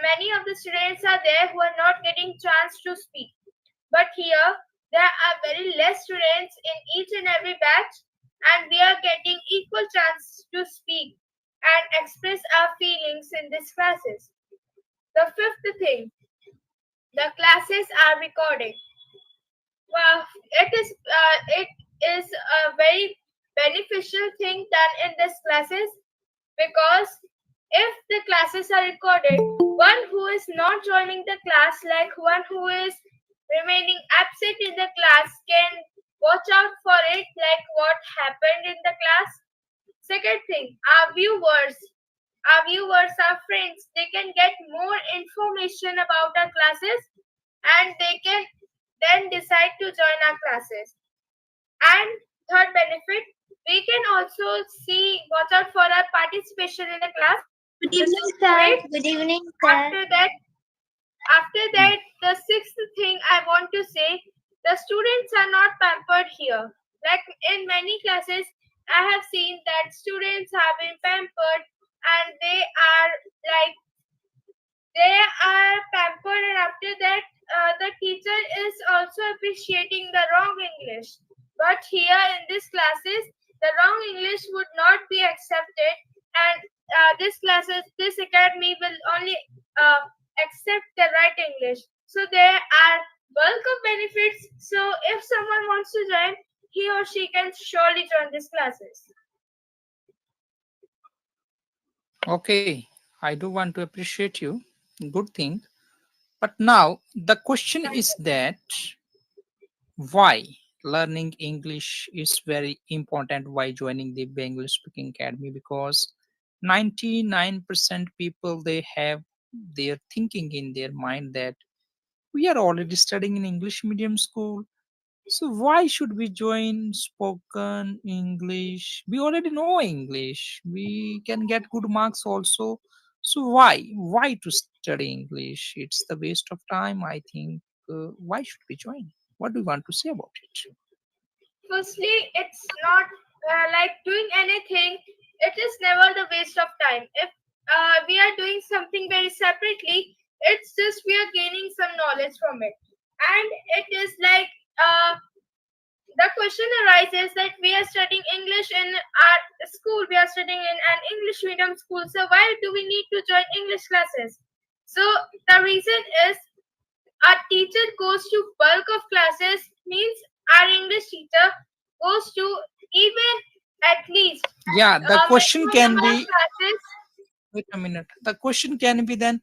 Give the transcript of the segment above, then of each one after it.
many of the students are there who are not getting chance to speak. But here, there are very less students in each and every batch, and we are getting equal chance to speak and express our feelings in these classes. The fifth thing, the classes are recorded. Well, it is a very beneficial thing done in these classes, because if the classes are recorded, one who is not joining the class, like one who is remaining absent in the class, can watch out for it, like what happened in the class. Second thing, our viewers, our friends, they can get more information about our classes, and they can then decide to join our classes. And third benefit, we can also see watch out for our participation in the class. Good This evening, is sir. great. Good evening, sir. After that, the sixth thing I want to say, the students are not pampered here. Like in many classes, I have seen that students have been pampered, and like they are pampered, and after that, the teacher is also appreciating the wrong English. But here in these classes, the wrong English would not be accepted, and this academy will only accept the right English. So there are bulk of benefits. So if someone wants to join, he or she can surely join these classes. Okay, I do want to appreciate you. Good thing. But now the question is that why learning English is very important. Why joining the English Speaking Academy? Because 99% people, they have their thinking in their mind that we are already studying in English medium school. So why should we join spoken English? We already know English. We can get good marks also. So why? Why to study English? It's the waste of time, I think. Why should we join? What do you want to say about it? Firstly, it's not like doing anything. It is never the waste of time. If we are doing something very separately, it's just we are gaining some knowledge from it. And it is like the question arises that we are studying English in our school, we are studying in an English medium school, so why do we need to join English classes? So the reason is, our teacher goes to bulk of classes, means our English teacher goes to even at least Yeah, the question maximum can number of be, classes. wait a minute. The question can be then,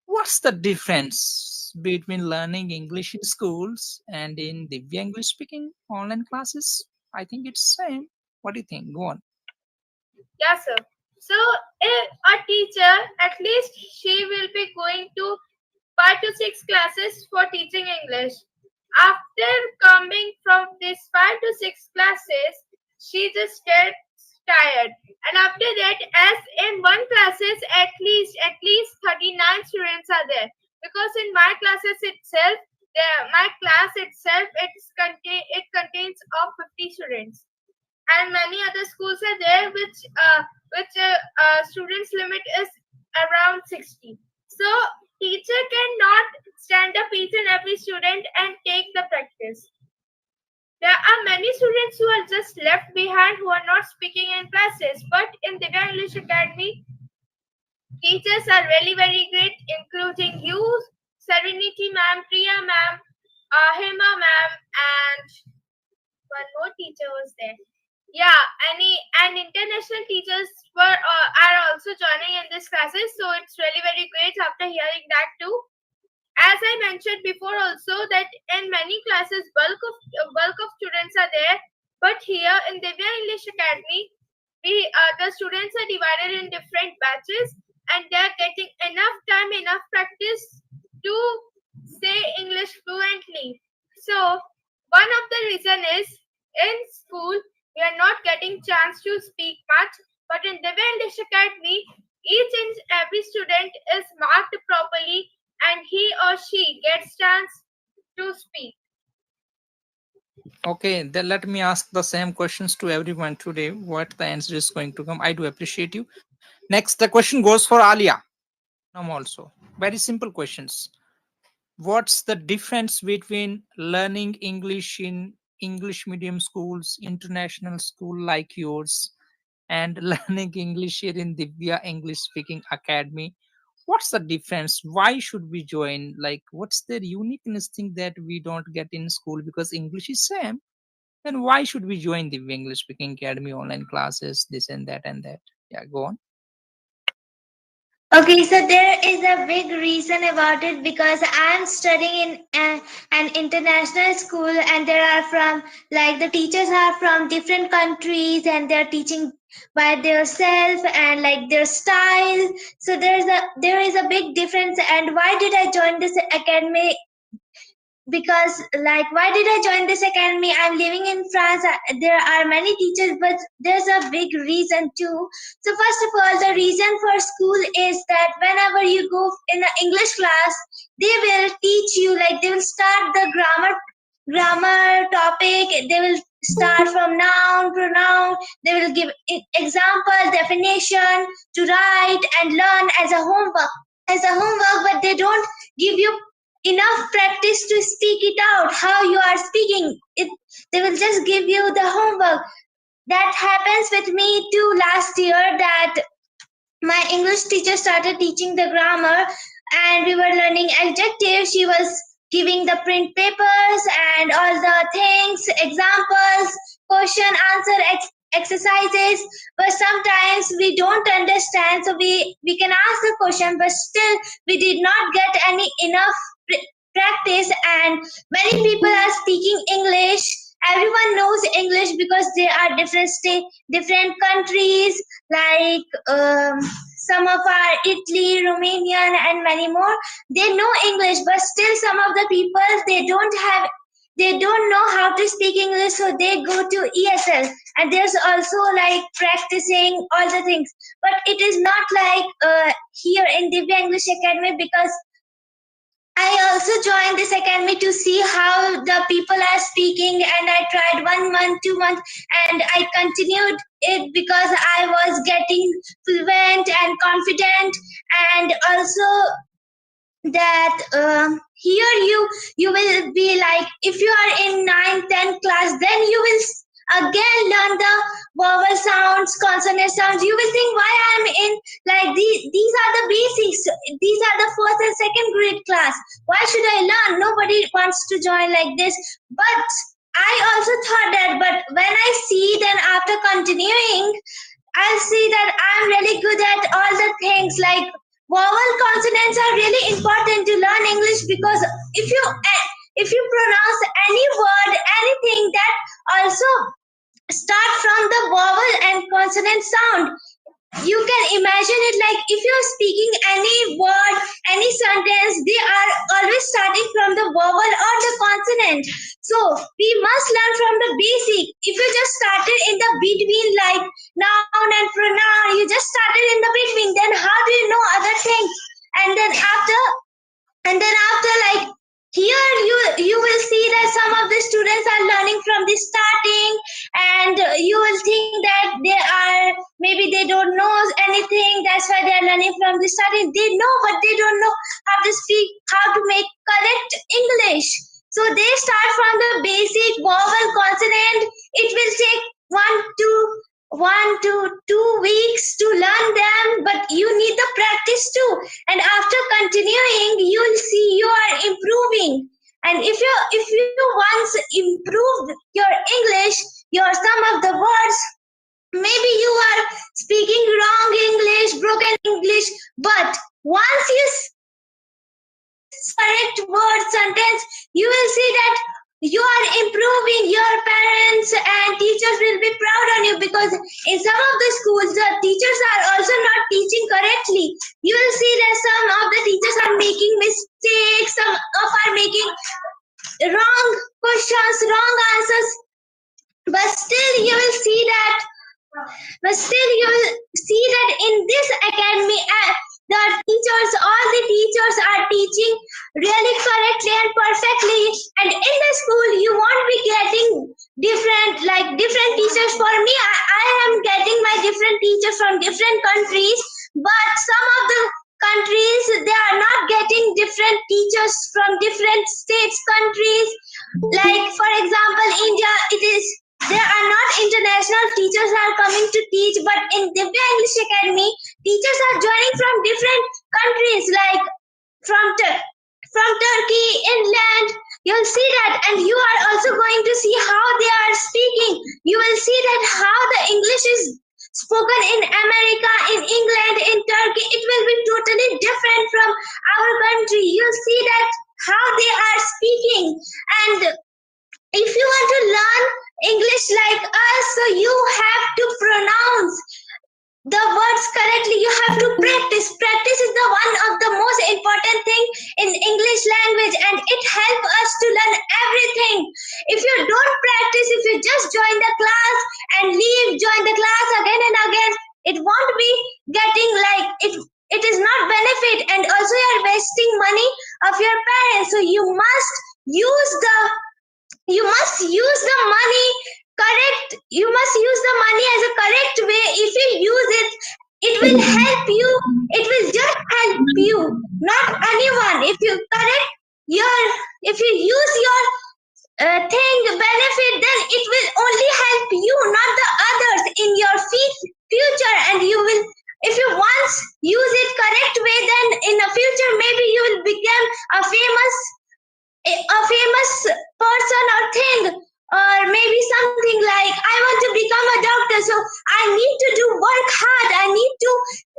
what's the difference between learning English in schools and in Divya English Speaking online classes? I think it's same. What do you think? Go on. Yeah, sir. So if a teacher, at least she will be going to 5 to 6 classes for teaching English. After coming from these 5 to 6 classes, she just gets tired. And after that, as in one classes, at least 39 students are there. Because in my classes itself, my class itself, it contains of 50 students, and many other schools are there which students limit is around 60. So teacher cannot stand up each and every student and take the practice. There are many students who are just left behind, who are not speaking in classes, but in the English Academy, teachers are really very great, including you, Serenity ma'am, Priya ma'am, Hema ma'am, and one more teacher was there. Yeah, and international teachers are also joining in these classes, so it's really very great after hearing that too. As I mentioned before, also that in many classes, bulk of students are there, but here in Divya English Academy, the students are divided in different batches, and they are getting enough time, enough practice to say English fluently. So one of the reason is, in school we are not getting chance to speak much, but in Divya English Academy, each and every student is marked properly, and he or she gets chance to speak. Okay, then let me ask the same questions to everyone today. What the answer is going to come? I do appreciate you. Next, the question goes for Alia. Also. Very simple questions. What's the difference between learning English in English medium schools, international school like yours, and learning English here in Divya English Speaking Academy? What's the difference? Why should we join? Like, what's the uniqueness thing that we don't get in school because English is same? Then why should we join Divya English Speaking Academy online classes, this and that and that? Yeah, go on. Okay, so there is a big reason about it because I'm studying in an international school, and there are from like the teachers are from different countries, and they're teaching by themselves and like their style. So there is a big difference. And why did I join this academy? Because like why did I join this academy? I'm living in France. There are many teachers, but there's a big reason too. So first of all, the reason for school is that whenever you go in an English class, they will teach you, like they will start the grammar topic. They will start from noun, pronoun. They will give example, definition to write and learn as a homework, but they don't give you enough practice to speak it out how you are speaking it. They will just give you the homework. That happens with me too last year, that my English teacher started teaching the grammar, and we were learning adjectives. She was giving the print papers and all the things, examples, question answer exercises. But sometimes we don't understand, so we can ask the question, but still we did not get any enough practice. And many people are speaking English. Everyone knows English because they are different different countries, like some of our Italy, Romanian, and many more. They know English, but still some of the people they don't know how to speak English, so they go to ESL. And there's also like practicing all the things. But it is not like here in Divya English Academy, because I also joined this academy to see how the people are speaking, and I tried 1 month, 2 months, and I continued it because I was getting fluent and confident. And also that here you will be like, if you are in 9th 10th class, then you will again learn the vowel sounds, consonant sounds. You will think, why I'm in like these are the basics, these are the first and second grade class, why should I learn? Nobody wants to join like this. But I also thought that, but when I see, then after continuing, I'll see that I'm really good at all the things, like vowel consonants are really important to learn English, because if you pronounce any word, anything, that also start from the vowel and consonant sound. You can imagine it, like if you're speaking any word, any sentence, they are always starting from the vowel or the consonant. So we must learn from the basic. If you just started in the between, like noun and pronoun, you just started in the between, then how do you know other things? And then after and then after, like here you will see that some of the students are learning from the starting, and you will think that they are, maybe they don't know anything, that's why they are learning from the starting. They know, but they don't know how to speak, how to make correct English. So they start from the basic vowel consonant. It will take 1 to 2 weeks to learn them, but you need the practice too. And after continuing, you'll see you are improving. And if you once improve your English, your some of the words, maybe you are speaking wrong English, broken English, but once you correct word sentence, you will see that you are improving. Your parents and teachers will be proud on you, because in some of the schools the teachers are also not teaching correctly. You will see that some of the teachers are making mistakes, some of are making wrong questions, wrong answers. But still you will see that in this academy, all the teachers are teaching really correctly and perfectly. And in the school you won't be getting different teachers. For me, I am getting my different teachers from different countries, but some of the countries, they are not getting different teachers from different states, countries. Like for example, India, it is, there are not international teachers are coming to teach, but in Divya English Academy, teachers are joining from different countries, like from from Turkey, England. You'll see that, and you are also going to see how they are speaking. You will see that how the English is spoken in America, in England, in Turkey. It will be totally different from our country. You'll see that how they are speaking. And if you want to learn English like us, so you have to pronounce the words correctly. You have to practice. Practice is the one of the most important thing in English language, and it helps us to learn everything. If you don't practice, if you just join the class and leave, join the class again and again, it won't be getting like it. It is not benefit, and also you are wasting money of your parents. So use the you must use the money correct. You must use the money as a correct way. If you use it, it will help you. It will just help you, not anyone. If you correct your, if you use your thing benefit, then it will only help you, not the others in your future. And you will, if you once use it correct way, then in the future maybe you will become a famous person or thing, or maybe something like, I want to become a doctor, so I need to do work hard, I need to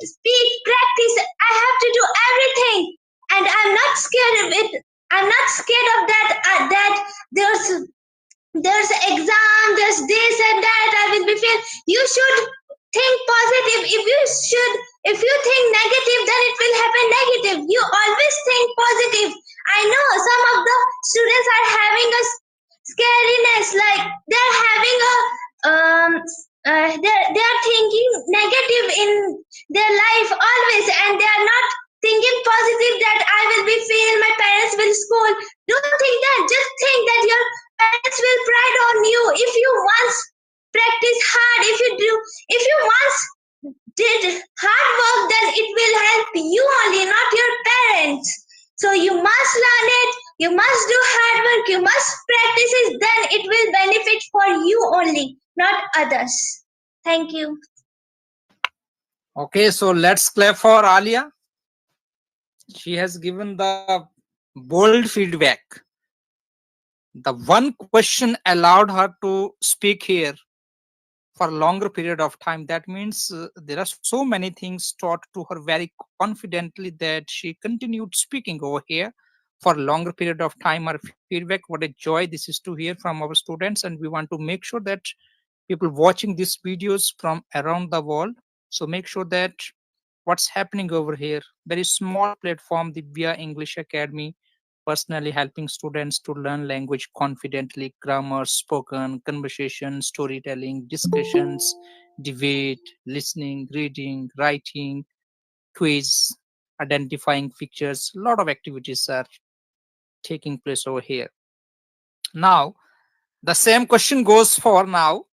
speak, practice, I have to do everything. And I'm not scared of it. I'm not scared of that, that there's exam, there's this and that, I will be failed. You should think positive. If you think negative, then it will happen negative. You always think positive. I know some of the students are having a scariness, like they're having a um they're thinking negative in their life always, and they are not thinking positive, that I will be fail, my parents will scold. Don't think that. Just think that your parents will pride on you. If you once practice hard, if you once did hard work, then it will help you only, not your parents. So you must learn it, you must do hard work, you must practice it, then it will benefit for you only, not others. Thank you. Okay, so let's clap for Alia. She has given the bold feedback. The one question allowed her to speak here for a longer period of time. That means there are so many things taught to her very confidently that she continued speaking over here for a longer period of time. Her feedback, what a joy this is to hear from our students, and we want to make sure that people watching these videos from around the world, so make sure that what's happening over here, very small platform, the Divya English Academy, personally helping students to learn language confidently, grammar, spoken, conversation, storytelling, discussions, debate, listening, reading, writing, quiz, identifying pictures. A lot of activities are taking place over here. Now, the same question goes for now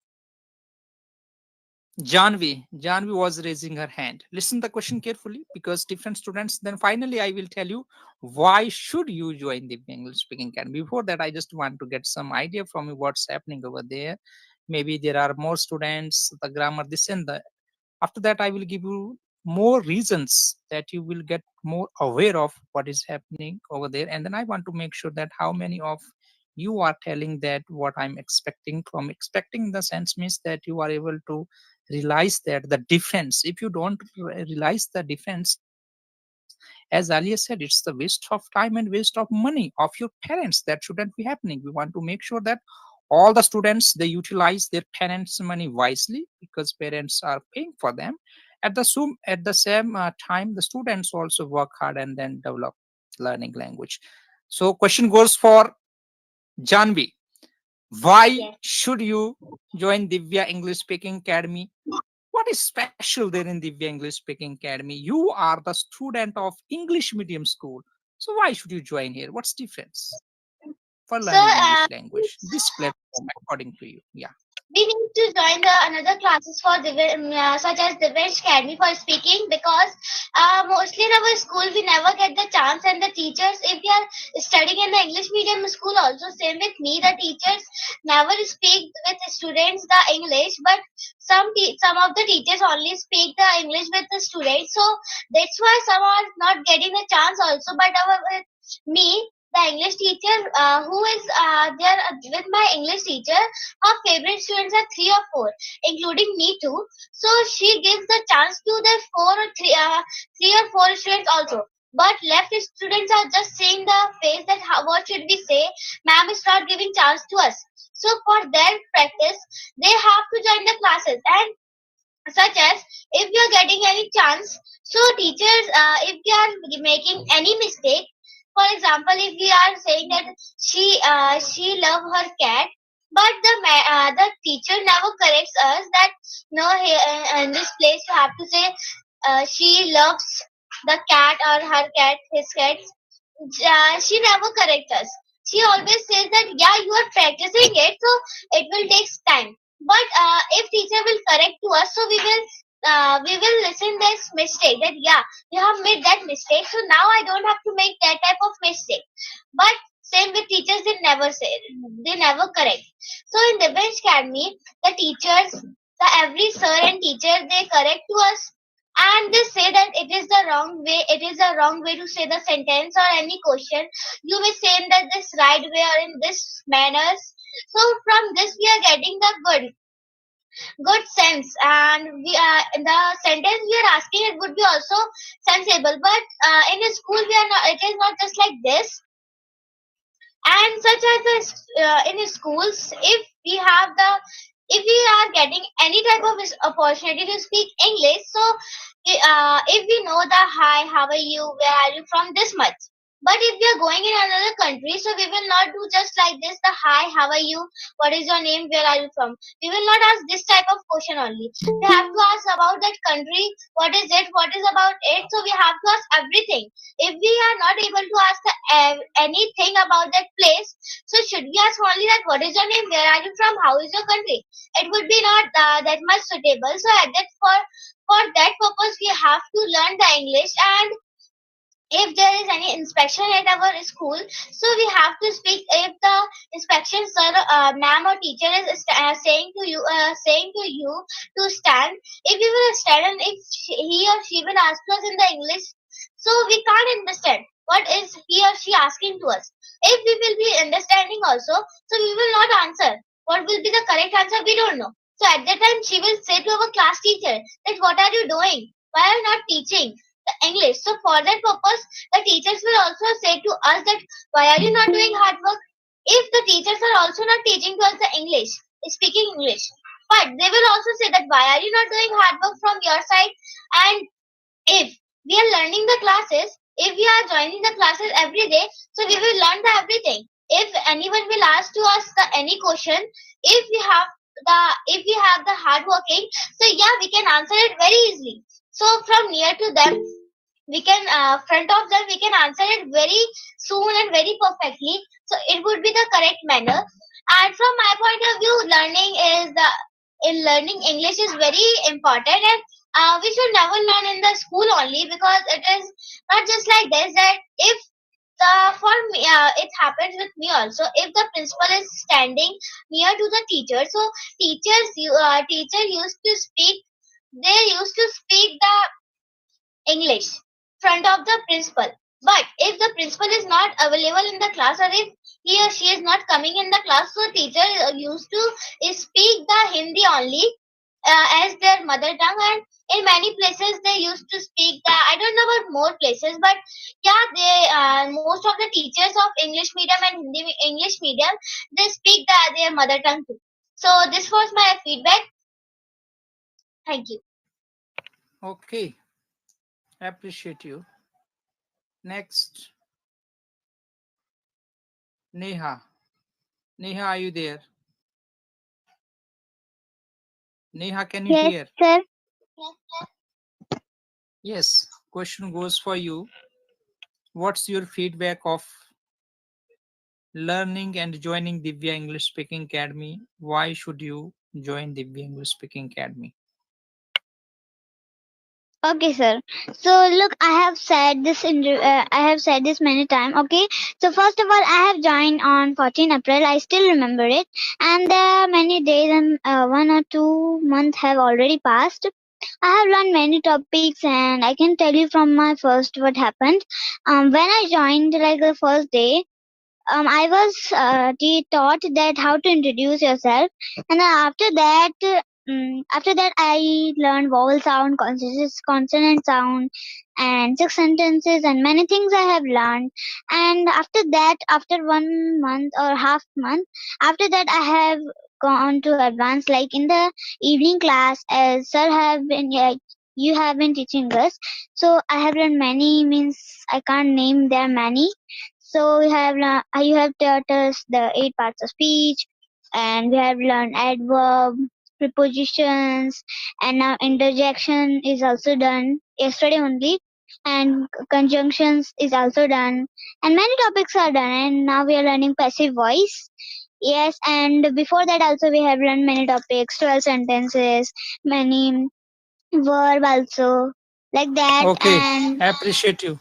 Janvi. Janvi was raising her hand. Listen the question carefully because different students. Then finally, I will tell you why should you join the English Speaking Academy. Before that, I just want to get some idea from you what's happening over there. Maybe there are more students, the grammar, this and that. After that, I will give you more reasons that you will get more aware of what is happening over there. And then I want to make sure that how many of you are telling that what I'm expecting from expecting in the sense means that you are able to realize that the difference. If you don't realize the difference, as Alia said, it's the waste of time and waste of money of your parents. That shouldn't be happening. We want to make sure that all the students they utilize their parents money wisely because parents are paying for them. At the same time, the students also work hard and then develop learning language. So question goes for Janvi. Why Yes. should you join Divya English Speaking Academy? What is special there in Divya English Speaking Academy? You are the student of English medium school. So why should you join here? What's difference for So learning English language? This platform, according to you. Yeah. we need to join the another classes for such as Divya Academy for speaking, because mostly in our school we never get the chance, and the teachers, if we are studying in the English medium school also, same with me, the teachers never speak with students the English, but some of the teachers only speak the English with the students, so that's why some are not getting a chance also. But our me, the English teacher, who is there with my English teacher, her favorite students are three or four, including me too. So she gives the chance to the three or four students also. But left students are just saying the face that what should we say? Ma'am is not giving chance to us. So for their practice, they have to join the classes, and such as if you are getting any chance, so teachers, if you are making any mistake, for example, if we are saying that she love her cat, but the teacher never corrects us that no, in this place you have to say she loves the cat, or her cat, his cat. She never corrects us. She always says that yeah, you are practicing it, so it will take time. But if teacher will correct to us, so we will listen this mistake that yeah, you have made that mistake, so now I don't have to make that type of mistake. But same with teachers, they never say, they never correct. So in the Divya Academy, the teachers, the every sir and teacher, they correct to us, and they say that it is the wrong way, it is the wrong way to say the sentence or any question. You may say in that this right way or in this manners. So from this we are getting the good sense, and the sentence we are asking, it would be also sensible. But in a school we are not, it is not just like this. And such as in schools, if we are getting any type of opportunity to speak English, so if we know the hi, how are you, where are you from, this much. But if we are going in another country, so we will not do just like this, the hi, how are you, what is your name, where are you from. We will not ask this type of question only. We have to ask about that country, what is it, what is about it. So we have to ask everything. If we are not able to ask anything about that place, so should we ask only that what is your name, where are you from, how is your country? It would be not that much suitable. So at that for that purpose we have to learn the English. And if there is any inspection at our school, so we have to speak. If the inspection sir, ma'am or teacher is saying to you to stand, if we will stand, and if he or she will ask us in the English, so we can't understand what is he or she asking to us. If we will be understanding also, so we will not answer what will be the correct answer, we don't know. So at that time she will say to our class teacher that what are you doing, why are you not teaching the English. So for that purpose, the teachers will also say to us that why are you not doing hard work? If the teachers are also not teaching to us the English, speaking English, but they will also say that why are you not doing hard work from your side? And if we are learning the classes, if we are joining the classes every day, so we will learn the everything. If anyone will ask to us the any question, if we have the hard working, so yeah, we can answer it very easily. So from near to them, we can front of them, we can answer it very soon and very perfectly. So it would be the correct manner. And from my point of view, learning English is very important, and we should never learn in the school only, because it is not just like this that if the for me it happens with me also. If the principal is standing near to the teacher, so teacher used to speak, they used to speak the English front of the principal. But if the principal is not available in the class, or if he or she is not coming in the class, so teacher used to speak the Hindi only as their mother tongue. And in many places they used to speak the, I don't know about more places, but yeah, they most of the teachers of English medium and Hindi English medium, they speak their mother tongue too. So this was my feedback. Thank you. Okay, appreciate you. Next, Neha. Neha, are you there? Neha, can you Yes, hear? sir. Yes. Question goes for you. What's your feedback of learning and joining Divya English Speaking Academy? Why should you? join the English Speaking Academy? Okay, sir. So look, I have said this many times. Okay. So first of all, I have joined on 14 April. I still remember it, and there are many days and 1 or 2 months have already passed. I have learned many topics, and I can tell you from my first what happened. When I joined, like the first day, I was taught that how to introduce yourself, and then after that, I learned vowel sound, consonant sound, and six sentences, and many things I have learned. And after that, after 1 month or half month, after that, I have gone to advance, like in the evening class, as sir have been. Yeah, you have been teaching us, so I have learned many, means I can't name there many. So you have taught us the 8 parts of speech, and we have learned adverb, prepositions, and now interjection is also done yesterday only, and conjunctions is also done, and many topics are done. And now we are learning passive voice. Yes, and before that also we have learned many topics, 12 sentences, many verb also, like that. Okay, And I appreciate you.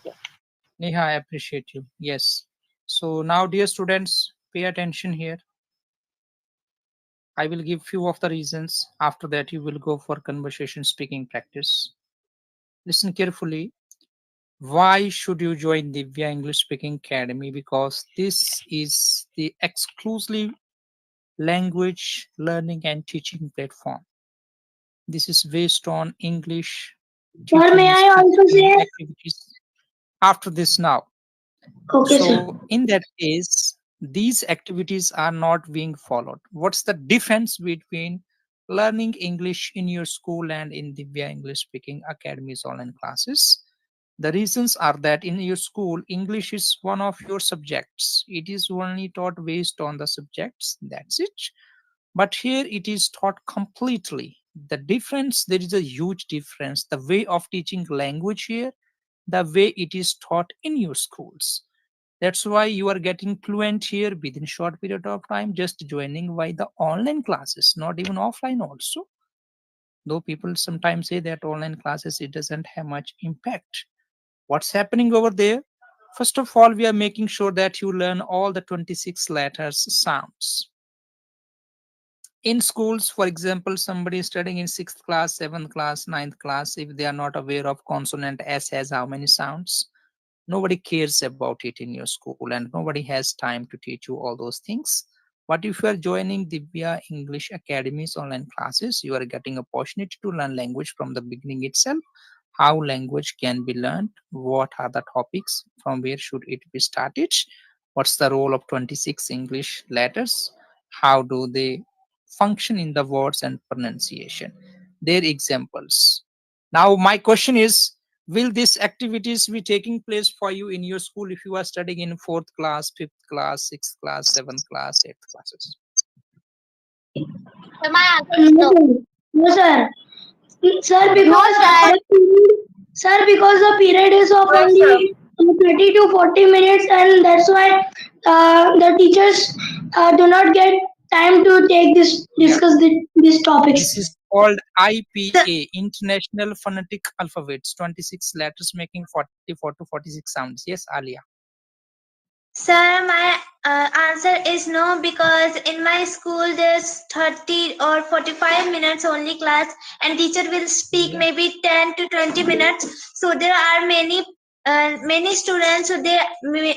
Neha, I appreciate you. Yes. So now, dear students, pay attention here. I will give few of the reasons. After that, you will go for conversation speaking practice. Listen carefully. Why should you join Divya English Speaking Academy? Because this is the exclusively language learning and teaching platform. This is based on English Sir, may teaching, I also speaking say? activities. After this, now. Okay, sir. So, in that case, these activities are not being followed. What's the difference between learning English in your school and in Divya English Speaking Academy's online classes? The reasons are that in your school, English is one of your subjects. It is only taught based on the subjects, that's it. But here it is taught completely. The difference, there is a huge difference. The way of teaching language here, the way it is taught in your schools. That's why you are getting fluent here within short period of time, just joining by the online classes, not even offline also. Though people sometimes say that online classes, it doesn't have much impact. What's happening over there? First of all, we are making sure that you learn all the 26 letters sounds. In schools, for example, somebody is studying in 6th class, 7th class, 9th class, if they are not aware of consonant S has how many sounds, nobody cares about it in your school and nobody has time to teach you all those things. But if you are joining Divya English Academy's online classes, you are getting opportunity to learn language from the beginning itself. How language can be learned, what are the topics, from where should it be started, what's the role of 26 English letters, how do they function in the words and pronunciation, their examples. Now my question is, will these activities be taking place for you in your school if you are studying in 4th class, 5th class, 6th class, 7th class, 8th classes? so my answer is No, no. sir. No, sir. Sir, No. No, because sir. the period is of No, sir. only 30 to 40 minutes, and that's why the teachers do not get time to take this Yeah, discuss these this topics. is called So, IPA, International Phonetic Alphabets, 26 letters making 44 to 46 sounds. Yes, Alia. sir, my answer is no, because in my school there's 30 or 45 minutes only class, and teacher will speak Yeah, maybe 10 to 20 minutes. So there are many students, so they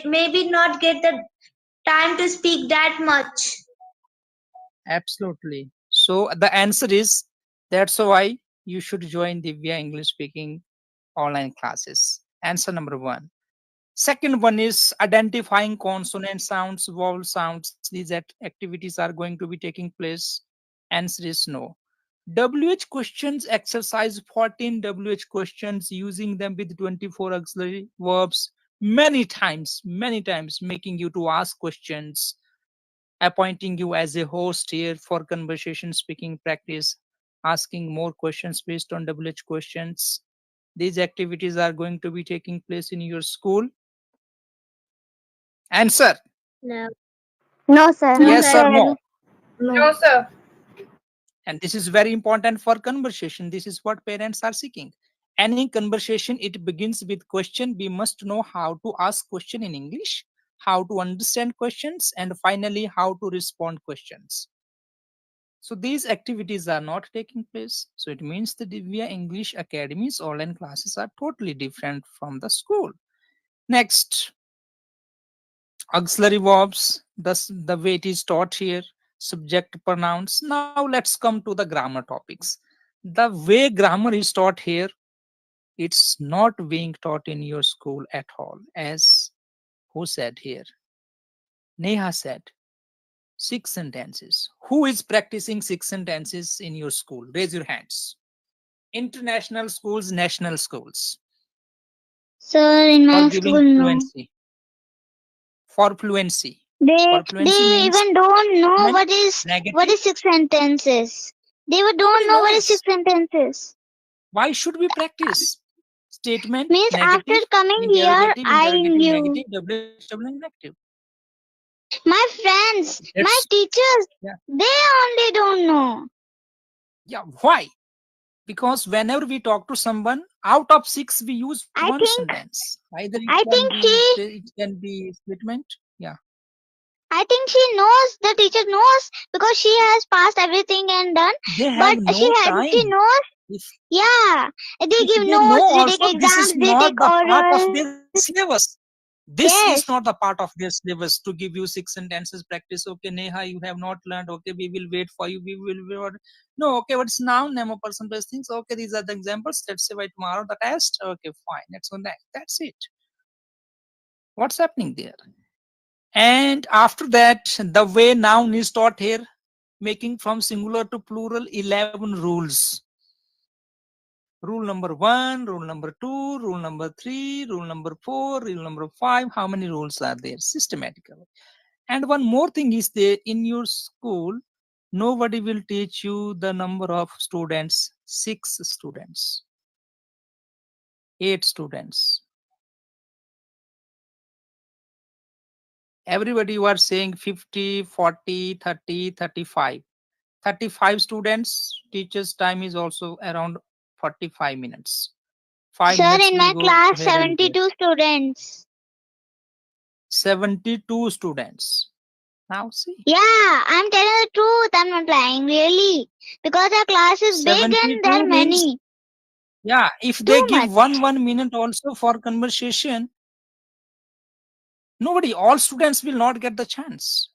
maybe not get the time to speak that much. absolutely. So the answer is, that's why you should join Divya English Speaking online classes. Answer number one. Second one is identifying consonant sounds, vowel sounds. These activities are going to be taking place. Answer is no. WH questions exercise 14 WH questions, using them with 24 auxiliary verbs many times, making you to ask questions, appointing you as a host here for conversation speaking practice, asking more questions based on WH questions. These activities are going to be taking place in your school. Answer No. No, sir. No, yes sir. or Sir, no. no. No, sir. And this is very important for conversation. This is what parents are seeking. Any conversation, it begins with question. We must know how to ask question in English, how to understand questions, and finally how to respond questions. So these activities are not taking place. So it means the Divya English Academy's online classes are totally different from the school. Next, auxiliary verbs, the way it is taught here, subject pronouns. Now let's come to the grammar topics. The way grammar is taught here, it's not being taught in your school at all. As who said here? Neha said, six sentences. Who is practicing six sentences in your school? Raise your hands. International schools, national schools, Sir, in for my giving school, no. fluency. For fluency. For fluency They means even don't how know many? what Negative. is six sentences. They even Nobody don't know what is six knows. sentences. Why should we practice? Statement Means after negative, coming here, interrogative, I interrogative, knew. negative, WH, double negative. My friends, my That's teachers, yeah, they only don't know. yeah. Why? Because whenever we talk to someone, out of six we use I one think, sentence. Either it I can think be she, it can be statement. Yeah, I think she knows. The teacher knows because she has passed everything and done. they have But no she time. knows. If Yeah, they if give they know notes, they take also, this is exams, they not take the part of orals. their syllabus. This is not Yes, the part of their syllabus to give you six sentences practice. Okay, Neha, you have not learned. Okay, we will wait for you. We will wait. No, okay, what's now? Name of person place things. Okay, these are the examples. Let's say by tomorrow the test. Okay, fine. Let's go next. That's it. What's happening there? And after that, the way noun is taught here, making from singular to plural 11 rules. Rule number one, rule number two, rule number three, rule number four, rule number five. How many rules are there systematically? And one more thing is there in your school, nobody will teach you the number of students, six students, eight students. Everybody you are saying 50, 40, 30, 35. 35 students, teacher's time is also around 45 minutes. 5 sir, minutes in will my go class, here and there. 72 students. 72 students. Now see, Yeah, I'm telling the truth. I'm not lying, really. Because our class is big and there are 72 means, many. yeah, if they Too give much. one minute also for conversation, nobody, all students will not get the chance.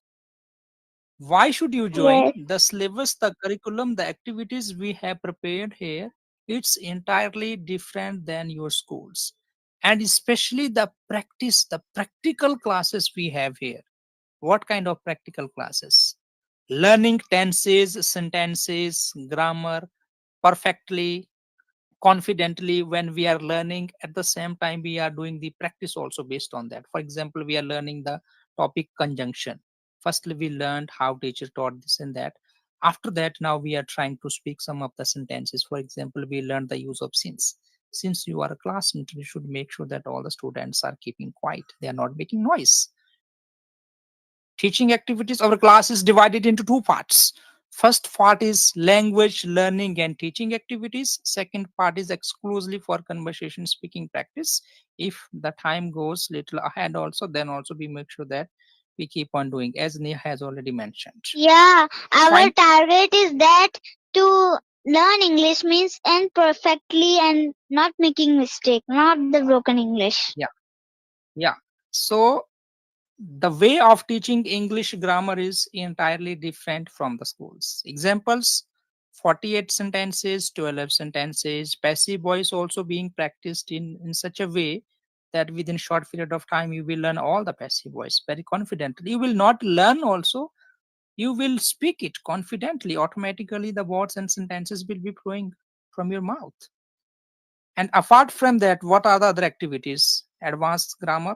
Why should you join? Yes. The syllabus, the curriculum, the activities we have prepared here, it's entirely different than your schools. And especially the practice, the practical classes we have here. What kind of practical classes? Learning tenses, sentences, grammar perfectly, confidently. When we are learning, at the same time we are doing the practice also based on that. For example, we are learning the topic conjunction. Firstly we learned how teacher taught this and that. After that, now we are trying to speak some of the sentences. For example, we learned the use of since you are a class teacher, you should make sure that all the students are keeping quiet, they are not making noise. Teaching activities, our class is divided into two parts. First part is language learning and teaching activities. Second part is exclusively for conversation speaking practice. If the time goes little ahead also, then also we make sure that we keep on doing, as Neha has already mentioned. Yeah, our Fine. target is that to learn English means and perfectly and not making mistake, not the broken English. Yeah. Yeah. So the way of teaching English grammar is entirely different from the schools. Examples: 48 sentences, 12 sentences, passive voice also being practiced in such a way that within short period of time you will learn all the passive voice very confidently. You will not learn also, you will speak it confidently. Automatically the words and sentences will be flowing from your mouth. And apart from that, what are the other activities? Advanced grammar,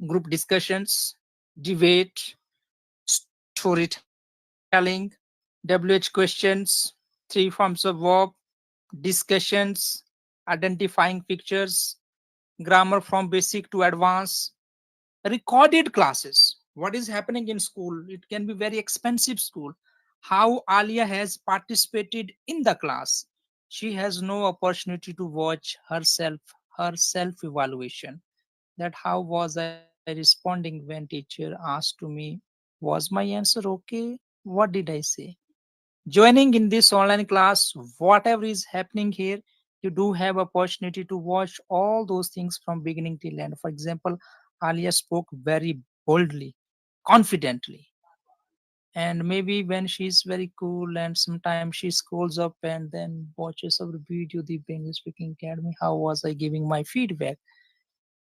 group discussions, debate, storytelling, WH questions, three forms of verb, discussions, identifying pictures, grammar from basic to advanced, recorded classes. What is happening in school? It can be very expensive school. how Alia has participated in the class. She has no opportunity to watch herself, her self evaluation. That how was I responding when teacher asked to me, was my answer okay? What did I say? Joining in this online class, whatever is happening here, you do have opportunity to watch all those things from beginning till end. For example, Alia spoke very boldly, confidently, and maybe when she's very cool and sometimes she scrolls up and then watches our video, the English Speaking Academy, how was I giving my feedback,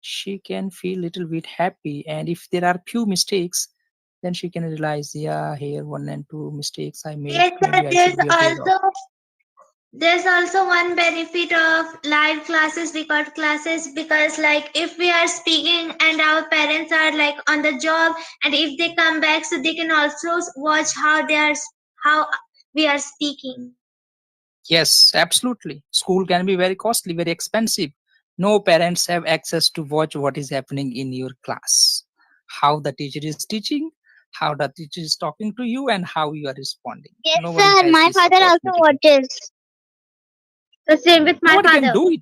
she can feel little bit happy. And if there are few mistakes, then she can realize, yeah, here one and two mistakes I made, Yes, sir. maybe I should be aware of. There's also one benefit of live classes, record classes, because like if we are speaking and our parents are like on the job, and if they come back, so they can also watch how we are speaking. Yes, absolutely. School can be very costly, very expensive. No parents have access to watch what is happening in your class. How the teacher is teaching, how the teacher is talking to you, and how you are responding. Yes, Nobody sir. has My this father also opportunity to. watches. The same with my Nobody can father. do it.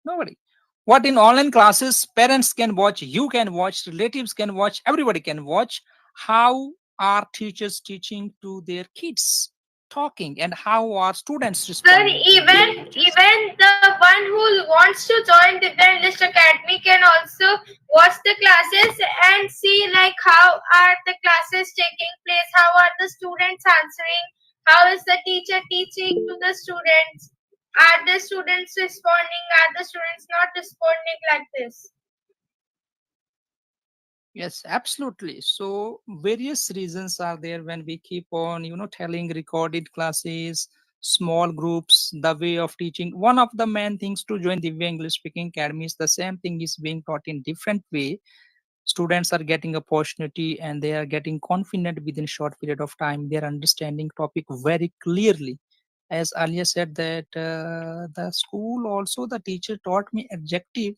Nobody. What in online classes, parents can watch, you can watch, relatives can watch, everybody can watch. How are teachers teaching to their kids, talking, and how are students Sir, responding to their even teachers? even the one who wants to join the Divya English Academy can also watch the classes and see like how are the classes taking place, how are the students answering, how is the teacher teaching to the students, are the students responding, are the students not responding like this. Yes, absolutely. So various reasons are there when we keep on, telling recorded classes, small groups, the way of teaching. One of the main things to join the English Speaking Academy is the same thing is being taught in different way. Students are getting opportunity and they are getting confident within short period of time. They are understanding topic very clearly. As earlier said that the school also the teacher taught me adjective,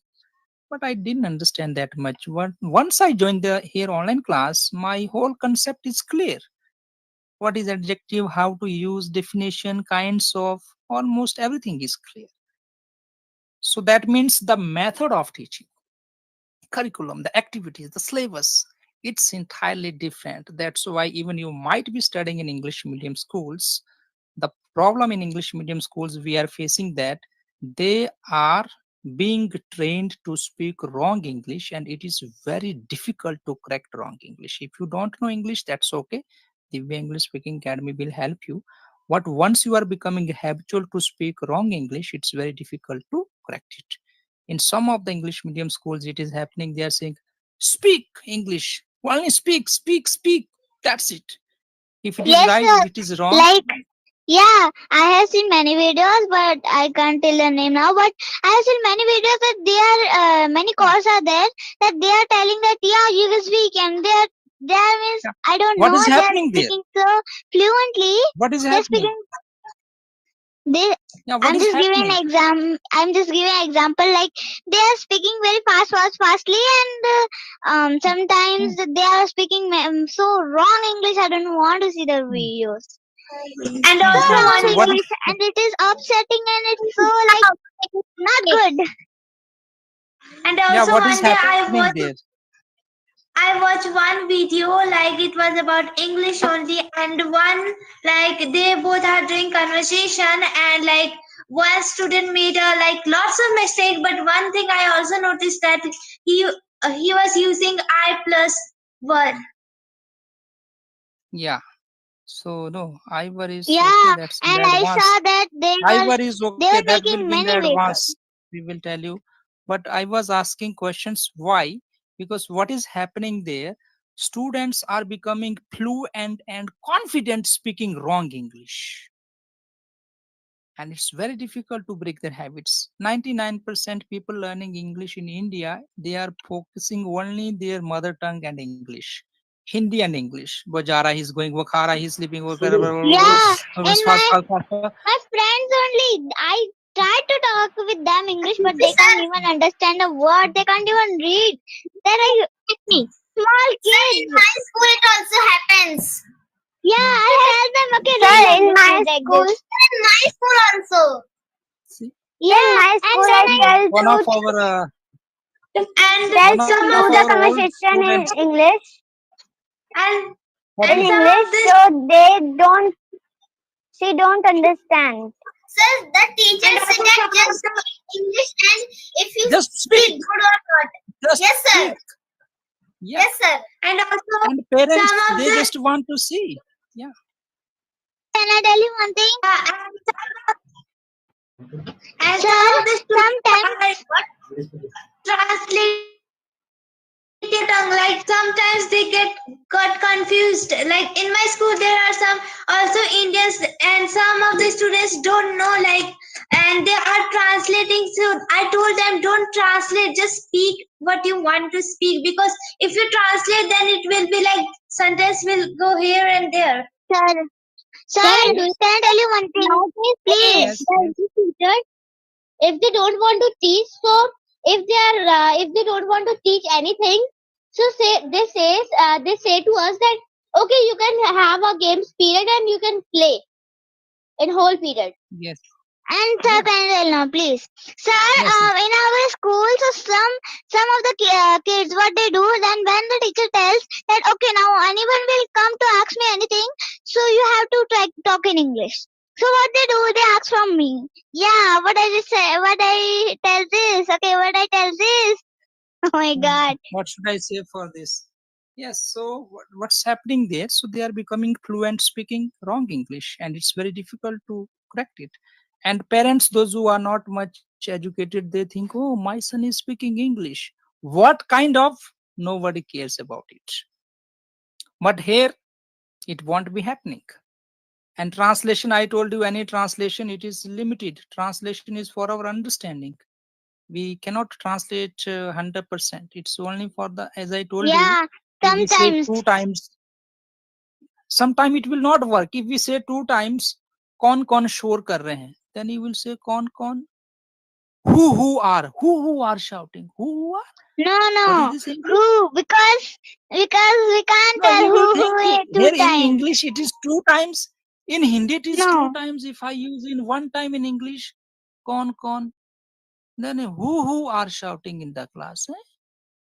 but I didn't understand that much. Once I joined the here online class, my whole concept is clear. What is adjective, how to use definition, kinds of, almost everything is clear. So that means the method of teaching, curriculum, the activities, the syllabus, it's entirely different. That's why even you might be studying in English medium schools, the problem in English medium schools we are facing that they are being trained to speak wrong English, and it is very difficult to correct wrong English. If you don't know English, that's okay. The English Speaking Academy will help you. But once you are becoming habitual to speak wrong English, it's very difficult to correct it. In some of the English medium schools, it is happening. They are saying, speak English, only speak, speak, speak. That's it. If it is Yes, right, sir. if it is wrong, Like, yeah, I have seen many videos, but I can't tell the name now. But I have seen many videos that there are many yeah. calls are there that they are telling that yeah, you can speak, and they are means Yeah. I don't What know, is they are happening there? speaking so fluently. What is They're happening? speaking. They. Yeah, what I'm is just giving happening? an exam. I'm just giving an example. Like they are speaking very fastly, and Yeah, sometimes they are speaking so wrong English. I don't want to see the hmm, videos. And So also yeah. wrong So one what thing, English, is? and it is upsetting, and it's so like not good. and Yeah, also what is one day happening there? I watched one video like it was about English only, and one like they both are doing conversation, and like one student made like lots of mistake, but one thing I also noticed that he he was using I plus word. Yeah. So no, Ivor is okay. Yeah, That's in and the I advanced. saw that Ivor is they okay. were That will taking be in the many videos. advanced. We will tell you. But I was asking questions. Why? Because what is happening there? Students are becoming fluent and confident speaking wrong English, and it's very difficult to break their habits. 99% people learning English in India, they are focusing only their mother tongue and English, Hindi and English. Bajara, he's going, Wakara, he's sleeping, Yeah, in fast, fast, fast. my friends only. I tried to talk with them English, but they can't even understand a word. They can't even read. They're like Me. small Sir, in kids. my school it also happens. Yeah, I tell them, okay, read Sir, like in this, my read like school, this. In my school also. See, in Yeah, my and school, when I I tell one of to our and one tell of some our of the old conversation students. in English and Okay. in English, so they don't she don't understand. Sir, the And teacher said also that some of just the speak English and if you Just speak speak. good or not. Just Yes, sir. speak. Yeah. Yes, sir. and also And some parents, of they the just want to see. Yeah. can I tell you one thing, and some sir? of the students Sometimes, translate it on, like sometimes they got confused. Like in my school there are some also Indians and some of the students don't know, like, and they are translating. So I told them, don't translate, just speak what you want to speak, because if you translate then it will be like sentence will go here and there. sir, sir, Yes. can I tell you one thing? Please, Yes. Yes. the teacher, if they don't want to teach, so if they don't want to teach anything, so they say to us that okay, you can have a games period and you can play in whole period. Yes. And sir, Yeah. can I tell now, please, sir, Yes. Yes. in our school, so some of the kids, what they do, then when the teacher tells that okay, now anyone will come to ask me anything, so you have to try talk in English. So what they do, they ask from me. Yeah, what I just say, what I tell this, okay, what I tell this. Oh my God. What should I say for this? Yes. So what's happening there? So they are becoming fluent speaking wrong English, and it's very difficult to correct it. And parents, those who are not much educated, they think, oh, my son is speaking English. What kind of? Nobody cares about it. But here, it won't be happening. And translation, I told you, any translation, it is limited. Translation is for our understanding. We cannot translate 100%. It's only for the, as I told you, Yeah, if we say sometimes. two times, sometime it will not work. If we say two times, कौन कौन शोर कर रहे हैं, then you will say कौन कौन, who are shouting, who are, No, what is no. this English? Who? Because we can't No, tell you will think who two here in times. English it is two times, in Hindi it is two No. times. If I use in one time in English, कौन, then who are shouting in the class, eh?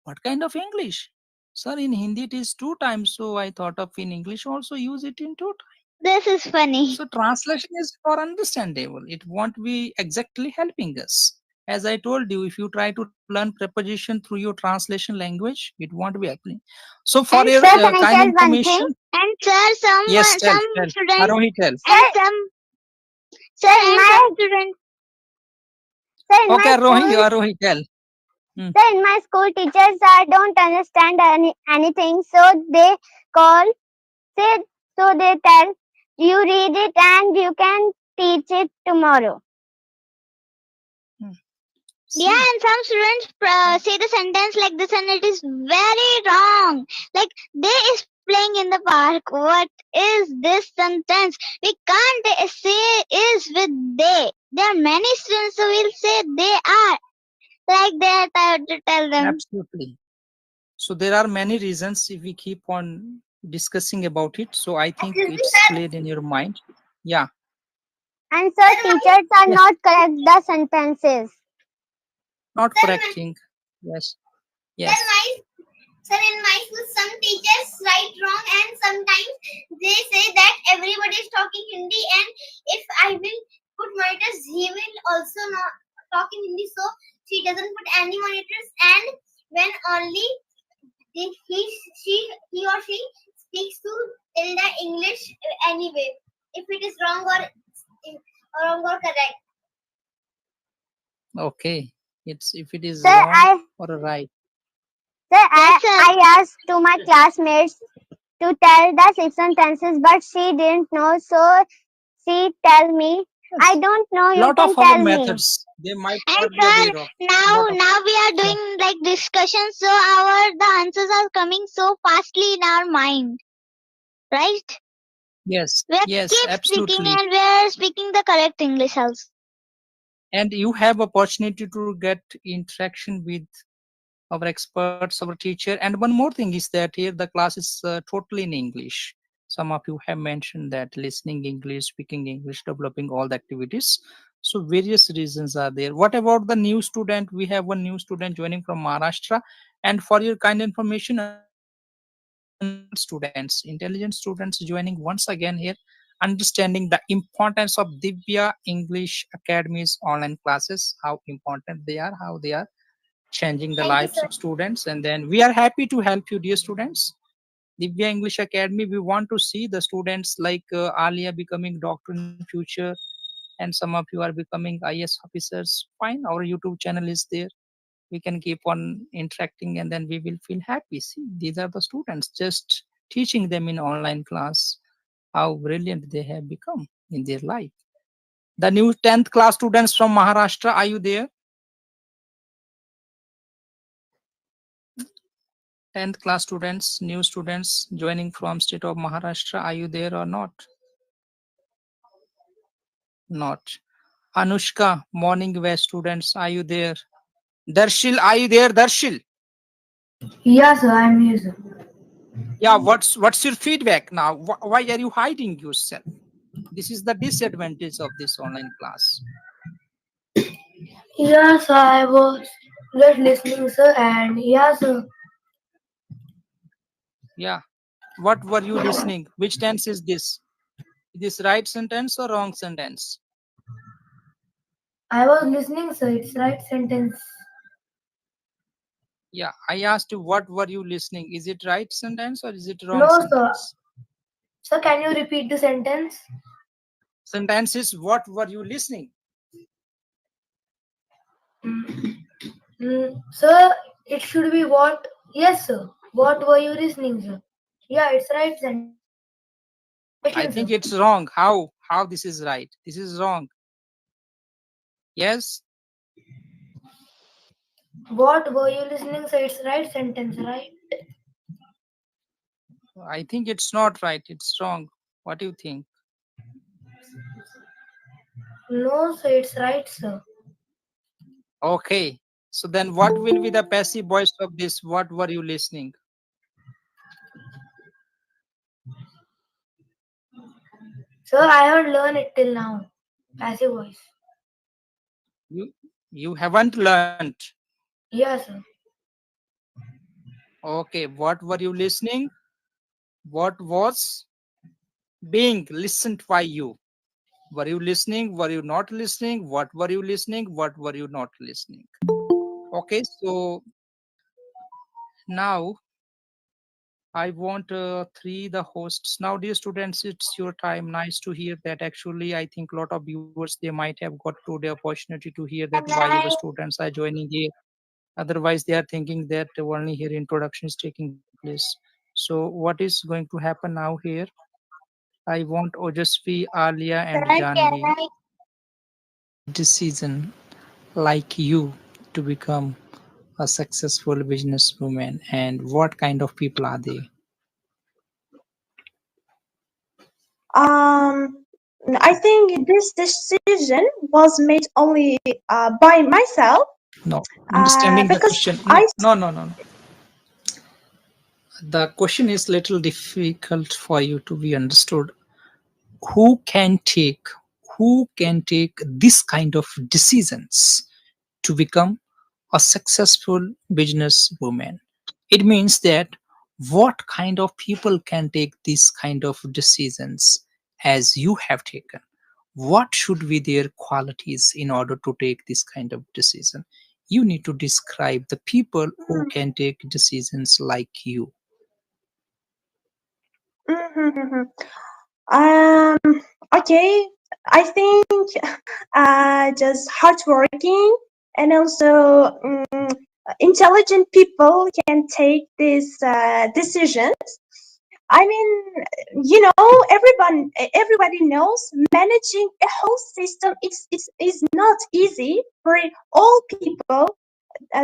What kind of English? Sir, in Hindi it is two times, so I thought of in English also use it in two times. This is funny. So translation is for understandable. It won't be exactly helping us. As I told you, if you try to learn preposition through your translation language, it won't be happening. So for And your sir, can I kind tell one thing? information, And sir, yes, some tell. students Arohi, tell. Sir, sir, sir in and some my students. sir in Okay, my Arohi, school Arohi, tell. Hmm. sir in my school teachers don't understand anything, so they call say so they tell you read it and you can teach it tomorrow. Hmm. Yeah, See, and some students say the sentence like this, and it is very wrong. Like they is playing in the park. What is this sentence? We can't say is with they. There are many students who will say they are. Like they are tired to tell them. absolutely. So there are many reasons if we keep on discussing about it. So I think Excuse me, it's sir. clear in your mind. Yeah. And sir, Sir, teachers are Yes. not correct the sentences. Not sir, correcting. Yes. sir, Yes. my sir, in my school, some teachers write wrong, and sometimes they say that everybody is talking Hindi, and if I will put monitors, he will also not talk in Hindi. So she doesn't put any monitors, and when only he or she speaks to tell the English anyway, if it is wrong or correct. Okay. It's if it is Sir, wrong or right. Yes, sir. I asked to my classmates to tell the six sentences, but she didn't know, so she tell me, I Yes. don't know, you Lot can of our tell me. methods they might And not be sir, aware of. now Lot of. now we are Yeah. doing like discussion, so our the answers are coming so fastly in our mind, right? Yes. We are Yes. keep speaking Absolutely. and we are speaking the correct English also. And you have opportunity to get interaction with our experts, our teacher. And one more thing is that here the class is totally in English. Some of you have mentioned that listening English, speaking English, developing all the activities. So various reasons are there. What about the new student? We have one new student joining from Maharashtra. And for your kind information, another intelligent students joining once again here, understanding the importance of Divya English Academy's online classes, how important they are, how they are changing the Thank you, lives sir. of students. And then we are happy to help you, dear students. Divya English Academy, we want to see the students like Alia becoming doctor in future, and some of you are becoming IS officers. Fine, our YouTube channel is there. We can keep on interacting, and then we will feel happy. See, these are the students, just teaching them in online class how brilliant they have become in their life. The new 10th class students from Maharashtra, are you there? 10th class students, new students joining from state of Maharashtra, are you there or not? Not. Anushka, morning west students, are you there? Darshil, are you there? Darshil. Yeah, sir, I'm here, sir. Yeah, what's your feedback now? Why are you hiding yourself? This is the disadvantage of this online class. Yeah, sir, I was just listening, sir, and yeah, sir, Yeah. What were you listening? Which tense is this? Is this right sentence or wrong sentence? I was listening, sir. It's right sentence. Yeah, I asked you what were you listening? Is it right sentence or is it wrong No, sir. sentence? Sir, can you repeat the sentence? Sentence is what were you listening? Sir, it should be what? Yes, sir. What were you listening, sir? Yeah, it's right sentence. I Question, think sir. it's wrong. How this is right? This is wrong. Yes, What were you listening, sir? It's right sentence, right? I think it's not right. It's wrong. What do you think? No, sir. It's right, sir. Okay. So then what will be the passive voice of this? What were you listening? Sir, I haven't learned it till now. Passive voice. You you haven't learned. Yes, sir. Okay. What were you listening? What was being listened by you? Were you listening? Were you not listening? What were you listening? What were you not listening? Okay. So now I want three the hosts. Now, dear students, it's your time. Nice to hear that. Actually, I think a lot of viewers they might have got today opportunity to hear that why our students are joining here. Otherwise, they are thinking that only here introduction is taking place. So, what is going to happen now here? I want Ojasvi, Alia, and Janvi decision like you to become a successful businesswoman, and what kind of people are they? Um, I think this decision was made only by myself No, understanding the because question. I. No. The question is little difficult for you to be understood. Who can take who can take this kind of decisions to become a successful businesswoman? It means that what kind of people can take this kind of decisions as you have taken? What should be their qualities in order to take this kind of decision? You need to describe the people who can take decisions like you. Mhm. Um, okay, I think just hardworking and also intelligent people can take these decisions. I mean, everybody knows managing a whole system is not easy for all people.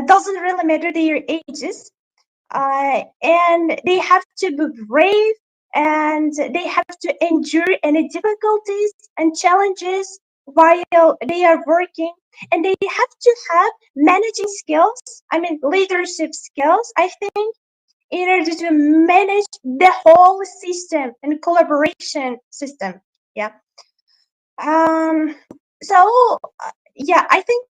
Doesn't really matter their ages, and they have to be brave and they have to endure any difficulties and challenges while they are working, and they have to have managing skills, I mean leadership skills, I think, in order to manage the whole system and collaboration system. Yeah. Um. So yeah, I think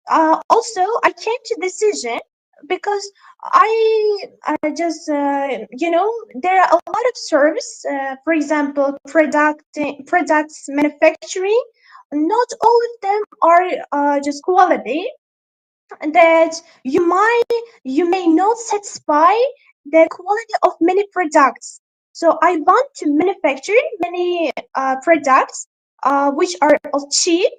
also I came to decision because I just there are a lot of service, for example, products manufacturing. Not all of them are just quality, that you may not satisfy the quality of many products. So I want to manufacture many products which are cheap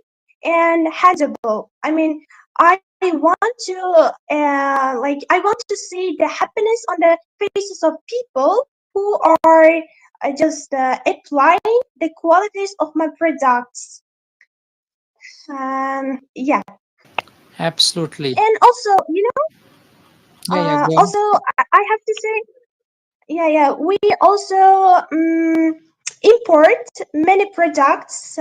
and handleable. I mean, I want to I want to see the happiness on the faces of people who are just applying the qualities of my products. Yeah, Absolutely. and also, Yeah, yeah, go on. also I have to say, yeah. We also import many products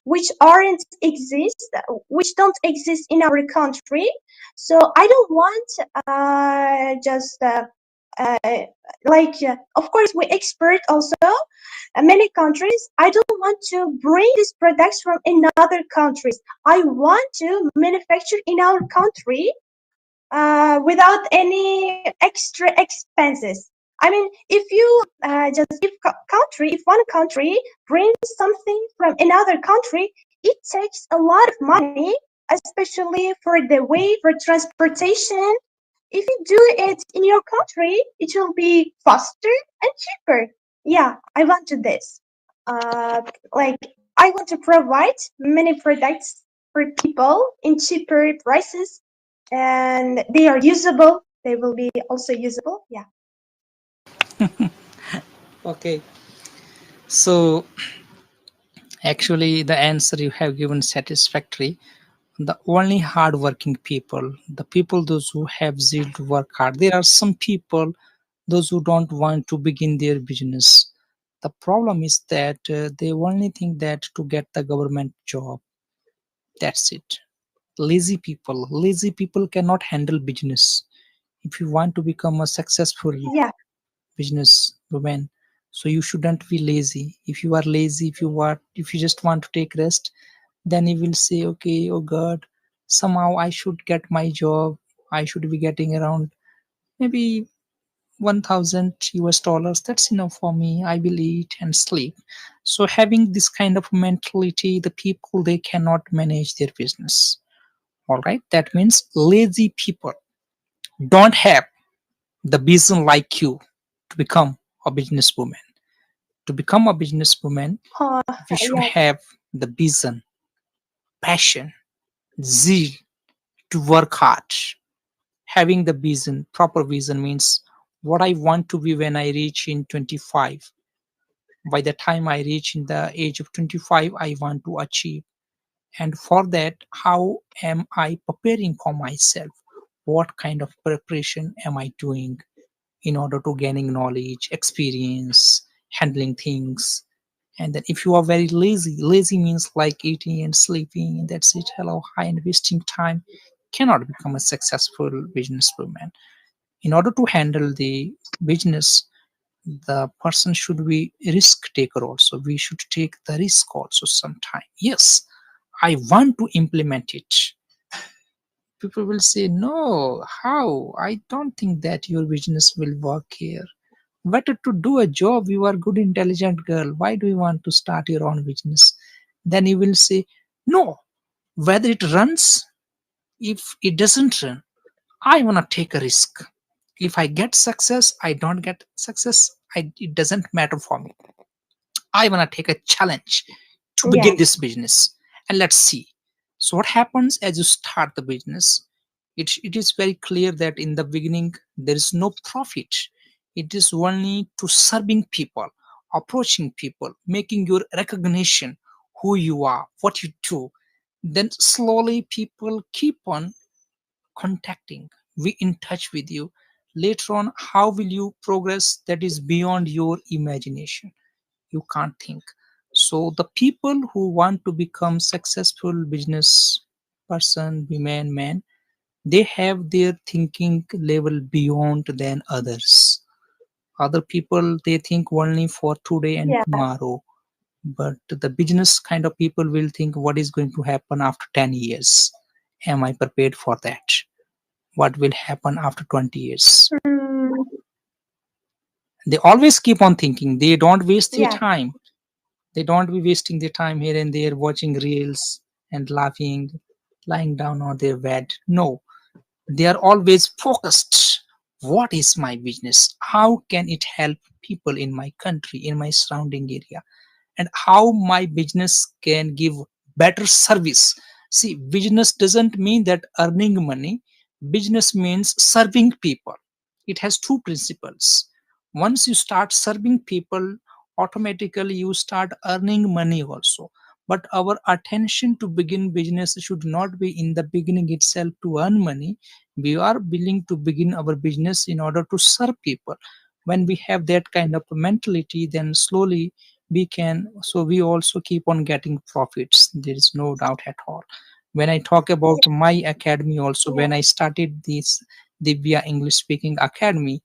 which aren't exist, which don't exist in our country. So I don't want just of course we export also many countries. I don't want to bring these products from another countries. I want to manufacture in our country without any extra expenses. I mean, if you if one country brings something from another country, it takes a lot of money, especially for the way for transportation. If you do it in your country, it will be faster and cheaper. Yeah, I want to this. Like I want to provide many products for people in cheaper prices, and they are usable. They will be also usable. Yeah. Okay. So actually, the answer you have given satisfactory. The only hardworking people, the people those who have zeal to work hard. There are some people those who don't want to begin their business. The problem is that they only think that to get the government job. That's it. Lazy people cannot handle business. If you want to become a successful Yeah. business woman, so you shouldn't be lazy. If you are lazy, if you just want to take rest, then you will say, okay, oh god, somehow I should get my job. I should be getting around maybe 1000 US dollars. That's enough for me. I will eat and sleep. So having this kind of mentality, the people, they cannot manage their business. All right, that means lazy people don't have the vision like you to become a businesswoman. To become a businesswoman, Uh, we should yeah. have the vision, passion, zeal to work hard. Having the vision, proper vision means what I want to be when I reach in 25. By the time I reach in the age of 25, I want to achieve. And for that, how am I preparing for myself? What kind of preparation am I doing in order to gaining knowledge, experience, handling things? And then if you are very lazy means like eating and sleeping, and that's it. Hello, hi, and wasting time, cannot become a successful businesswoman. In order to handle the business, the person should be a risk taker also. We should take the risk also sometime. Yes, I want to implement it. People will say, no, how? I don't think that your business will work here. Better to do a job. You are good, intelligent girl. Why do you want to start your own business? Then you will say, no, whether it runs, if it doesn't run, I want to take a risk. If I get success, I don't get success, it doesn't matter for me. I want to take a challenge to begin Yeah. this business, and let's see. So what happens as you start the business? It is very clear that in the beginning there is no profit. It is only to serving people, approaching people, making your recognition who you are, what you do. Then slowly people keep on contacting, we in touch with you. Later on, how will you progress? That is beyond your imagination. You can't think. So the people who want to become successful business person, women, men, They have their thinking level beyond than others. Other people, they think only for today and Yeah. tomorrow, but the business kind of people will think what is going to happen after 10 years. Am I prepared for that? What will happen after 20 years? Mm, They always keep on thinking. They don't waste their yeah. time. They don't be wasting their time here and there watching reels and laughing, lying down on their bed. No, they are always focused. What is my business? How can it help people in my country, in my surrounding area? And how my business can give better service. See, business doesn't mean that earning money, business means serving people. It has two principles. Once you start serving people, automatically you start earning money also. But our attention to begin business should not be in the beginning itself to earn money. We are willing to begin our business in order to serve people. When we have that kind of mentality, then slowly we can, so we also keep on getting profits. There is no doubt at all. When I talk about my academy also, Yeah. when I started this Divya English Speaking Academy,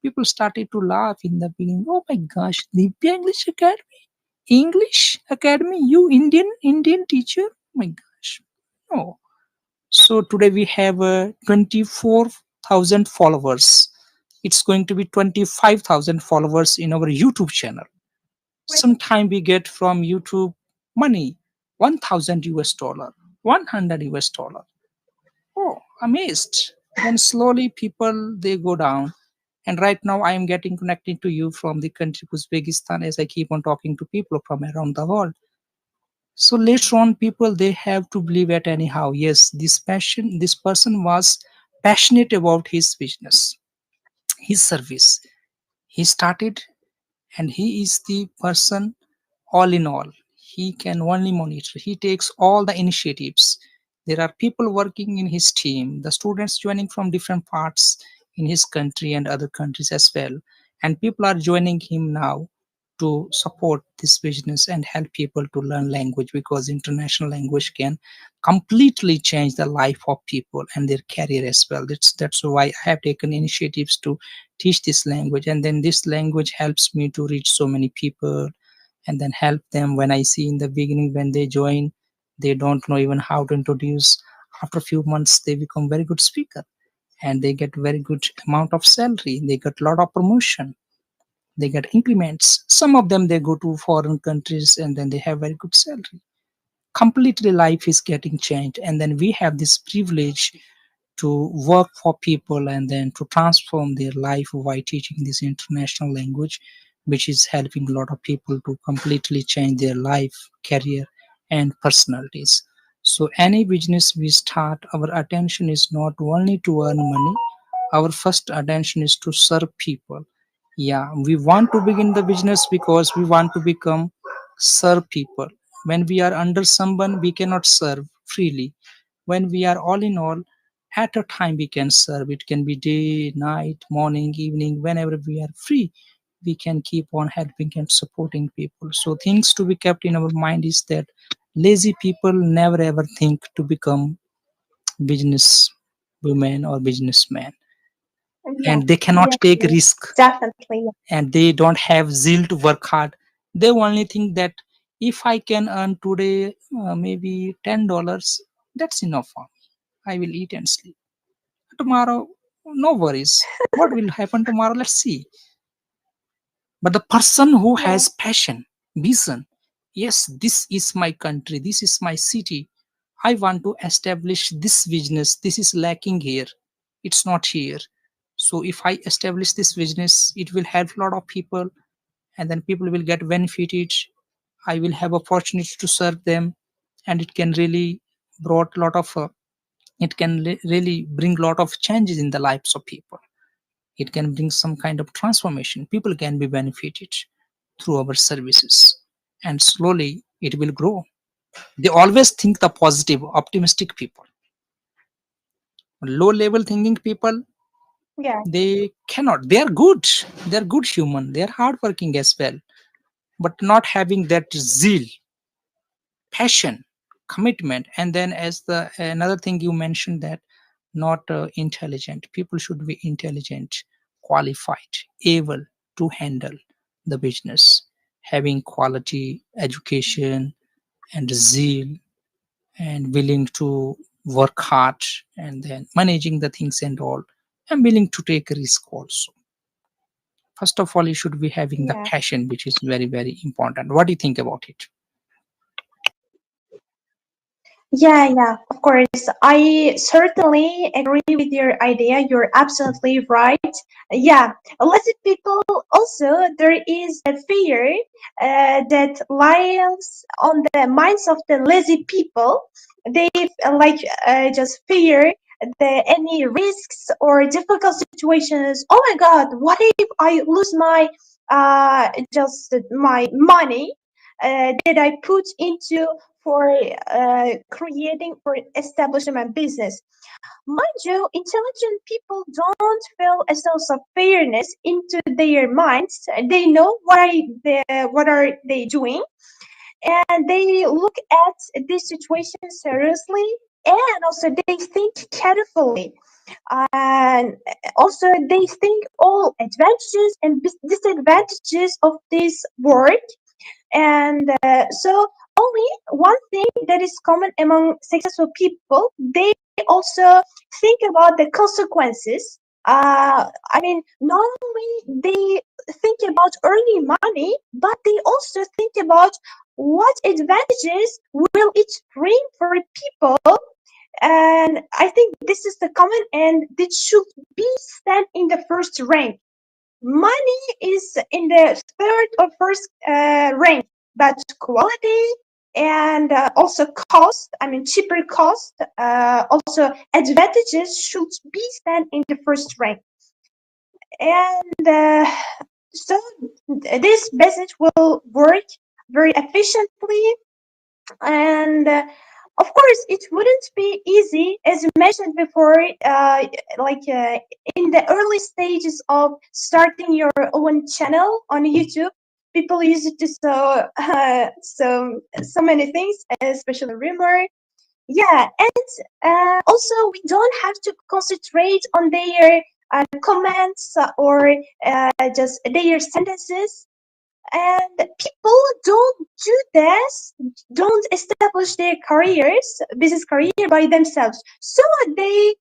people started to laugh in the beginning. Oh my gosh, Divya English Academy, English Academy, you Indian teacher? Oh my gosh, no. So today we have 24,000 followers. It's going to be 25,000 followers in our YouTube channel. Sometime we get from YouTube money, 1000 US dollar, 100 US dollar. Oh, amazed. Then slowly people they go down. And right now I am getting connected to you from the country Uzbekistan as I keep on talking to people from around the world. So later on, people they have to believe it anyhow. Yes, this person was passionate about his business, his service. He started and he is the person all in all. He can only monitor. He takes all the initiatives. There are people working in his team, the students joining from different parts in his country and other countries as well. And people are joining him now to support this business and help people to learn language because international language can completely change the life of people and their career as well. That's why I have taken initiatives to teach this language, and then this language helps me to reach so many people and then help them. When I see in the beginning when they join, they don't know even how to introduce. After a few months they become very good speaker and they get very good amount of salary, they get a lot of promotion, they get increments. Some of them they go to foreign countries and then they have very good salary. Completely life is getting changed, and then we have this privilege to work for people and then to transform their life by teaching this international language, which is helping a lot of people to completely change their life, career, and personalities. So any business we start, our attention is not only to earn money, our first attention is to serve people. Yeah, we want to begin the business because we want to become serve people. When we are under someone we cannot serve freely. When we are all in all, at a time we can serve. It can be day, night, morning, evening, whenever we are free we can keep on helping and supporting people. So things to be kept in our mind is that lazy people never ever think to become business women or businessmen, Yeah. and they cannot Yes, take yes. risk Definitely. and they don't have zeal to work hard. They only think that if I can earn today maybe $10, that's enough for me. I will eat and sleep. Tomorrow, no worries. What will happen tomorrow? Let's see. But the person who Yeah. has passion, vision, yes, this is my country, this is my city. I want to establish this business. This is lacking here. It's not here. So if I establish this business, it will help a lot of people and then people will get benefited. I will have opportunity to serve them, and it can really brought a lot of it can really bring a lot of changes in the lives of people. It can bring some kind of transformation. People can be benefited through our services, and slowly it will grow. They always think the positive, optimistic people. Low level thinking people, Yeah. they cannot. They are good. They are good human. They are hardworking as well, but not having that zeal, passion, commitment. And then as the another thing you mentioned that not intelligent. People should be intelligent, qualified, able to handle the business, having quality education and zeal, and willing to work hard, and then managing the things and all, and willing to take a risk also. First of all, you should be having the Yeah. passion, which is very, very important. What do you think about it? Yeah, yeah, of course. I certainly agree with your idea. You're absolutely right. Yeah, lazy people also, there is a fear that lies on the minds of the lazy people. They just fear any risks or difficult situations. Oh my God, what if I lose my just my money that I put into for creating or establishing my business. Mind you, intelligent people don't feel a sense of fairness into their minds. They know what are they doing, and they look at this situation seriously, and also they think carefully, and also they think all advantages and disadvantages of this work. And so only one thing that is common among successful people, they also think about the consequences. I mean, not only they think about earning money, but they also think about what advantages will it bring for people. And I think this is the common, and it should be stand in the first rank. Money is in the third or first rank, but quality and also cost, I mean cheaper cost, also advantages should be stand in the first rank. And so this business will work very efficiently. And of course it wouldn't be easy, as you mentioned before, like in the early stages of starting your own channel on YouTube. People use it to so many things, especially rumor. Yeah, and also we don't have to concentrate on their comments or just their sentences. And people don't do this, don't establish their careers, business career by themselves. So they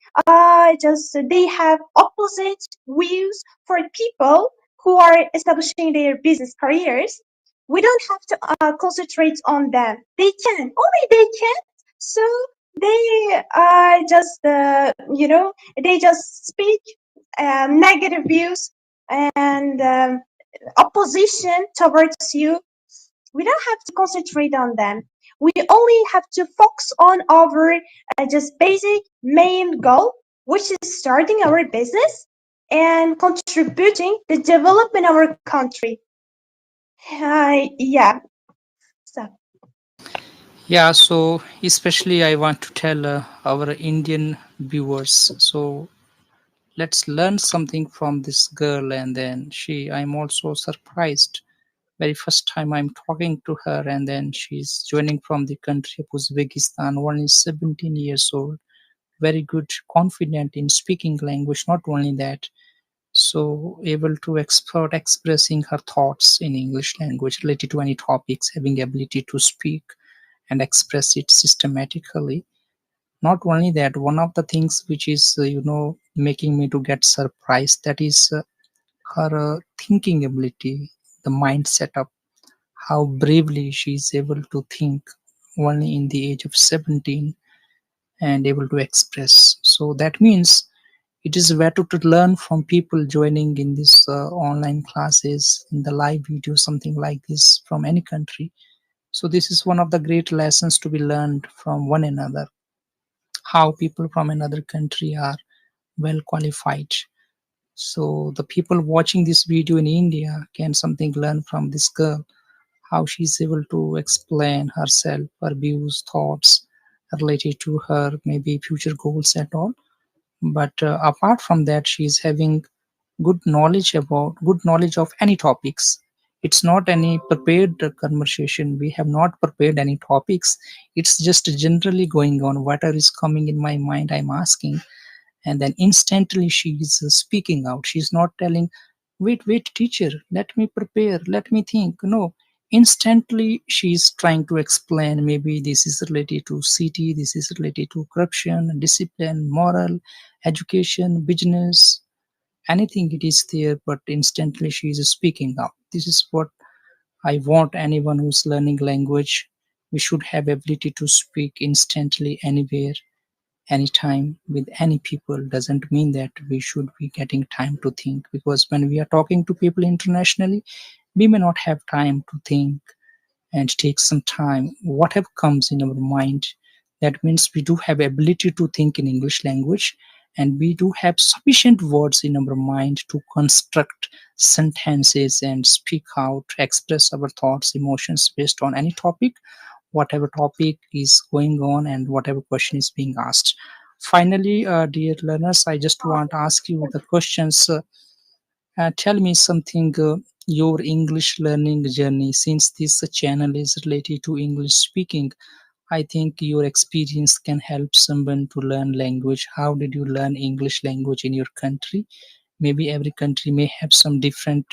just they have opposite views for people who are establishing their business careers. We don't have to concentrate on them. They can, only they can. So they just they just speak negative views and opposition towards you. We don't have to concentrate on them. We only have to focus on our just basic main goal, which is starting our business and contributing the development of our country. Yeah. So Yeah, so especially I want to tell our Indian viewers. So let's learn something from this girl, and then I'm also surprised. Very first time I'm talking to her, and then she's joining from the country of Uzbekistan, only 17 years old, very good, confident in speaking language. Not only that, so able to expert expressing her thoughts in English language related to any topics, having ability to speak and express it systematically. Not only that, one of the things which is making me to get surprised, that is her thinking ability, the mind setup, how bravely she is able to think only in the age of 17 and able to express. So that means it is better to learn from people joining in this online classes, in the live video, something like this from any country. So this is one of the great lessons to be learned from one another, how people from another country are well qualified. So the people watching this video in India can something learn from this girl, how she's able to explain herself, her views, thoughts related to her maybe future goals at all. But apart from that, she is having good knowledge of any topics. It's not any prepared conversation. We have not prepared any topics. It's just generally going on. Whatever is coming in my mind, I'm asking. and then instantly she is speaking out. She's not telling, wait, teacher, let me prepare, let me think. No, instantly she's trying to explain, maybe this is related to city, this is related to corruption, discipline, moral, education, business, anything it is there, but instantly she is speaking out. This is what I want anyone who's learning language. We should have ability to speak instantly anywhere, anytime, with any people. Doesn't mean that we should be getting time to think, because when we are talking to people internationally, we may not have time to think and take some time. Whatever comes in our mind, that means we do have ability to think in English language, and we do have sufficient words in our mind to construct sentences and speak out, express our thoughts, emotions based on any topic, whatever topic is going on and whatever question is being asked. Finally, dear learners, I just want to ask you the questions. Tell me something, your English learning journey, since this channel is related to English speaking. I think your experience can help someone to learn language. How did you learn English language in your country? Maybe every country may have some different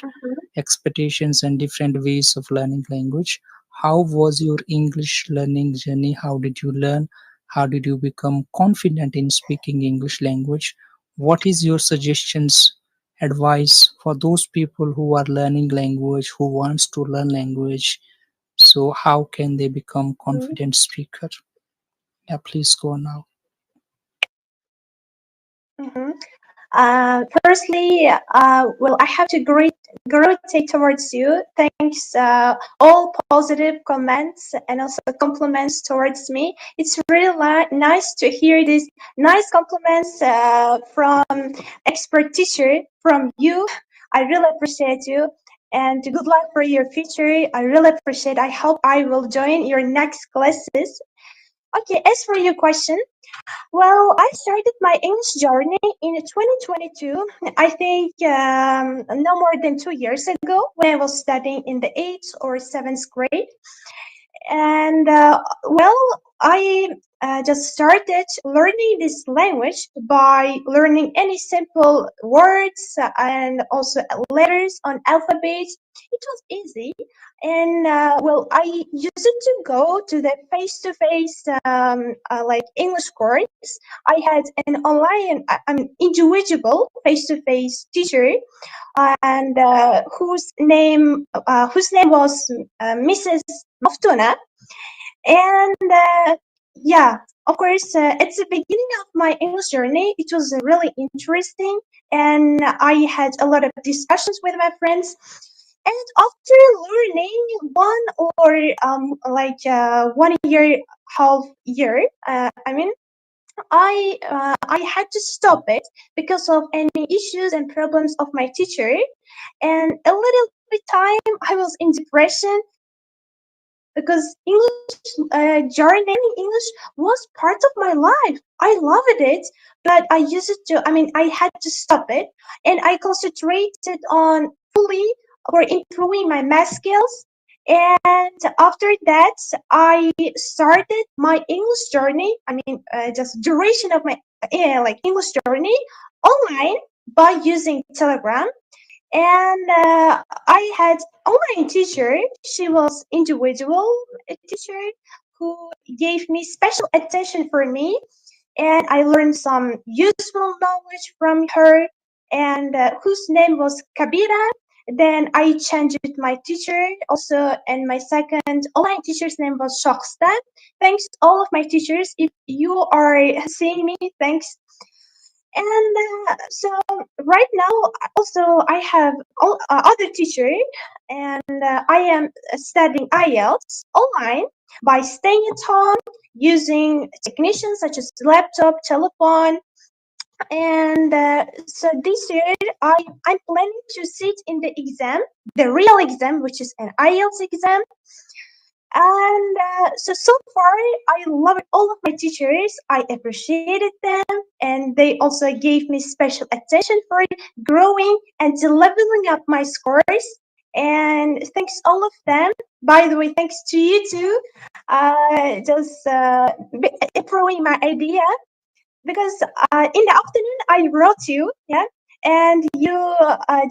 expectations and different ways of learning language. How was your English learning journey? How did you learn? How did you become confident in speaking English language? What is your suggestions, advice for those people who are learning language, who wants to learn language? So how can they become confident speaker? Yeah, please go on now. Mhm. Firstly, well, I have to gravitate towards you. Thanks, all positive comments and also compliments towards me. It's really nice to hear these nice compliments from expert teacher from you. I really appreciate you. And good luck for your future. I really appreciate. I hope I will join your next classes. Okay, as for your question, well, I started my English journey in 2022. I think no more than 2 years ago when I was studying in the eighth or seventh grade. And well, I just started learning this language by learning any simple words and also letters on alphabet. It was easy, and well, I used to go to the face-to-face like English course. I had an online, an individual face-to-face teacher, and whose name was Mrs. Maftuna. And yeah, of course, at the beginning of my English journey, it was really interesting, and I had a lot of discussions with my friends. And after learning one or like 1 year, half year, I mean, I had to stop it because of any issues and problems of my teacher, and a little bit time I was in depression because English learning English was part of my life. I loved it, but I used it to. I mean, I had to stop it, and I concentrated on fully for improving my math skills. And after that, I started my English journey. I mean, just duration of my like English journey online by using Telegram. And I had online teacher. She was individual teacher who gave me special attention for me, and I learned some useful knowledge from her. And whose name was Kabira. Then I changed my teacher also, and my second online teacher's name was Shokhsta. Thanks all of my teachers. If you are seeing me, thanks. And so right now, also I have other teacher, and I am studying IELTS online by staying at home using technicians such as laptop, telephone, and so this year I'm planning to sit in the exam, the real exam, which is an IELTS exam. And so far, I love all of my teachers. I appreciated them, and they also gave me special attention for growing and leveling up my scores. And thanks all of them. By the way, thanks to you too. Just approving my idea. because in the afternoon I wrote you, yeah, and you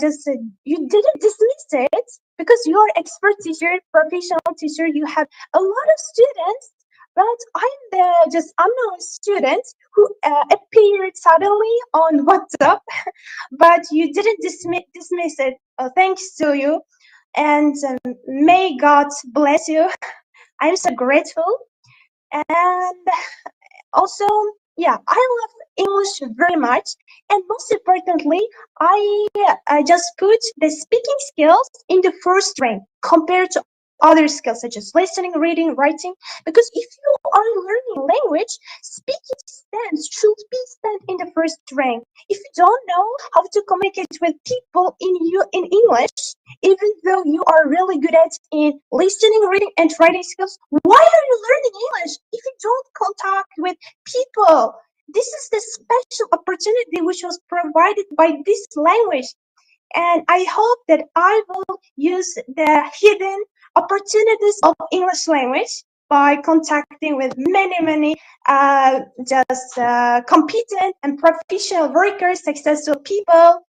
just you didn't dismiss it because you are expert teacher, professional teacher. You have a lot of students, but I'm the just unknown student who appeared suddenly on WhatsApp, but you didn't dismiss it. Thanks to you, and may God bless you. I'm so grateful. And also, yeah, I love English very much. And most importantly, I just put the speaking skills in the first rank compared to other skills such as listening, reading, writing. Because if you are learning language, speaking stands should be stand in the first rank. If you don't know how to communicate with people in English, even though you are really good at in listening, reading, and writing skills, why are you learning English if you don't contact with people? This is the special opportunity which was provided by this language. And I hope that I will use the hidden opportunities of English language by contacting with many just competent and professional workers, successful people.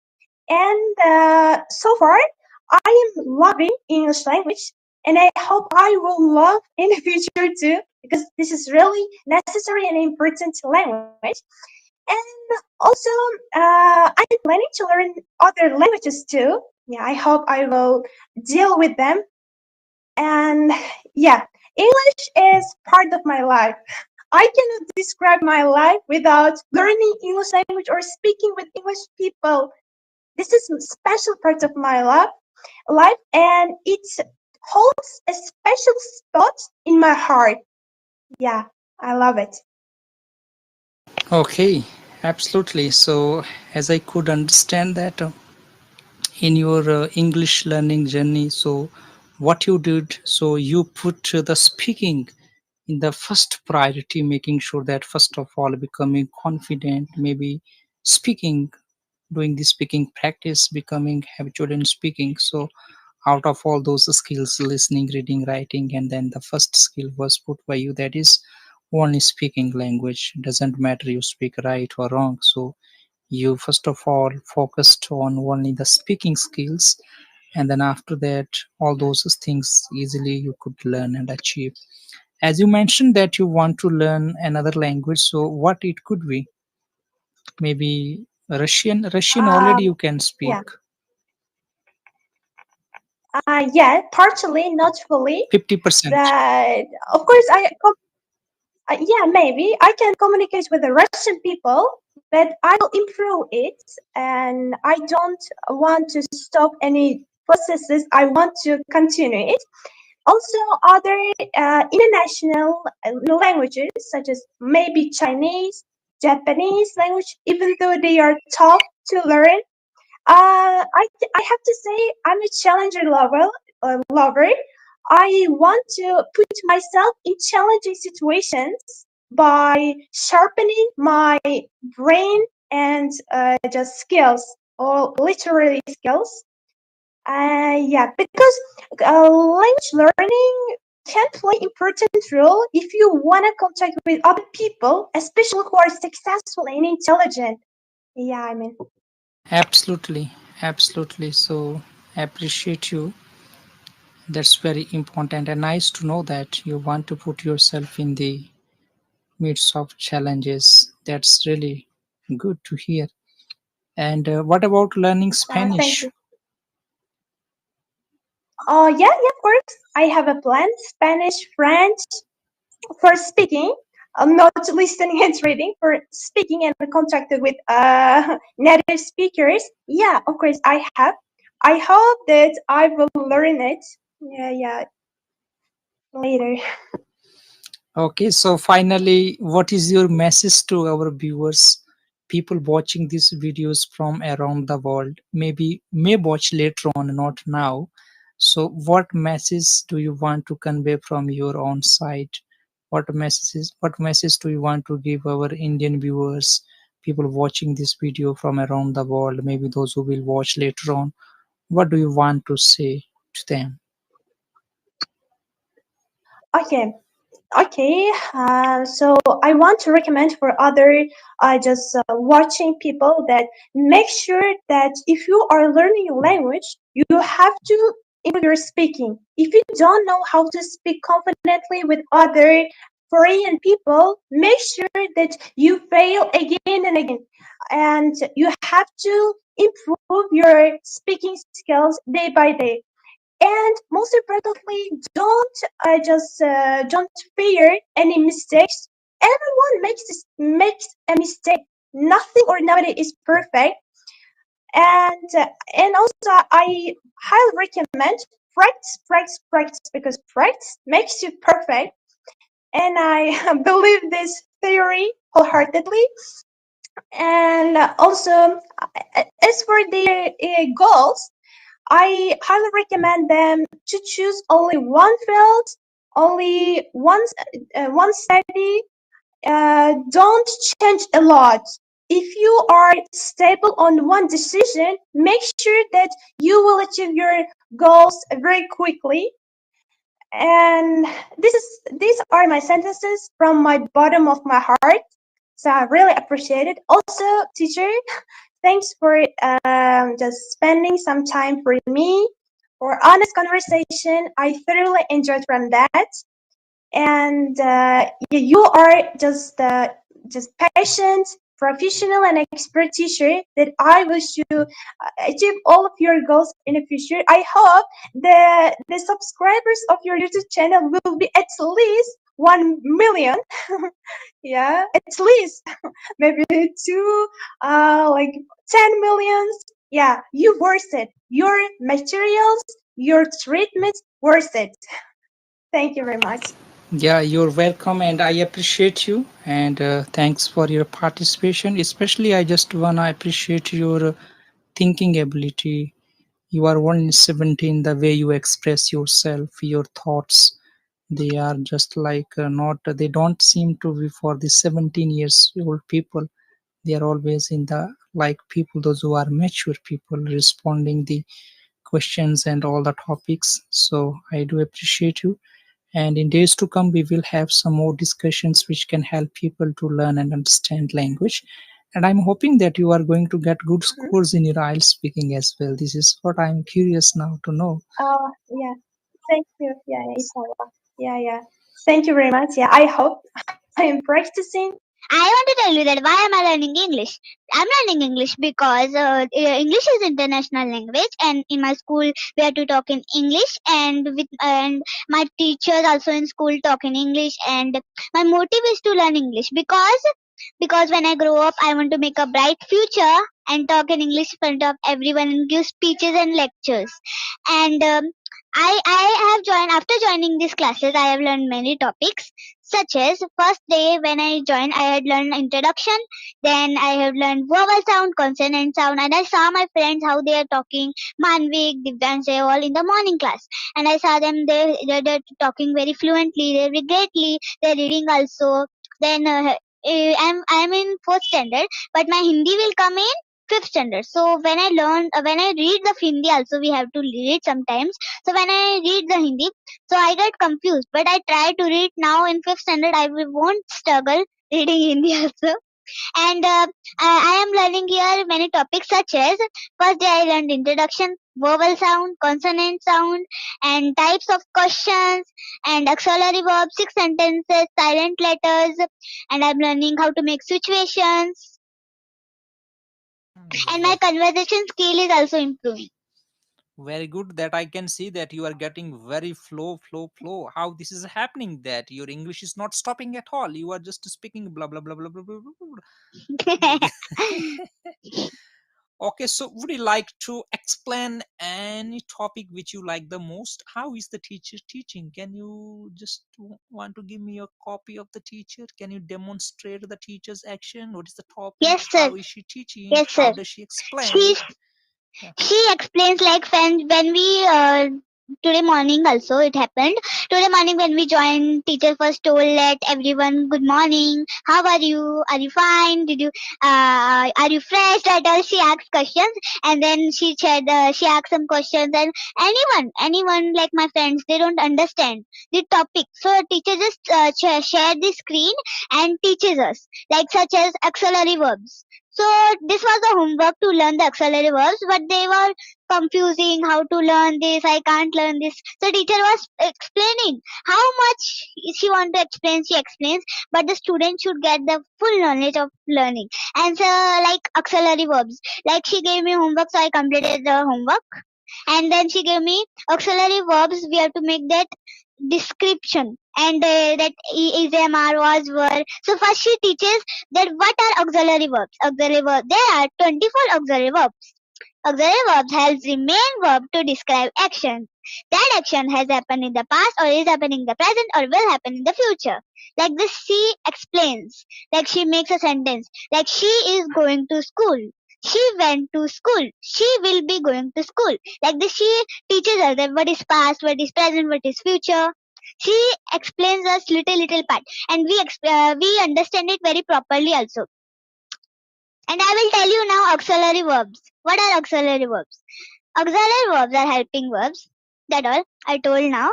And so far, I am loving English language, and I hope I will love in the future too, because this is really necessary and important language. And also, I'm planning to learn other languages too. Yeah, I hope I will deal with them. And yeah, English is part of my life. I cannot describe my life without learning English language or speaking with English people. This is a special part of my life, and it holds a special spot in my heart. Yeah, I love it. Okay, absolutely. So, as I could understand that in your English learning journey, so what you did, so you put the speaking in the first priority, making sure that first of all becoming confident, maybe speaking, doing the speaking practice, becoming habitual in speaking. So out of all those skills, listening, reading, writing, and then the first skill was put by you, that is only speaking language. Doesn't matter you speak right or wrong. So you first of all focused on only the speaking skills, and then after that all those things easily you could learn and achieve. As you mentioned that you want to learn another language, so what it could be? Maybe Russian already you can speak. Yeah, yeah, partially, not fully, 50%. but of course, yeah, maybe I can communicate with the Russian people, but I will improve it, and I don't want to stop any processes. I want to continue it. Also, other international languages such as maybe Chinese, Japanese language, even though they are tough to learn, I have to say I'm a challenger lover. I want to put myself in challenging situations by sharpening my brain and just skills or literary skills. Yeah, because language learning can play important role if you want to contact with other people, especially who are successful and intelligent. Yeah, I mean. Absolutely, absolutely. So I appreciate you. That's very important and nice to know that you want to put yourself in the midst of challenges. That's really good to hear. And what about learning Thank Spanish? you. Oh, yeah, yeah, of course. I have a plan Spanish, French for speaking, not listening and reading, for speaking and contacted with native speakers. Yeah, of course, I have. I hope that I will learn it. Yeah, yeah, later. Okay, so finally, what is your message to our viewers, people watching these videos from around the world? Maybe may watch later on, not now. So, what message do you want to convey from your own side? What message do you want to give our Indian viewers, people watching this video from around the world, maybe those who will watch later on? What do you want to say to them? Okay. Okay, so I want to recommend for other just watching people that make sure that if you are learning a language, you have to improve your speaking. If you don't know how to speak confidently with other foreign people, make sure that you fail again and again. And you have to improve your speaking skills day by day. And most importantly, don't fear any mistakes. Everyone makes a mistake. Nothing or nobody is perfect. And also I highly recommend practice, practice, practice because practice makes you perfect. And I believe this theory wholeheartedly. And also, as for their goals, I highly recommend them to choose only one field, only one study. Don't change a lot. If you are stable on one decision, make sure that you will achieve your goals very quickly. And these are my sentences from my bottom of my heart. So I really appreciate it. Also, teacher, thanks for just spending some time for me for honest conversation. I thoroughly enjoyed from that, and you are just patient, professional, and expert teacher that I wish you achieve all of your goals in the future. I hope the subscribers of your YouTube channel will be at least 1 million. Yeah, at least maybe two, like 10 millions. Yeah, you worth it. Your materials, your treatment worth it. Thank you very much. Yeah, you're welcome, and I appreciate you. And thanks for your participation. Especially, I just wanna appreciate your thinking ability. You are 1 in 17. The way you express yourself, your thoughts, they are just like not. They don't seem to be for the 17 years old people. They are always in the like people, those who are mature people, responding the questions and all the topics. So I do appreciate you, and in days to come we will have some more discussions which can help people to learn and understand language. And I'm hoping that you are going to get good Mhm. scores in your IELTS speaking as well. This is what I'm curious now to know. Yeah. Thank you. Yeah, yeah, Isara. Yeah, yeah. Thank you very much. Yeah, I hope I am practicing. I want to tell you that why am I learning English? I'm learning English because English is international language, and in my school we have to talk in English, and my teachers also in school talk in English, and my motive is to learn English because when I grow up I want to make a bright future and talk in English in front of everyone and give speeches and lectures. And I have joined after joining these classes I have learned many topics such as first day when I joined, I had learned introduction. Then I have learned vowel sound, consonant sound, and I saw my friends how they are talking. Manvik, Divyansh, they all in the morning class, and I saw them they're talking very fluently, they're very greatly, they're reading also. Then I'm in fourth standard, but my Hindi will come in fifth standard. So when I read the Hindi also we have to read sometimes. So when I read the Hindi, so I get confused, but I try to read now in fifth standard. Won't struggle reading Hindi also. And I am learning here many topics such as first day I learned introduction, vowel sound, consonant sound, and types of questions, and auxiliary verbs, six sentences, silent letters, and I'm learning how to make situations. And my Ve- conversation skill is also improving. Very good, that I can see that you are getting very flow. How this is happening, that your English is not stopping at all. You are just speaking blah blah blah blah blah blah, blah, blah. Okay, so would you like to explain any topic which you like the most? How is the teacher teaching? Can you just want to give me a copy of the teacher? Can you demonstrate the teacher's action? What is the topic? Yes, sir. How is she teaching? Yes, How sir. does she explain? She Yeah. she explains like when we today morning also it happened. Today morning when we joined, teacher first told let everyone good morning. How are you fine? Did you are you fresh? That all she asked questions, and then she said she asked some questions, and anyone like my friends, they don't understand the topic, so teacher just share the screen and teaches us, like such as auxiliary verbs. So this was the homework to learn the auxiliary verbs, but they were confusing how to learn this. I can't learn this. So teacher was explaining how much she want to explain. She explains, but the student should get the full knowledge of learning. And so like auxiliary verbs, like she gave me homework, so I completed the homework. And then she gave me auxiliary verbs. We have to make that description, and that is am are was were. So first she teaches that what are auxiliary verbs. Auxiliary verbs, there are 24 auxiliary verbs. Auxiliary verbs helps the main verb to describe action. That action has happened in the past, or is happening in the present, or will happen in the future. Like this, she explains. Like she makes a sentence. Like she is going to school. She went to school. She will be going to school. Like this, she teaches us that what is past, what is present, what is future. She explains us little part, and we understand it very properly also. And I will tell you now auxiliary verbs. What are auxiliary verbs? Auxiliary verbs are helping verbs. That all I told now.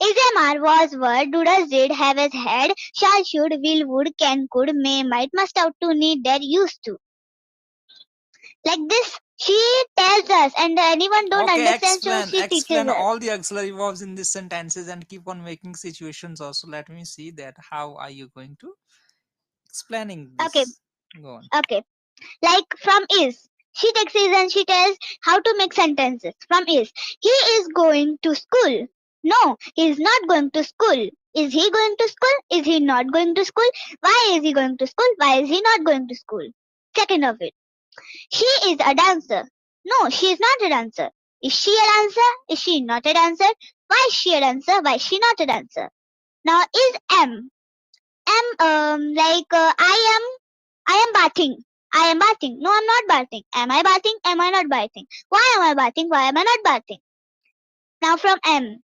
Is, am, are, was, were, do, does, did, have, has, had, shall, should, will, would, can, could, may, might, must, ought to, need, dare, used to. Like this, she tells us, and anyone don't Okay, understand, so explain she teaches explain us. all the auxiliary verbs in these sentences and keep on making situations also. Let me see that how are you going to explaining Okay, this. Go on. okay. Like from is. She takes is and she tells how to make sentences. From is. He is going to school. No, he is not going to school. Is he going to school? Is he not going to school? Why is he going to school? Why is he not going to school? Second of it. She is a dancer. No, she is not a dancer. Is she a dancer? Is she not a dancer? Why is she a dancer? Why is she not a dancer? Now is am. I am bathing. I am bathing. No, I'm not bathing. Am I bathing? Am I not bathing? Why am I bathing? Why am I not bathing? Now from am.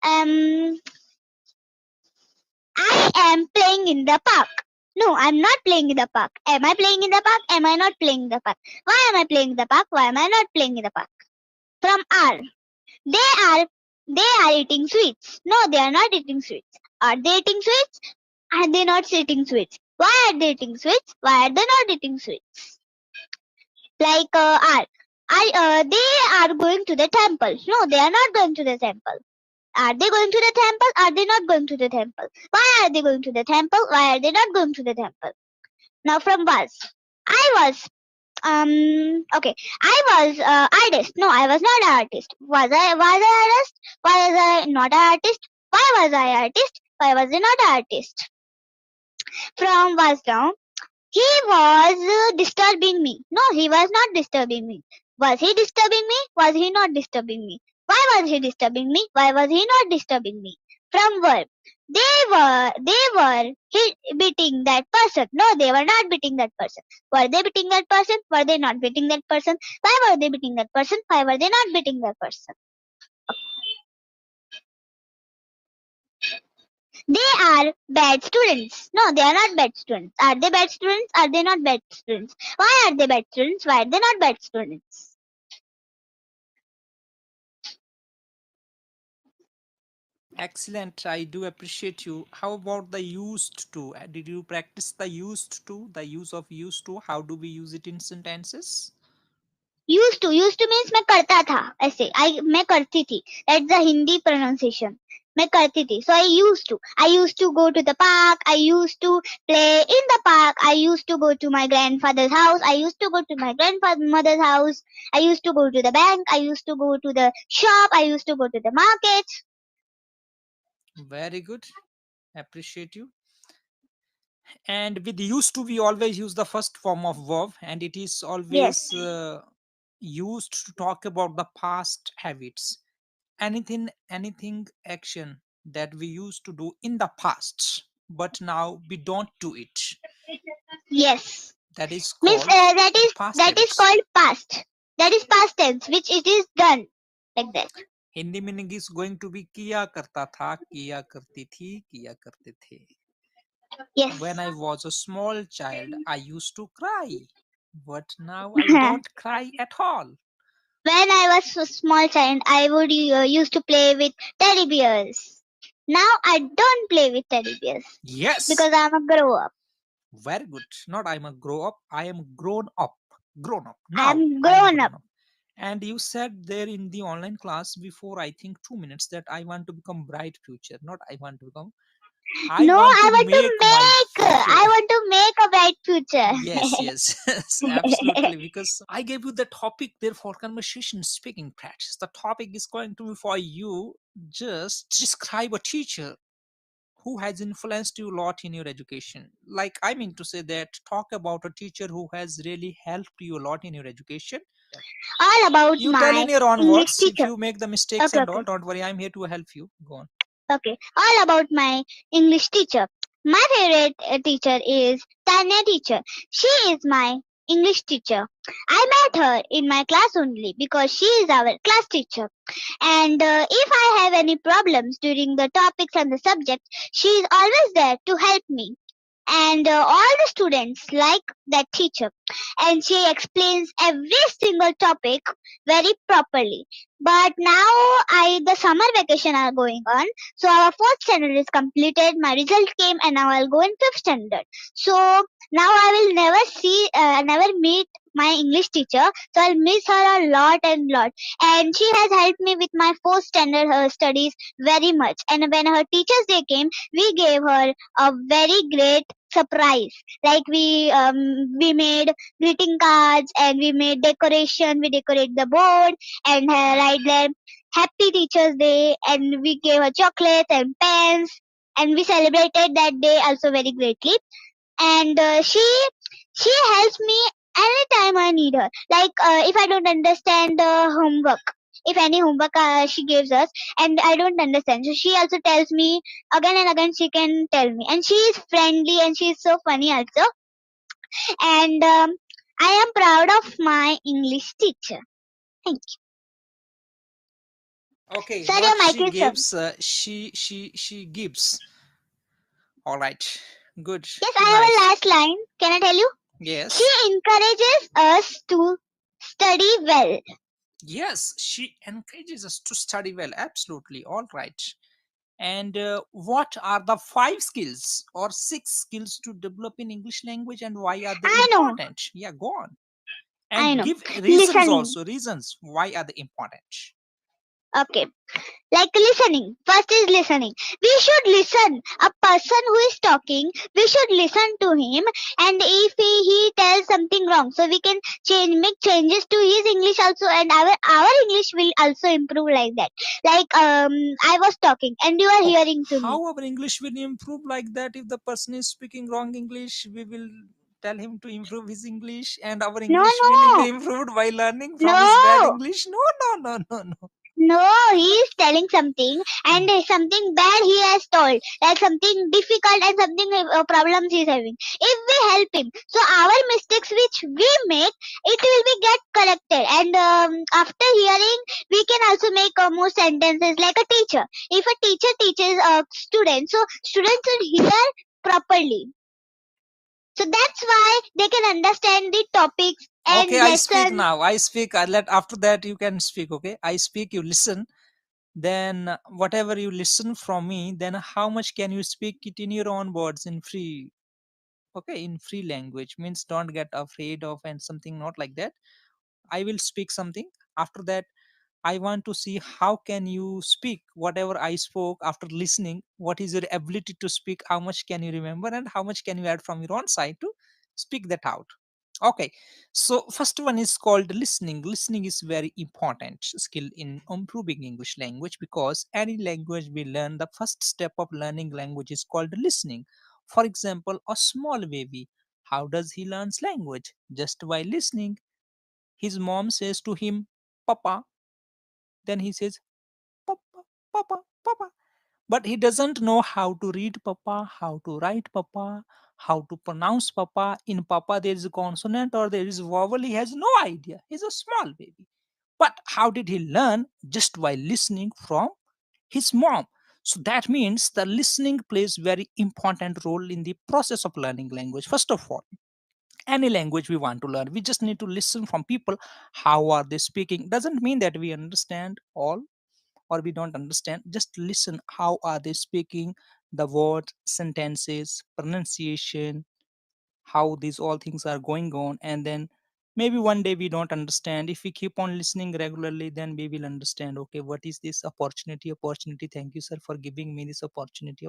Um, I am playing in the park. No, I'm not playing in the park. Am I playing in the park? Am I not playing in the park? Why am I playing in the park? Why am I not playing in the park? From are. They are they are eating sweets. No, they are not eating sweets. Are they eating sweets? Are they not eating sweets? Why are they eating sweets? Why are they not eating sweets? Like they are going to the temple. No, they are not going to the temple. Are they going to the temple? Are they not going to the temple? Why are they going to the temple? Why are they not going to the temple? Now from was. I was okay. I was artist. No, I was not an artist. Was I artist? Why was I not an artist? Why was I artist? Why was I not an artist? From was down. He was disturbing me. No, he was not disturbing me. Was he disturbing me? Was he not disturbing me? Why was he disturbing me? Why was he not disturbing me? From verb. They were beating that person. No, they were not beating that person. Were they beating that person? Were they not beating that person? Why were they beating that person? Why were they not beating that person? They are bad students. No, they are not bad students. Are they bad students? Are they not bad students? Why are they bad students? Why are they not bad students? Excellent. I do appreciate you. How about the used to? Did you practice the used to? The use of used to? How do we use it in sentences? Used to means मैं करता था ऐसे मैं करती थी. That's the Hindi pronunciation. मैं करती थी. So I used to go to the park. I used to play in the park. I used to go to my grandfather's house. I used to go to my grandmother's house. I used to go to the bank. I used to go to the shop. I used to go to the market. Very good. Appreciate you. And with used to, we always use the first form of verb, and it is Yes. always used to talk about the past habits. Anything action that we used to do in the past, but now we don't do it. Yes. That is Means called the past that is habits. called past. That is past tense, which it is done like that. Hindi meaning is going to be किया करता था, किया करती थी, किया करते थे. When I Yes. was a small child, I used to cry. But now I don't cry at all. When I was a small child, I would used to play with teddy bears. Now I don't play with teddy bears Yes, because I'm a grow up. very good. Not I'm a grow up, I am grown up. Grown up. Now I'm I am grown up. grown up. And you said there in the online class before, I think 2 minutes, that I want to become bright future. Not I want to become. I No, want I to want to make my make. I want to make a bright Yes, future. yes, yes, absolutely. Because I gave you the topic there for conversation speaking practice. The topic is going to be for you. Just describe a teacher who has influenced you a lot in your education. Like, I mean to say that, talk about a teacher who has really helped you a lot in your education. All about You tell in my your own English words. If teacher. you make the mistakes Okay, and all, okay. don't worry. I'm here to help you. Go on. Okay, all about my English teacher. My favorite teacher is Tanya teacher. She is my English teacher. I met her in my class only because she is our class teacher. And if I have any problems during the topics and the subjects, she is always there to help me. And all the students like that teacher, and she explains every single topic very properly. But now the summer vacation are going on, so our fourth standard is completed, my result came, and now I'll go in fifth standard. So now I will never meet my English teacher, so I'll miss her a lot and lot. And she has helped me with my fourth standard studies very much. And when her teachers day came, we gave her a very great surprise. Like we made greeting cards, and we made decoration. We decorate the board and write there Happy Teachers Day, and we gave her chocolates and pens, and we celebrated that day also very greatly. And she helps me anytime I need her. Like if I don't understand the homework. If any homework she gives us and I don't understand, so she also tells me again and again. She can tell me, and she is friendly and she is so funny also. And I am proud of my English teacher. Thank you. Okay, Sir, your not mic she is on. gives, she gives. All right, good, Yes, I have a nice. last line. Can I tell you? She Yes. encourages us to study well. Yes, she encourages us to study well. Absolutely. All right. And what are the 5 skills or 6 skills to develop in English language, and why are they I know, important? Yeah, go on. I And know. give reasons Listening. also. Reasons why are they important? Okay. Like listening. First is listening. We should listen. A person who is talking, we should listen to him. And if he tells something wrong, so we can make changes to his English also, and our English will also improve like that. Like I was talking and you are Oh, hearing to me. how our English will improve like that? If the person is speaking wrong English, we will tell him to improve his English, and our No, English will be no, improved by learning from his bad no. English. No, no, no, no, no. No, he is telling something and something bad he has told, like something difficult and something problems he is having. If we help him, so our mistakes which we make, it will be get corrected. And after hearing, we can also make more sentences like a teacher. If a teacher teaches a student, so students will hear properly. So that's why they can understand the topics Okay, and I speak lesson. now. I speak. I let after that you can speak. Okay, I speak. You listen. Then whatever you listen from me, then how much can you speak it in your own words in free? Okay, in free language means don't get afraid of and something not like that. I will speak something. After that, I want to see how can you speak whatever I spoke after listening. What is your ability to speak? How much can you remember, and how much can you add from your own side to speak that out? Okay, so first one is called listening. Listening is very important skill in improving English language, because any language we learn, the first step of learning language is called listening. For example, a small baby, how does he learns language? Just by listening. His mom says to him, Papa, then he says, Papa, Papa, Papa. But he doesn't know how to read Papa, how to write Papa, how to pronounce Papa. In Papa, there is a consonant or there is vowel. He has no idea. He's a small baby. But how did he learn? Just by listening from his mom. So that means the listening plays very important role in the process of learning language. First of all, any language we want to learn, we just need to listen from people. How are they speaking? Doesn't mean that we understand all or we don't understand. Just listen. How are they speaking? The words, sentences, pronunciation, how these all things are going on. And then maybe one day we don't understand. If we keep on listening regularly, then we will understand, okay, what is this opportunity? Thank you, sir, for giving me this opportunity.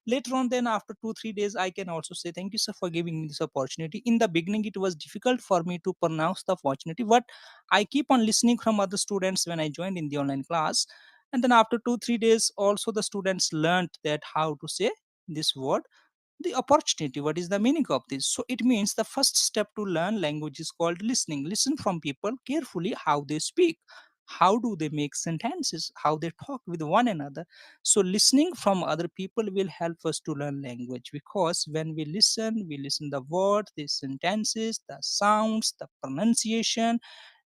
Later on, then after 2 3 days, I can also say, thank you, sir, for giving me this opportunity. In the beginning, it was difficult for me to pronounce the opportunity, but I keep on listening from other students when I joined in the online class. And then after 2 3 days, also the students learned that how to say this word, the opportunity. What is the meaning of this? So it means the first step to learn language is called listening. Listen from people carefully, how they speak, how do they make sentences, how they talk with one another. So listening from other people will help us to learn language, because when we listen the word, the sentences, the sounds, the pronunciation,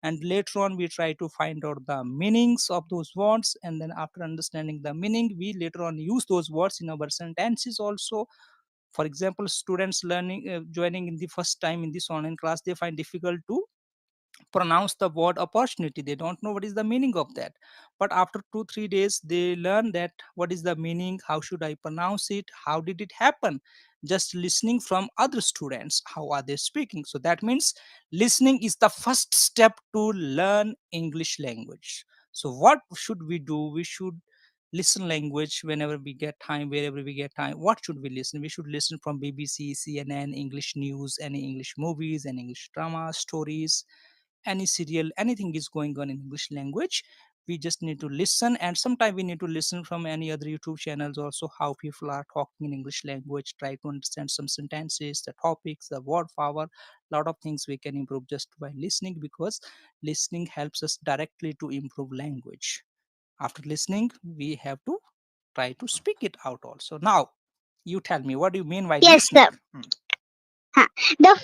and later on we try to find out the meanings of those words. And then after understanding the meaning, we later on use those words in our sentences also. For example, students learning joining in the first time in this online class, they find difficult to pronounce the word opportunity. They don't know what is the meaning of that. But after 2 3 days, they learn that what is the meaning, how should I pronounce it, how did it happen, just listening from other students, how are they speaking. So that means listening is the first step to learn English language. So what should we do? We should listen language whenever we get time, wherever we get time. What should we listen? We should listen from BBC, CNN, English news, any English movies and English drama stories, any serial, anything is going on in English language. We just need to listen. And sometimes we need to listen from any other YouTube channels also, how people are talking in English language, try to understand some sentences, the topics, the word power. Lot of things we can improve just by listening, because listening helps us directly to improve language. After listening, we have to try to speak it out also. Now you tell me, what do you mean by Yes, listening? sir. Huh. The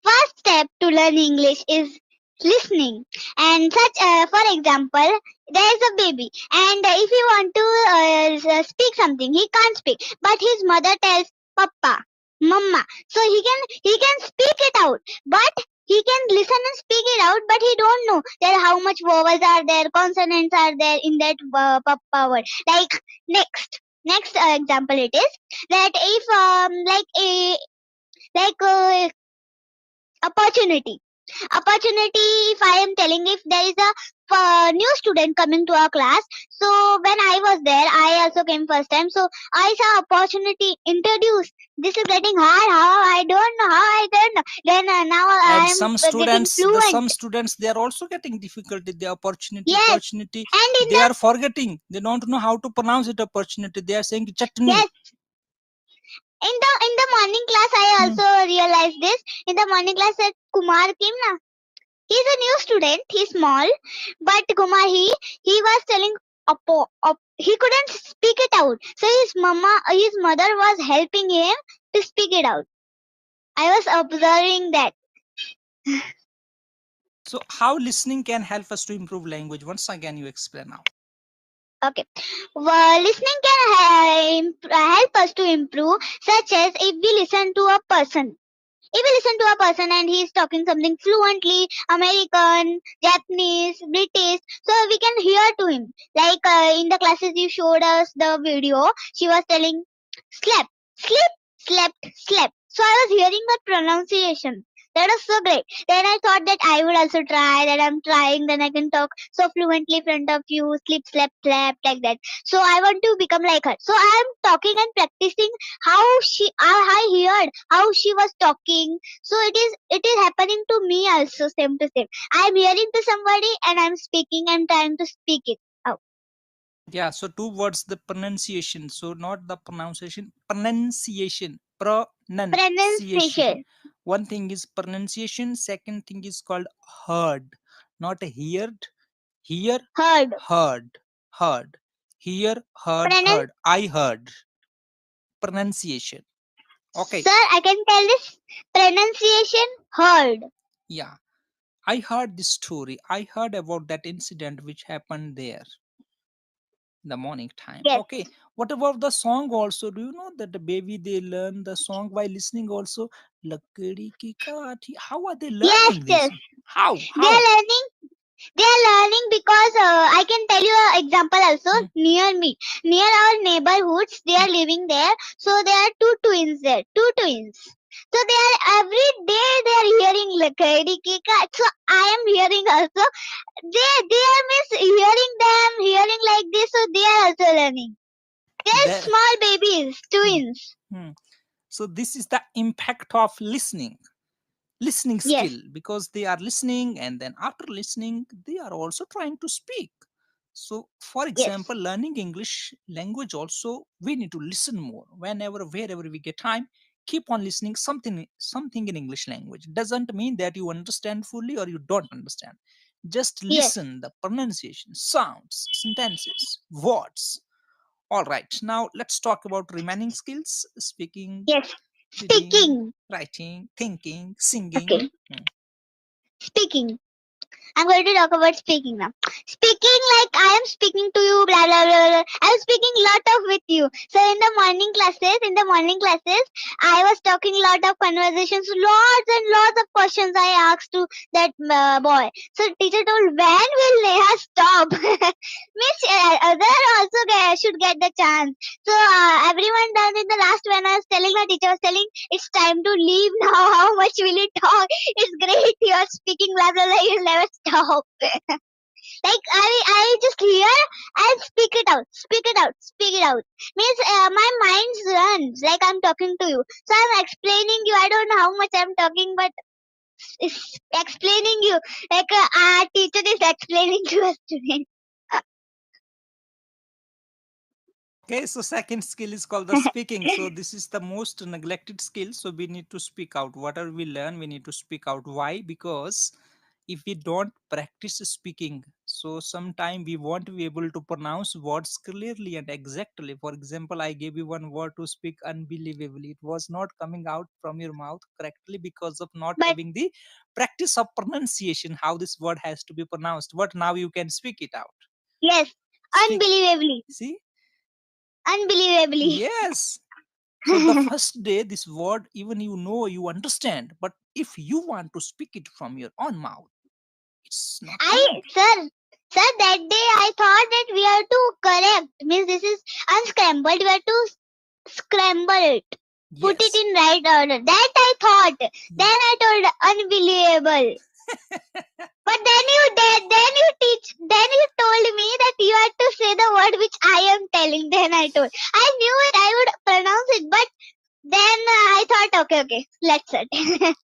first step to learn English is listening. And such, for example, there is a baby, and if he want to speak something, he can't speak, but his mother tells Papa, Mama, so he can speak it out, but he can listen and speak it out, but he don't know that how much vowels are there, consonants are there in that Papa word. Like next example, it is that if like opportunity opportunity, if I am telling, if there is a new student coming to our class, so when I was there, I also came first time, so I saw opportunity introduced. This is getting hard, how I don't know, then now I And am some getting students, the some fluent. students, they are also getting difficulty. The Yes, opportunity, and in they the are forgetting, they don't know how to pronounce it. Opportunity, they are saying chutney. yes, in the morning class I Hmm. also realized this. In the morning class that Kumar came na, he's a new student. He's small, but Kumar, he was telling he couldn't speak it out. So his mother was helping him to speak it out. I was observing that. So how listening can help us to improve language? Once again, you explain now. Okay, well, listening can help us to improve, such as if we listen to a person. If we listen to a person and he's talking something fluently, American, Japanese, British, so we can hear to him. Like in the classes you showed us the video, she was telling slept, sleep, slept. So I was hearing that pronunciation. That was so great. Then I thought that I would also try, that I'm trying, then I can talk so fluently in front of you, sleep, slept, like that. So I want to become like her. So I am talking and practicing I heard how she was talking. So it is happening to me also, same to same. I am hearing to somebody and I'm speaking and trying to speak it out. Yeah, so two words, the pronunciation. So not the pronunciation, pronunciation. Pronunciation. One thing is pronunciation, second thing is called heard. Not heard. Hear, Heard. heard, heard. Hear, Pronun- heard. I heard. Pronunciation. Okay. Sir, I can tell this pronunciation heard. Yeah. I heard this story. I heard about that incident which happened there in the morning time. Yes, Okay, what about the song also? Do you know that the baby they learn the song by listening also? Lakdi ki kathi. How are they yes, learning yes. this? How? They are How? learning. They are learning because I can tell you an example also Hmm, near me. Near our neighborhoods, they are living there. So there are two twins there. Two twins. So they are every day they are hearing Lakadi Kika. So I am hearing also. They are miss hearing them, hearing like this, so they are also learning. They are that, small babies, hmm, twins. hmm. So this is the impact of listening Yes, skill, because they are listening and then after listening they are also trying to speak. So for yes, example, learning English language also, we need to listen more whenever wherever we get time. Keep on listening something in English language. Doesn't mean that you understand fully or you don't understand. Just yes, listen the pronunciation, sounds, sentences, words. All right, now let's talk about remaining skills: speaking, yes. reading, Speaking. writing, thinking, singing. Okay, speaking. I'm going to talk about speaking now. Speaking like I am speaking to you, blah blah blah blah. I'm speaking lot of with you. So in the morning classes, I was talking lot of conversations, lots and lots of questions I asked to that boy. So teacher told, when will Neha stop? Means other also should get the chance. So everyone done in the last when I was telling my teacher was telling it's time to leave now. How much will you talk? It's great you're speaking blah blah blah. You'll never stop. Like I just hear and speak it out, speak it out, speak it out. Means my mind runs like I'm talking to you. So I'm explaining you. I don't know how much I'm talking, but it's explaining you like our teacher is explaining to a student. Okay, so second skill is called the speaking. So this is the most neglected skill. So we need to speak out. Whatever we learn, we need to speak out. Why? Because if we don't practice speaking, so sometime we won't be able to pronounce words clearly and exactly. For example, I gave you one word to speak unbelievably. It was not coming out from your mouth correctly because of not But having the practice of pronunciation, how this word has to be pronounced. But now you can speak it out. yes, Speak. unbelievably, See? unbelievably. Yes. So the first day, this word, even you know, you understand, but if you want to speak it from your own mouth, it's not I coming. sir that day I thought that we have to correct means this is unscrambled. We have to scramble it, put it Yes. in right order. That I thought. Yeah. Then I told unbelievable. But then you told me that you had to say the word which I am telling. Then I told. I knew it. I would pronounce it, but then I thought, okay, let's it.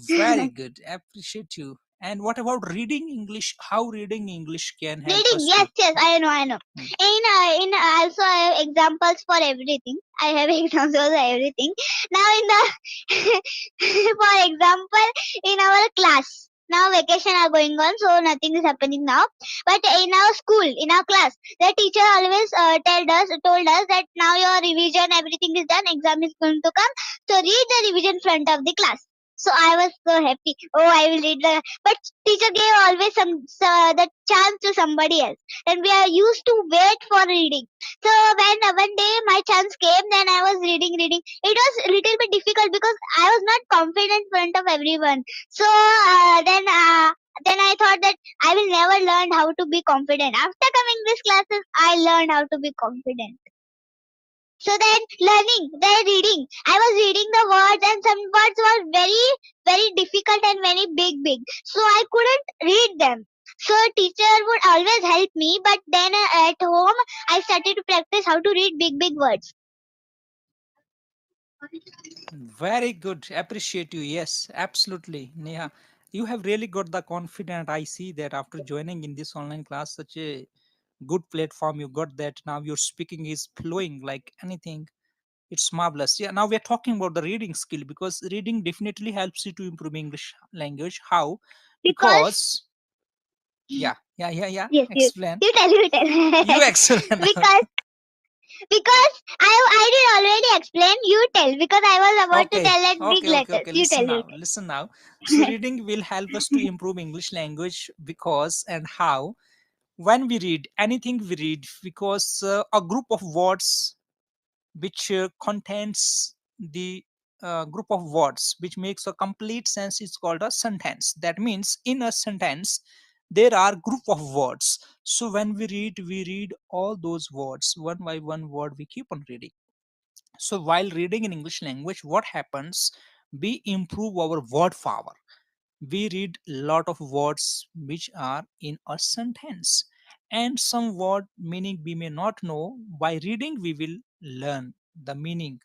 Very good. Appreciate you. And what about reading English? How reading English can help Reading, us yes, to? yes, I know, I know. Hmm. In also I have examples for everything. I have examples for everything. Now in the for example, in our class. Now vacation are going on, so nothing is happening now. But in our school, in our class, the teacher always told us that now your revision, everything is done, exam is going to come. So read the revision front of the class. So I was so happy. Oh, I will read the. But teacher gave always the chance to somebody else, and we are used to wait for reading. So when one day my chance came, then I was reading. It was a little bit difficult because I was not confident in front of everyone. So then I thought that I will never learn how to be confident. After coming these classes, I learned how to be confident. So then learning, then reading. I was reading the words and some words were very difficult and very big. So I couldn't read them. So teacher would always help me, but then at home I started to practice how to read big words. Very good. Appreciate you. Yes, absolutely. Neha, you have really got the confidence. I see that after joining in this online class, such a good platform, you got that. Now your speaking is flowing like anything. It's marvelous. Yeah, now we're talking about the reading skill, because reading definitely helps you to improve English language. How? Because Because, yeah, yes, explain. you tell. You explain. Because Because I did already explain. You tell, because I was about to Okay, tell that big okay, okay, letters. okay. You tell. Listen You now, listen now. So reading will help us to improve English language because and how when we read anything we read because a group of words which contains the group of words which makes a complete sense is called a sentence. That means in a sentence there are group of words. So when we read all those words one by one word we keep on reading. So while reading in English language, what happens? We improve our word power. We read lot of words which are in a sentence, and some word meaning we may not know. By reading, we will learn the meaning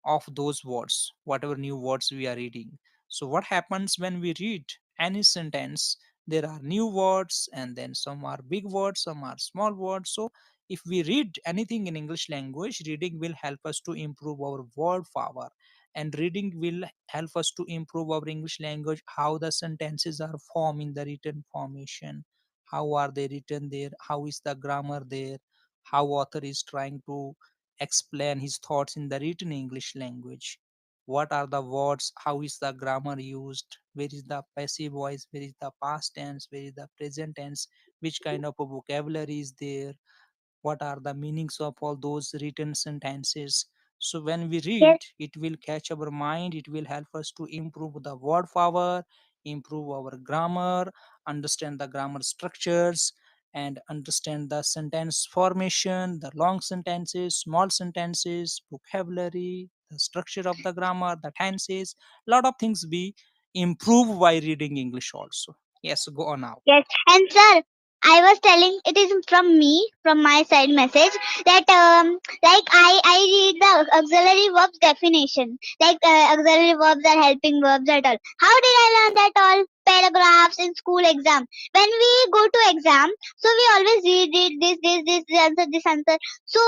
of those words, whatever new words we are reading. So, what happens when we read any sentence? There are new words, and then some are big words, some are small words. So, if we read anything in English language, reading will help us to improve our word power, and reading will help us to improve our English language, how the sentences are formed in the written formation, how are they written there, how is the grammar there, how author is trying to explain his thoughts in the written English language. What are the words? How is the grammar used? Where is the passive voice? Where is the past tense? Where is the present tense? Which kind of a vocabulary is there? What are the meanings of all those written sentences? So when we read, Yes. it will catch our mind, it will help us to improve the word power, improve our grammar, understand the grammar structures, and understand the sentence formation, the long sentences, small sentences, vocabulary, the structure of the grammar, the tenses. Lot of things we improve by reading English also. Yes, go on now. Yes, and sir, I was telling it is from me, from my side message that like I read the auxiliary verbs definition. Like auxiliary verbs are helping verbs at all. How did I learn that all? Paragraphs in school exam. When we go to exam, so we always read this answer. So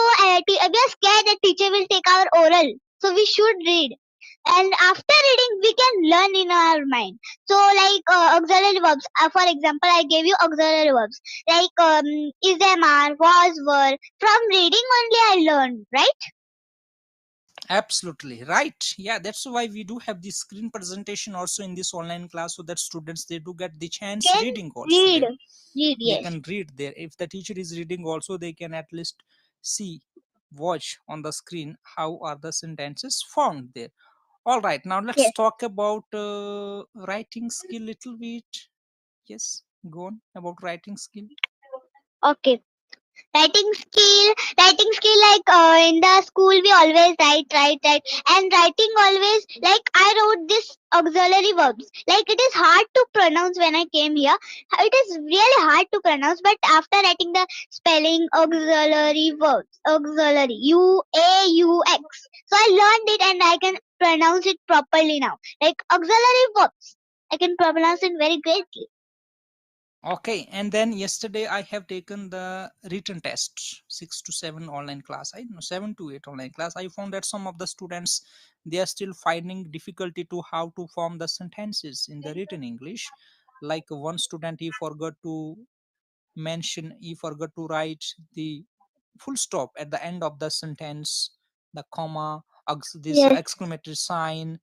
we are scared that teacher will take our oral. So we should read. And after reading, we can learn in our mind. So like auxiliary verbs. For example, I gave you auxiliary verbs like is, am, are, was, were. From reading only I learned, right? Absolutely right. Yeah, that's why we do have the screen presentation also in this online class so that students they do get the chance Can reading also. read, They yes. can read there. If the teacher is reading also, they can at least see, watch on the screen how are the sentences formed there. All right, now let's Yes. talk about writing skill little bit. Yes, go on about writing skill. Okay. Writing skill like in the school we always write, and writing always like I wrote this auxiliary verbs. Like it is hard to pronounce when I came here. It is really hard to pronounce, but after writing the spelling auxiliary verbs, auxiliary UAUX, so I learned it and I can pronounce it properly now. Like auxiliary verbs, I can pronounce it very greatly. Okay, and then yesterday I have taken the written test, 6 to 7 online class. I know 7 to 8 online class. I found that some of the students they are still finding difficulty to how to form the sentences in the written English. Like one student he forgot to write the full stop at the end of the sentence, the comma, this Yes. exclamatory sign,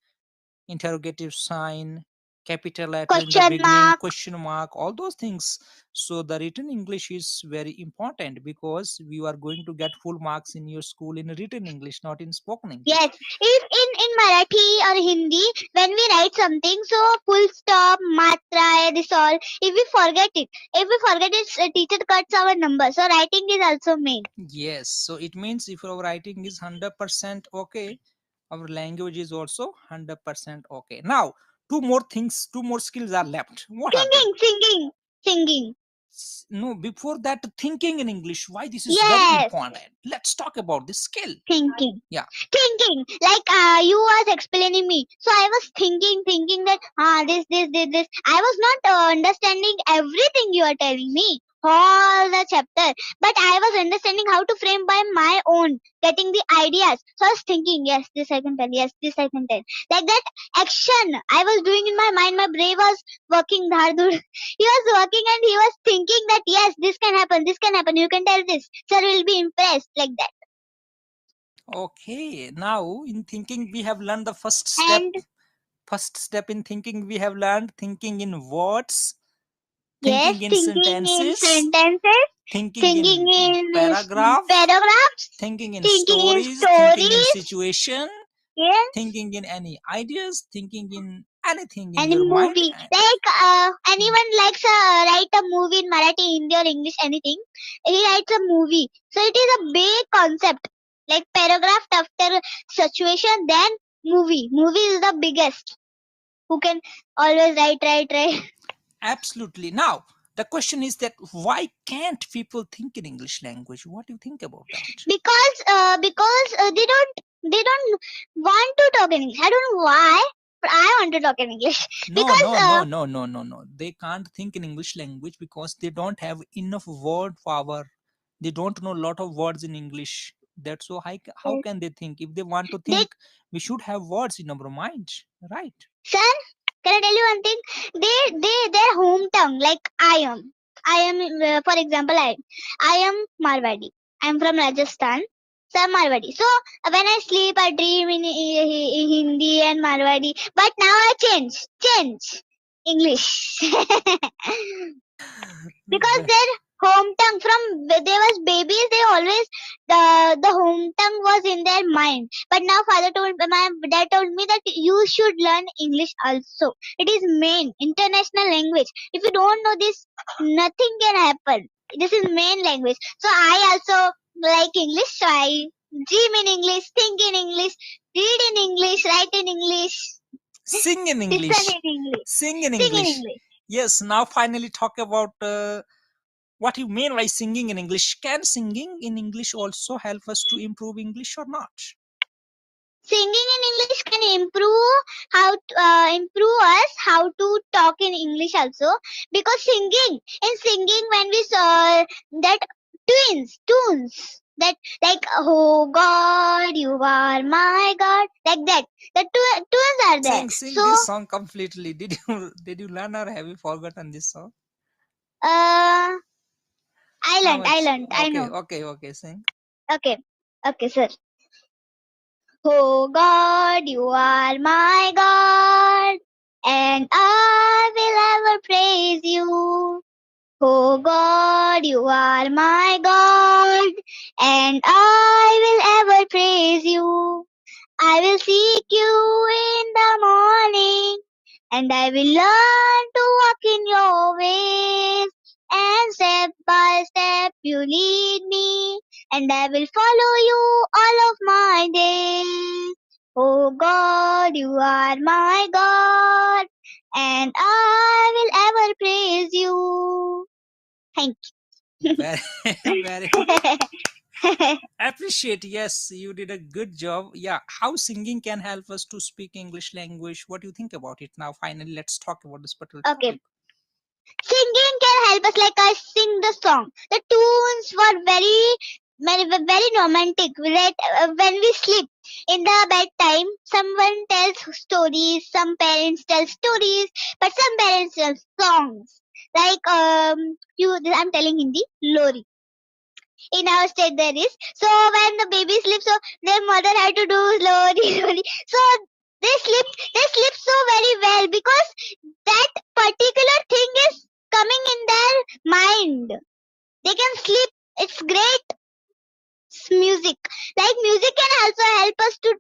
interrogative sign, capital letter in the Question beginning, mark. question mark, all those things. So the written English is very important because you are going to get full marks in your school in written English, not in spoken Yes, English. if in Marathi or Hindi, when we write something, so full stop, matra, this all, if we forget it, teacher cuts our number. So writing is also main. Yes, so it means if our writing is 100% okay, our language is also 100% okay. Now, two more skills are left. What are they? Singing. No, before that, thinking in English. Why this is very Yes, important? Let's talk about this skill. thinking. Yeah. Thinking like you was explaining me, so I was thinking that this I was not understanding everything you are telling me, all the chapter, but I was understanding how to frame by my own, getting the ideas. So I was thinking, yes, this I can tell, yes, this I can tell, like that. Action I was doing in my mind, my brain was working hard. He was working and he was thinking that yes, this can happen, you can tell this, sir will be impressed, like that. Okay, now in thinking we have learned the first step. And First step in thinking we have learned thinking in words, yes, thinking in thinking in sentences, sentences, thinking thinking in in paragraph, paragraphs, thinking in thinking in stories, thinking in stories, situation, yes, thinking in any ideas, thinking in anything in and your in mind. movie. Like anyone likes write a movie in Marathi, Hindi, or English, anything. He writes a movie. So it is a big concept. Like paragraph after situation, then movie. Movie is the biggest. Who can always write. Absolutely. Now, the question is that why can't people think in English language? What do you think about that? Because they don't want to talk in English. I don't know why, but I want to talk in English No, because no, no, no, no, no, no. They can't think in English language because they don't have enough word power. They don't know a lot of words in English. That's so how can they think? If they want to they think, we should have words in our mind, right? son. Can I tell you one thing? Their home tongue like I am for example I am Marwadi. I am from Rajasthan. So I'm Marwadi. So when I sleep, I dream in Hindi and Marwadi. But now I change English. Because Ve- their home tongue from they was babies, they always the home tongue was in their mind. But now my dad told me that you should learn English also. It is main international language. If you don't know this, nothing can happen. This is main language. So I also like English. So I dream in English, think in English, read in English, write in English, Sing in listen English. in English, Sing in sing in English. English. Yes, now finally talk about what you mean by singing in English. Can singing in English also help us to improve English or not? Singing in English can improve us how to talk in English also, because singing when we saw that tunes that like oh God you are my God, like that the tunes are there. Sing So this song completely. Did you learn or have you forgotten this song? uh How I much? learned, I Okay, know. okay, okay. Sing. Okay, okay, sir. Oh God, you are my God, and I will ever praise you. Oh God, you are my God, and I will ever praise you. I will seek you in the morning, and I will learn to walk in your ways. And step by step you lead me, and I will follow you all of my days. Oh God, you are my God, and I will ever praise you. Thank Very, very you. appreciate. Yes, you did a good job. Yeah, how singing can help us to speak English language. What do you think about it? Now, finally, let's talk about this particular Okay. topic. Singing can help us, like I sing the song. The tunes were very romantic. Right? When we sleep in the bedtime, someone tells stories, some parents tell stories, but some parents tell songs. Like I'm telling Hindi, Lori. In our state there is. So when the baby sleeps, so their mother had to do Lori, Lori. So they sleep so very well because that particular thing is coming in their mind. They can sleep. It's great music. Like music can also help us to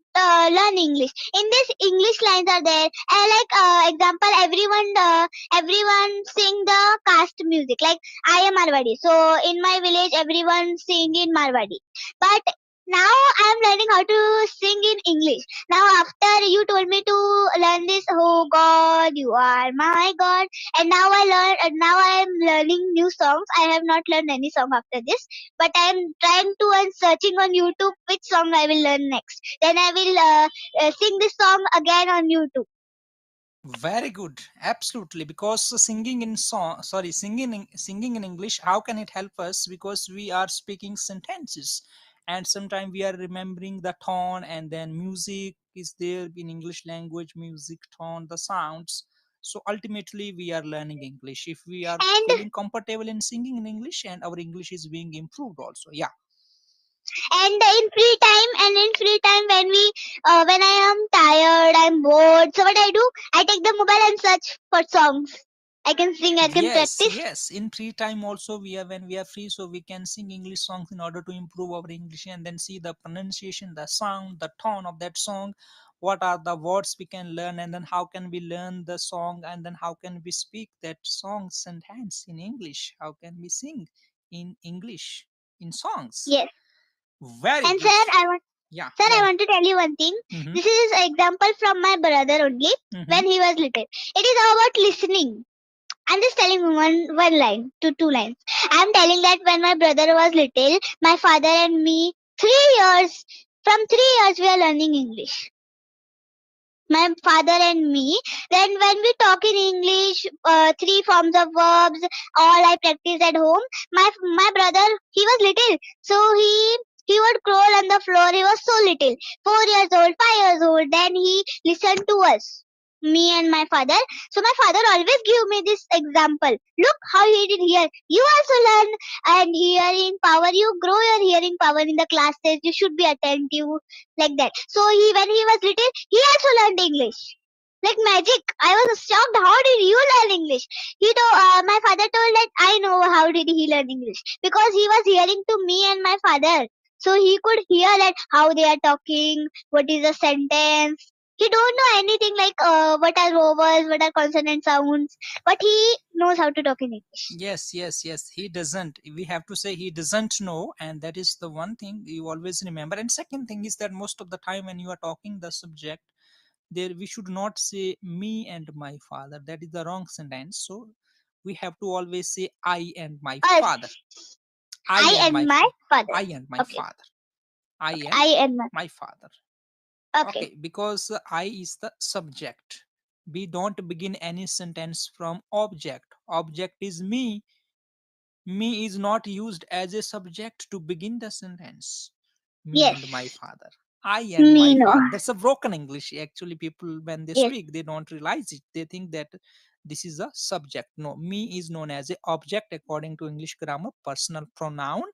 learn English. In this English lines are there. Like example, everyone sing the caste music. Like I am Marwadi, so in my village everyone sing in Marwadi. But now I'm learning how to sing in English. Now after you told me to learn this, oh God, you are my God, and now now I am learning new songs. I have not learned any song after this, but I am trying to and searching on YouTube which song I will learn next. Then I will sing this song again on YouTube. Very good, absolutely. Because singing in song, sorry, singing in English, how can it help us? Because we are speaking sentences, and sometimes we are remembering the tone, and then music is there in English language, music, tone, the sounds. So ultimately, we are learning English if we are And feeling comfortable in singing in English, and our English is being improved also. Yeah. And in free time when I am tired, I'm bored. So what I do? I take the mobile and search for songs. I can sing. I can Yes, practice. yes. In free time also, we are when we are free, so we can sing English songs in order to improve our English and then see the pronunciation, the sound, the tone of that song. What are the words we can learn, and then how can we learn the song, and then how can we speak that song sentence in English? How can we sing in English in songs? Yes. Very And good. Yeah, sir, I very. want to tell you one thing. Mm-hmm. This is an example from my brother only Mm-hmm. when he was little. It is about listening. I'm just telling one line to two lines. I'm telling that when my brother was little, my father and me 3 years from 3 years we are learning English. My father and me. Then when we talk in English, three forms of verbs, all I practice at home. My brother, he was little, so he would crawl on the floor. He was so little, 4 years old, 5 years old. Then he listened to us, me and my father. So my father always give me this example. Look how he did here. You also learn and hearing power. You grow your hearing power in the classes. You should be attentive like that. So when he was little, he also learned English. Like magic. I was shocked. How did you learn English? My father told that I know how did he learn English because he was hearing to me and my father. So he could hear that how they are talking, what is a sentence. He don't know anything like what are vowels, what are consonant sounds, but he knows how to talk in English. Yes, yes, yes. He doesn't. We have to say he doesn't know, and that is the one thing you always remember. And second thing is that most of the time when you are talking the subject, there we should not say me and my father. That is the wrong sentence. So we have to always say I and my father. Us, I I and my and my father. I and my Okay, father. I okay, and I and my. my father. Okay, Okay, because I is the subject. We don't begin any sentence from object. Object is me. Me is not used as a subject to begin the sentence. Me and my yes, father. I and my me no. father. That's a broken English. Actually, people, when they Yes, speak, they don't realize it. They think that this is a subject. No, me is known as a object according to English grammar. Personal pronoun.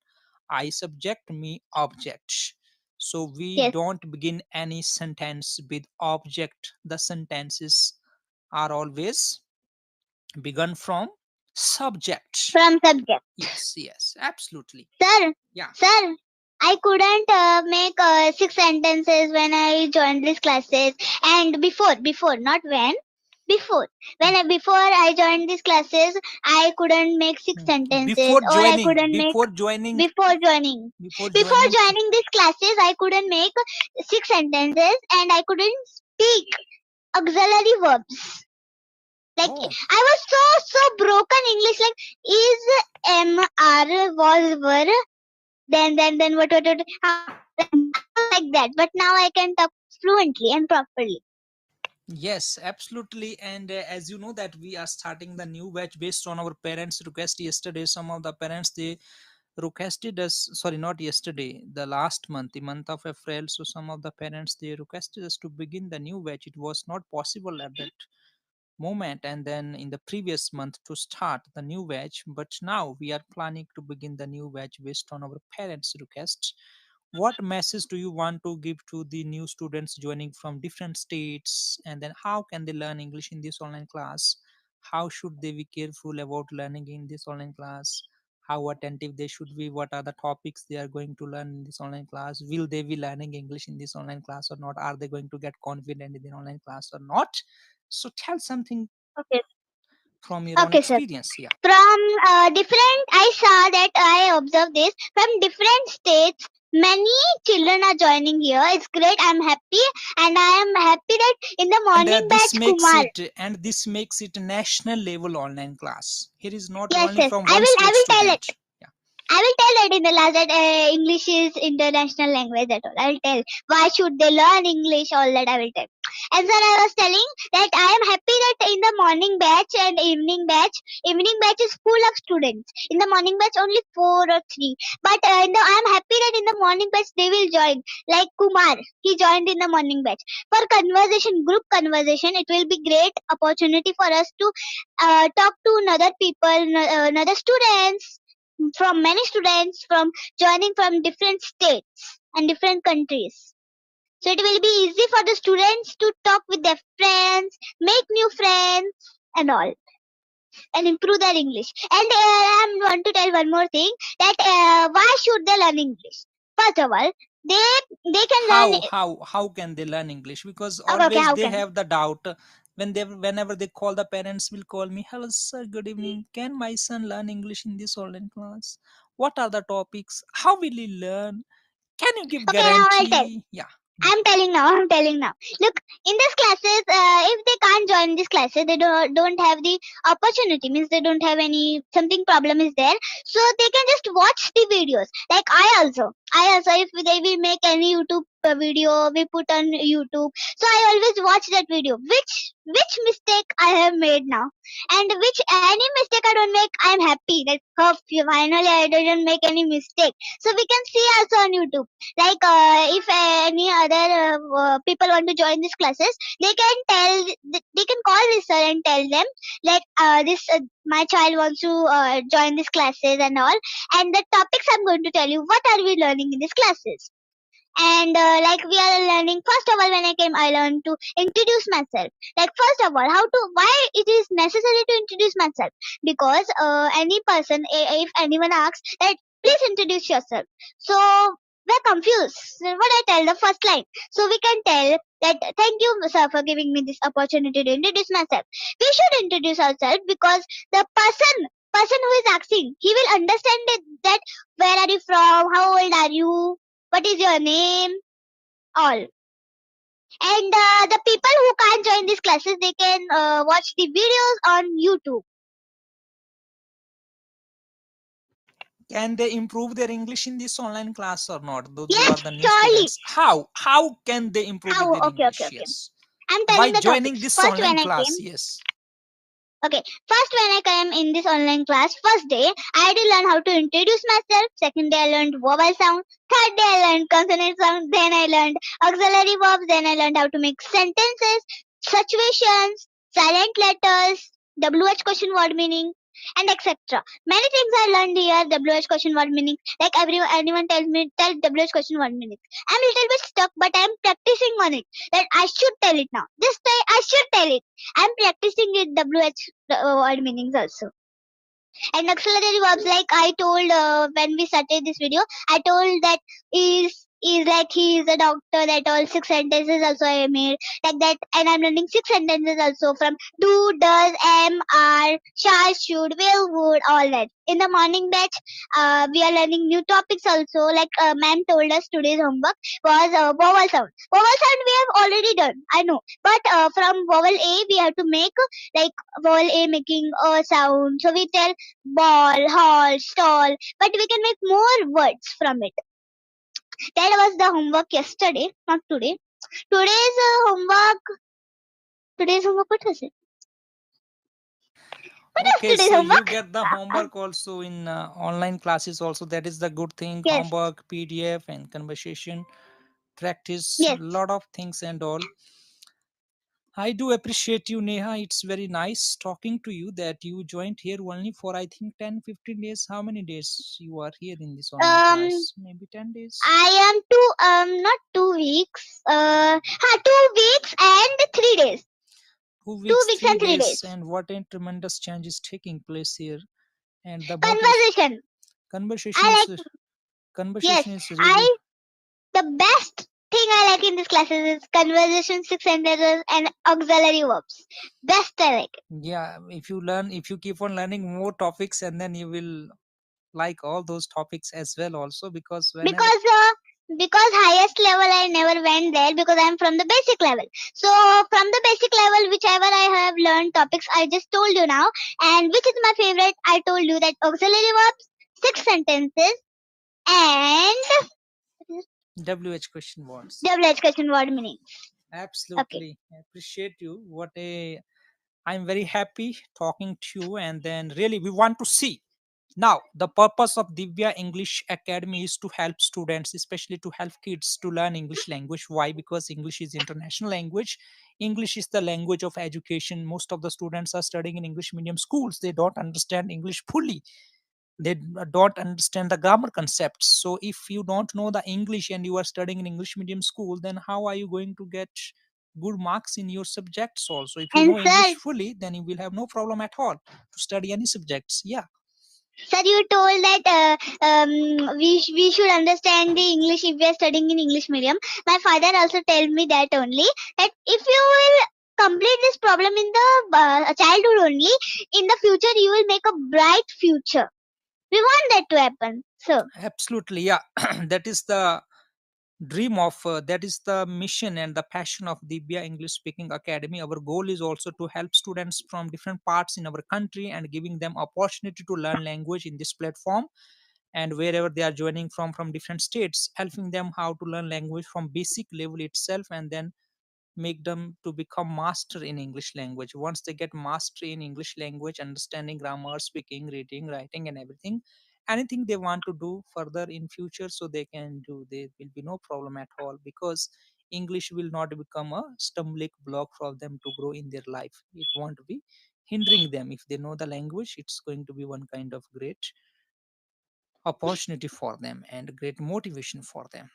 I subject, me object. So we yes, don't begin any sentence with object. The sentences are always begun from subject. from subject. Yes, yes, absolutely. Sir, Yeah. sir, I couldn't make 6 sentences when I joined these classes. And before, not when, before. Before I joined these classes, I couldn't make six Mm. sentences, or I couldn't make before joining. Before Before joining. joining these classes, I couldn't make 6 sentences, and I couldn't speak auxiliary verbs. Like Oh, I was so broken English. Like is was were then what I was like that, but now I can talk fluently and properly. yes, absolutely. And as you know that we are starting the new batch based on our parents' request yesterday. Some of the parents they requested us, sorry, not yesterday, the last month, the month of April. So some of the parents they requested us to begin the new batch. It was not possible at that moment and then in the previous month to start the new batch, but now we are planning to begin the new batch based on our parents requests. What message do you want to give to the new students joining from different states, and then how can they learn English in this online class? How should they be careful about learning in this online class? How attentive they should be? What are the topics they are going to learn in this online class? Will they be learning English in this online class or not? Are they going to get confident in the online class or not? So tell something Okay, from your own okay, sir. experience. Yeah. From different, I saw that I observed this from different states. Many children are joining here. It's great. I'm happy, and I am happy that in the And morning batch, Kumar. this makes it a national level online class. Here is not Yes, only yes. from I one will. I state will tell it. student. Yeah. I will tell it in the last that English is international language at all. I will tell why should they learn English, all that I will tell. And then I was telling that I am happy that in the morning batch and evening batch is full of students. In the morning batch only 4 or 3. But I am happy that in the morning batch they will join. Like Kumar, he joined in the morning batch. For conversation, group conversation, it will be great opportunity for us to talk to another people, another students from many students from joining from different states and different countries. So it will be easy for the students to talk with their friends, make new friends, and all, and improve their English. And I want to tell one more thing, that why should they learn English? First of all, they they can learn. How can they learn English? Because Okay, okay, always how they can? have the doubt, whenever they call, the parents will call me, hello sir, good evening, can my son learn English in this online class? What are the topics? How will he learn? Can you give Okay, now I'll tell. guarantee? Yeah. I'm telling now. I'm telling now. Look, in these classes, if they can't join these classes, they don't have the opportunity. Means they don't have any something problem is there, so they can just watch the videos. Like I also, if they will make any YouTube video, we put on YouTube. So I always watch that video. Which mistake I have made now, and which any mistake I don't make, I'm happy. That oh, finally I didn't make any mistake. So we can see also on YouTube, like if any other people want to join these classes, they can they can call this sir and tell them, like this my child wants to join these classes and all, and the topics I'm going to tell you, what are we learning in these classes. And like we are learning, first of all, when I came, I learned to introduce myself. Like first of all, how to, why it is necessary to introduce myself, because any person, if anyone asks that please introduce yourself, so we're confused. So what I tell the first line, so we can tell that thank you sir for giving me this opportunity to introduce myself. We should introduce ourselves, because the person who is asking, he will understand that where are you from, how old are you, what is your name, all. And the people who can't join these classes, they can watch the videos on YouTube. Can they improve their English in this online class or not? Those who are Yes, the new surely. students, how can they improve with How? their Okay, okay, English? okay. Yes, I'm by telling the joining topics. this First, online when I class. came, Yes. okay, first when I came in this online class, first day I had to learn how to introduce myself. Second day I learned vowel sound. Third day I learned consonant sound. Then I learned auxiliary verbs. Then I learned how to make sentences, situations, silent letters, WH question word meaning, and etc. Many things I learned here. WH question word meaning. Like anyone tells me tell WH question word meaning. I'm a little bit stuck, but I'm practicing on it. That I should tell it now. This time I should tell it. I'm practicing with WH word meanings also. And auxiliary verbs, like I told when we started this video, I told that is like he is a doctor, that all 6 sentences also I made like that. And I'm learning 6 sentences also from do, does, am, are, shall, should, will, would, all that. In the morning batch, we are learning new topics also, like ma'am told us today's homework was vowel sound. Vowel sound we have already done, I know, but from vowel A we have to make like vowel A making a sound, so we tell ball, hall, stall, but we can make more words from it. That was the homework yesterday, not today. Today's homework, today's homework, what was it? What is Okay, today's so you homework? get the homework also in online classes also. That is the good thing. Yes, Homework, PDF, and conversation practice, yes. lot of things and all. I do appreciate you, Neha. It's very nice talking to you that you joined here only for I think 10, 15 days. How many days you are here in this online Um, class? Maybe 10 days? I am not 2 weeks. 2 weeks and 3 days. 2 2 weeks, weeks three and three days, days. and what a tremendous change is taking place here. And the motive Conversation. conversation I is like. Yes, conversation is really, I the best thing I like in these classes is conversation, 6 sentences, and auxiliary verbs. Best I like. yeah. If you keep on learning more topics, and then you will like all those topics as well also, because whenever, Because highest level I never went there, because I'm from the basic level. So from the basic level, whichever I have learned topics, I just told you now. And which is my favorite, I told you that auxiliary verbs, 6 sentences, and WH question words. WH question word meaning. Okay. Absolutely appreciate you. What a I'm very happy talking to you, and then really we want to see. Now, the purpose of Divya English Academy is to help students, especially to help kids to learn English language. Why? Because English is international language. English is the language of education. Most of the students are studying in English medium schools. They don't understand English fully. they don't understand the grammar concepts. So if you don't know the English and you are studying in English medium school, then how are you going to get good marks in your subjects? Also, if you And know English sir, fully, then you will have no problem at all to study any subjects. Yeah, sir, you told that we should understand the English if we are studying in English medium. My father also told me that only, that if you will complete this problem in the childhood only, in the future you will make a bright future. We want that to happen. So absolutely. Yeah, that is the dream of that is the mission and the passion of Divya English Speaking Academy. Our goal is also to help students from different parts in our country and giving them opportunity to learn language in this platform, and wherever they are joining from different states, helping them how to learn language from basic level itself, and then make them to become master in English language. Once they get mastery in English language, understanding grammar, speaking, reading, writing, and everything, anything they want to do further in future, so they can do, there will be no problem at all, because English will not become a stumbling block for them to grow in their life. It won't be hindering them. If they know the language, it's going to be one kind of great opportunity for them and great motivation for them.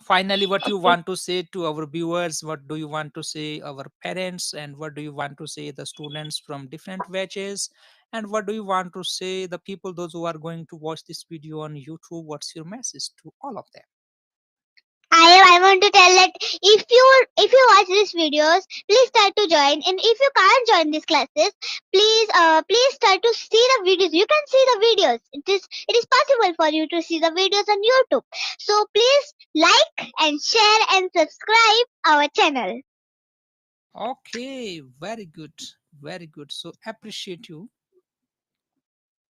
Finally, what you Okay. want to say to our viewers? What do you want to say our parents, and what do you want to say the students from different batches, and what do you want to say the people, those who are going to watch this video on YouTube? What's your message to all of them? I want to tell that if you watch these videos, please start to join. And if you can't join these classes, please start to see the videos. You can see the videos. It is possible for you to see the videos on YouTube. So please like and share and subscribe our channel. Okay, very good, very good. So appreciate you,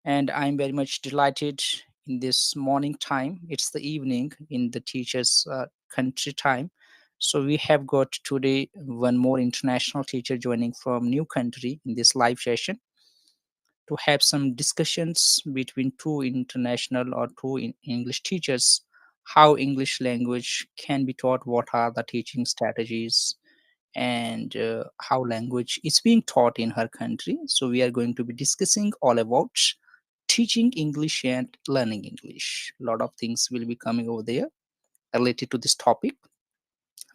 and I'm very much delighted in this morning time. It's the evening in the teachers' country time. So we have got today one more international teacher joining from new country in this live session to have some discussions between two international or two English teachers, how English language can be taught, what are the teaching strategies, and how language is being taught in her country. So we are going to be discussing all about teaching English and learning English. A lot of things will be coming over there related to this topic.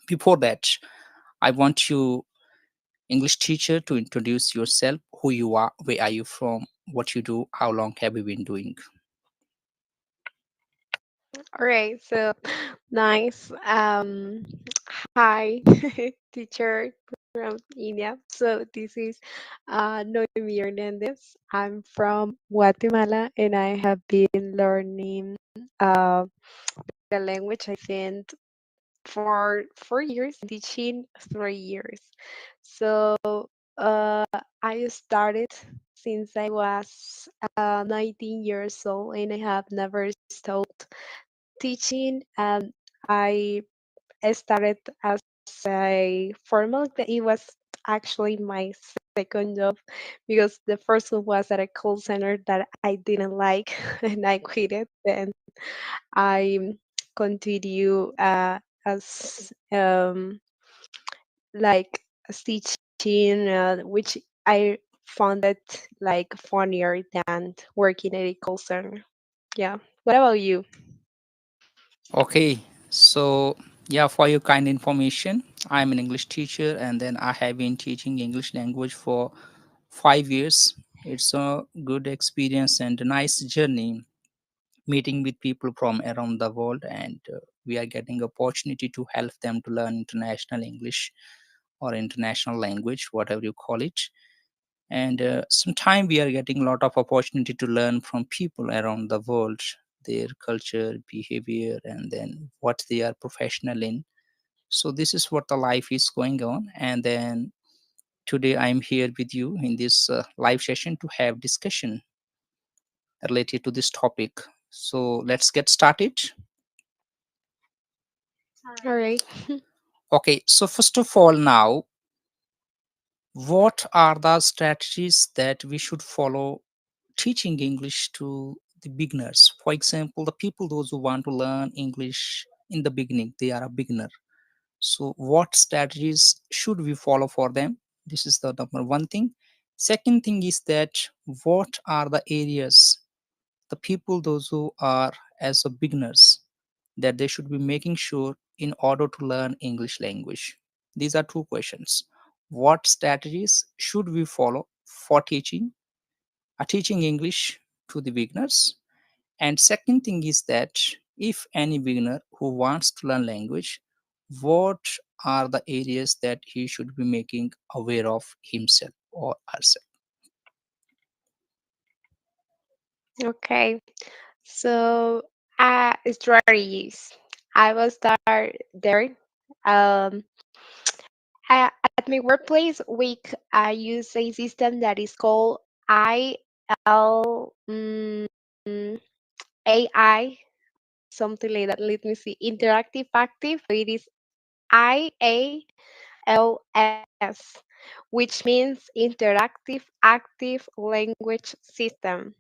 Before that, I want you, English teacher, to introduce yourself, who you are, where are you from, what you do, how long have you been doing. All right, so nice. Hi, teacher from India. So this is Noemi Hernandez. I'm from Guatemala, and I have been learning uh, the language, I think, for 4 years, teaching 3 years. So uh, I started since I was 19 years old, and I have never stopped teaching. I started as a formal. It was actually my second job because the first one was at a call center that I didn't like and I quit it. Then I continue as like as teaching, which I found it like funnier than working at a call center. Yeah. What about you? Okay, so yeah, for your kind information, I'm an English teacher, and then I have been teaching English language for 5 years. It's a good experience and a nice journey, meeting with people from around the world, and we are getting opportunity to help them to learn international English or international language, whatever you call it. And sometime we are getting a lot of opportunity to learn from people around the world, their culture, behavior, and then what they are professional in. So this is what the life is going on. And then today I'm here with you in this live session to have discussion related to this topic. So let's get started. All right. Okay, so first of all, now, what are the strategies that we should follow teaching English to the beginners? For example, the people, those who want to learn English in the beginning, they are a beginner. So, what strategies should we follow for them? This is the number one thing. Second thing is that what are the areas, the people those who are as a beginners, that they should be making sure in order to learn English language. These are two questions. What strategies should we follow for teaching English to the beginners? And second thing is that if any beginner who wants to learn language, what are the areas that he should be making aware of himself or herself? Okay. So, strategies. I will start there. Um, at my workplace, I use a system that is called IL AI, something like that. Let me see. Interactive Active. So it is IALS, which means Interactive Active Language System.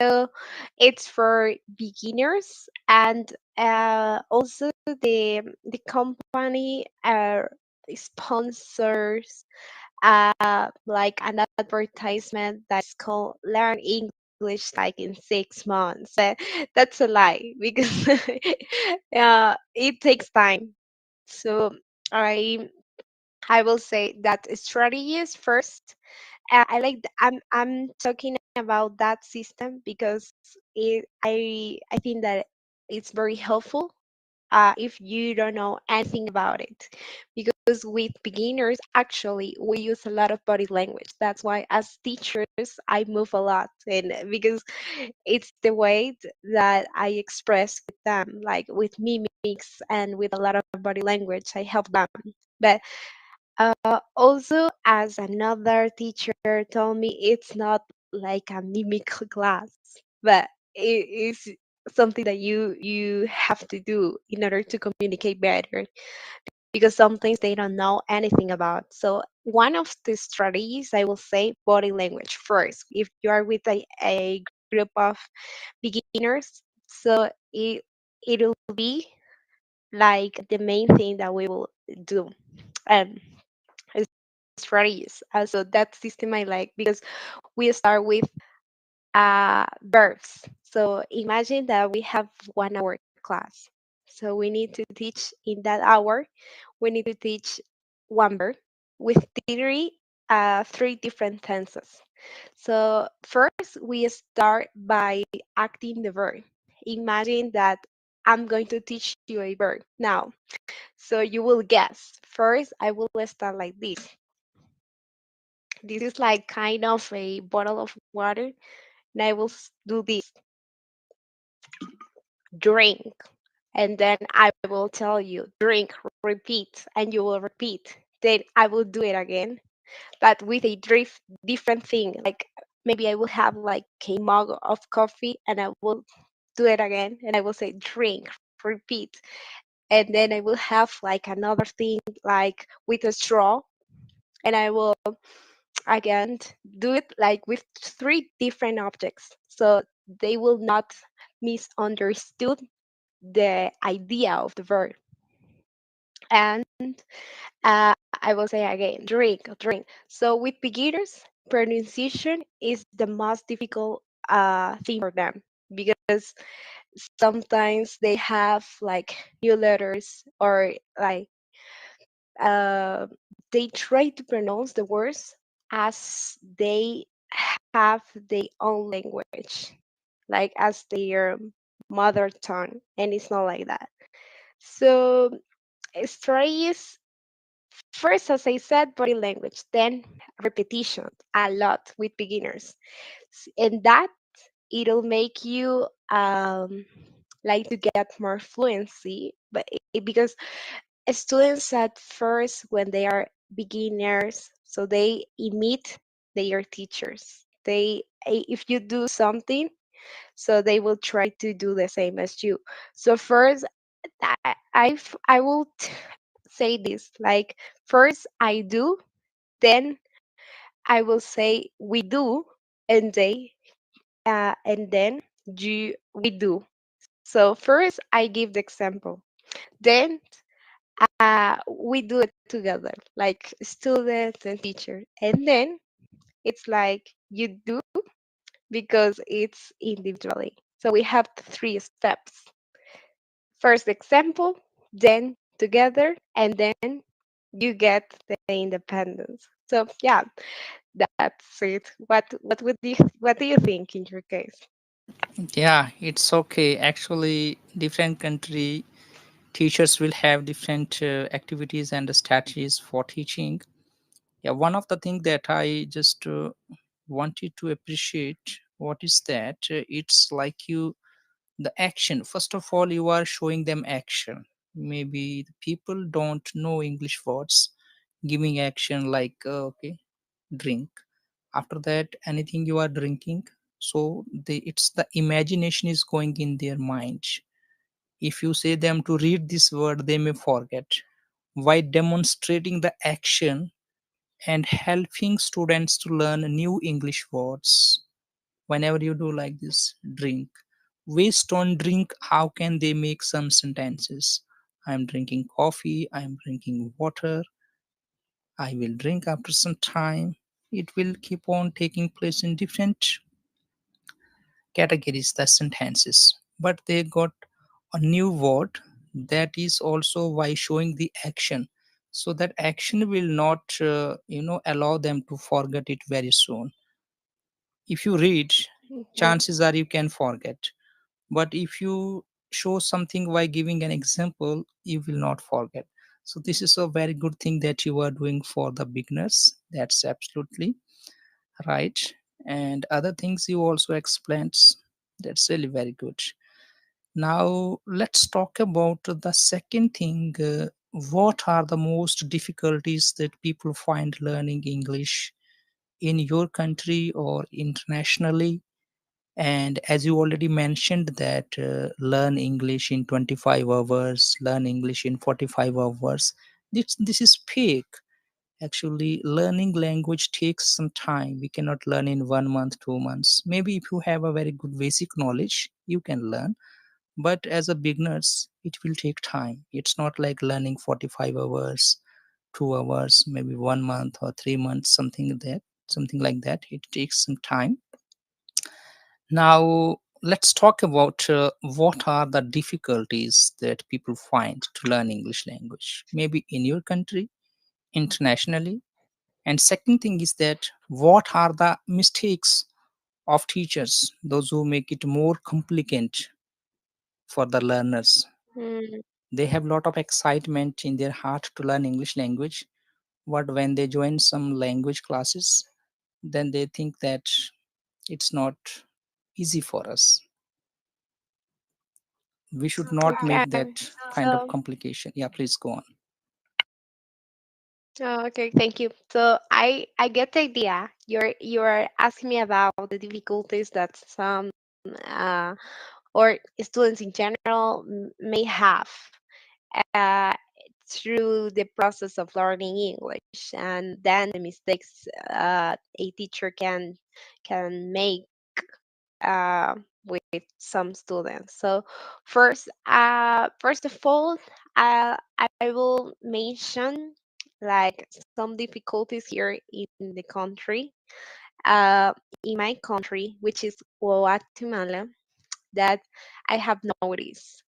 So it's for beginners, and also the company sponsors like an advertisement that's called Learn English like in 6 months. That's a lie because it takes time. So I I will say that strategies first. I'm talking about that system because I think that it's very helpful if you don't know anything about it. Because with beginners, actually, we use a lot of body language. That's why, as teachers, I move a lot, and because it's the way that I express with them, like with mimics and with a lot of body language, I help them. But also, as another teacher told me, it's not like a mimic class, but it is something that you have to do in order to communicate better because sometimes they don't know anything about. So one of the strategies I will say body language first. If you are with a group of beginners, so it'll be like the main thing that we will do. Um, strategies. So that system I like because we start with verbs. So imagine that we have 1 hour class. So we need to teach in that hour, we need to teach one verb with three different tenses. So first we start by acting the verb. Imagine that I'm going to teach you a verb now. So you will guess. First, I will start like this. This is like kind of a bottle of water, and I will do this drink, and then I will tell you drink, repeat, and you will repeat. Then I will do it again, but with a different thing. Like maybe I will have like a mug of coffee, and I will do it again, and I will say drink, repeat, and then I will have like another thing like with a straw, and I will again do it like with three different objects so they will not misunderstood the idea of the verb. And I will say again drink. So with beginners, pronunciation is the most difficult thing for them because sometimes they have like new letters or like uh, they try to pronounce the words as they have their own language, like as their mother tongue, and it's not like that. So strategies first, as I said, body language, then repetition a lot with beginners, and that it'll make you like to get more fluency, but because students at first when they are beginners so they imit their teachers if you do something so they will try to do the same as you. So first I will say this like first I do, then I will say we do, and they and then we do. So first I give the example, then we do it together, like students and teacher. And then It's like you do because it's individually. So we have three steps. First example, then together, and then you get the independence. So yeah, that's it. What do you think in your case? Yeah, it's okay. Actually, different country teachers will have different activities and strategies for teaching. Yeah, one of the thing that I just wanted to appreciate what is that it's like you the action. First of all, you are showing them action. Maybe the people don't know English words, giving action like okay, drink. After that, anything you are drinking, so it's the imagination is going in their mind. If you say them to read this word, they may forget. By demonstrating the action and helping students to learn new English words, whenever you do like this, drink. Waste on drink, how can they make some sentences? I'm drinking coffee, I'm drinking water, I will drink after some time. It will keep on taking place in different categories, the sentences. But they got a new word that is also by showing the action. So that action will not, allow them to forget it very soon. If you read, Mhm. chances are you can forget. But if you show something by giving an example, you will not forget. So this is a very good thing that you are doing for the beginners. That's absolutely right. And other things you also explained, that's really very good. Now let's talk about the second thing. What are the most difficulties that people find learning English in your country or internationally? And as you already mentioned that learn English in 25 hours, learn English in 45 hours, this is fake. Actually, learning language takes some time. We cannot learn in 1 month, 2 months. Maybe if you have a very good basic knowledge, you can learn. But as a beginners, it will take time. It's not like learning 45 hours, 2 hours, maybe 1 month or 3 months, something like that. It takes some time. Now, let's talk about what are the difficulties that people find to learn English language, maybe in your country, internationally. And second thing is that what are the mistakes of teachers, those who make it more complicated for the learners. Mm, They have a lot of excitement in their heart to learn English language, but when they join some language classes, then they think that it's not easy for us. We should not make okay. that kind of So, complication. Yeah, please go on. okay, thank you. So I get the idea. You're asking me about the difficulties that some or students in general may have uh, through the process of learning English, and then the mistakes a teacher can make with some students. So first of all, I will mention like some difficulties here in the country, uh, in my country, which is Guatemala, that I have noticed.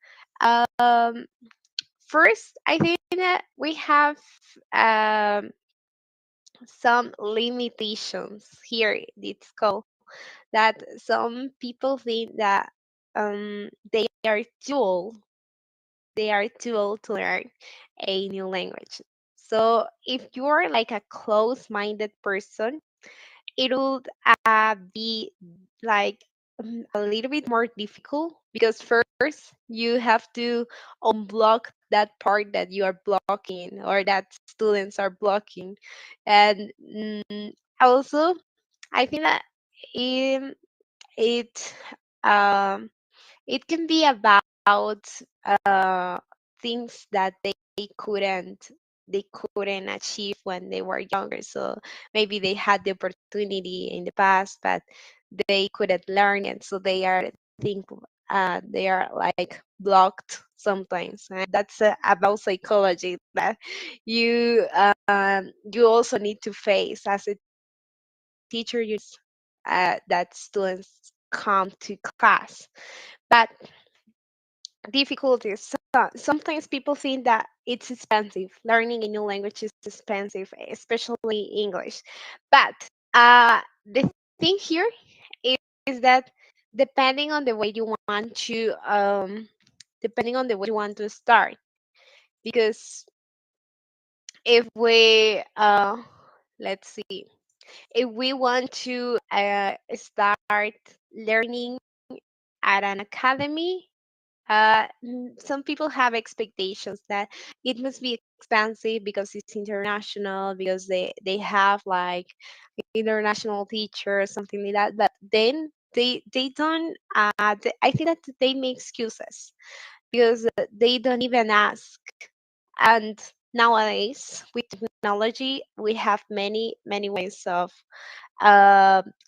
Um, First, I think that we have um, some limitations here in school that some people think that they are too old. They are too old to learn a new language. So if you're like a close-minded person, it would be like a little bit more difficult because first you have to unblock that part that you are blocking or that students are blocking, and also I think that it it um it can be about uh things that couldn't they couldn't achieve when they were younger. So maybe they had the opportunity in the past, but they couldn't learn it. So think they are like blocked sometimes. And that's about psychology that you also need to face as a teacher that students come to class. But difficulties. Sometimes people think that it's expensive. Learning a new language is expensive, especially English. But the thing here is that depending on the way you want to start, because if we let's see, if we want to start learning at an academy, some people have expectations that it must be expensive because it's international, because they have like international teachers, something like that. But then they don't. I think that they make excuses because they don't even ask. And nowadays, with technology, we have many ways of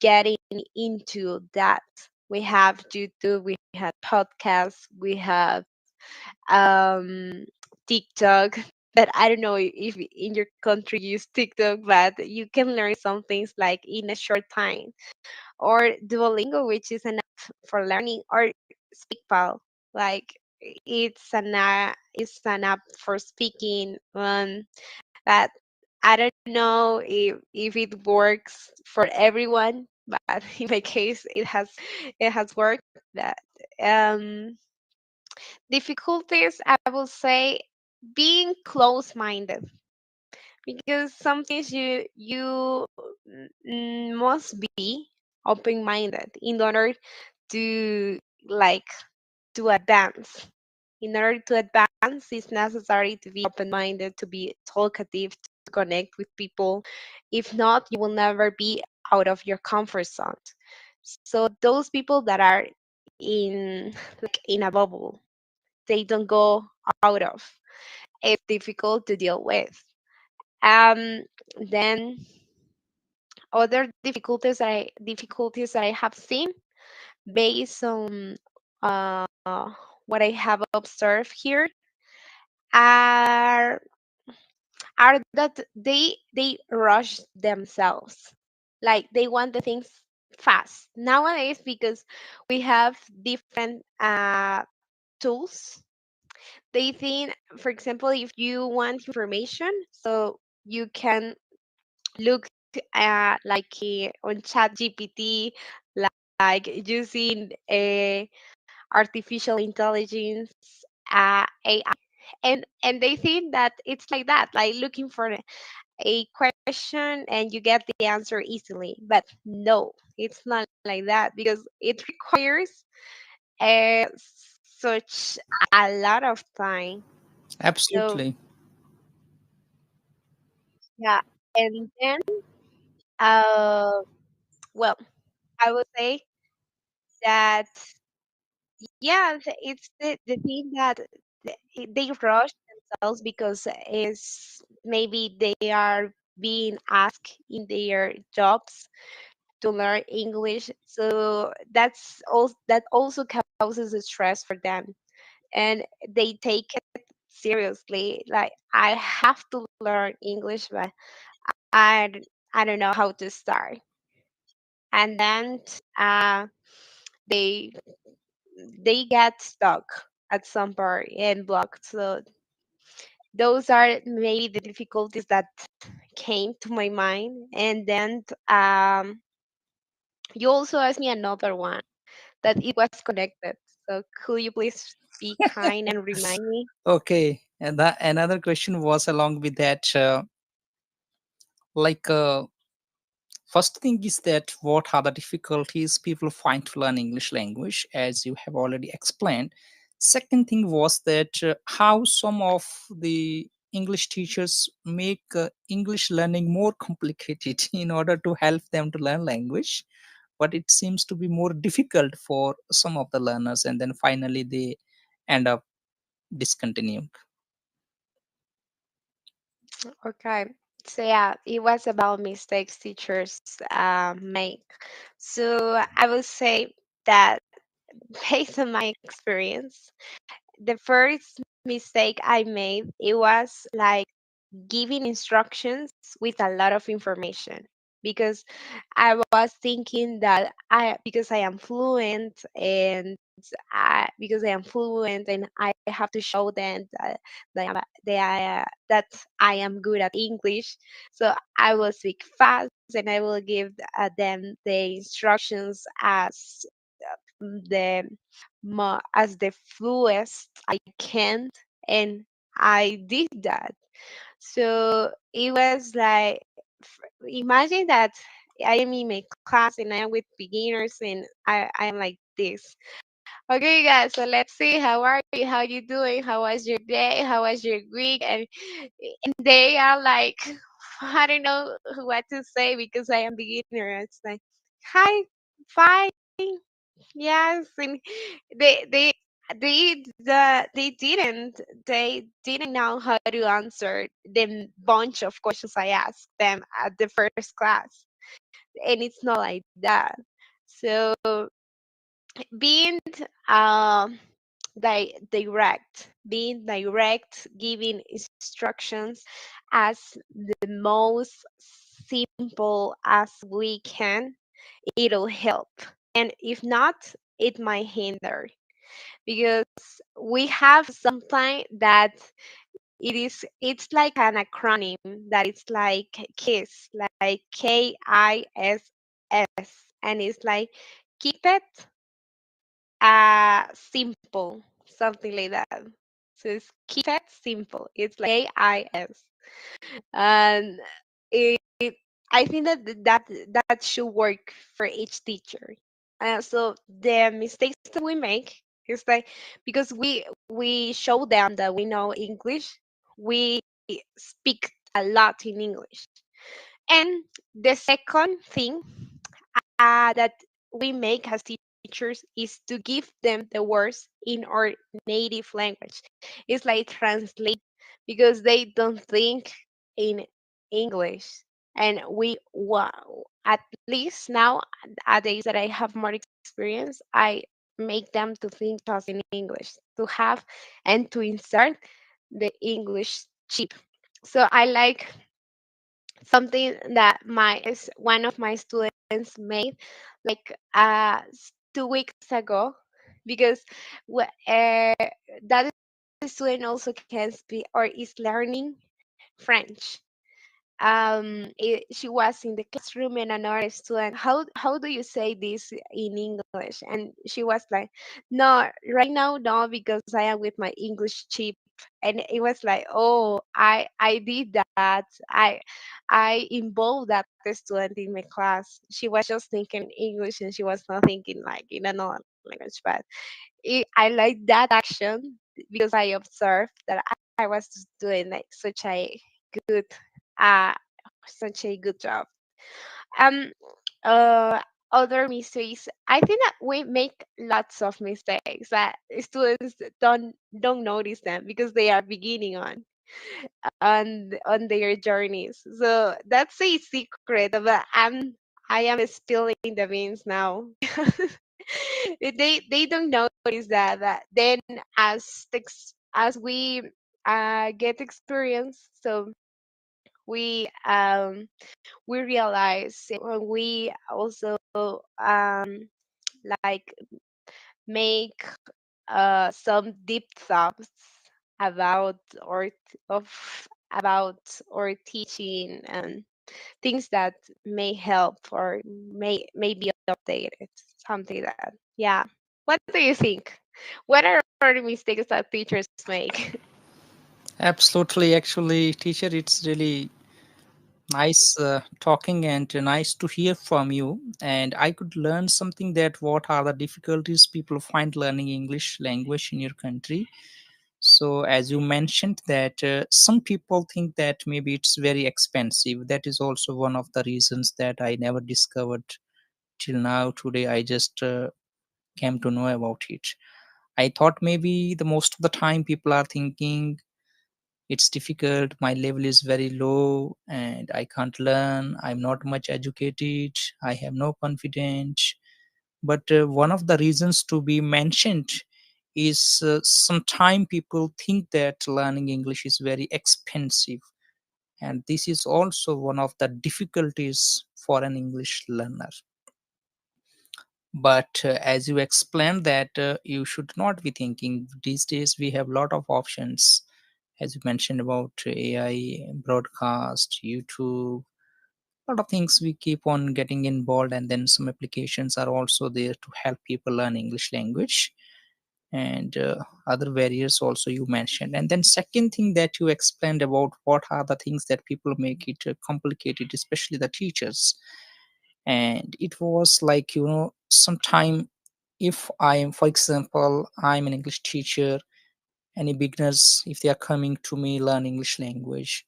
getting into that. We have YouTube, we have podcasts, we have um, TikTok. That I don't know if in your country you use TikTok, but you can learn some things like in a short time. Or Duolingo, which is an app for learning, or SpeakPal, like it's an app for speaking. That I don't know if it works for everyone, but in my case, it has worked. That um, difficulties, I will say, being close-minded, because sometimes you must be open-minded in order to like to advance. In order to advance, it's necessary to be open-minded, to be talkative, to connect with people. If not, you will never be out of your comfort zone. So those people that are in in a bubble, they don't go out of. It's difficult to deal with. Um, then other difficulties that I have seen based on uh, what I have observed here are are that they rush themselves, like they want the things fast nowadays, because we have different tools. They think, for example, if you want information, so you can look on chat gpt, like using a artificial intelligence, AI, and they think that it's like that, like looking for a question and you get the answer easily. But no, it's not like that, because it requires uh, such a lot of time. So Absolutely. yeah, and then uh, well, I would say that yeah, it's the thing that they rush themselves because is maybe they are being asked in their jobs to learn English. So that also causes a stress for them, and they take it seriously. Like, I have to learn English, but I I don't know how to start. And then uh, they they get stuck at some part and blocked. So those are maybe the difficulties that came to my mind. And then you also asked me another one that it was connected. So could you please be kind and remind me? Okay. And another question was along with that, like, first thing is that what are the difficulties people find to learn English language, as you have already explained. Second thing was that how some of the English teachers make English learning more complicated in order to help them to learn language, but it seems to be more difficult for some of the learners, and then finally they end up discontinuing. Okay. So yeah, it was about mistakes teachers make. So I would say that based on my experience, the first mistake I made, it was like giving instructions with a lot of information. because I was thinking that because I am fluent and because I am fluent and I have to show them that I am good at English. So I will speak fast and I will give them the instructions the as the fluest I can, and I did that. So it was like, imagine that I am in my class and I am with beginners and I am like this. Okay, guys, so let's see. How are you? How you doing? How was your day? How was your week? And they are like, I don't know what to say because I am beginner. It's like, hi, fine, yes, and they they they didn't know how to answer the bunch of questions I asked them at the first class, and it's not like that. So being um being direct, giving instructions as the most simple as we can, it'll help. And if not, it might hinder, because we have something that it's like an acronym that it's like KISS, like KISS, and it's like keep it simple, something like that. So it's keep it simple. It's like KIS, and it I think that should work for each teacher. So the mistakes that we make is like, because we show them that we know English, we speak a lot in English. And the second thing that we make as teachers is to give them the words in our native language. It's like translate, because they don't think in English. And at least nowadays that I have more experience, I make them to think just in English, to have and to insert the English chip. So I like something that one of my students made like 2 weeks ago, because that student also can speak or is learning French. She was in the classroom and another student, how do you say this in English? And she was like, no, right now no, because I am with my English chip. And it was like, oh, I did that. I involved that student in my class. She was just thinking English and she was not thinking like in another language. But I like that action because I observed that I was doing like good uh such a good job. Um uh Other mistakes, I think that we make lots of mistakes that students don't notice them because they are beginning on their journeys. So that's a secret, but I am spilling the beans now. They don't notice that then as we get experience, so we we realize when we also like make some deep thoughts about of about our teaching and things that may help or may be updated, something like that. Yeah. What do you think? What are the mistakes that teachers make? Absolutely. Actually, teacher, it's really nice talking and nice to hear from you. And I could learn something that what are the difficulties people find learning English language in your country. So, as you mentioned, that some people think that maybe it's very expensive. That is also one of the reasons that I never discovered till now. Today, I just came to know about it. I thought maybe the most of the time people are thinking it's difficult, my level is very low, and I can't learn. I'm not much educated. I have no confidence. But one of the reasons to be mentioned is sometime people think that learning English is very expensive. and this is also one of the difficulties for an English learner. But as you explained that you should not be thinking, these days we have a lot of options, as you mentioned about AI, broadcast, YouTube, a lot of things we keep on getting involved, and then some applications are also there to help people learn English language, and other barriers also you mentioned. And then second thing that you explained about what are the things that people make it complicated, especially the teachers. And it was like, sometime, if I am, for example, I'm an English teacher, any beginners, if they are coming to me learn English language,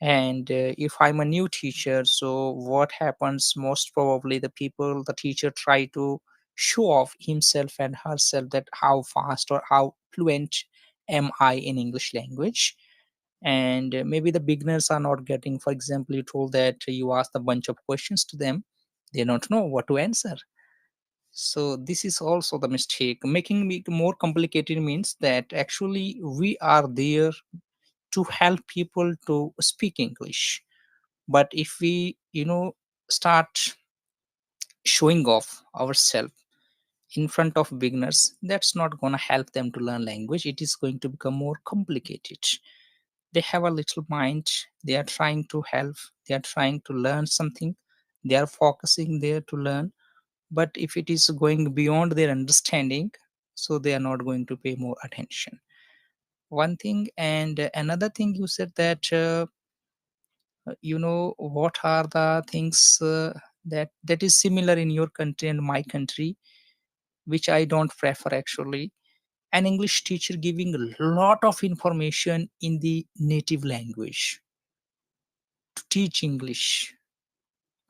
and if I'm a new teacher, so what happens, most probably the teacher try to show off himself and herself, that how fast or how fluent am I in English language. And maybe the beginners are not getting, for example, you told that you asked a bunch of questions to them, they don't know what to answer. So this is also the mistake. Making it more complicated means that actually we are there to help people to speak English. But if we, start showing off ourselves in front of beginners, that's not going to help them to learn language. It is going to become more complicated. They have a little mind, they are trying to help, they are trying to learn something, they are focusing there to learn. But if it is going beyond their understanding, so they are not going to pay more attention. One thing, and another thing you said that what are the things that is similar in your country and my country, which I don't prefer actually. An English teacher giving a lot of information in the native language to teach English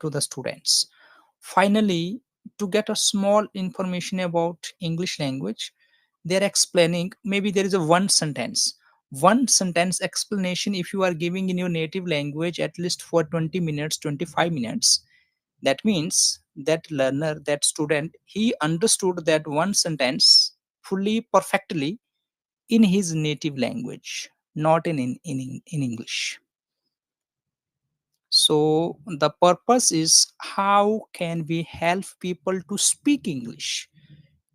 to the students. Finally, to get a small information about English language, they're explaining, maybe there is a one sentence explanation, if you are giving in your native language at least for 20 minutes, 25 minutes, that means that learner, that student, he understood that one sentence fully, perfectly, in his native language, not in English. So the purpose is, how can we help people to speak English?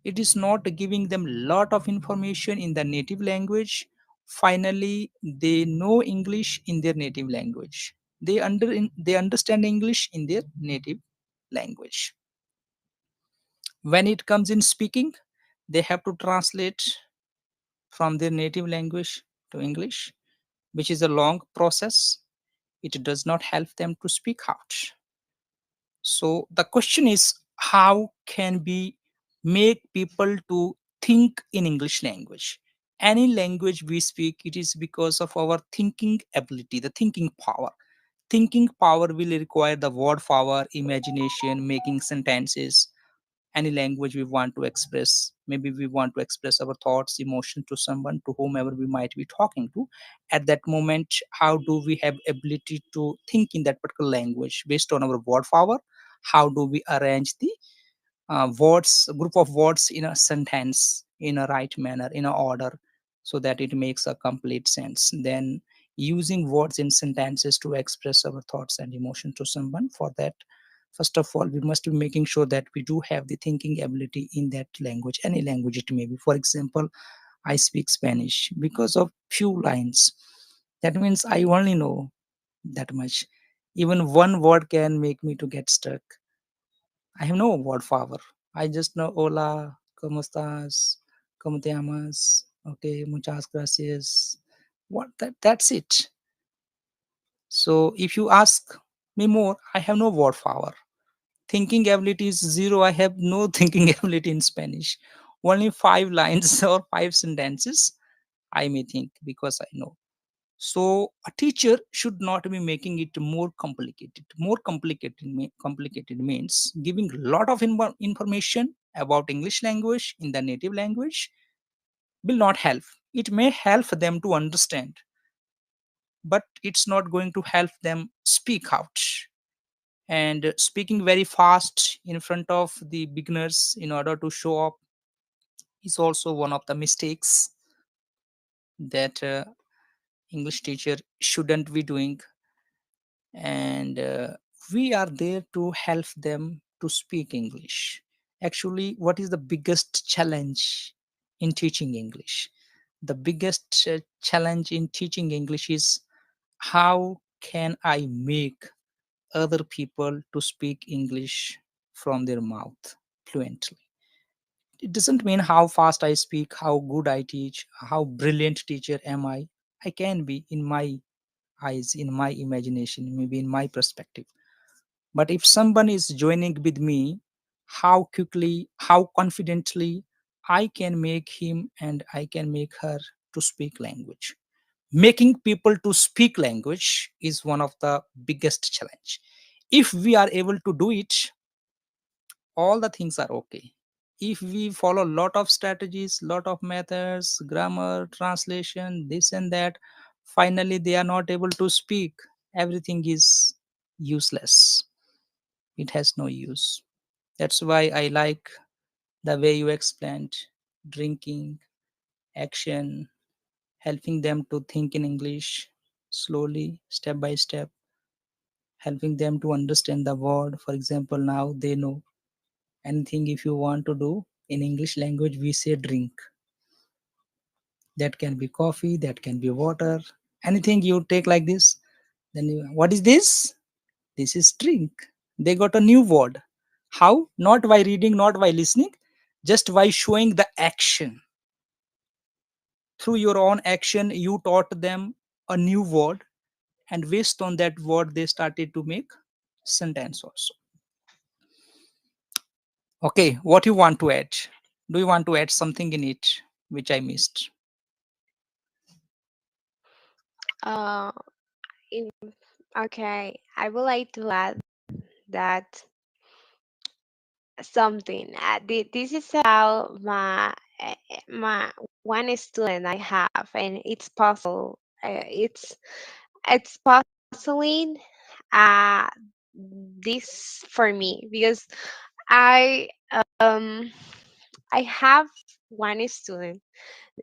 It is not giving them lot of information in the native language. Finally, they know English in their native language. They understand English in their native language. When it comes in speaking, they have to translate from their native language to English, which is a long process. It does not help them to speak out. So the question is, how can we make people to think in English language? Any language we speak, it is because of our thinking ability, the thinking power. Thinking power will require the word power, imagination, making sentences. Any language we want to express, maybe we want to express our thoughts, emotion to someone, to whomever we might be talking to at that moment. How do we have ability to think in that particular language based on our word power? How do we arrange the words, group of words in a sentence in a right manner, in a order, so that it makes a complete sense? Then using words in sentences to express our thoughts and emotion to someone, for that, first of all, we must be making sure that we do have the thinking ability in that language, any language it may be. For example, I speak Spanish because of few lines. That means I only know that much. Even one word can make me to get stuck. I have no word power. I just know hola, ¿cómo estás? ¿Cómo te llamas? Okay, muchas gracias. What that's it. So if you ask me more, I have no word power. Thinking ability is zero. I have no thinking ability in Spanish. Only five lines or five sentences I may think, because I know. So a teacher should not be making it more complicated. More complicated means giving a lot of information about English language in the native language will not help. It may help them to understand, but it's not going to help them speak out. And speaking very fast in front of the beginners in order to show up is also one of the mistakes that English teacher shouldn't be doing. and we are there to help them to speak English. Actually, what is the biggest challenge in teaching English? The biggest challenge in teaching English is how can I make other people to speak English from their mouth fluently. It doesn't mean how fast I speak, how good I teach, how brilliant teacher am I. I can be in my eyes, in my imagination, maybe in my perspective. But if someone is joining with me, how quickly, how confidently I can make him and I can make her to speak language. Making people to speak language is one of the biggest challenge. If we are able to do it, all the things are okay. If we follow lot of strategies, lot of methods, grammar, translation, this and that, finally they are not able to speak, everything is useless. It has no use. That's why I like the way you explained drinking, action, helping them to think in English slowly, step by step, helping them to understand the word. For example, now they know anything if you want to do in English language, we say drink. That can be coffee, that can be water, anything you take like this. Then you, what is this? This is drink. They got a new word. How? Not by reading, not by listening, just by showing the action. Through your own action, you taught them a new word, and based on that word, they started to make sentence also. Okay, what you want to add? Do you want to add something in it which I missed? Uh, in, okay, I would like to add that something. This is about my one student I have, and it's puzzle. It's puzzling. Uh, this for me because I um I have one student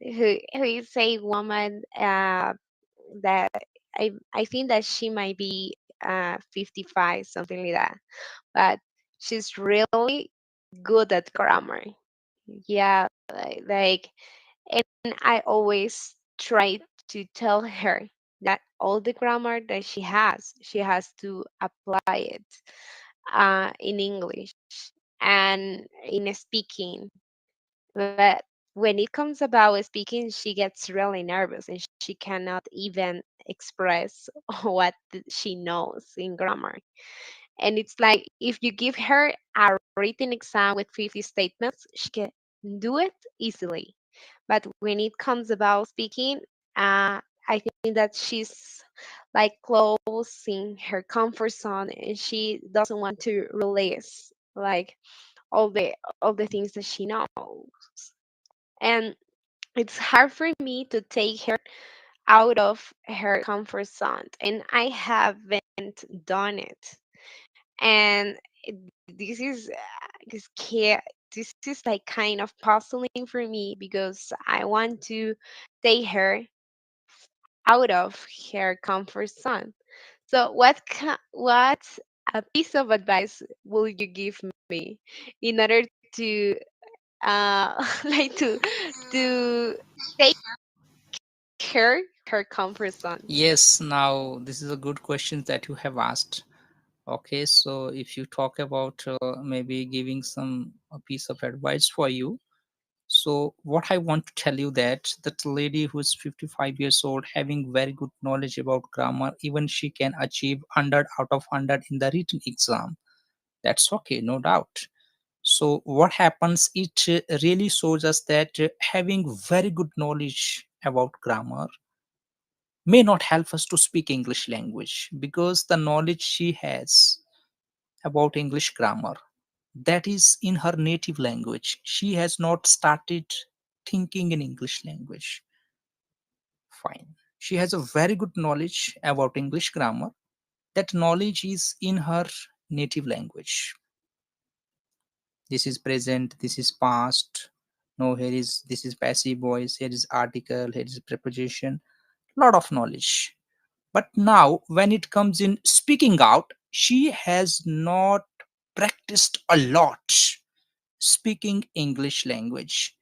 who is a woman that I think that she might be 55, something like that, but she's really good at grammar. Yeah, like, and I always try to tell her that all the grammar that she has to apply it in English and in speaking. But when it comes about speaking, she gets really nervous and she cannot even express what she knows in grammar. And it's like if you give her a written exam with 50 statements, she can do it easily. But when it comes about speaking, I think that she's like closing her comfort zone and she doesn't want to release like all the all the things that she knows. And it's hard for me to take her out of her comfort zone, and I haven't done it. And this is this is like kind of puzzling for me because I want to take her out of her comfort zone. So what a piece of advice will you give me in order to like to take her comfort zone? Yes, now this is a good question that you have asked. Okay, so if you talk about maybe giving some a piece of advice for you, so what I want to tell you that lady who is 55 years old, having very good knowledge about grammar, even she can achieve 100 out of 100 in the written exam. That's okay, no doubt. So what happens? It really shows us that having very good knowledge about grammar may not help us to speak English language, because the knowledge she has about English grammar, that is in her native language. She has not started thinking in English language. Fine. She has a very good knowledge about English grammar. That knowledge is in her native language. This is present, this is past. No, here is this is passive voice, here is article, here is preposition. Lot of knowledge. But now, when it comes in speaking out, she has not practiced a lot speaking English language,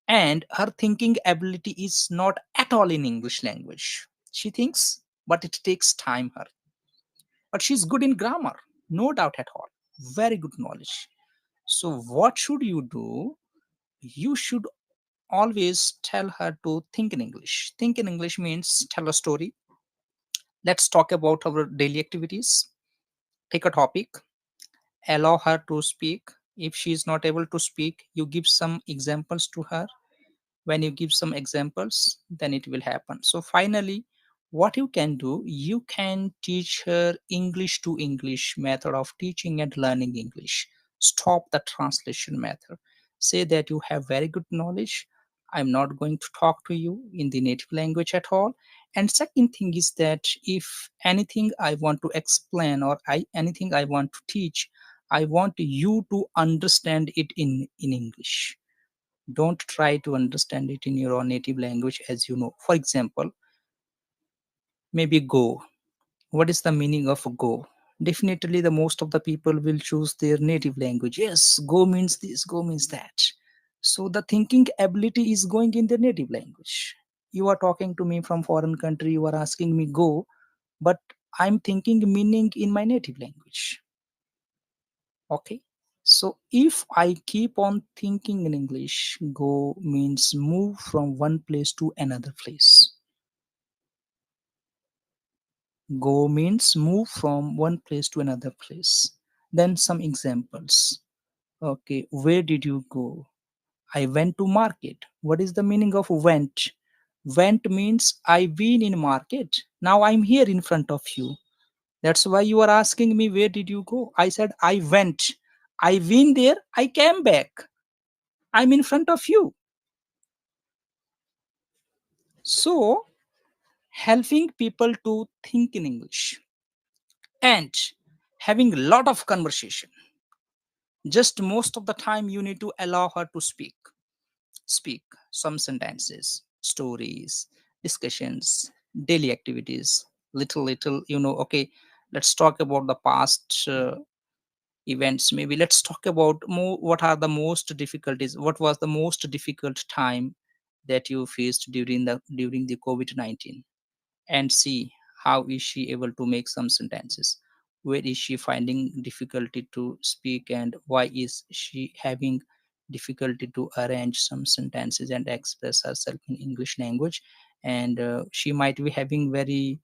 and her thinking ability is not at all in English language. She thinks, but it takes time her. But she's good in grammar, no doubt at all. Very good knowledge. So, what should you do? You should always tell her to think in English. Think in English means tell a story. Let's talk about our daily activities. Pick a topic, allow her to speak. If she is not able to speak, you give some examples to her. When you give some examples, then it will happen. So finally, what you can do, you can teach her English to English method of teaching and learning English. Stop the translation method. Say that you have very good knowledge. I'm not going to talk to you in the native language at all. And second thing is that if anything I want to explain, or anything I want to teach, I want you to understand it in English. Don't try to understand it in your own native language. As you know, for example, maybe go. What is the meaning of go? Definitely the most of the people will choose their native language. Yes, go means this, go means that. So the thinking ability is going in their native language. You are talking to me from foreign country, you are asking me go, but I'm thinking meaning in my native language. Okay. So if I keep on thinking in English, go means move from one place to another place. Go means move from one place to another place. Then some examples. Okay, where did you go? I went to market. What is the meaning of went? Went means I been in market. Now I'm here in front of you. That's why you are asking me where did you go? I said I went. I been there. I came back. I'm in front of you. So helping people to think in English and having a lot of conversation. Just most of the time you need to allow her to speak some sentences, stories, discussions, daily activities, little, okay, let's talk about the past events. Maybe let's talk about more, what are the most difficulties, what was the most difficult time that you faced during the COVID-19, and see how is she able to make some sentences, where is she finding difficulty to speak, and why is she having difficulty to arrange some sentences and express herself in English language. And she might be having very,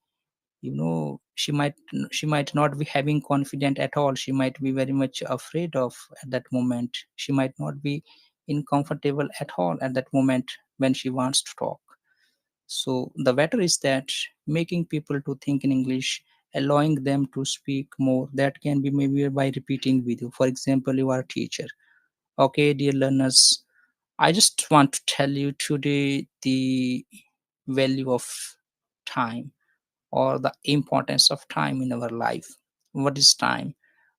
she might not be having confident at all. She might be very much afraid of at that moment. She might not be uncomfortable at all at that moment when she wants to talk. So the better is that making people to think in English, allowing them to speak more. That can be maybe by repeating with you. For example, you are a teacher. Okay, dear learners, I just want to tell you today the value of time, or the importance of time in our life. What is time?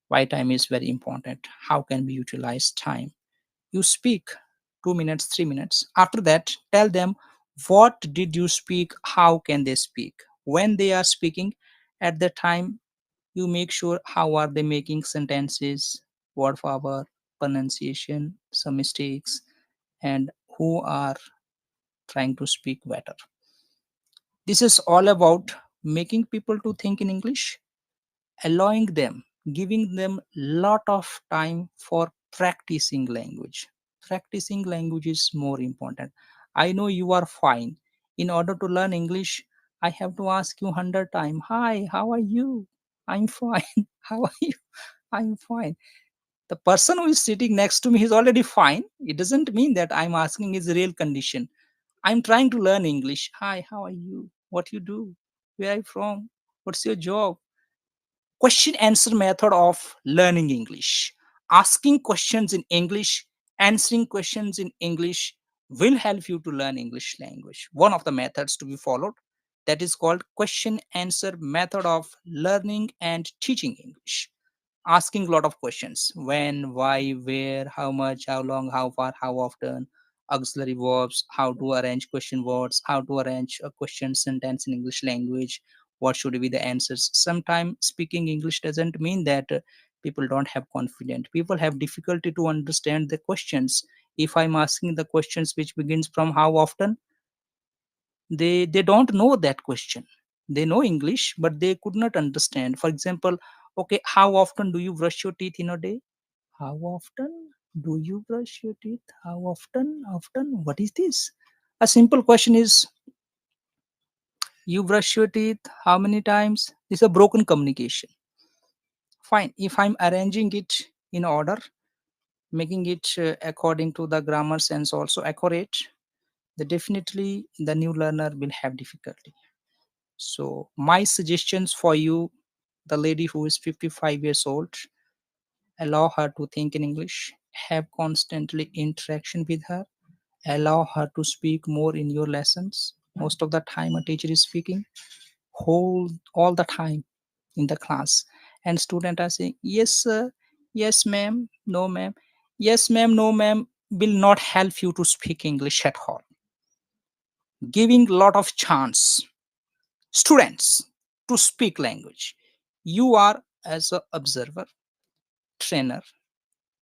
Why time is very important? How can we utilize time? You speak 2 minutes, 3 minutes. After that, tell them what did you speak, how can they speak. When they are speaking, at the time, you make sure how are they making sentences, word for word, pronunciation, some mistakes, and who are trying to speak better. This is all about making people to think in English, allowing them, giving them lot of time for practicing language. Practicing language is more important. I know you are fine. In order to learn English, I have to ask you 100 times, hi, how are you? I'm fine. How are you? I'm fine. The person who is sitting next to me is already fine. It doesn't mean that I'm asking his real condition. I'm trying to learn English. Hi, how are you? What you do? Where are you from? What's your job? Question answer method of learning English. Asking questions in English, answering questions in English will help you to learn English language. One of the methods to be followed, that is called question answer method of learning and teaching English. Asking a lot of questions: when, why, where, how much, how long, how far, how often, auxiliary verbs, how to arrange question words, how to arrange a question sentence in English language, what should be the answers. Sometimes speaking English doesn't mean that people don't have confidence. People have difficulty to understand the questions. If I'm asking the questions which begins from how often, they don't know that question. They know English but they could not understand. For example, okay, how often do you brush your teeth in a day? How often do you brush your teeth? How often, what is this? A simple question is, you brush your teeth how many times? This is a broken communication. Fine, if I'm arranging it in order, making it according to the grammar sense also accurate, then definitely the new learner will have difficulty. So my suggestions for you, the lady who is 55 years old, allow her to think in English, have constantly interaction with her, allow her to speak more in your lessons. Most of the time a teacher is speaking whole all the time in the class, and student are saying yes sir, yes ma'am, no ma'am. Yes ma'am, no ma'am will not help you to speak English at all. Giving lot of chance students to speak language. You are as a observer, trainer,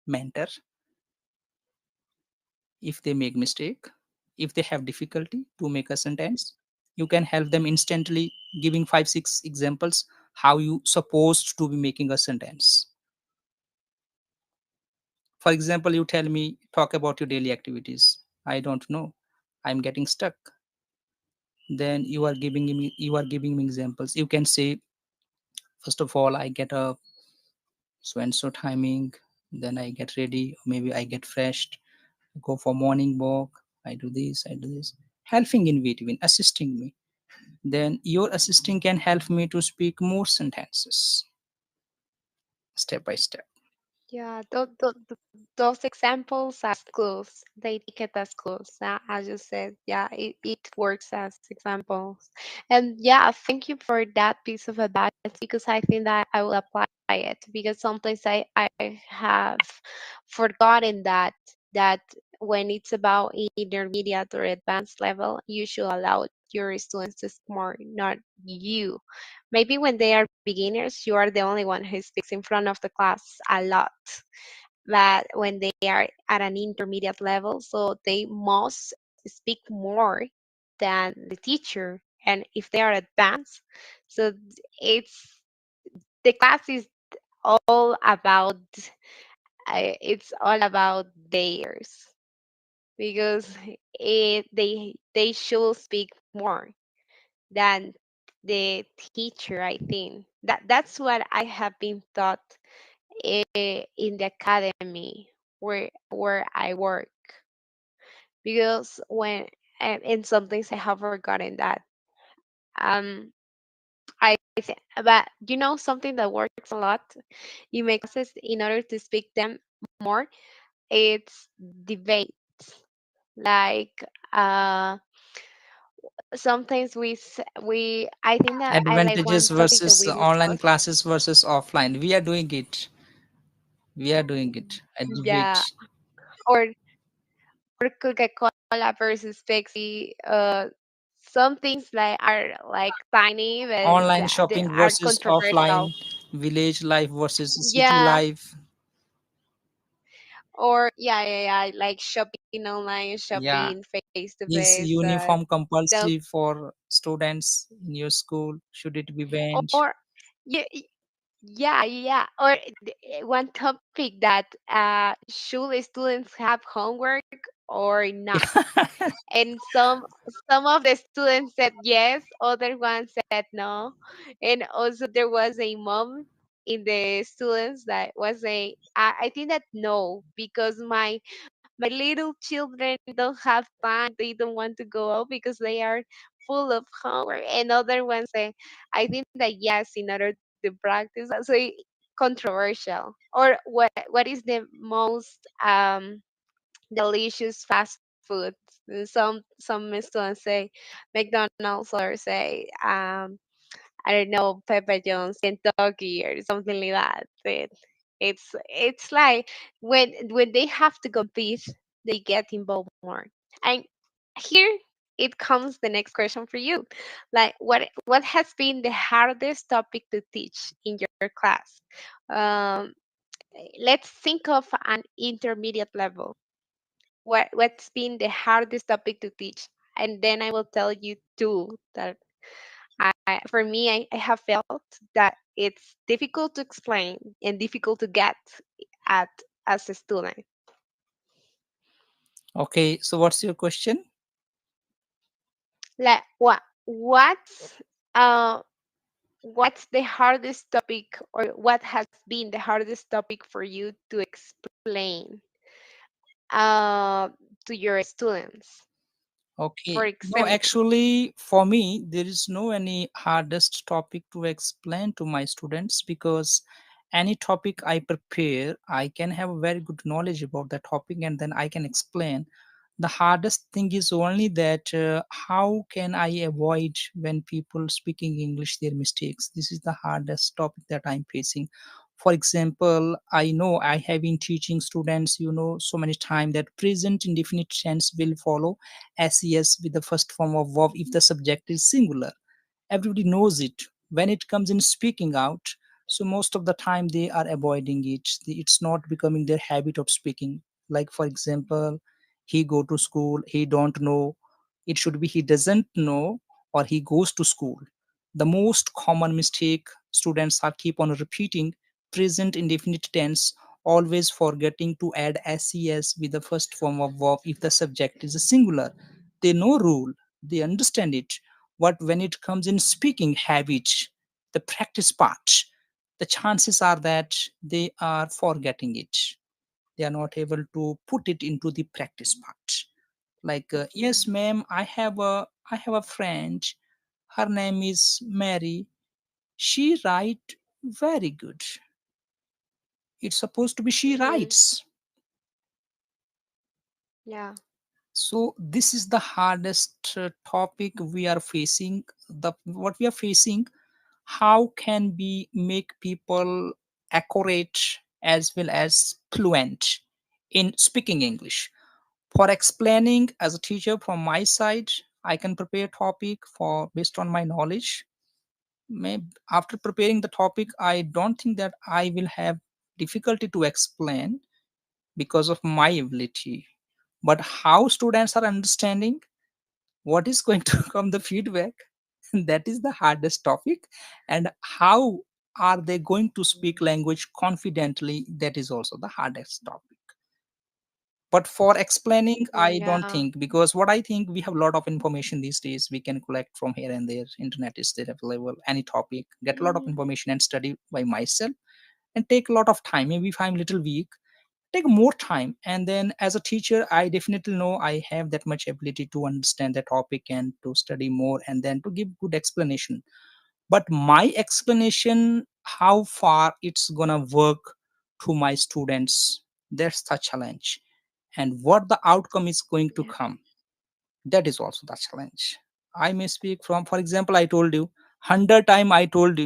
mentor. If they make mistake, if they have difficulty to make a sentence, you can help them instantly, giving 5 6 examples how you supposed to be making a sentence. For example, you tell me, talk about your daily activities. I don't know, I'm getting stuck. Then you are giving me examples. You can say, first of all, I get up so and so timing, then I get ready, maybe I get fresh, go for morning walk, I do this, helping in between, assisting me. Then your assisting can help me to speak more sentences step by step. Yeah, those examples as clues, they take it as clues. As you said, yeah, it works as examples. And yeah, thank you for that piece of advice because I think that I will apply it because sometimes I have forgotten that when it's about intermediate or advanced level, you should allow your students to speak more, not you. Maybe when they are beginners, you are the only one who speaks in front of the class a lot. But when they are at an intermediate level, so they must speak more than the teacher. And if they are advanced, so it's the class is all about it's all about theirs because they should speak more than the teacher. I think that's what I have been taught in the academy where I work because when and some things I have forgotten that I think but you know something that works a lot in my classes in order to speak them more, it's debate. Like sometimes we I think that I like Advantages one topic that versus we online discussed. classes versus offline. We are doing it a Yeah, debate. or Coca-Cola versus Pepsi. Some things like are like tiny, but Online they shopping are versus offline, controversial. village life versus city Yeah, life. or yeah, like shopping online, Yeah, shopping face to is face. uniform Those compulsory for students in your school? Should it be banned? or yeah, yeah. Or one topic that should students have homework or not? And some of the students said yes, other ones said no. And also there was a mom in the students that was a I think that no, because my little children don't have time, they don't want to go out because they are full of homework. And other ones say I think that yes, in order to practice. So controversial. Or what is the most delicious fast food? Some students say McDonald's, or say I don't know, Pepper John's, Kentucky, or something like that. It's like when they have to compete, they get involved more. And here it comes the next question for you. Like, what has been the hardest topic to teach in your class? Um, let's think of an intermediate level. What's been the hardest topic to teach? And then I will tell you two that for me, I have felt that it's difficult to explain and difficult to get at as a student. Okay, so what's your question? Like uh what's the hardest topic, or what has been the hardest topic for you to explain uh to your students? For Okay. No, example, actually, for me, there is no any hardest topic to explain to my students because any topic I prepare, I can have a very good knowledge about that topic and then I can explain. The hardest thing is only that how can I avoid when people speaking English their mistakes. This is the hardest topic that I'm facing. For example, I know I have been teaching students, so many time that present indefinite tense will follow SES with the first form of verb if the subject is singular. Everybody knows it. When it comes in speaking out, so most of the time they are avoiding it. It's not becoming their habit of speaking. Like for example, he go to school, he don't know. It should be he doesn't know or he goes to school. The most common mistake students are keep on repeating present indefinite tense, always forgetting to add SES with the first form of verb if the subject is a singular. They know rule, they understand it, but when it comes in speaking habits, the practice part, the chances are that they are forgetting it. They are not able to put it into the practice part. Like yes ma'am, I have a friend, her name is Mary, she write very good. It's supposed to be she mm, writes. yeah, So this is the hardest topic we are facing. The what we are facing, how can we make people accurate as well as fluent in speaking English. For explaining as a teacher from my side, I can prepare topic for based on my knowledge. Maybe after preparing the topic, I don't think that I will have difficulty to explain because of my ability. But how students are understanding, what is going to come the feedback, that is the hardest topic. And how are they going to speak language confidently, that is also the hardest topic. But for explaining, I don't yeah, think, because what I think, we have a lot of information these days we can collect from here and there. Internet is there available, any topic, get a lot of information and study by myself, and take a lot of time. Maybe if I'm little weak, take more time, and then as a teacher I definitely know I have that much ability to understand the topic and to study more and then to give good explanation. But my explanation, how far it's gonna work to my students, that's the challenge. And what the outcome is going to yeah, come, that is also the challenge. I may speak from, for example, I told you 100 time, I told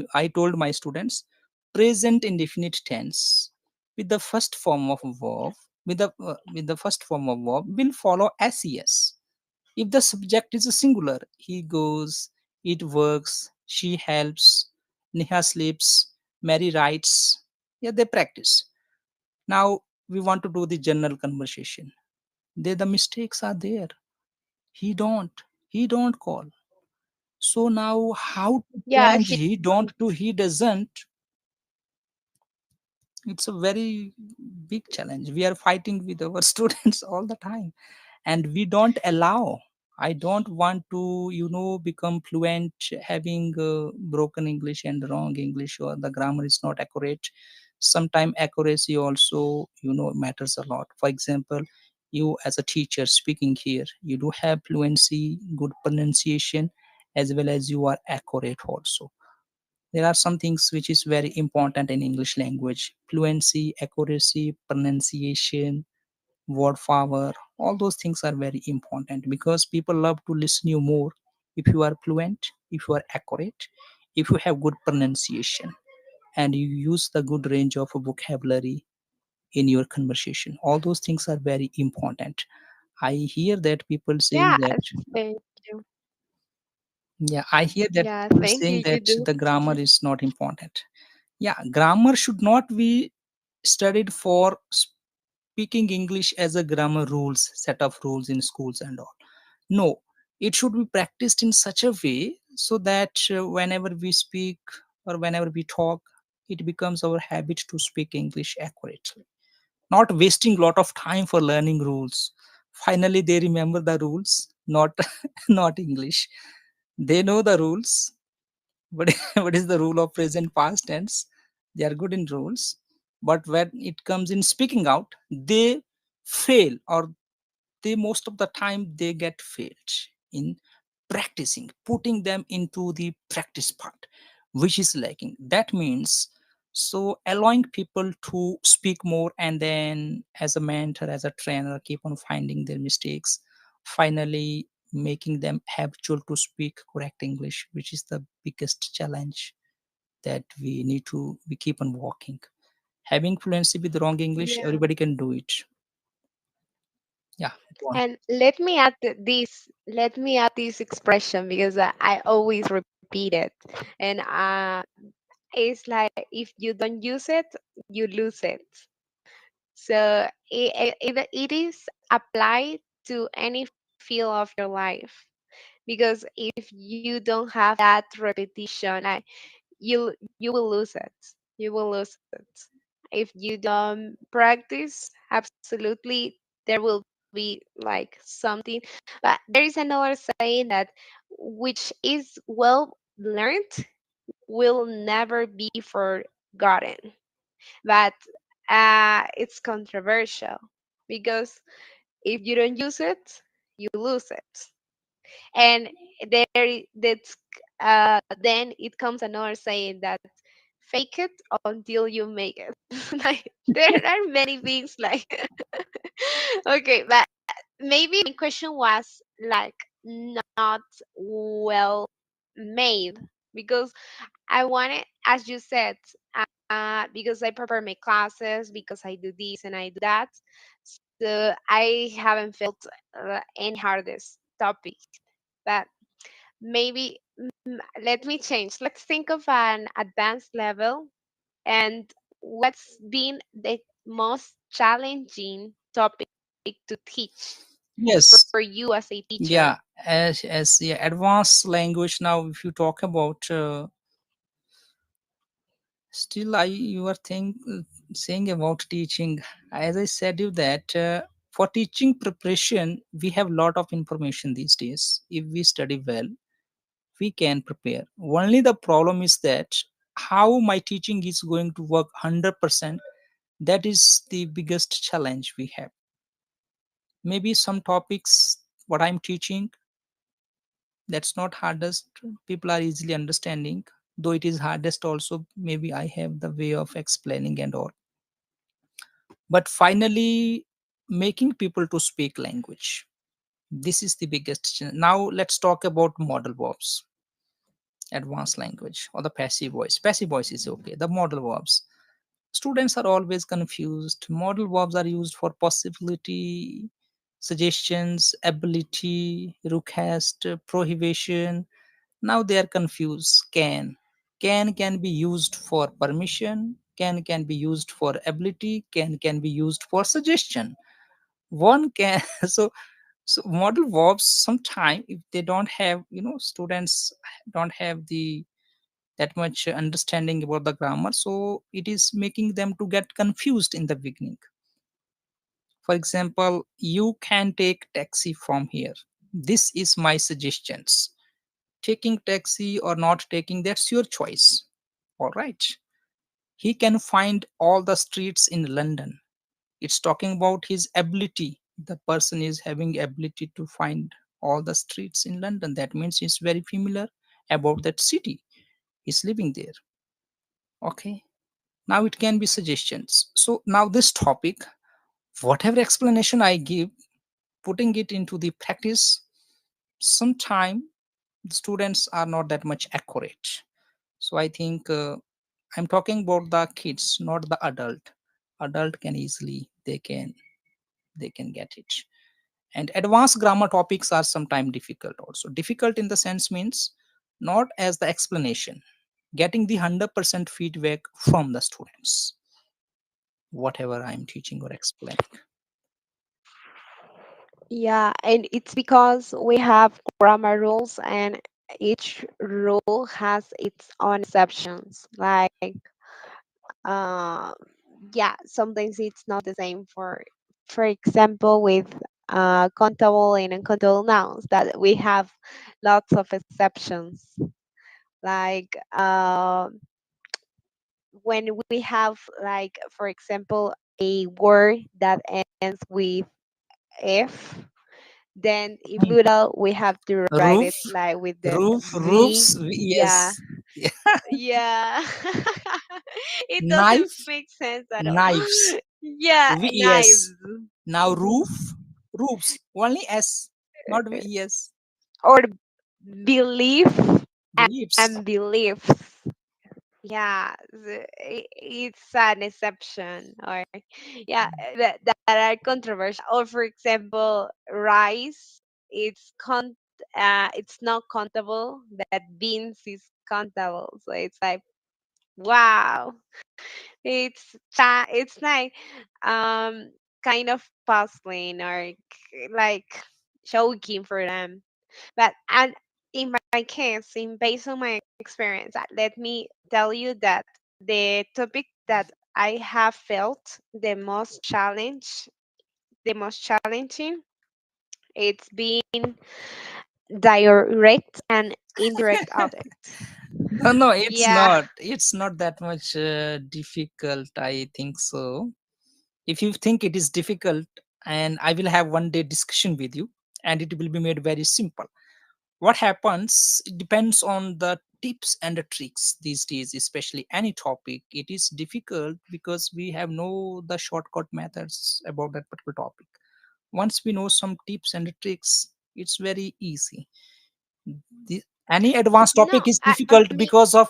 my students present indefinite tense with the first form of verb, with the first form of verb will follow SES if the subject is a singular. He goes, it works, she helps, Neha sleeps, Mary writes. Yeah, they practice. Now we want to do the general conversation. There the mistakes are there. He don't call. So now how to yeah. change he don't to he doesn't, it's a very big challenge. We are fighting with our students all the time, and we don't allow. I don't want to become fluent having broken English and wrong English, or the grammar is not accurate. Sometimes accuracy also matters a lot. For example, you as a teacher speaking here, you do have fluency, good pronunciation, as well as you are accurate also. There are some things which is very important in English language: fluency, accuracy, pronunciation, word power. All those things are very important because people love to listen you more if you are fluent, if you are accurate, if you have good pronunciation, and you use the good range of vocabulary in your conversation. All those things are very important. I hear that people saying Yeah, that, same. Yeah, I hear that Yeah, people thank saying you. You that do. the grammar is not important. Yeah, grammar should not be studied for speaking English as a grammar rules, set of rules in schools and all. No, it should be practiced in such a way so that whenever we speak or whenever we talk, it becomes our habit to speak English accurately. Not wasting lot of time for learning rules. Finally, they remember the rules, not not English. They know the rules, but what is the rule of present past tense? They are good in rules, but when it comes in speaking out, they fail, or they most of the time they get failed in practicing, putting them into the practice part, which is lacking. That means, so allowing people to speak more, and then as a mentor, as a trainer, keep on finding their mistakes, finally making them habitual to speak correct English, which is the biggest challenge that we keep on walking. Having fluency with wrong English, Yeah. everybody can do it. Yeah, go on. And let me add this expression because I always repeat it. And it's like if you don't use it, you lose it. So it is applied to any field of your life. Because if you don't have that repetition, you will lose it. You will lose it. If you don't practice, absolutely there will be like something. But there is another saying that which is well learned will never be forgotten. But it's controversial because if you don't use it, you lose it. And that's then it comes another saying that fake it until you make it. Like there are many things like okay, but maybe my question was like not well made because I wanted, as you said, because I prepare my classes, because I do this and I do that. So I haven't felt any hardest topic. But maybe let me change. Let's think of an advanced level and what's been the most challenging topic to teach Yes. for you as a teacher. Yeah, as the advanced language now, if you talk about, still I you are saying about teaching. As I said you that for teaching preparation, we have lot of information these days. If we study well, we can prepare. Only the problem is that how my teaching is going to work 100%. That is the biggest challenge we have. Maybe some topics what I'm teaching, that's not hardest, people are easily understanding, though it is hardest also, maybe I have the way of explaining and all, but finally making people to speak language, this is the biggest now let's talk about model verbs, advanced language, or the passive voice. Passive voice is okay, the model verbs, students are always confused. Model verbs are used for possibility, suggestions, ability, request, prohibition. Now they are confused. Can be used for permission. Can be used for ability. Can be used for suggestion. One can so model verbs sometime if they don't have, students don't have the that much understanding about the grammar, so it is making them to get confused in the beginning. For example, you can take taxi from here. This is my suggestions. Taking taxi or not taking, that's your choice. All right. He can find all the streets in London. It's talking about his ability. The person is having ability to find all the streets in London. That means he's very familiar about that city. He's living there. Okay. Now it can be suggestions. So now this topic, whatever explanation I give, putting it into the practice, sometime the students are not that much accurate. So I think I'm talking about the kids, not the adult. Adult can easily they can get it. And advanced grammar topics are sometimes difficult also. Difficult in the sense means not as the explanation. Getting the 100% feedback from the students, whatever I'm teaching or explaining. Yeah, and it's because we have grammar rules, and each rule has its own exceptions. Like, uh, yeah, sometimes it's not the same. For example, with countable and uncountable nouns, that we have lots of exceptions. Like, when we have, like, for example, a word that ends with f, then in Hmm. plural we have to write Roof, it like with the roofs, v. Yeah, yes. Yeah. yeah. It doesn't Knife, make sense at all. knives, Yeah, knives. ves. Now roof, roofs, only s, not ves. Or belief Beliefs. and beliefs. Yeah, it's an exception. Or yeah, that are controversial. Or for example, rice, it's not countable, that beans is countable. So it's like, wow, it's like, um kind of puzzling, or like shocking for them. But and in my case, in based on my experience, let me tell you that the topic that I have felt the most challenging, it's being direct and indirect object. No, no, it's Yeah. not. It's not that much difficult, I think so. If you think it is difficult, and I will have one day discussion with you, and it will be made very simple. What happens, it depends on the tips and the tricks these days, especially any topic. It is difficult because we have no the shortcut methods about that particular topic. Once we know some tips and tricks, it's very easy. the, any advanced No, topic is I difficult mean, because of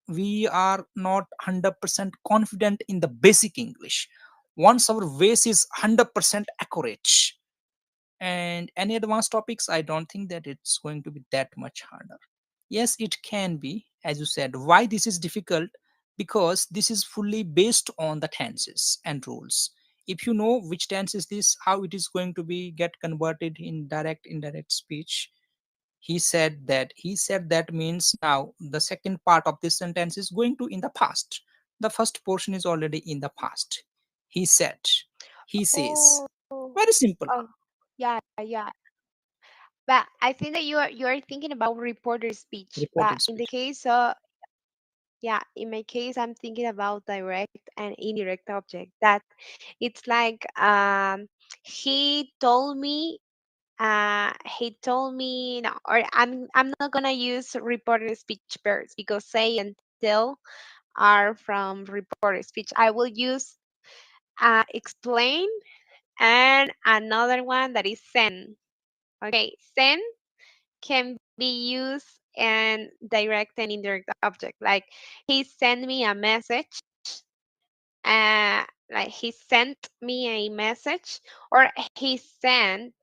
we are not 100% confident in the basic English. Once our base is 100% accurate, and any advanced topics, I don't think that it's going to be that much harder. Yes, it can be, as you said. Why this is difficult? Because this is fully based on the tenses and rules. If you know which tense is this, how it is going to be get converted in direct indirect speech. He said that means now the second part of this sentence is going to in the past. The first portion is already in the past. He said, he says. oh, Very simple. oh, yeah, yeah. But I think that you are thinking about reporter speech. But Reported in the speech. case yeah, in my case, I'm thinking about direct and indirect object. That it's like, he told me, no, or I'm not gonna use reported speech verbs, because say and tell are from reported speech. I will use explain, and another one that is send. Okay, send can be used and direct and indirect object. Like, he sent me a message, like he sent me a message, or he sent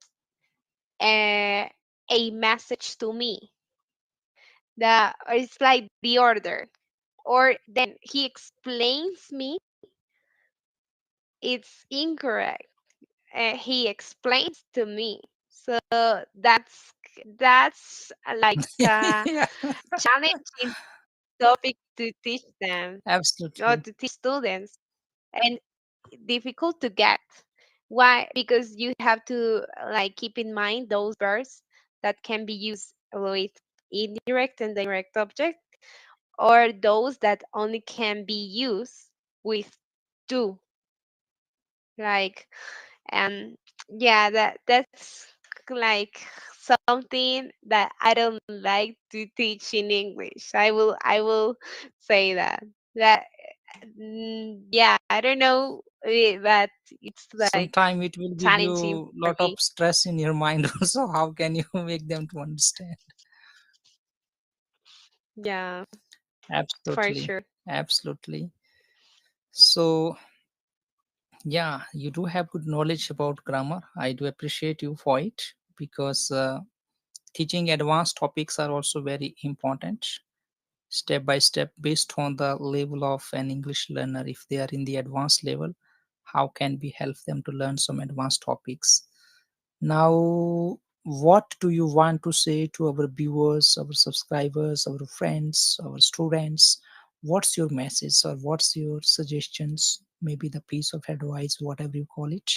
uh, a message to me. It's like the order. Or then he explains me, it's incorrect. He explains to me. So that's like a Yeah, challenging topic to teach them, or absolutely. to teach students, and difficult to get. Why? Because you have to, like, keep in mind those verbs that can be used with indirect and direct object, or those that only can be used with do. Like, and yeah, that's like something that I don't like to teach in English. I will say that yeah, I don't know, but it's like Sometime it will give challenging you for lot of me. stress in your mind also. How can you make them to understand? Yeah, for Absolutely. sure. Absolutely. So yeah, you do have good knowledge about grammar. I do appreciate you for it, because Teaching advanced topics are also very important, step by step, based on the level of an English learner. If they are in the advanced level, how can we help them to learn some advanced topics? Now, what do you want to say to our viewers, our subscribers, our friends, our students? What's your message or what's your suggestions? Maybe the piece of advice, whatever you call it,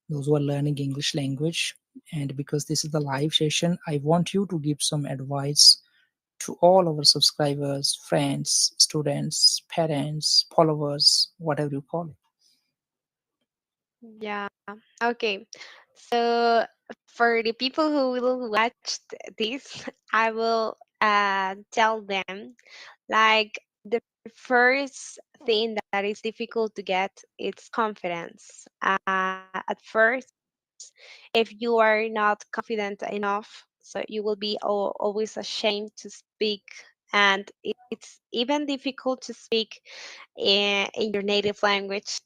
those who are learning English language. And because this is the live session, I want you to give some advice to all our subscribers, friends, students, parents, followers, whatever you call it. Yeah. Okay. So for the people who will watch this, I will tell them like the first thing that is difficult to get it's confidence. At first, if you are not confident enough, so you will be always ashamed to speak, and it's even difficult to speak in your native language.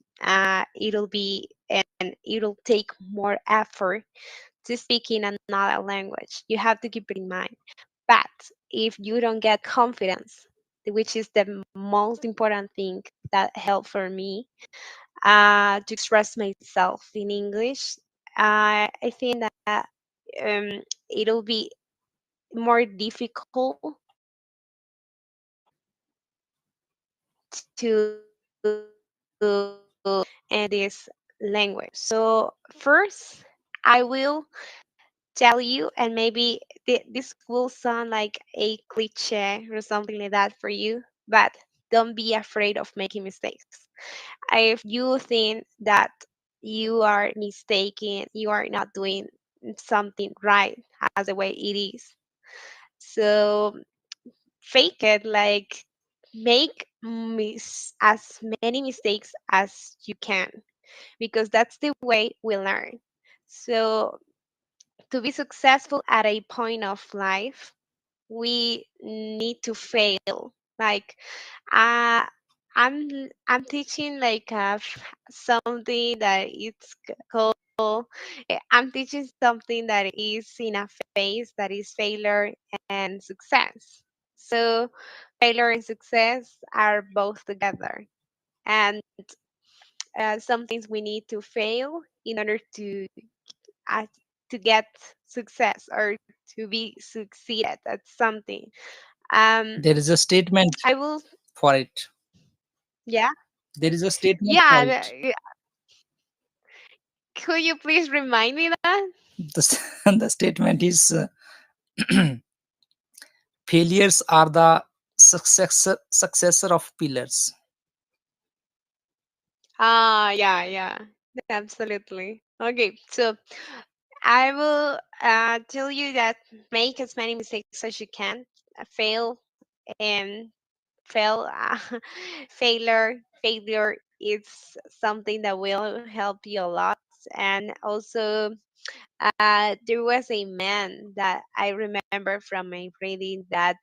It'll be and it'll take more effort to speak in another language. You have to keep it in mind. But if you don't get confidence, which is the most important thing that helped for me to express myself in English, I think that it'll be more difficult to this language. So first, I will tell you, and maybe this will sound like a cliche or something like that for you, but don't be afraid of making mistakes. If you think that you are mistaken, you are not doing something right as the way it is. So fake it, like make as many mistakes as you can, because that's the way we learn. So to be successful at a point of life, we need to fail. Like, uh, I'm teaching like something that it's called. I'm teaching something that is in a phase that is failure and success. So failure and success are both together, and sometimes we need to fail in order uh, to get success or to be succeeded at something. Um, There is a statement I will, for it. yeah, There is a statement for yeah. it. Could you please remind me that? The statement is failures are the successor of pillars. Yeah, yeah, absolutely. Okay, so I will tell you that make as many mistakes as you can, fail and fail. Failure is something that will help you a lot. And also, there was a man that I remember from my reading that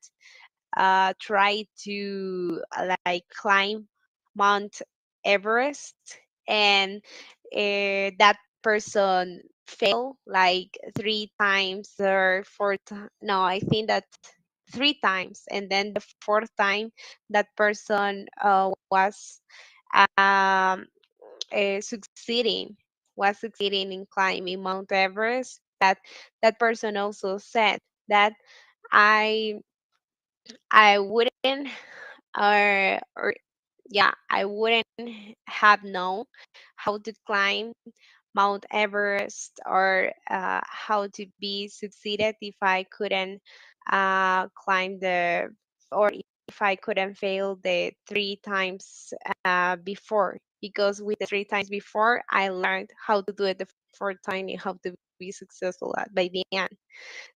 tried to like climb Mount Everest, and that person failed like 3 times or no, I think that 3 times, and then the fourth time that person um, succeeding was succeeding in climbing Mount Everest. That that person also said that I I wouldn't or yeah, I wouldn't have known how to climb Mount Everest or how to be succeeded if I couldn't climb the or if I couldn't fail the 3 times before, because with the 3 times before I learned how to do it the fourth time and how to be successful by the end.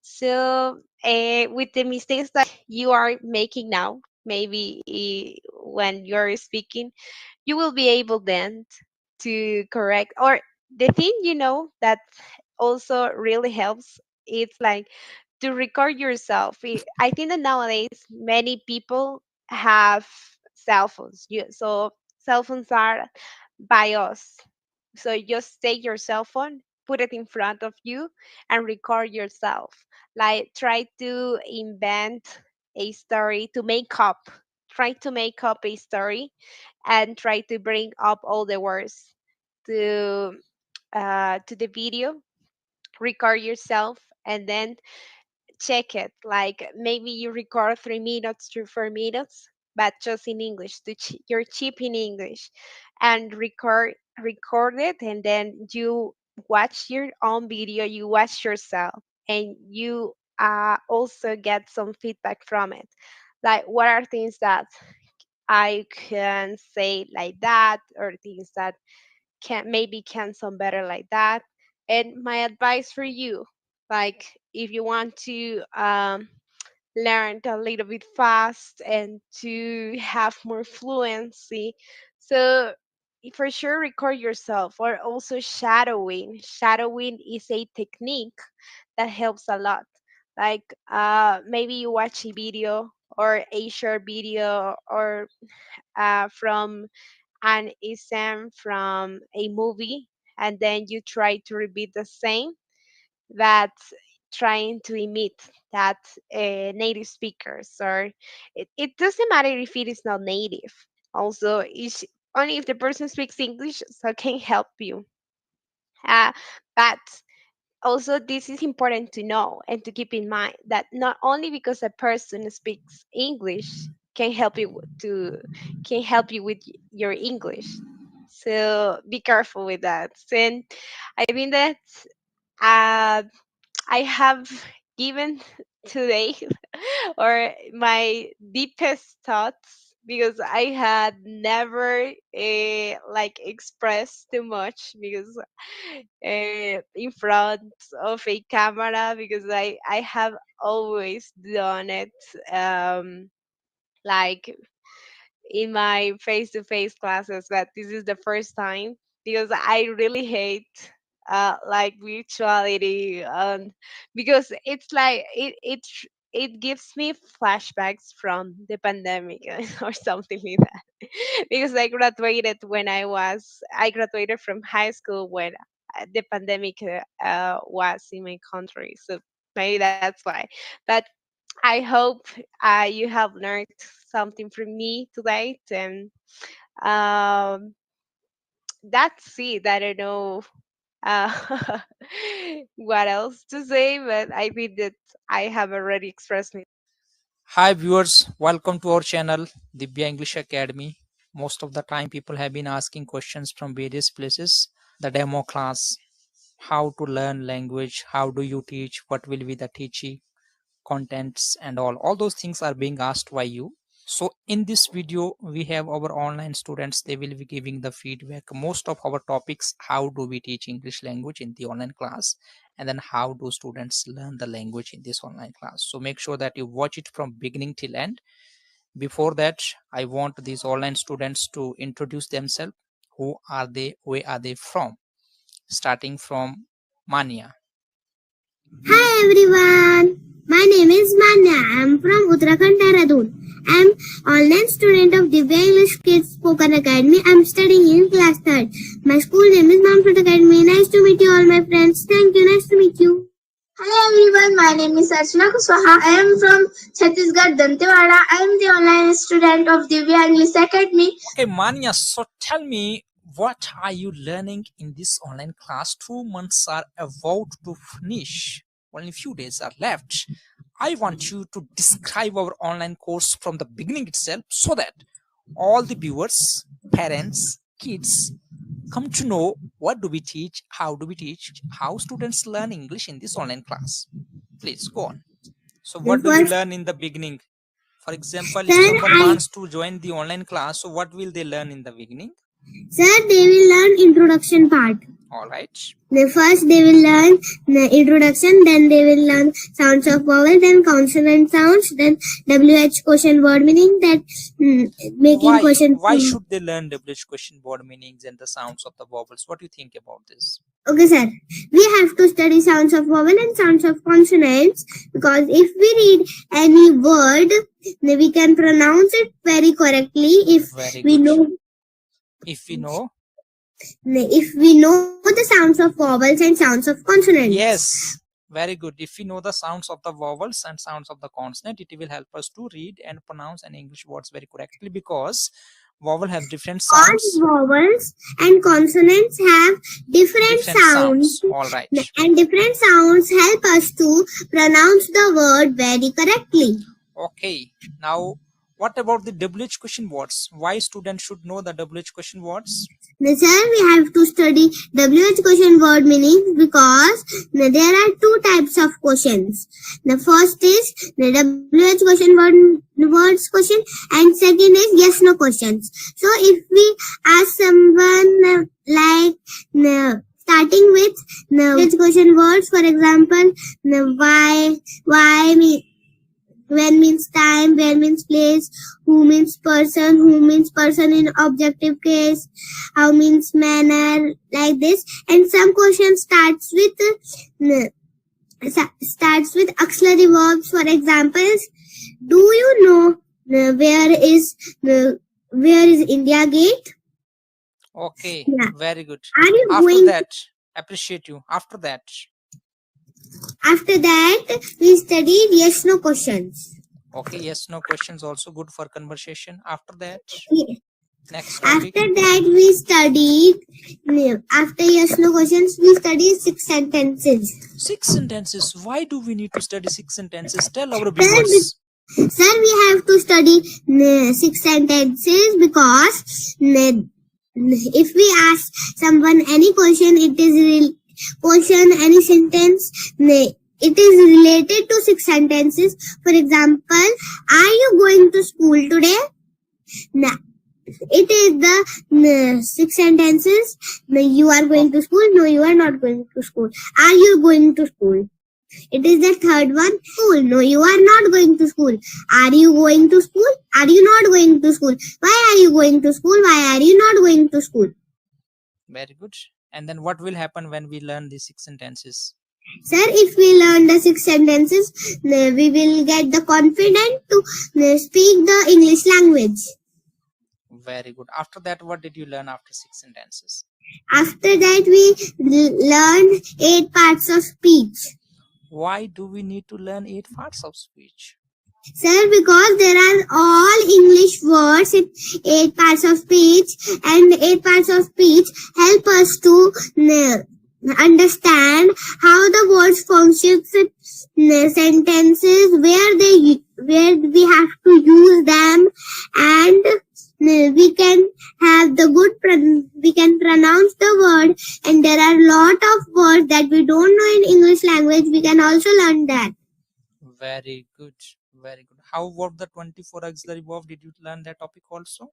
So, with the mistakes that you are making now, maybe when you're speaking, you will be able then to correct. Or the thing that also really helps, it's like to record yourself. I think that nowadays many people have cell phones. So cell phones are by us. So just take your cell phone, put it in front of you and record yourself. Like try to invent a story to make up. Try to make up a story and try to bring up all the words to to the video. Record yourself and then check it. Like maybe you record 3 minutes to 4 minutes, but just in English. You're cheap in English, and record it, and then you watch your own video. You watch yourself, and you also get some feedback from it. Like what are things that I can say like that, or things that can sound better like that. And my advice for you, like if you want to learn a little bit fast and to have more fluency, so for sure record yourself, or also shadowing is a technique that helps a lot. Like maybe you watch a video or a short video, or from an exam from a movie, and then you try to repeat the same, that trying to imitate that native speakers, or it doesn't matter if it is not native. Also, it's only if the person speaks English, so can help you. uh, but also this is important to know and to keep in mind, that not only because a person speaks English can help you can help you with your English. So be careful with that. And I think that uh, I have given today or my deepest thoughts, because I had never like expressed too much, because in front of a camera, because I have always done it like in my face-to-face classes, but this is the first time, because I really hate like virtuality, because it's like it gives me flashbacks from the pandemic or something like that. Because I graduated from high school when the pandemic was in my country, so maybe that's why. But I hope you have learned something from me today. And um, that's it. I don't know uh, what else to say, but I think that I have already expressed me. Hi viewers, welcome to our channel Divya English Academy. Most of the time people have been asking questions from various places. The demo class, how to learn language, how do you teach, what will be the teaching contents, and all those things are being asked by you. So in this video we have our online students, they will be giving the feedback. Most of our topics, how do we teach English language in the online class, and then how do students learn the language in this online class. So make sure that you watch it from beginning till end. Before that, I want these online students to introduce themselves. Who are they, where are they from? Starting from Mania. Hi everyone, my name is Manya. I am from Uttarakhand, Dehradun. I am online student of Divya English Kids Spoken Academy. I am studying in class 3rd. My school name is Mountford Academy. Nice to meet you all my friends. Thank you. Nice to meet you. Hello everyone, my name is Archana Kuswaha. I am from Chhattisgarh, Dantewada. I am the online student of Divya English Academy. Okay, Manya, so tell me, what are you learning in this online class? 2 months are about to finish. Only few days are left. I want you to describe our online course from the beginning itself, so that all the viewers, parents, kids come to know what do we teach, how do we teach, how students learn English in this online class. Please go on. So what do we learn in the beginning? For example, if someone wants to join the online class, so what will they learn in the beginning? Sir, they will learn introduction part. All right. First they will learn the introduction, then they will learn sounds of vowel, then consonant sounds, then WH question word meaning, that making question. Why should they learn WH question word meanings and the sounds of the vowels? What do you think about this? Okay, sir. We have to study sounds of vowel and sounds of consonants, because if we read any word, we can pronounce it very correctly if we know. If we know if we know the sounds of vowels and sounds of consonants. Yes, very good. If we know the sounds of the vowels and sounds of the consonant, it will help us to read and pronounce an English words very correctly, because vowel have different All sounds. vowels and consonants have different sounds. All right. And different sounds help us to pronounce the word very correctly. Okay. Now, what about the WH question words? Why students should know the WH question words? Sir, we have to study WH question word meanings because there are two types of questions. The first is the WH question words question, and second is yes no questions. So if we ask someone starting with WH question words, for example, why me. When means time, where means place, who means person in objective case, how means manner, like this. And some question starts with auxiliary verbs. For examples, do you know where is India Gate? Okay, Yeah. very good. Are you After going? that, appreciate you. After that, we studied yes no questions. okay, yes no questions also good for conversation. After that, Yeah. next topic. After that, we studied, after yes no questions, we studied 6 sentences. 6 sentences. Why do we need to study 6 sentences? Tell our viewers. Sir, we have to study 6 sentences because if we ask someone any question, any sentence, it is related to 6 sentences. For example, are you going to school today? It is the 6 sentences. You are going to school. No, you are not going to school. Are you going to school? It is the third one. School. No, you are not going to school. Are you going to school? Are you not going to school? Why are you going to school? Why are you not going to school? Very good. And then what will happen when we learn these 6 sentences? Sir, if we learn the 6 sentences, we will get the confidence to speak the English language. Very good. After that, what did you learn after 6 sentences? After that, we learned 8 parts of speech. Why do we need to learn 8 parts of speech? Sir, because there are all English words in 8 parts of speech, and 8 parts of speech help us to understand how the words function in sentences, where we have to use them, and we can have we can pronounce the word, and there are a lot of words that we don't know in English language. We can also learn that. Very good. Very good. How about the 24 auxiliary verb? Did you learn that topic also?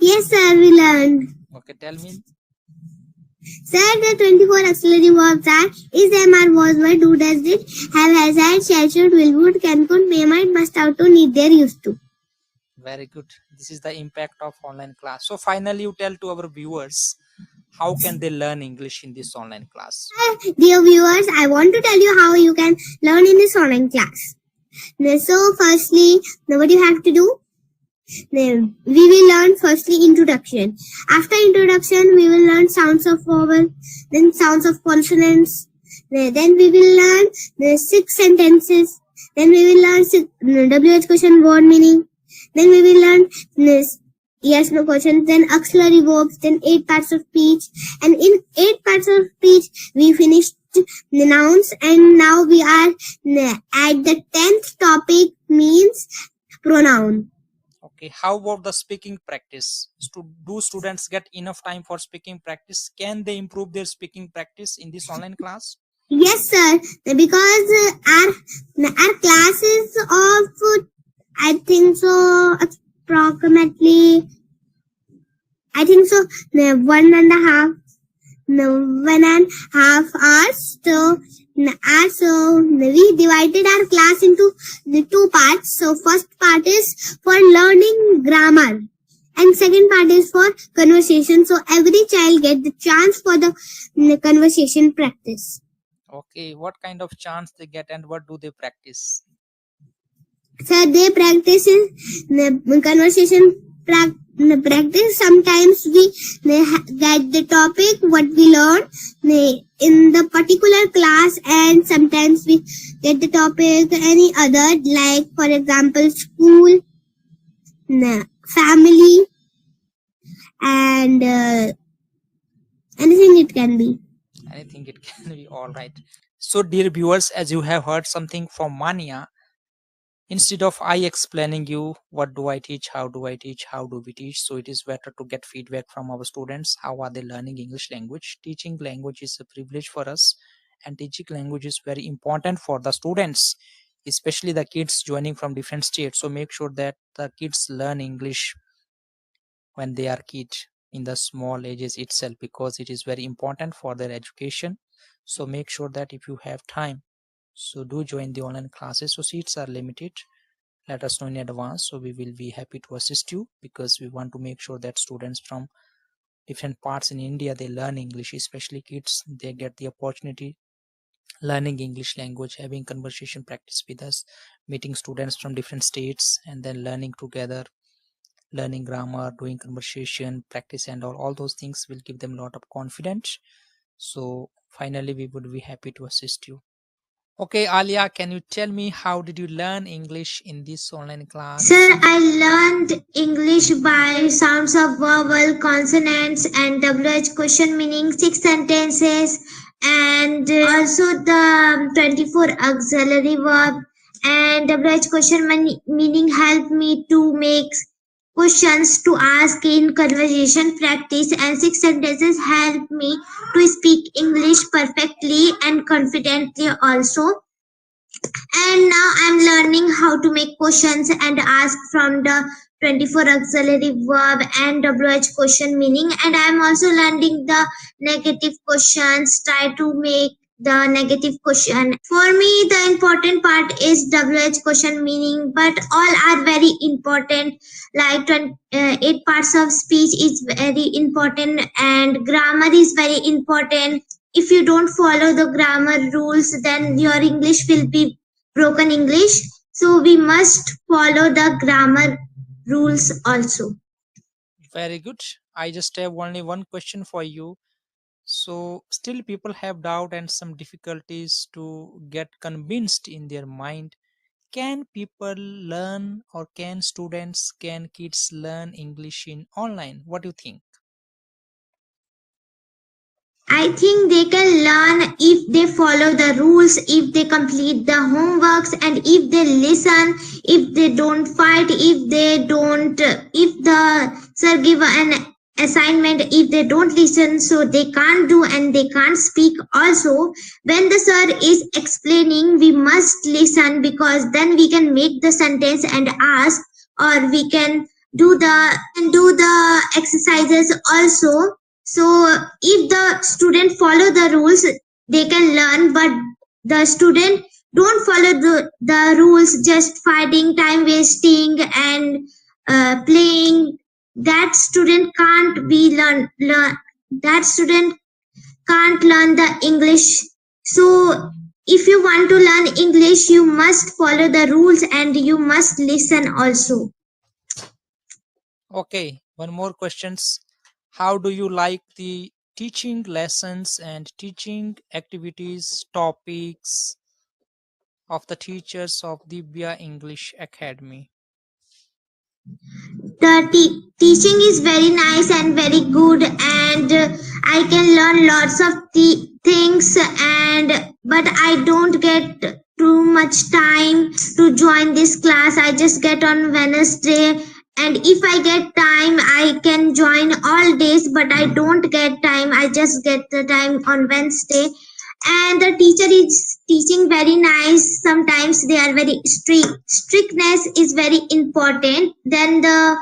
Yes, sir, we learned. Okay, tell me. Sir, the 24 auxiliary verbs are is, am, are, was, were, do, does, did, have, has, had, shall, should, will, would, can, could, may, might, must, ought to, need, there, used to. Very good. This is the impact of online class. So finally, you tell to our viewers, how can they learn English in this online class? Dear viewers, I want to tell you how you can learn in this online class. So firstly, what you have to do? We will learn firstly introduction. After introduction, we will learn sounds of vowel, then sounds of consonants. Then we will learn the 6 sentences. Then we will learn WH question word meaning. Then we will learn yes no questions, then auxiliary verbs, then 8 parts of speech. And in 8 parts of speech, we finished the nouns, and now we are at the 10th topic, means pronoun. Okay, how about the speaking practice? Do students get enough time for speaking practice? Can they improve their speaking practice in this online class? Yes, sir. Because our class is of, I think so, approximately, 1.5 hours. So we divided our class into the 2 parts. So first part is for learning grammar, and second part is for conversation. So every child get the chance for the conversation practice. Okay, what kind of chance they get and what do they practice? So they practice in the conversation practice. Sometimes we get the topic what we learn in the particular class, and sometimes we get the topic any other, like for example school, family, and anything it can be. Anything it can be. All right. So, dear viewers, as you have heard something from Mania, instead of I explaining you what do I teach, how do I teach, how do we teach, so it is better to get feedback from our students. How are they learning English language? Teaching language is a privilege for us, and teaching language is very important for the students, especially the kids joining from different states. So make sure that the kids learn English when they are kids in the small ages itself, because it is very important for their education. So make sure that if you have time, so do join the online classes. So seats are limited. Let us know in advance, so we will be happy to assist you, because we want to make sure that students from different parts in India, they learn English, especially kids, they get the opportunity learning English language, having conversation practice with us, meeting students from different states, and then learning together, learning grammar, doing conversation practice, and all those things will give them a lot of confidence. So finally we would be happy to assist you. Okay, Alia, can you tell me how did you learn English in this online class? Sir, I learned English by sounds of vowel, consonants, and WH question meaning, six sentences, and also the 24 auxiliary verb. And WH question meaning helped me to make questions to ask in conversation practice, and six sentences helped me to speak English perfectly and confidently also. And now I'm learning how to make questions and ask from the 24 auxiliary verb and WH question meaning. And I'm also learning the negative questions, try to make the negative question. For me, the important part is WH question meaning, but all are very important. Like 8 parts of speech is very important, and grammar is very important. If you don't follow the grammar rules, then your English will be broken English. So we must follow the grammar rules also. Very good. I just have only one question for you. So still people have doubt and some difficulties to get convinced in their mind. Can people learn, or can students, can kids learn English in online? What do you think? I think they can learn if they follow the rules, if they complete the homeworks, and if they listen, if they don't fight, if they don't, if the sir give an assignment, if they don't listen, so they can't do and they can't speak also. When the sir is explaining, we must listen, because then we can make the sentence and ask, or we can do the exercises also. So if the student follow the rules, they can learn, but the student don't follow the rules, just fighting, time wasting, and playing, that student can't be learn that student can't learn the English. So if you want to learn English, you must follow the rules and you must listen also. Okay, one more questions. How do you like the teaching lessons and teaching activities, topics of the teachers of Divya English Academy? The teaching is very nice and very good, and I can learn lots of things, and but I don't get too much time to join this class. I just get on Wednesday, and if I get time I can join all days, but I don't get time, I just get the time on Wednesday. And the teacher is teaching very nice. Sometimes they are very strictness is very important. Then the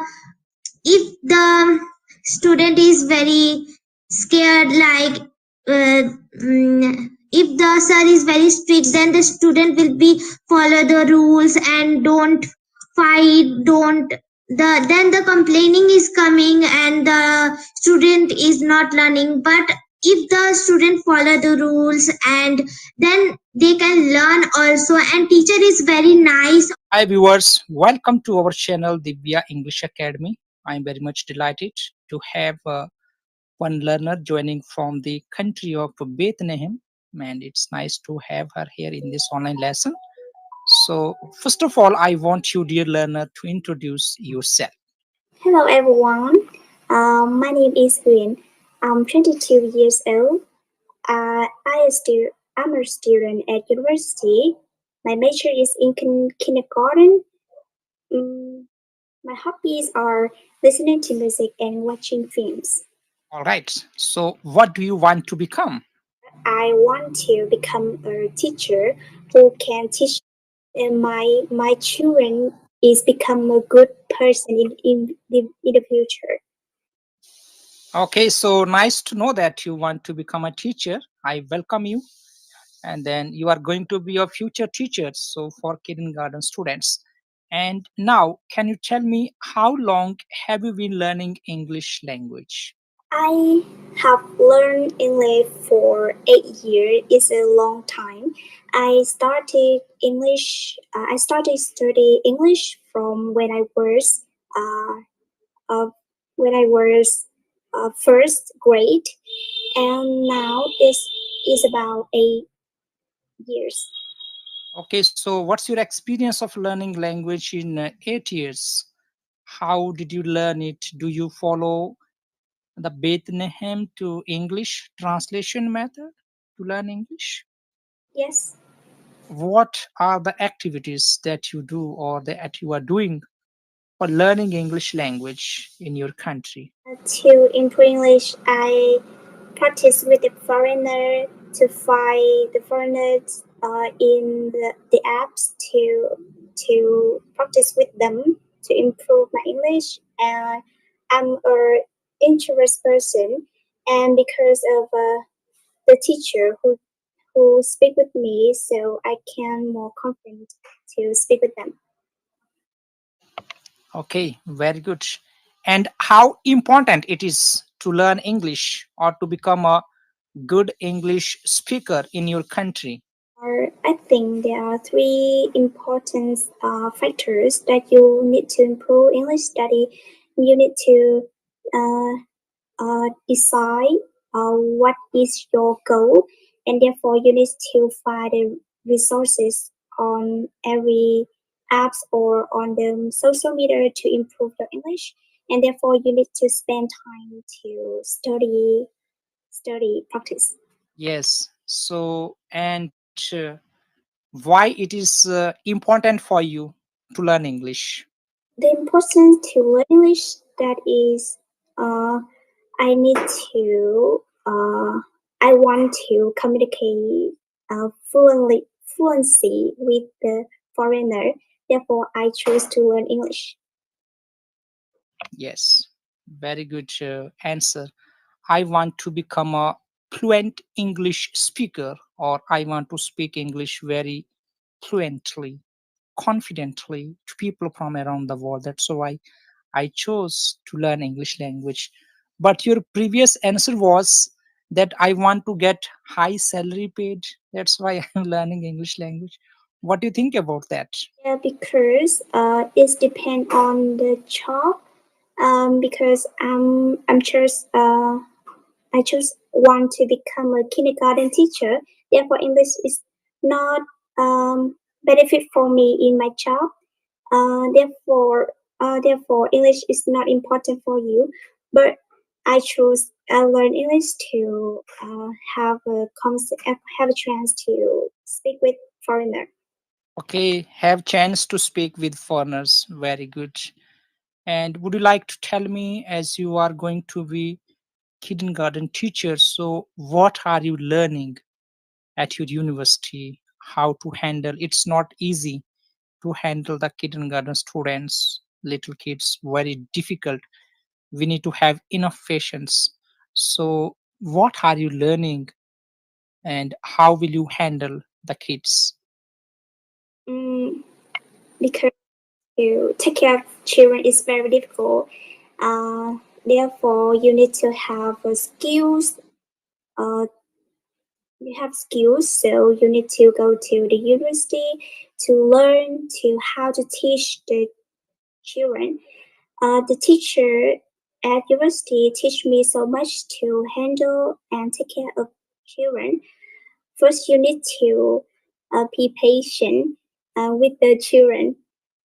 if the student is very scared, like if the sir is very strict, then the student will be follow the rules and don't fight, don't then the complaining is coming and the student is not learning. But if the student follow the rules, and then they can learn also, and teacher is very nice. Hi viewers, welcome to our channel Divya English Academy. I'm very much delighted to have one learner joining from the country of Bethlehem, and it's nice to have her here in this online lesson. So, first of all, I want you, dear learner, to introduce yourself. Hello everyone. My name is Huyền. I'm 22 years old. I'm a student at university. My major is in kindergarten. Mm, my hobbies are listening to music and watching films. All right. So, what do you want to become? I want to become a teacher who can teach my children is become a good person in the future. Okay, so nice to know that you want to become a teacher. I welcome you. And then you are going to be a future teacher, so for kindergarten students. And now, can you tell me how long have you been learning English language? I have learned English for 8 years. It's a long time. I started study English from uh, uh, when I was first grade, and now this is about 8 years. Okay, so what's your experience of learning language in 8 years? How did you learn it? Do you follow the Bethlehem to English translation method to learn English? Yes. What are the activities that you do or that you are doing for learning English language in your country? To improve English, I practice with the foreigner to find the foreigners in the apps to practice with them to improve my English. And I'm a introvert person, and because of the teacher who speak with me, so I can more confident to speak with them. Okay, very good. And how important it is to learn English or to become a good English speaker in your country? I think there are three important factors that you need to improve English study. You need to uh, decide what is your goal, and therefore you need to find the resources on every apps or on the social media to improve your English. And therefore you need to spend time to study practice. Yes. So, and why it is important for you to learn English? The importance to learn English that is uh, I need to I want to communicate fluency with the foreigner. Therefore, I choose to learn English. Yes. Very good answer. I want to become a fluent English speaker, or I want to speak English very fluently, confidently to people from around the world. That's why I chose to learn English language. But your previous answer was that I want to get high salary paid. That's why I'm learning English language. What do you think about that? Yeah, because it depends on the job. Because I'm just I just want to become a kindergarten teacher. Therefore, English is not benefit for me in my job. Therefore, English is not important for you. But I choose learn English to have a chance to speak with foreigner. Okay, have chance to speak with foreigners. Very good. And would you like to tell me, as you are going to be kindergarten teacher, so what are you learning at your university? How to handle? It's not easy to handle the kindergarten students, little kids. Very difficult. We need to have enough patience. So, what are you learning, and how will you handle the kids? Mm, because to take care of children is very difficult. Uh, Therefore, you need to have skills. Uh, you have skills, so you need to go to the university to learn to how to teach the children. The teacher at university teach me so much to handle and take care of children. First, you need to be patient with the children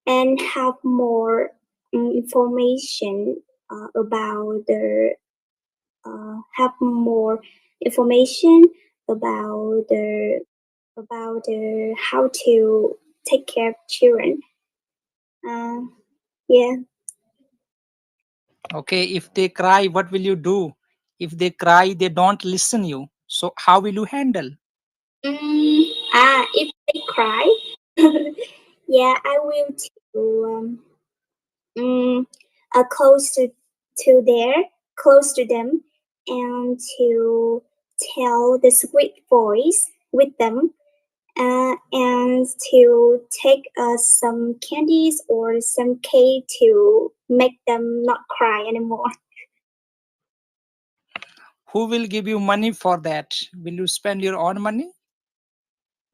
and have more information about the have more information about the how to take care of children. Uh, yeah. Okay, if they cry, what will you do? If they cry, they don't listen you. So how will you handle? If they cry, yeah, I will to mm, close close to them, and to tell the sweet voice with them, and to take some candies or some cake to make them not cry anymore. Who will give you money for that? Will you spend your own money?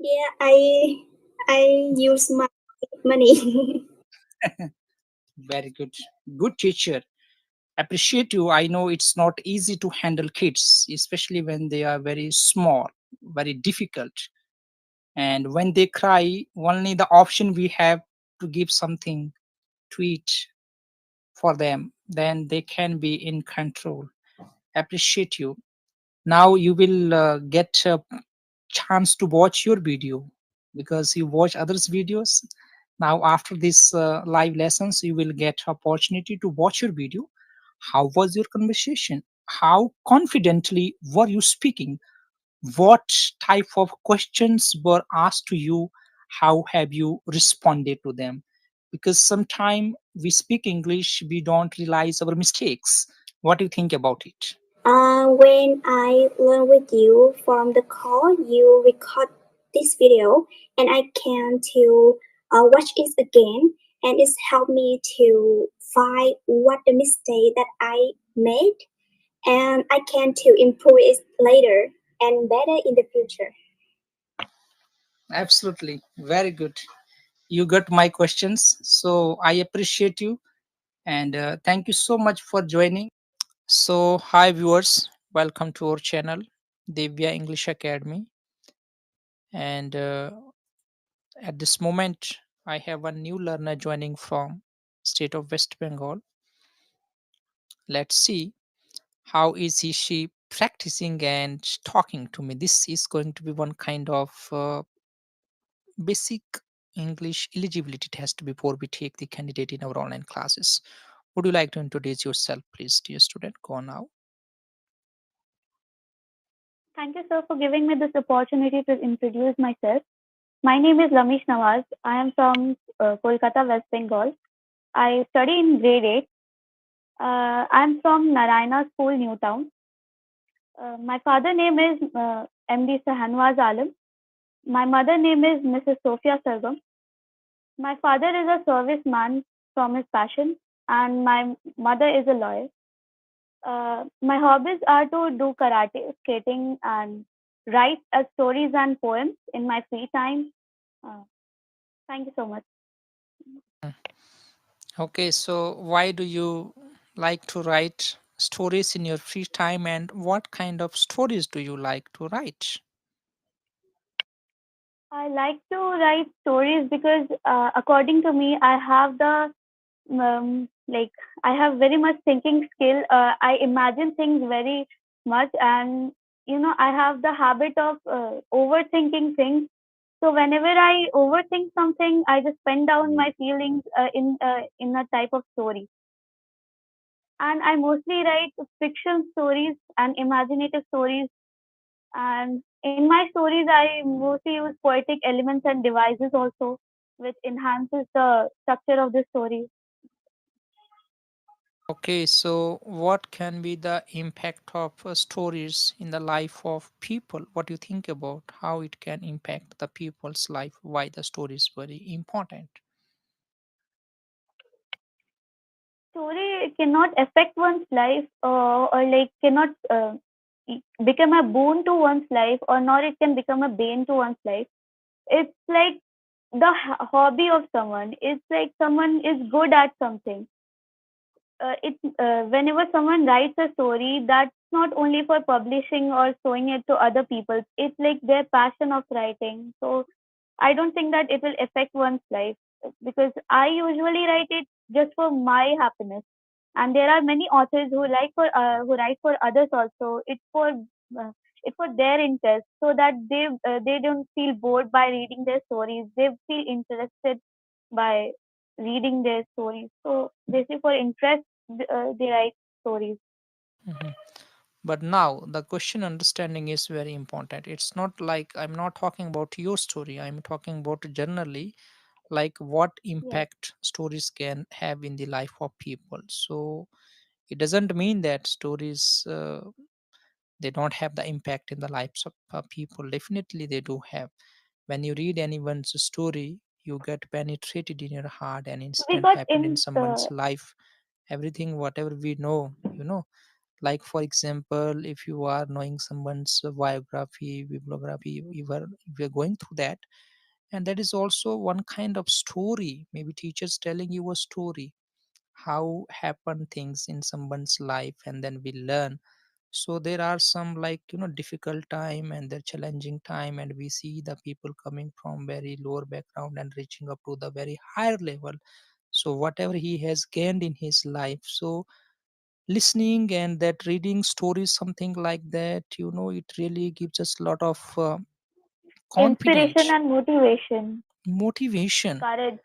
Yeah, I use my money. Very good. Good teacher. Appreciate you. I know it's not easy to handle kids, especially when they are very small, very difficult. And when they cry, only the option we have to give something to eat for them, then they can be in control. Appreciate you. Now you will get a chance to watch your video because you watch others videos. Now after this live lessons, you will get opportunity to watch your video. How was your conversation? How confidently were you speaking? What type of questions were asked to you? How have you responded to them? Because sometimes we speak English, we don't realize our mistakes. What do you think about it? When I learn with you from the call, you record this video, and I can to watch it again, and it's helped me to find what the mistake that I made, and I can to improve it later and better in the future. Absolutely, very good. You got my questions, so I appreciate you, and thank you so much for joining. So hi viewers, welcome to our channel, Divya English Academy. And at this moment, I have a new learner joining from state of West Bengal. Let's see how is she practicing and talking to me. This is going to be one kind of basic English eligibility test before we take the candidate in our online classes. Would you like to introduce yourself, please, dear student? Go on now. Thank you, sir, for giving me this opportunity to introduce myself. My name is Lamish Nawaz. I am from Kolkata, West Bengal. I study in grade 8. I am from Narayana School, Newtown. My father name is MD Sahanwaz Alam. My mother name is Mrs. Sophia Sargam. My father is a serviceman from his passion, and my mother is a lawyer. My hobbies are to do karate, skating, and write stories and poems in my free time. Uh, Thank you so much. Okay, so why do you like to write stories in your free time, and what kind of stories do you like to write? I like to write stories because, according to me, I have the like I have very much thinking skill. I imagine things very much, and I have the habit of overthinking things. So whenever I overthink something, I just pen down my feelings in a type of story. And I mostly write fiction stories and imaginative stories. And in my stories, I mostly use poetic elements and devices also, which enhances the structure of the story. Okay, so what can be the impact of stories in the life of people? What do you think about how it can impact the people's life? Why the story is very important? Story cannot affect one's life, or like cannot become a boon to one's life, or nor it can become a bane to one's life. It's like the hobby of someone. It's like someone is good at something. it whenever someone writes a story, that's not only for publishing or showing it to other people. It's like their passion of writing. So I don't think that it will affect one's life, because I usually write it just for my happiness. And there are many authors who write for others also. It's for their interest, so that they don't feel bored by reading their stories. They feel interested by reading their stories. So basically, for interest, they write stories. Mhm. But now the question understanding is very important. It's not like I'm not talking about your story, I'm talking about generally, like what Yes. impact stories can have in the life of people. So it doesn't mean that stories they don't have the impact in the lives of people. Definitely they do have. When you read anyone's story, you get penetrated in your heart, an We incident got happened in in. someone's life, everything whatever we know, like for example, if you are knowing someone's biography, bibliography, you are going through that, and that is also one kind of story. Maybe teachers telling you a story, how happen things in someone's life, and then we learn. So there are some, like, difficult time and the challenging time, and we see the people coming from very lower background and reaching up to the very higher level. So whatever he has gained in his life, so listening and that reading stories, something like that, it really gives us a lot of Inspiration confidence, and motivation, motivation, courage.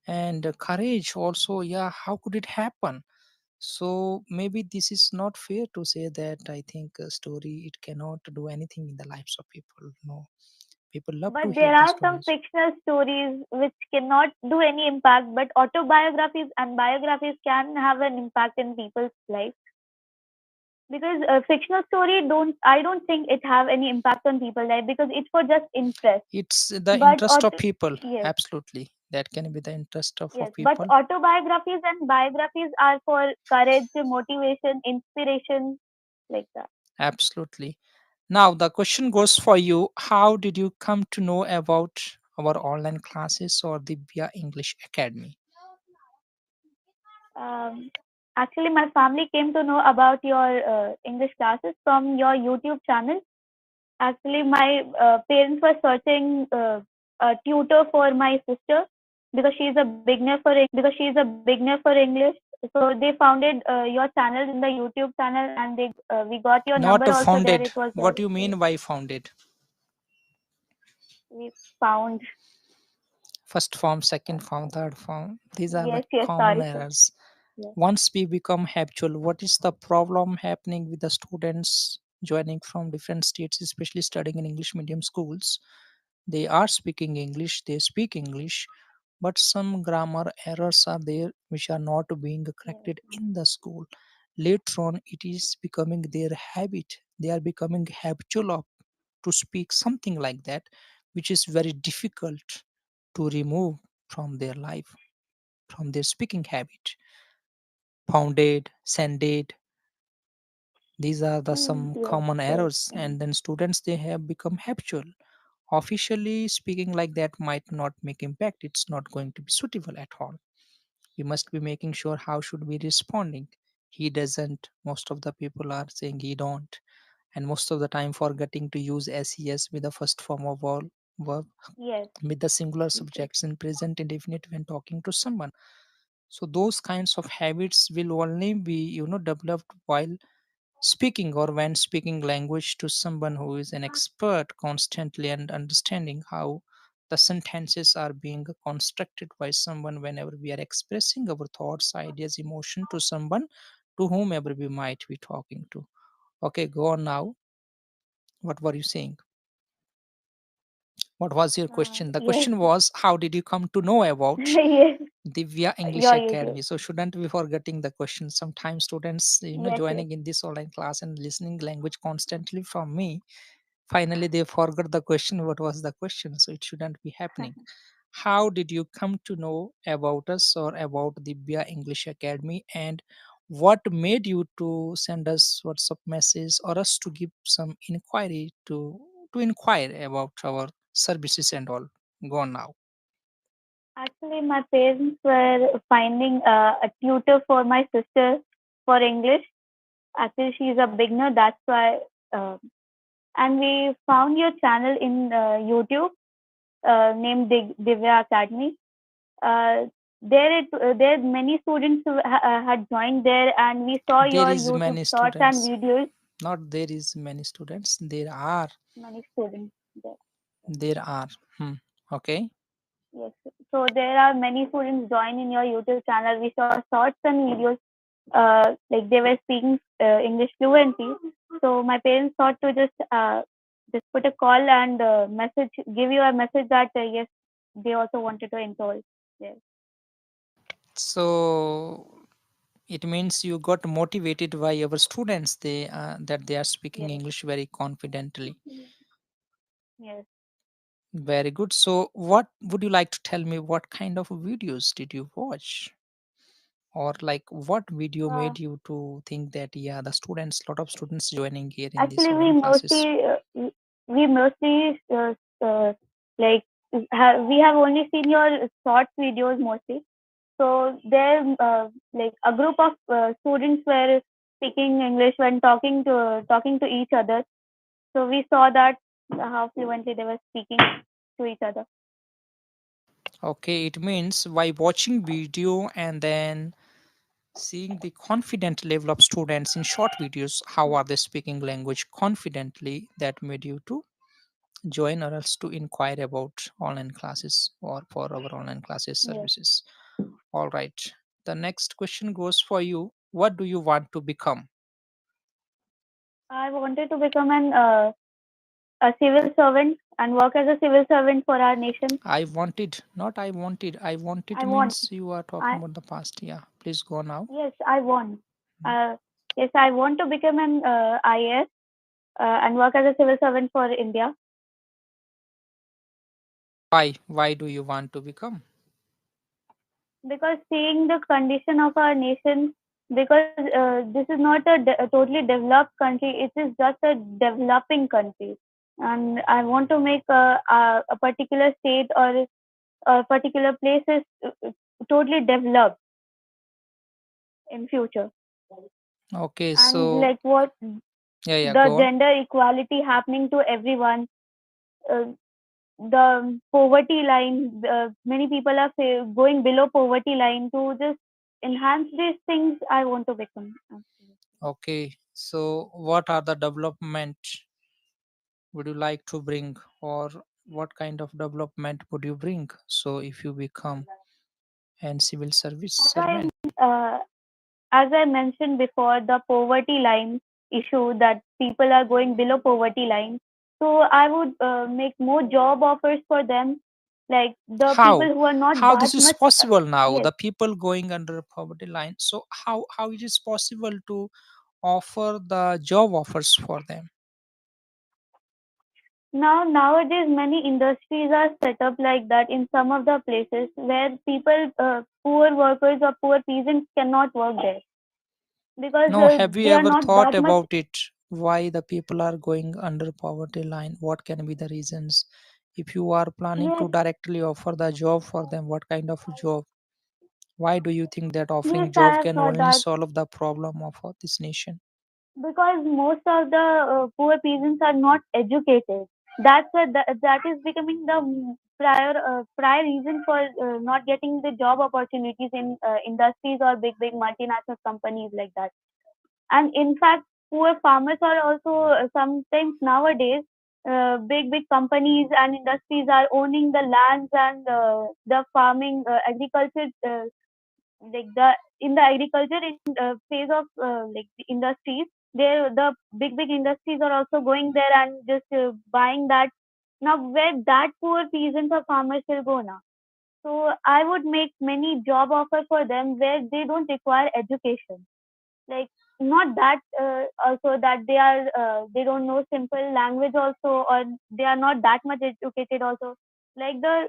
and courage also. Yeah, how could it happen? So maybe this is not fair to say that I think a story it cannot do anything in the lives of people. No, people love to But hear there the are some stories. fictional stories which cannot do any impact, but autobiographies and biographies can have an impact in people's life. Because a fictional story don't I don't think it have any impact on people's life, because it's for just interest. It's the But interest of auto people. yes, Absolutely, that can be the interest of yes. But people. autobiographies and biographies are for courage, motivation, inspiration, like that. Absolutely. Now the question goes for you: how did you come to know about our online classes or the Divya English Academy? Um, Actually, my family came to know about your English classes from your YouTube channel. Actually, my parents were searching a tutor for my sister, because she's a beginner for English. So they founded your channel in the YouTube channel, and they we got your Not number a also there. founded. It was What do you yes, mean by founded? we found. First form, second form, third form. These are the Yes, yes. common Sorry, sir. errors. Yes, Once we become habitual, what is the problem happening with the students joining from different states, especially studying in English medium schools? They are speaking English, they speak English, but some grammar errors are there which are not being yes, corrected in the school. Later on, it is becoming their habit. They are becoming habitual of to speak something like that, which is very difficult to remove from their life, from their speaking habit. Founded, sended, these are the some yes, common yes. errors, and then students they have become habitual. Officially speaking like that might not make impact, it's not going to be suitable at all. We must be making sure how should we responding. He doesn't, most of the people are saying he don't, and most of the time forgetting to use ses with the first form of all verb, Yes, with the singular yes, subjects in present indefinite when talking to someone. So those kinds of habits will only be developed while speaking, or when speaking language to someone who is an expert constantly, and understanding how the sentences are being constructed by someone whenever we are expressing our thoughts, ideas, emotion to someone to whomever we might be talking to. Okay, go on now. What were you saying? What was your question? The yes, question was, how did you come to know about yes. Divya English Your YouTube. Academy? So shouldn't we forgetting the question? Sometimes students, Yes, yes. joining in this online class and listening language constantly from me, finally they forgot the question. What was the question? So it shouldn't be happening. How did you come to know about us or about Divya English Academy, and what made you to send us WhatsApp message or us to give some inquiry to inquire about our services and all? Go on now. Actually, my parents were finding a tutor for my sister for English. Actually, she's a beginner, that's why. Uh, and we found your channel in YouTube named Divya Academy. Uh, there many students who had joined there, and we saw There your is YouTube many shorts and students. videos. Not there is many students. There are. Many students there. There are. Hmm. Okay. Yes. So there are many students join in your YouTube channel. We saw shorts and videos. Like they were speaking English fluently. So my parents thought to just put a call and message, give you a message that yes, they also wanted to enroll there. So it means you got motivated by our students. They that they are speaking Yes. English very confidently. Yes. Very good. So what would you like to tell me? What kind of videos did you watch? Or like what video Uh, made you to think that yeah, the students, lot of students joining here in these Actually, we online classes? mostly we mostly like we have only seen your short videos mostly. So there, like a group of students were speaking English when talking to each other. So we saw that how fluently they were speaking to each other. Okay, it means by watching video and then seeing the confident level of students in short videos, how are they speaking language confidently, that made you to join or else to inquire about online classes or for our online classes Yes, services. All right. The next question goes for you. What do you want to become? I wanted to become a civil servant and work as a civil servant for our nation. I wanted, not I wanted. I wanted I want. means you are talking I about the past. Yeah, please go now. Yes, I want. Yes, I want to become an IAS and work as a civil servant for India. Why? Why do you want to become? Because seeing the condition of our nation, because this is not a totally developed country, it is just a developing country, and I want to make a particular state or a particular places totally developed in future. Okay, And so like what yeah, yeah, the go on. gender equality happening to everyone, uh, the poverty line, many people are going below poverty line. To just enhance these things, I want to become actually. Okay, so what are the development would you like to bring, or what kind of development would you bring? So if you become an civil service as i servant. uh, as I mentioned before, the poverty line issue, that people are going below poverty line, so I would make more job offers for them, like the How? people who are not How this that is much possible now? yes. The people going under poverty line. So how it is possible to offer the job offers for them? Now, nowadays, many industries are set up like that in some of the places where people, poor workers or poor peasants cannot work there because No, have you they are ever not thought that much. about it? Why the people are going under poverty line? What can be the reasons? If you are planning Yes, to directly offer the job for them, what kind of job? Why do you think that yes, offering I job have can thought only that solve the problem of this nation? because most of the poor peasants are not educated. That's why that is becoming the prior reason for not getting the job opportunities in industries or big multinational companies like that. And in fact, poor farmers are also sometimes nowadays big companies and industries are owning the lands and the farming agriculture, like the in the agriculture in phase of like the industries, there the big industries are also going there and just buying that. Now where that poor peasants or farmers will go now? So I would make many job offers for them where they don't require education, like not that also that they don't know simple language also, or they are not that much educated also, like the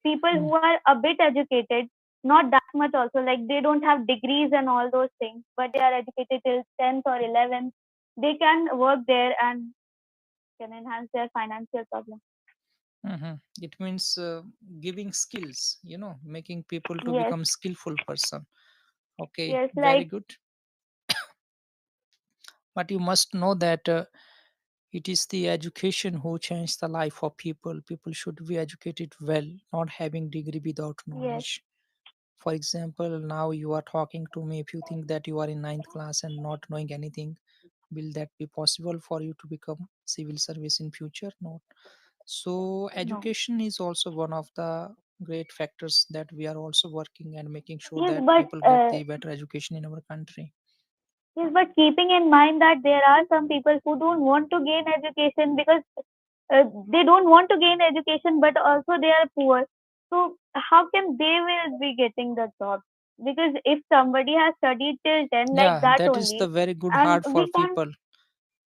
people Mm. who are a bit educated, not that much also, like they don't have degrees and all those things, but they are educated till 10th or 11th, they can work there and can enhance their financial problem. It means giving skills, making people to Yes, become skillful person. Okay, yes, very like good. But you must know that it is the education who changed the life of people. People should be educated well, not having degree without yes, knowledge. For example, now you are talking to me. If you think that you are in ninth class and not knowing anything, will that be possible for you to become civil service in future? No. So no. education is also one of the great factors that we are also working and making sure Yes, that but people get the better education in our country. yes, but keeping in mind that there are some people who don't want to gain education because they don't want to gain education, but also they are poor. So how can they will be getting the job? Because if somebody has studied till 10 like Yeah, that that is the only, very good and heart for we can't, people.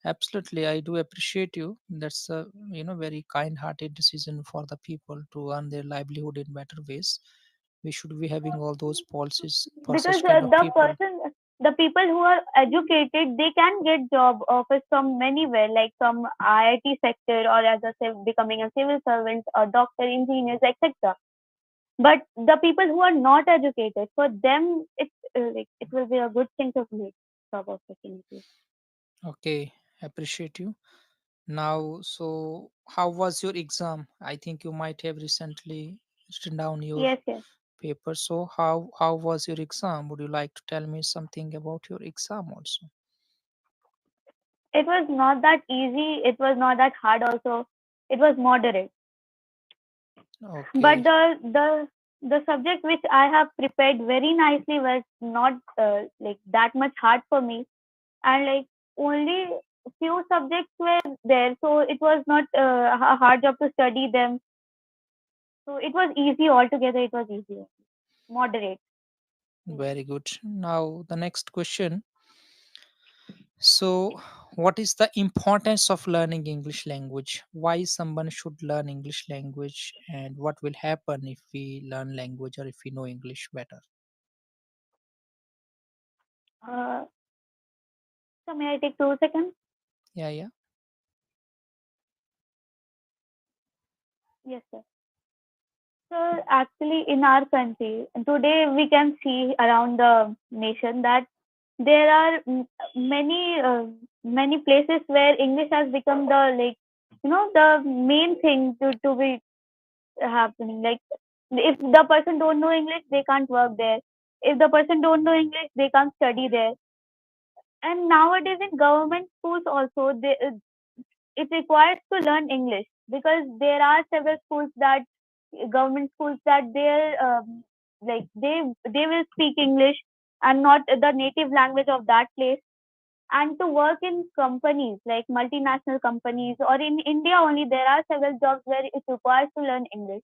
Absolutely, I do appreciate you. That's a very kind-hearted decision for the people to earn their livelihood in better ways. We should be having all those policies for because such kind of people. the people who are educated, they can get job offers from anywhere, like from IIT sector or as a becoming a civil servant, or doctor, engineers, etc. But the people who are not educated, for them, it will be a good thing to create job opportunities. Okay, appreciate you. Now, so how was your exam? I think you might have recently written down your Yes, yes. paper. So how was your exam? Would you like to tell me something about your exam also? It was not that easy. It was not that hard. Also, it was moderate. But Okay, the subject which I have prepared very nicely was not like that much hard for me, and like only few subjects were there, so it was not a hard job to study them. So it was easy altogether. It was easy, moderate. very good. Now the next question. So, what is the importance of learning English language? Why someone should learn English language, and what will happen if we learn language or if we know English better? Uh, so may I take 2 seconds? Yeah, yeah. Yes, sir. So actually, in our country today, we can see around the nation that there are many places where English has become the, like, the main thing to be happening. Like, if the person don't know English, they can't work there. If the person don't know English, they can't study there. And nowadays in government schools also, it requires to learn English, because there are several schools that government schools that they're like they will speak English and not the native language of that place. And to work in companies like multinational companies or in India only, there are several jobs where it requires to learn English.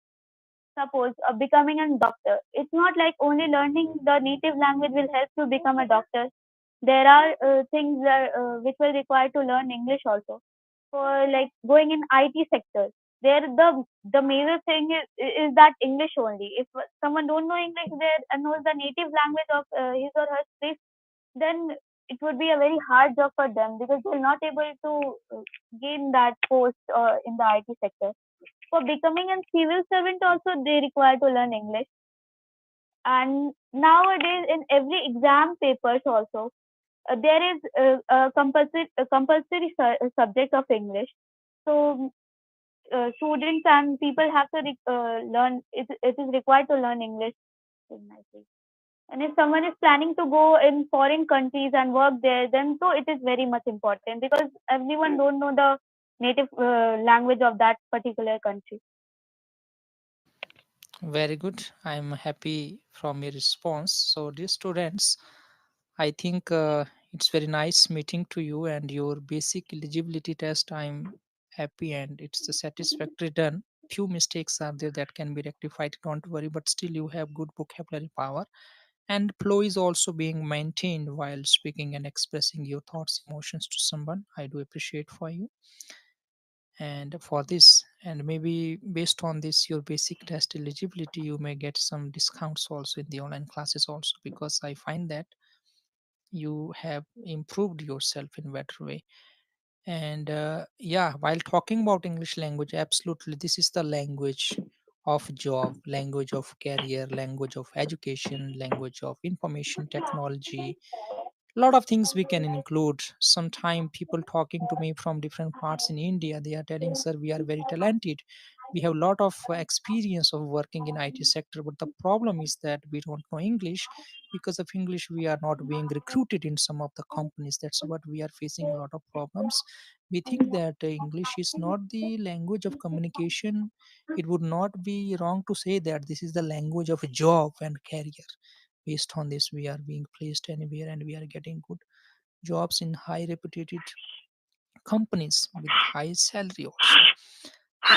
Suppose becoming a doctor, it's not like only learning the native language will help to become a doctor. There are things that, which will require to learn English also. For like going in IT sector, there the major thing is that English only. If someone don't know English there and knows the native language of his or her place, then it would be a very hard job for them, because they're not able to gain that post in the IT sector. For becoming a civil servant also, they require to learn English. And nowadays in every exam papers also, there is a compulsory subject of English. So students and people have to learn. It is required to learn English in my case. And if someone is planning to go in foreign countries and work there, then so it is very much important, because everyone don't know the native language of that particular country. Very good. I'm happy from your response. So, dear students, I think it's very nice meeting to you and your basic eligibility test. I'm happy and it's a satisfactory done. Few mistakes are there that can be rectified. Don't worry, but still you have good vocabulary power, and flow is also being maintained while speaking and expressing your thoughts, emotions to someone. I do appreciate for you and for this, and maybe based on this your basic test eligibility, you may get some discounts also in the online classes also, because I find that you have improved yourself in better way. And yeah, while talking about English language, absolutely, this is the language of job, language of career, language of education, language of information technology. A lot of things we can include. Sometime people talking to me from different parts in India, they are telling, sir, we are very talented, we have a lot of experience of working in IT sector, but the problem is that we don't know English. Because of English we are not being recruited in some of the companies. That's what we are facing a lot of problems. We think that English is not the language of communication. It would not be wrong to say that this is the language of job and career. Based on this we are being placed anywhere and we are getting good jobs in high reputed companies with high salary also.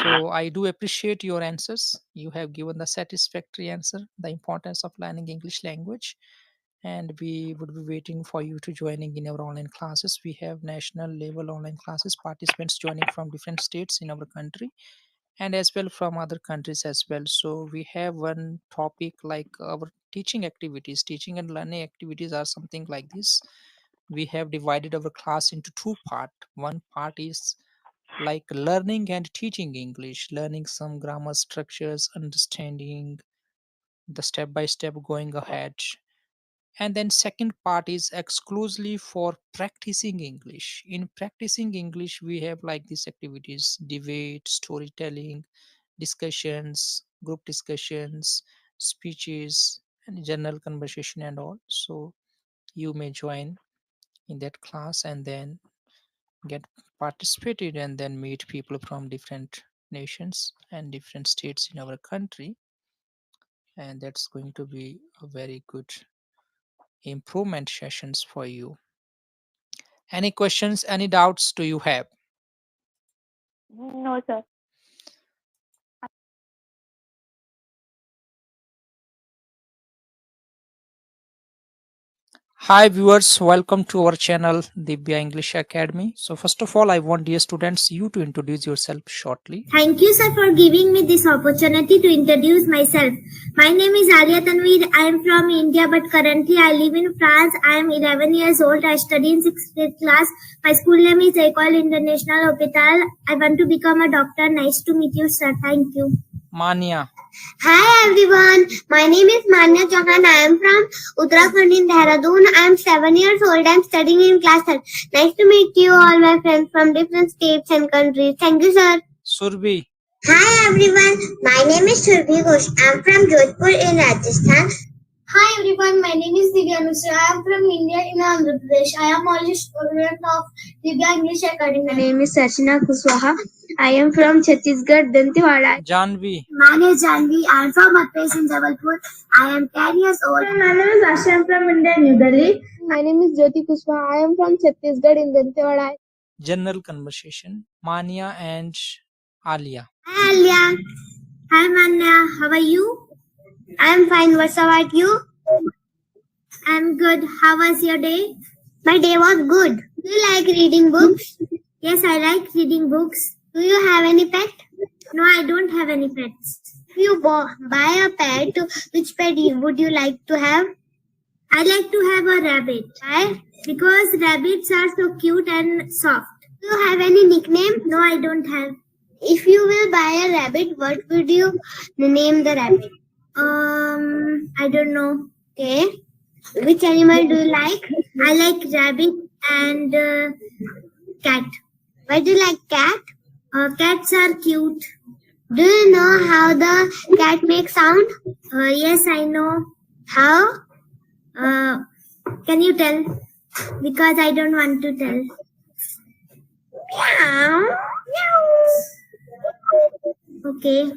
So I do appreciate your answers. You have given the satisfactory answer, the importance of learning English language. And we would be waiting for you to joining in our online classes. We have national level online classes, participants joining from different states in our country and as well from other countries as well. So we have one topic like our teaching activities. Teaching and learning activities are something like this. We have divided our class into two part. One part is like learning and teaching English, learning some grammar structures, understanding the step by step going ahead. And then second part is exclusively for practicing English. In practicing English we have like these activities: debate, storytelling, discussions, group discussions, speeches, and general conversation and all. So you may join in that class and then get participated and then meet people from different nations and different states in our country. And that's going to be a very good improvement sessions for you. Any questions, any doubts do you have? No, sir. Hi viewers, welcome to our channel Divya English Academy. So first of all, I want dear students you to introduce yourself shortly. Thank you, sir, for giving me this opportunity to introduce myself. My name is Alia Tanveer. I am from India, but currently I live in France. I am 11 years old. I study in 6th class. My school name is Ecole International Hospital. I want to become a doctor. Nice to meet you, sir. Thank you. Mania. Hi everyone, my name is Manya Chauhan. I am from Uttarakhand in Dehradun. I am 7 years old. I am studying in class 3rd. Nice to meet you all my friends from different states and countries. Thank you, sir. Surbi. Hi everyone, my name is Surbhi Ghosh. I am from Jodhpur in Rajasthan. Hi everyone, my name is Divya English. I am from India in Andhra Pradesh. I am also a student of Divya English Academy. My name is Sachina Kuswaha. I am from Chhattisgarh, Dantewada. Janvi. My name is Janvi. I am from Madhya in Jabalpur. I am 10 years old. My name is Asha. I am from India, New Delhi. My name is Jyoti Kushwaha. I am from Chhattisgarh in Dantewada. General conversation. Mania and Alia. Hi Alia. Hi Manya. How are you? I am fine. What's about you? I'm good. How was your day? My day was good. Do you like reading books? Yes, I like reading books. Do you have any pet? No, I don't have any pets. If you buy a pet, which pet would you like to have? I like to have a rabbit. Why? Because rabbits are so cute and soft. Do you have any nickname? No, I don't have. If you will buy a rabbit, what would you name the rabbit? I don't know. Okay. Which animal do you like? I like rabbit and cat. Why do you like cat? Cats are cute. Do you know how the cat makes sound? Yes, I know. How? Can you tell? Because I don't want to tell. Meow. Meow. Okay.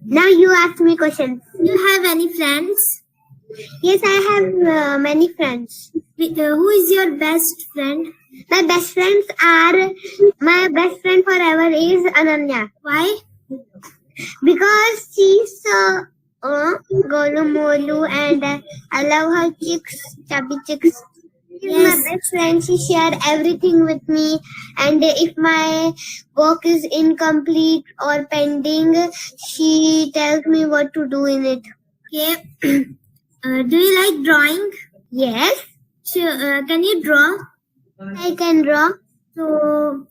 Now you ask me questions. Do you have any friends? Yes, I have many friends. Who is your best friend? My best friends are, my best friend forever is Ananya. Why? Because she's so Golu Molu and I love her chicks, chubby chicks. She's my best friend. She shares everything with me, and if my work is incomplete or pending, she tells me what to do in it. Okay. Do you like drawing? Yes. Sure. Can you draw? I can draw. So,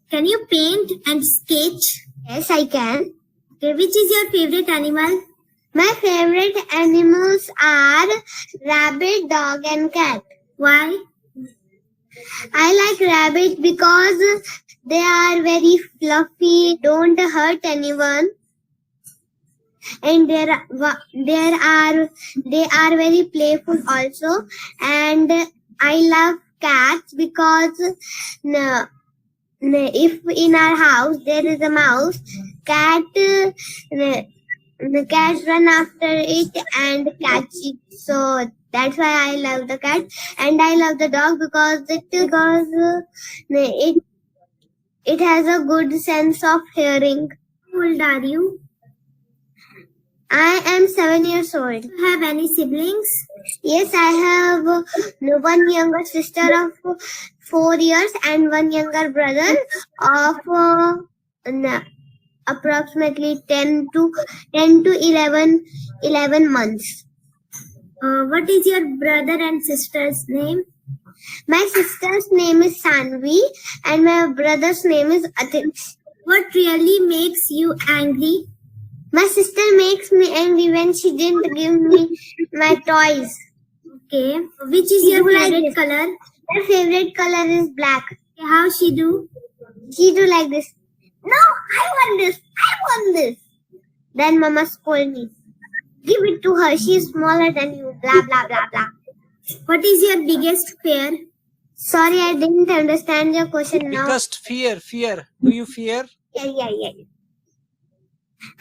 Can you paint and sketch? Yes, I can. Okay, which is your favorite animal? My favorite animals are rabbit, dog, and cat. Why? I like rabbits because they are very fluffy, don't hurt anyone, and they are very playful also. And I love cats because if in our house there is a mouse, cat the cat run after it and catch it. So that's why I love the cat, and I love the dog because it has a good sense of hearing. How old are you? I am 7 years old. Do you have any siblings? Yes, I have one younger sister of 4 years and one younger brother of approximately 10 to 11 months. What is your brother and sister's name? My sister's name is Sanvi and my brother's name is Atin. What really makes you angry? My sister makes me angry when she didn't give me my toys. Okay. Which is your favorite color? My favorite color is black. Okay, how she do? She do like this. No, I want this. I want this. Then mama scold me. Give it to her. She is smaller than you. Blah blah blah blah. What is your biggest fear? Sorry, I didn't understand your question now. Biggest fear. Do you fear? Yeah.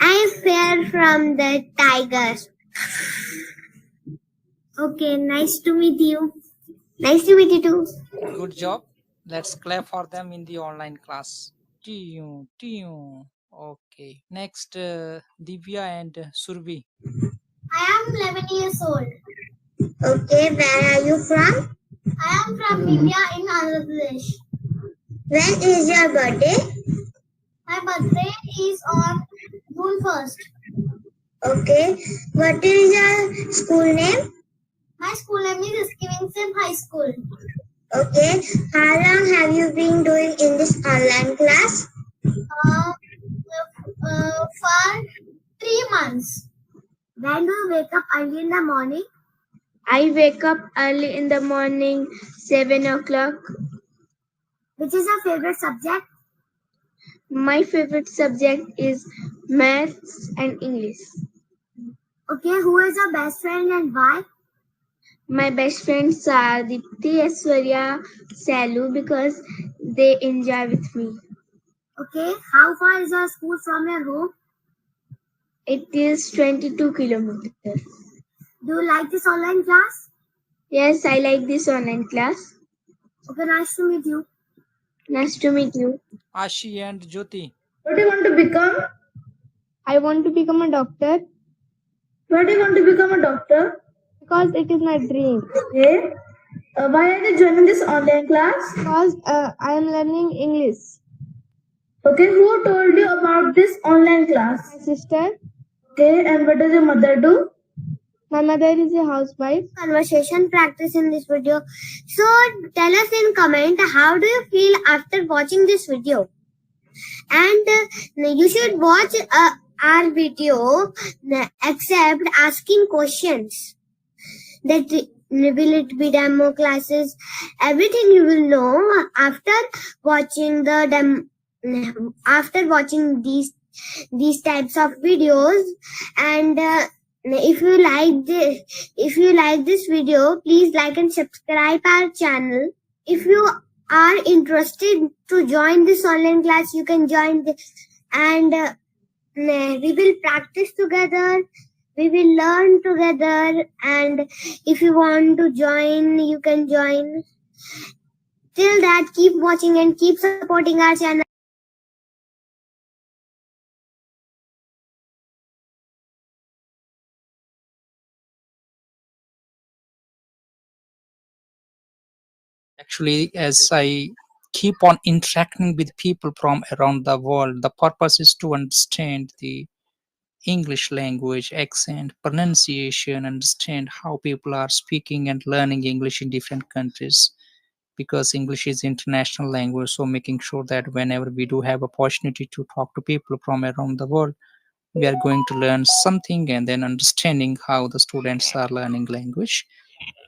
I fear from the tigers. Okay, nice to meet you. Nice to meet you too. Good job. Let's clap for them in the online class. Okay. Next, Divya and Surbi. I am 11 years old. Okay, where are you from? I am from India in Andhra Pradesh. When is your birthday? My birthday is on June 1st. Okay. What is your school name? My school name is Stevenson High School. Okay. How long have you been doing in this online class? For 3 months. When do you wake up early in the morning? I wake up early in the morning, 7 o'clock. Which is your favorite subject? My favorite subject is maths and English. Okay, who is your best friend and why? My best friends are Dipti, Aishwarya, Salu because they enjoy with me. Okay, how far is your school from your home? It is 22 kilometers. Do you like this online class? Yes, I like this online class. Okay, nice to meet you. Nice to meet you. Ashi and Jyoti. What do you want to become? I want to become a doctor Why do you want to become a doctor? because it is my dream. Okay. Why are you joining this online class? Because I am learning English. Okay, who told you about this online class? My sister, Okay, and what does your mother do? my mother is a housewife. Conversation practice in this video. So tell us in comment how do you feel after watching this video. And you should watch our video except asking questions. That will it be demo classes? Everything you will know after watching after watching these types of videos. And if you like this video, please like and subscribe our channel. If you are interested to join this online class, you can join this, and we will practice together, we will learn together, and if you want to join, you can join. Till that, keep watching and keep supporting our channel. Actually, as I keep on interacting with people from around the world, the purpose is to understand the English language, accent, pronunciation, understand how people are speaking and learning English in different countries. because English is international language. So making sure that whenever we do have opportunity to talk to people from around the world, we are going to learn something and then understanding how the students are learning language.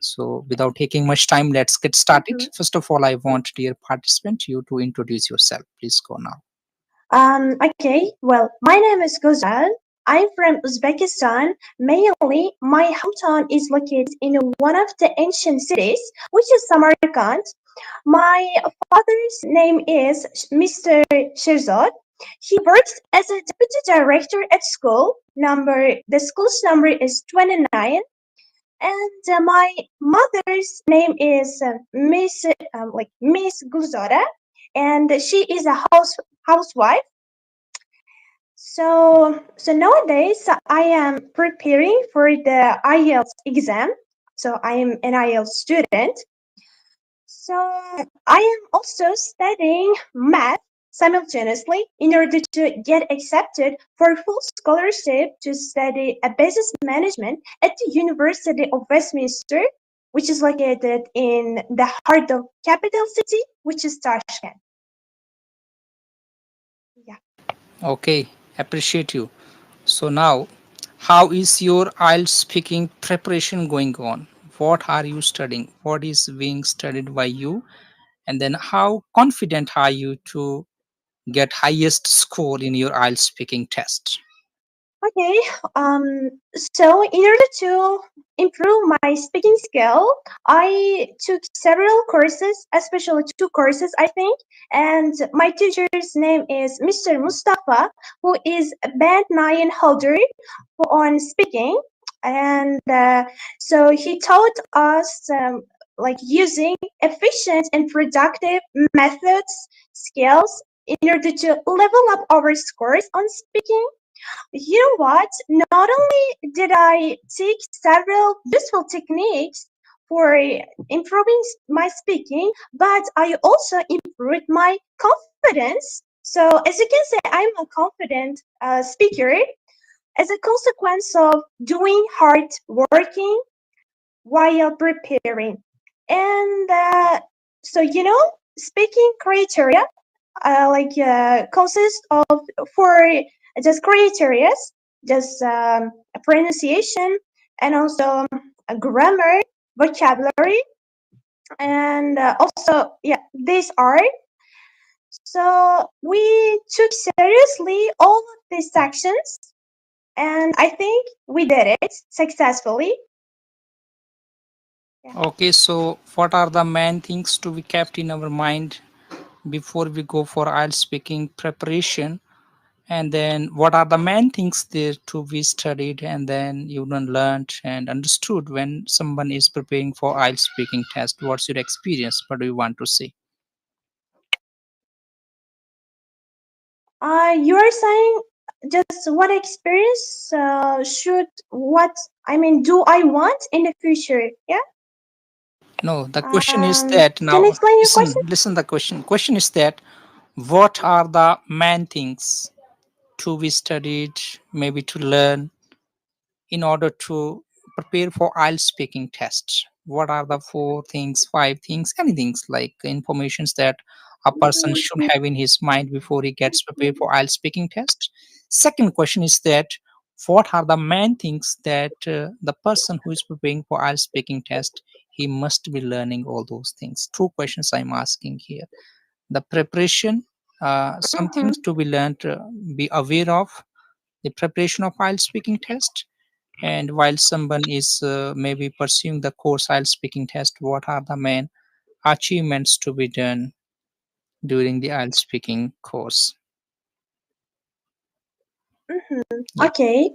So without taking much time, let's get started. Mhm. First of all, I want dear participant you to introduce yourself. Please go now. Okay, well, my name is Gozal. I'm from Uzbekistan. Mainly, my hometown is located in one of the ancient cities, which is Samarkand. My father's name is Mr. Shirzad. He works as a deputy director at school. The school's number is 29. And my mother's name is Miss Gulzara, and she is a housewife. So nowadays I am preparing for the IELTS exam. So I am an IELTS student. So I am also studying math simultaneously in order to get accepted for full scholarship to study a business management at the University of Westminster, which is located in the heart of capital city, which is Tashkent. Yeah. Okay, appreciate you. So now, how is your IELTS speaking preparation going on? What are you studying? What is being studied by you? And then how confident are you to get highest score in your IELTS speaking test? Okay, so in order to improve my speaking skill, I took several courses, especially two courses, I think. And my teacher's name is Mr. Mustafa, who is a band 9 holder on speaking. And so he taught us like using efficient and productive methods, skills in order to level up our scores on speaking. You know what? Not only did I take several useful techniques for improving my speaking, but I also improved my confidence. So, as you can say, I'm a confident speaker as a consequence of doing hard working while preparing. And speaking criteria consist of four just criteria, just pronunciation and also grammar, vocabulary, and also yeah, these are. So we took seriously all of these sections, and I think we did it successfully. Yeah. Okay, so what are the main things to be kept in our mind before we go for IELTS speaking preparation? And then what are the main things there to be studied and then you done learned and understood when someone is preparing for IELTS speaking test? What's your experience? What do you want to say? You are saying just what experience should what I mean do I want in the future? Yeah. No, the question is that Can I now explain your question? listen the question. Question is that what are the main things to be studied, maybe to learn in order to prepare for IELTS speaking test? What are the four things, five things, anything like informations that a person should have in his mind before he gets prepared for IELTS speaking test? Second question is that what are the main things that the person who is preparing for IELTS speaking test he must be learning all those things? Two questions I'm asking here. The preparation, some Mm-hmm. things to be learned, be aware of the preparation of IELTS speaking test, and while someone is maybe pursuing the course IELTS speaking test, what are the main achievements to be done during the IELTS speaking course? Mm-hmm. Yeah. Okay.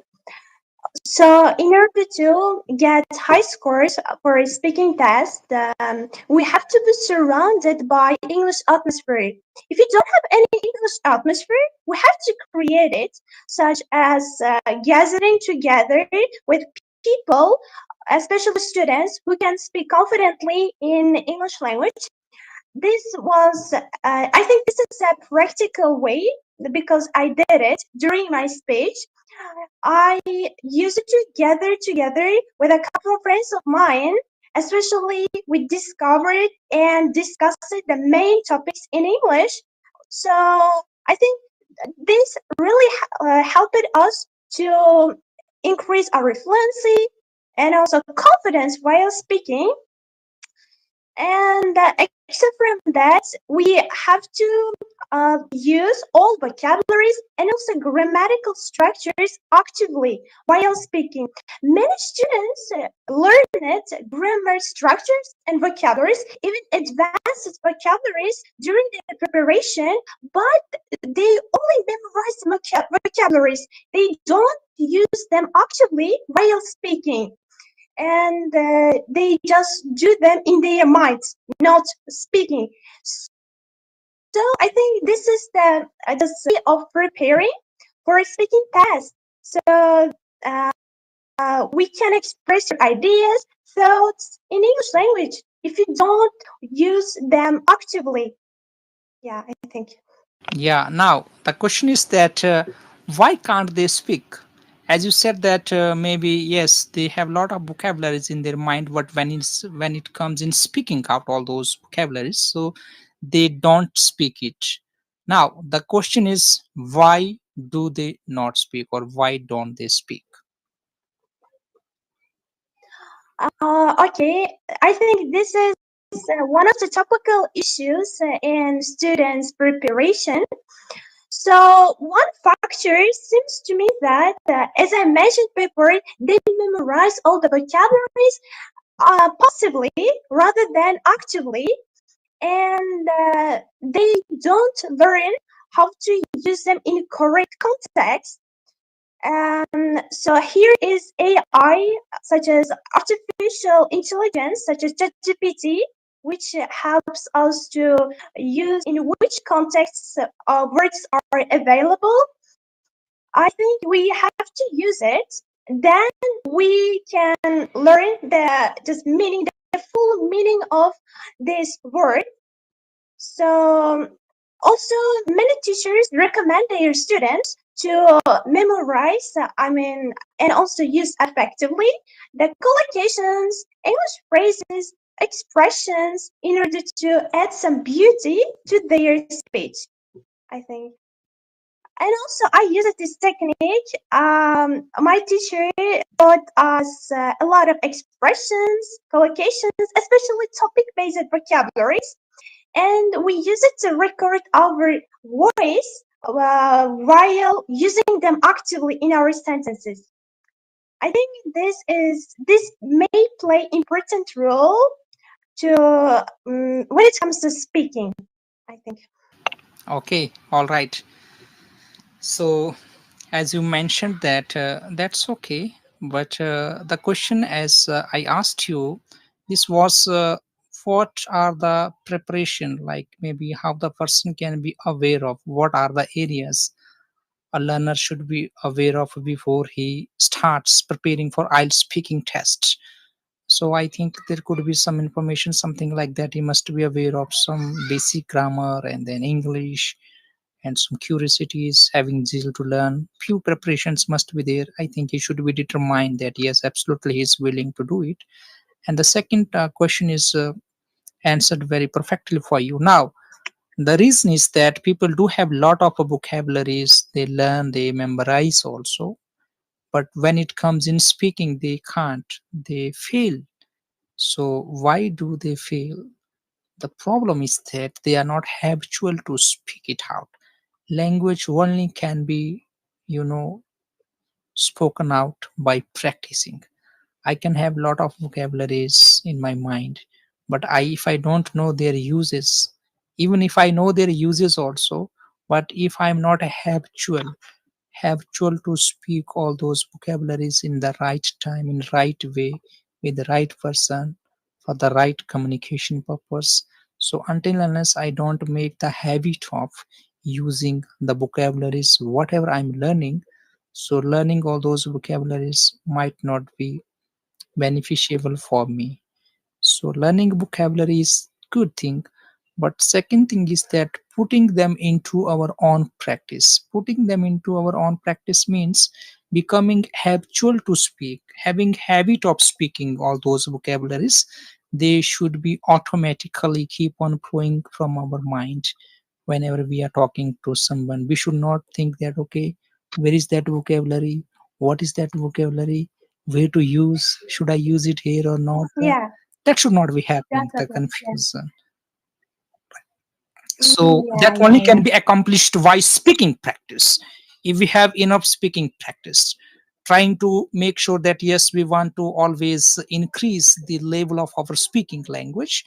So, in order to get high scores for a speaking test, we have to be surrounded by English atmosphere. If you don't have any English atmosphere, we have to create it, such as gathering together with people, especially students who can speak confidently in English language. This was, I think, this is a practical way because I did it during my speech. I used to gather together with a couple of friends of mine Especially we discovered and discussed the main topics in English. So I think this really helped us to increase our fluency and also confidence while speaking. And except from that, we have to use all vocabularies and also grammatical structures actively while speaking. Many students learn it, grammar structures and vocabularies, even advanced vocabularies during the preparation, but they only memorize vocabularies. They don't use them actively while speaking, and they just do them in their minds, not speaking. So I think this is the way of preparing for a speaking test. So we can express your ideas, thoughts in English language if you don't use them actively. Yeah, I think. Yeah, now the question is that why can't they speak? As you said that maybe yes, they have a lot of vocabularies in their mind, but when it comes in speaking out all those vocabularies, so they don't speak it. Now the question is why do they not speak or why don't they speak? Okay, I think this is one of the topical issues in students' preparation. So one factor seems to me that, as I mentioned before, they memorize all the vocabularies possibly rather than actively, and they don't learn how to use them in correct context. So here is AI, such as artificial intelligence, such as ChatGPT, which helps us to use in which contexts words are available. I think we have to use it. Then we can learn the just meaning, the full meaning of this word. So also many teachers recommend their students to memorize, and also use effectively the collocations, English phrases, expressions in order to add some beauty to their speech, I think. And also, I use this technique. My teacher taught us a lot of expressions, collocations, especially topic-based vocabularies, and we use it to record our voice while using them actively in our sentences. I think this may play important role to when it comes to speaking, I think. Okay, all right. So as you mentioned that that's okay, but the question as I asked you, this was what are the preparation, like maybe how the person can be aware of what are the areas a learner should be aware of before he starts preparing for IELTS speaking test. So I think there could be some information, something like that. He must be aware of some basic grammar and then English and some curiosities, having zeal to learn. Few preparations must be there. I think he should be determined that yes, absolutely, he is willing to do it. And the second question is answered very perfectly for you. Now, the reason is that people do have lot of vocabularies. They learn, they memorize also. But when it comes in speaking, they can't. They fail. So why do they fail? The problem is that they are not habitual to speak it out. Language only can be, you know, spoken out by practicing. I can have lot of vocabularies in my mind, but if I don't know their uses, even if I know their uses also, but if I'm not a habitual to speak all those vocabularies in the right time, in right way, with the right person, for the right communication purpose. So until unless I don't make the habit of using the vocabularies, whatever I'm learning, so learning all those vocabularies might not be beneficial for me. So learning vocabulary is good thing, but second thing is that putting them into our own practice. Putting them into our own practice means becoming habitual to speak, having habit of speaking all those vocabularies. They should be automatically keep on flowing from our mind. Whenever we are talking to someone, we should not think that, okay, where is that vocabulary, what is that vocabulary, where to use, should I use it here or not. Yeah, That should not be happening, the definitely. Yeah. confusion. So that Yeah, only yeah, can yeah. be accomplished by speaking practice. If we have enough speaking practice, trying to make sure that yes, we want to always increase the level of our speaking language,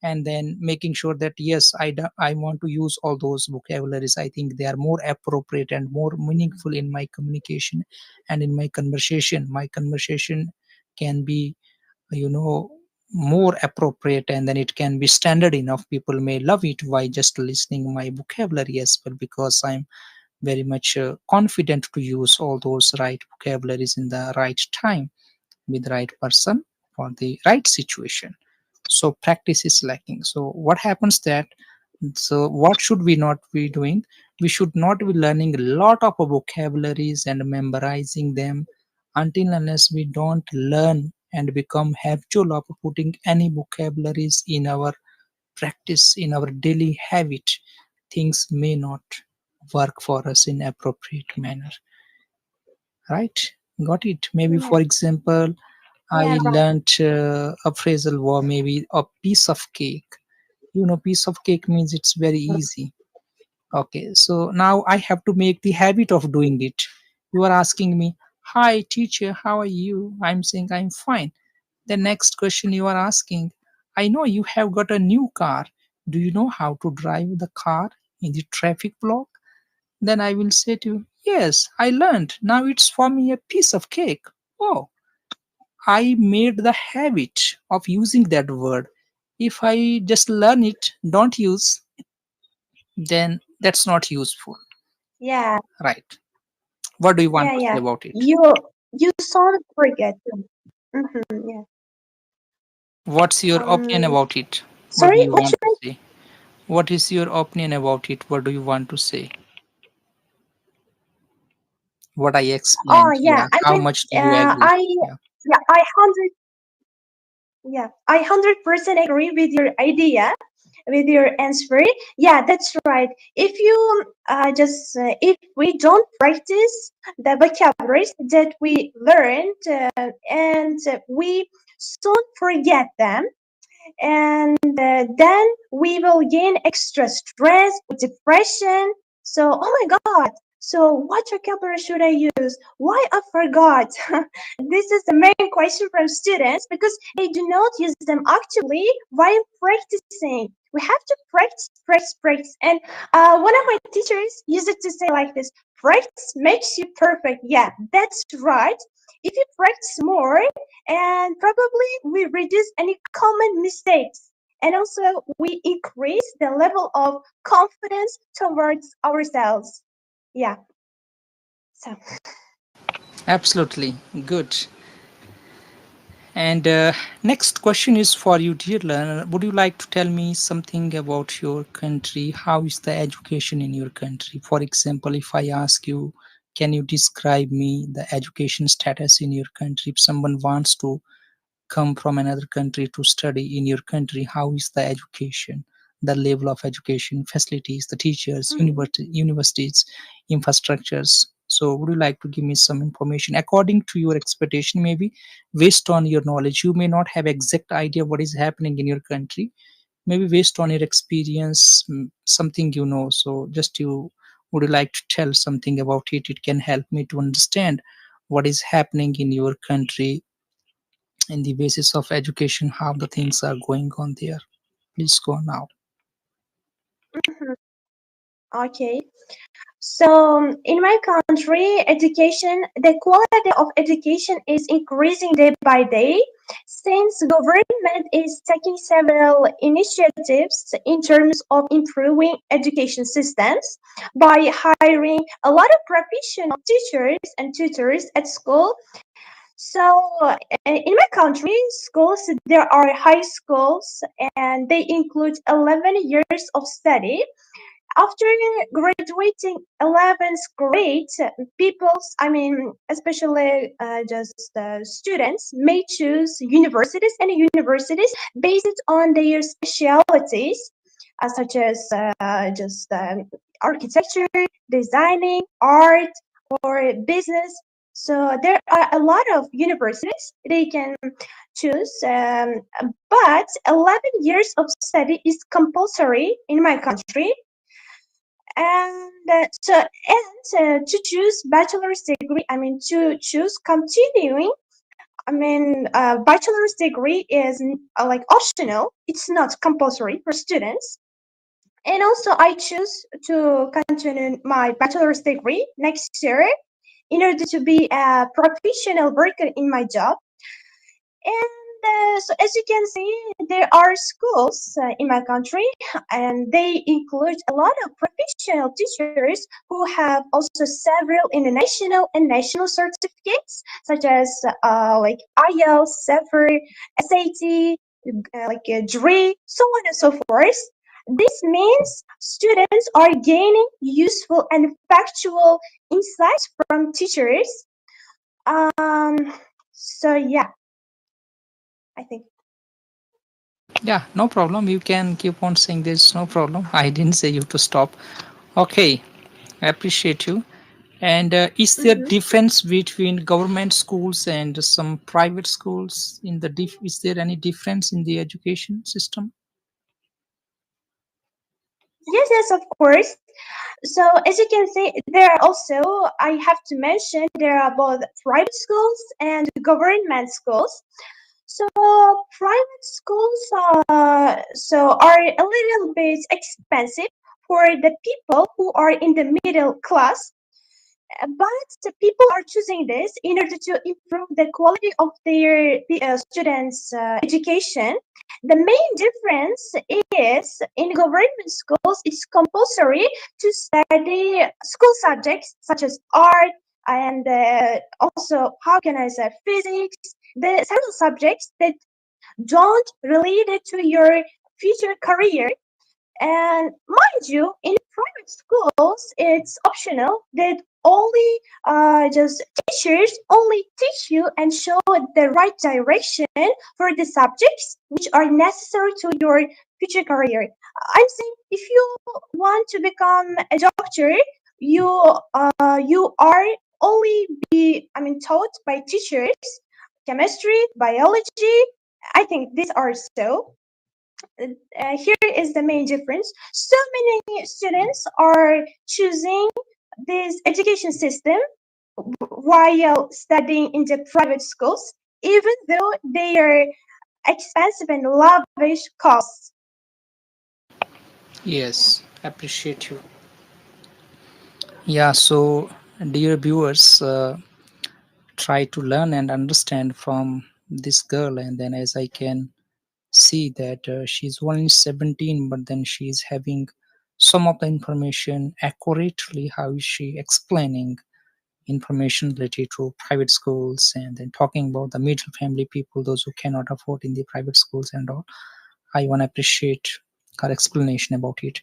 and then making sure that yes, I want to use all those vocabularies. I think they are more appropriate and more meaningful in my communication and in my conversation. My conversation can be, you know, more appropriate, and then it can be standard enough. People may love it by just listening my vocabulary as well, because I'm very much confident to use all those right vocabularies in the right time, with the right person for the right situation. So practice is lacking. So what happens that, so what should we not be doing? We should not be learning a lot of vocabularies and memorizing them until unless we don't learn and become habitual of putting any vocabularies in our practice, in our daily habit. Things may not work for us in appropriate manner. Right? Got it? Maybe Yeah, for example, I yeah, right. learned a phrasal verb, maybe a piece of cake. You know, piece of cake means it's very easy. Okay, so now I have to make the habit of doing it. You are asking me, "Hi, teacher, how are you?" I'm saying, "I'm fine." The next question you are asking, "I know you have got a new car. Do you know how to drive the car in the traffic block?" Then I will say to you, "Yes, I learned. Now it's for me a piece of cake." Oh, I made the habit of using that word. If I just learn it, don't use, then that's not useful, Yeah, right? What do you want yeah, to say yeah. about it? You sound forget. Yeah. What's your opinion Um. about it? What do Sorry, you what want should to say? What is your opinion about it? What do you want to say? What I I? Oh, explained, yeah. yeah. I How mean, much do you agree? Yeah. yeah, I 100% agree with your idea, with your answer. Yeah, that's right. If you if we don't practice the vocabularies that we learned, and we soon forget them, and then we will gain extra stress, depression. So, oh my God. So, what vocabulary should I use? Why I forgot? This is the main question from students because they do not use them actively while practicing. We have to practice, practice, practice. And one of my teachers used it to say like this: practice makes you perfect. Yeah, that's right. If you practice more, and probably we reduce any common mistakes, and also we increase the level of confidence towards ourselves. Yeah. So Absolutely. Good. And next question is for you, dear learner. Would you like to tell me something about your country? How is the education in your country? For example, if I ask you, can you describe me the education status in your country? If someone wants to come from another country to study in your country, how is the education, the level of education, facilities, the teachers, universities, infrastructures? So would you like to give me some information according to your expectation, maybe based on your knowledge? You may not have exact idea what is happening in your country, maybe based on your experience, something you know. So just you, would you like to tell something about it? It can help me to understand what is happening in your country in the basis of education, how the things are going on there. Please go now. okay. So in my country, education, the quality of education is increasing day by day since government is taking several initiatives in terms of improving education systems by hiring a lot of professional teachers and tutors at school. So in my country, schools, there are high schools and they include 11 years of study. After graduating 11th grade, especially just students, may choose universities based on their specialties, such as just architecture, designing, art, or business. So there are a lot of universities they can choose, but 11 years of study is compulsory in my country, and to choose bachelor's degree, to choose continuing, bachelor's degree is like optional. It's not compulsory for students. And also, I choose to continue my bachelor's degree next year in order to be a professional worker in my job. And so, as you can see, there are schools in my country, and they include a lot of professional teachers who have also several international and national certificates, such as like IELTS, SEFR, SAT, DRE, so on and so forth. This means students are gaining useful and factual insights from teachers. So yeah, I think. Yeah, no problem. You can keep on saying there's no problem. I didn't say you to stop. Okay, I appreciate you. And is there Mhm. difference between government schools and some private schools? Is there any difference in the education system? Yes, of course. So as you can see, there are also, I have to mention, there are both private schools and government schools. So private schools are a little bit expensive for the people who are in the middle class, but the people are choosing this in order to improve the quality of their students' education. The main difference is in government schools, it's compulsory to study school subjects such as art and also, how can I say, physics, the several subjects that don't relate it to your future career. And mind you, in private schools, it's optional that only just teachers only teach you and show the right direction for the subjects which are necessary to your future career. I'm saying if you want to become a doctor, you are only taught by teachers chemistry, biology. I think these are so here is the main difference. So many students are choosing this education system while studying in the private schools, even though they are expensive and lavish costs. Yes, appreciate you. Yeah, so dear viewers, try to learn and understand from this girl, and then as I can see that she's only 17, but then she's having some of the information accurately. How is she explaining information related to private schools, and then talking about the middle family people, those who cannot afford in the private schools and all? I want to appreciate her explanation about it.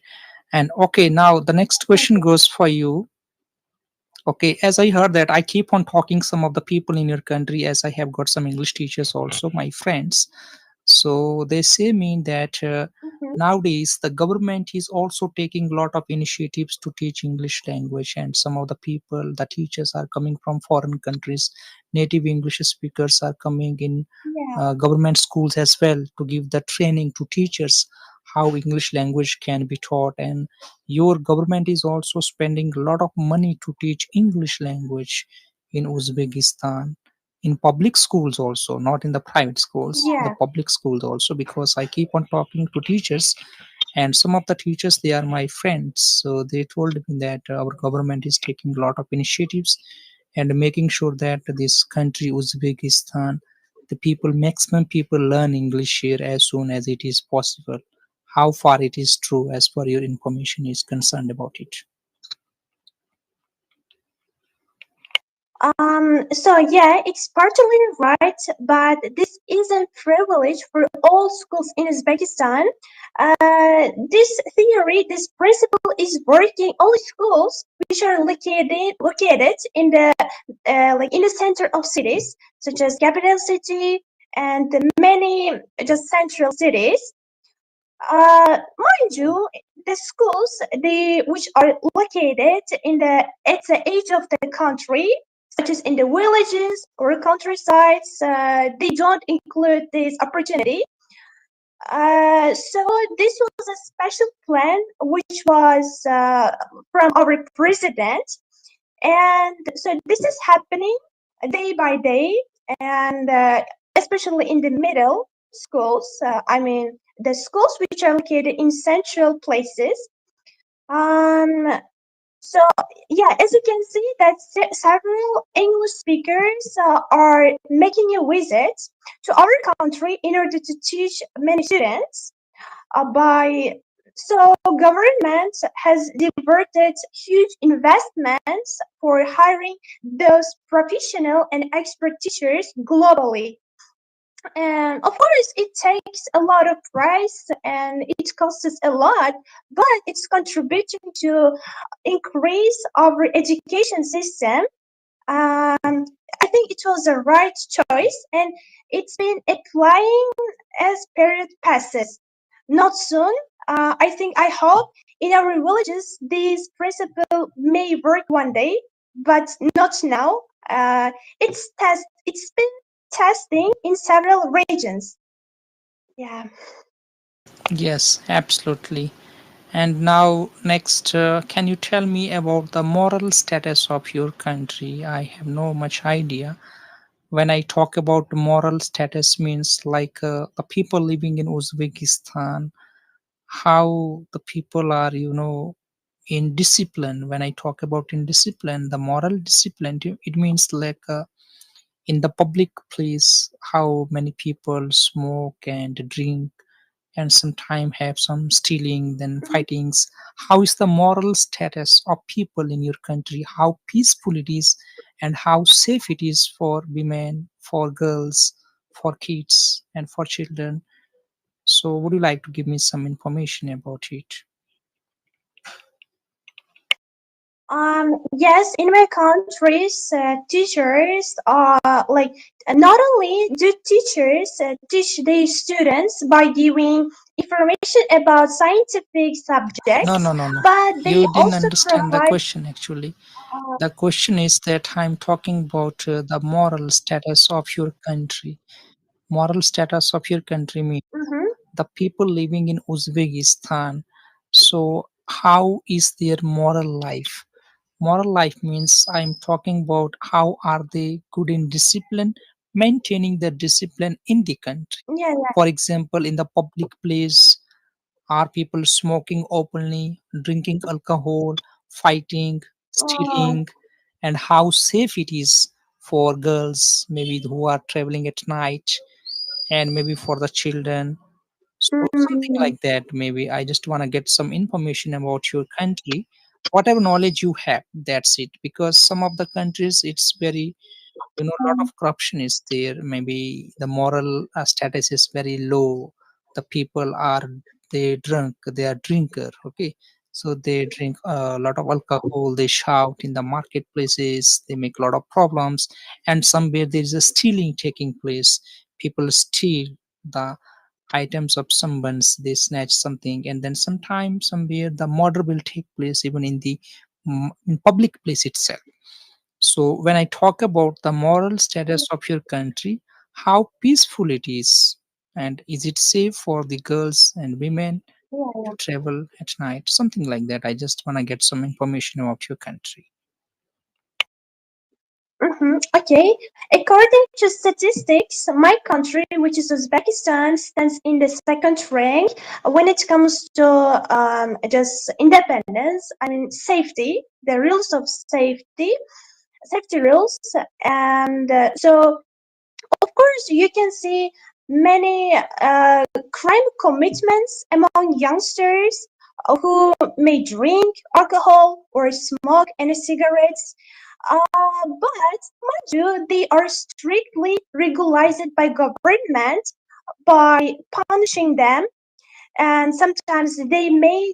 And okay, now the next question goes for you. Okay, as I heard that I keep on talking some of the people in your country, as I have got some English teachers also, my friends. So they say me that Mhm. nowadays the government is also taking a lot of initiatives to teach English language, and some of the people, the teachers are coming from foreign countries. Native English speakers are coming in Yeah, government schools as well to give the training to teachers how English language can be taught. And your government is also spending a lot of money to teach English language in Uzbekistan, in public schools also, not in the private schools, the yeah, public schools also, because I keep on talking to teachers, and some of the teachers, they are my friends. So they told me that our government is taking a lot of initiatives and making sure that this country, Uzbekistan, the people, maximum people learn English here as soon as it is possible. How far it is true as per your information is concerned about it? So yeah, it's partly right, but this isn't privilege for all schools in Uzbekistan. This theory, this principle is working only schools which are located in the in the center of cities, such as capital city and the many just central cities. Mind you, the schools which are located in the at the edge of the country, such as in the villages or countrysides, they don't include this opportunity. So this was a special plan which was from our president, and so this is happening day by day, and especially in the middle schools. I mean, the schools which are located in central places. Um, so yeah, as you can see, that several English speakers are making a visit to our country in order to teach many students. By so government has diverted huge investments for hiring those professional and expert teachers globally. And of course, it takes a lot of price and it costs us a lot, but it's contributing to increase our education system. I think it was the right choice, and it's been applying as period passes. Not soon. I hope in our villages this principle may work one day, but not now. It's been testing in several regions. Yeah. Yes, absolutely. And now, next, can you tell me about the moral status of your country? I have no much idea. When I talk about moral status, means like the people living in Uzbekistan, how the people are, in discipline. When I talk about in discipline, the moral discipline, it means like in the public place, how many people smoke and drink and sometimes have some stealing, then fightings. How is the moral status of people in your country? How peaceful it is, and how safe it is for women, for girls, for kids, and for children? So, would you like to give me some information about it? Yes, in my countries, teachers are not only do teachers teach their students by giving information about scientific No, subjects, no, no, no. but they You didn't also understand the provide. question actually. Uh, The question is that I'm talking about the moral status of your country. Moral status of your country means mhm. the people living in Uzbekistan. So, how is their moral life? Moral life means I'm talking about how are they good in discipline, maintaining the discipline in the country. Yeah, yeah. For example, in the public place, are people smoking openly, drinking alcohol, fighting, Uh, stealing, and how safe it is for girls, maybe who are traveling at night, and maybe for the children. So something mm, like that. Maybe I just want to get some information about your country. Whatever knowledge you have, that's it. Because some of the countries, it's very, a lot of corruption is there. Maybe the moral status is very low. The people are they are drinker. Okay, so they drink a lot of alcohol. They shout in the marketplaces. They make a lot of problems, and somewhere there is a stealing taking place. People steal the items of someone's, they snatch something, and then sometimes somewhere the murder will take place even in the in public place itself. So when I talk about the moral status of your country, how peaceful it is, and is it safe for the girls and women yeah, to yeah. travel at night, something like that. I just want to get some information about your country. Okay. According to statistics, my country, which is Uzbekistan, stands in the second rank when it comes to just independence. I mean, safety, the rules of safety rules, and so of course you can see many crime commitments among youngsters. who may drink alcohol or smoke any cigarettes. But mind you, they are strictly regulated by government by punishing them, and sometimes they may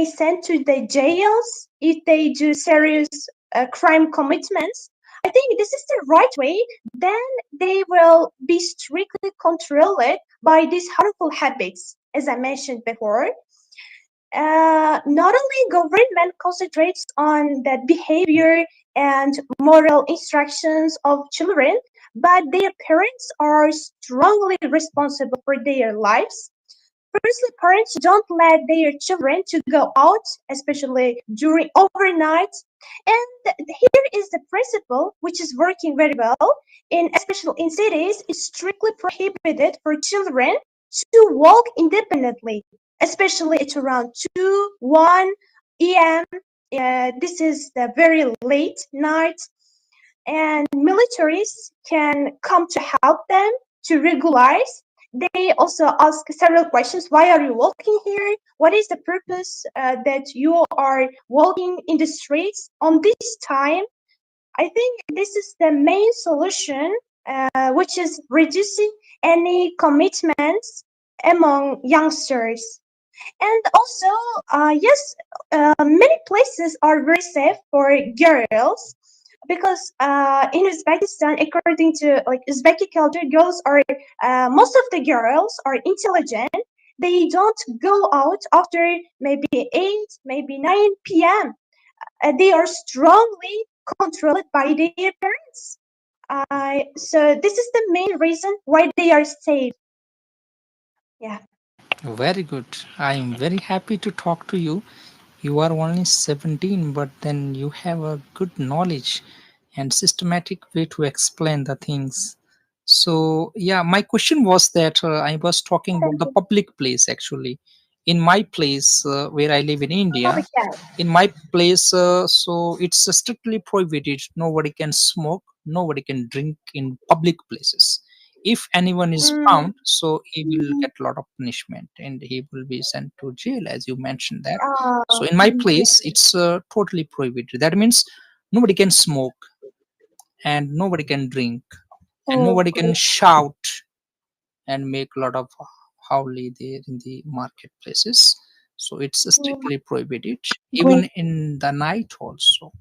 send to the jails if they do serious crime commitments. I think this is the right way. Then they will be strictly controlled by these harmful habits, as I mentioned before. Not only government concentrates on the behavior and moral instructions of children, but their parents are strongly responsible for their lives. Firstly, parents don't let their children to go out, especially during overnight. And here is the principle which is working very well. Especially in cities, it's strictly prohibited for children to walk independently, especially at around 2, 1 a.m. This is the very late night, and militaries can come to help them to regularize. They also ask several questions. Why are you walking here? What is the purpose that you are walking in the streets on this time? I think this is the main solution, which is reducing any commitments among youngsters. And also, yes, many places are very safe for girls because in Uzbekistan, according to like Uzbeki culture, girls are most of the girls are intelligent. They don't go out after maybe 8, maybe 9 p.m. They are strongly controlled by their parents. So this is the main reason why they are safe. Yeah. Very good. I am very happy to talk to you. You are only 17, but then you have a good knowledge and systematic way to explain the things. So, yeah, my question was that I was talking about Thank the you. public place actually. In my place where I live in India, Public health. in my place, so it's strictly prohibited. Nobody can smoke, nobody can drink in public places. If anyone is Mm, found, so he will get a lot of punishment and he will be sent to jail, as you mentioned that. So in my place, yes. it's totally prohibited. That means nobody can smoke and nobody can drink and Oh, nobody can great. shout and make a lot of howly there in the marketplaces. So it's strictly prohibited, Great. even in the night also.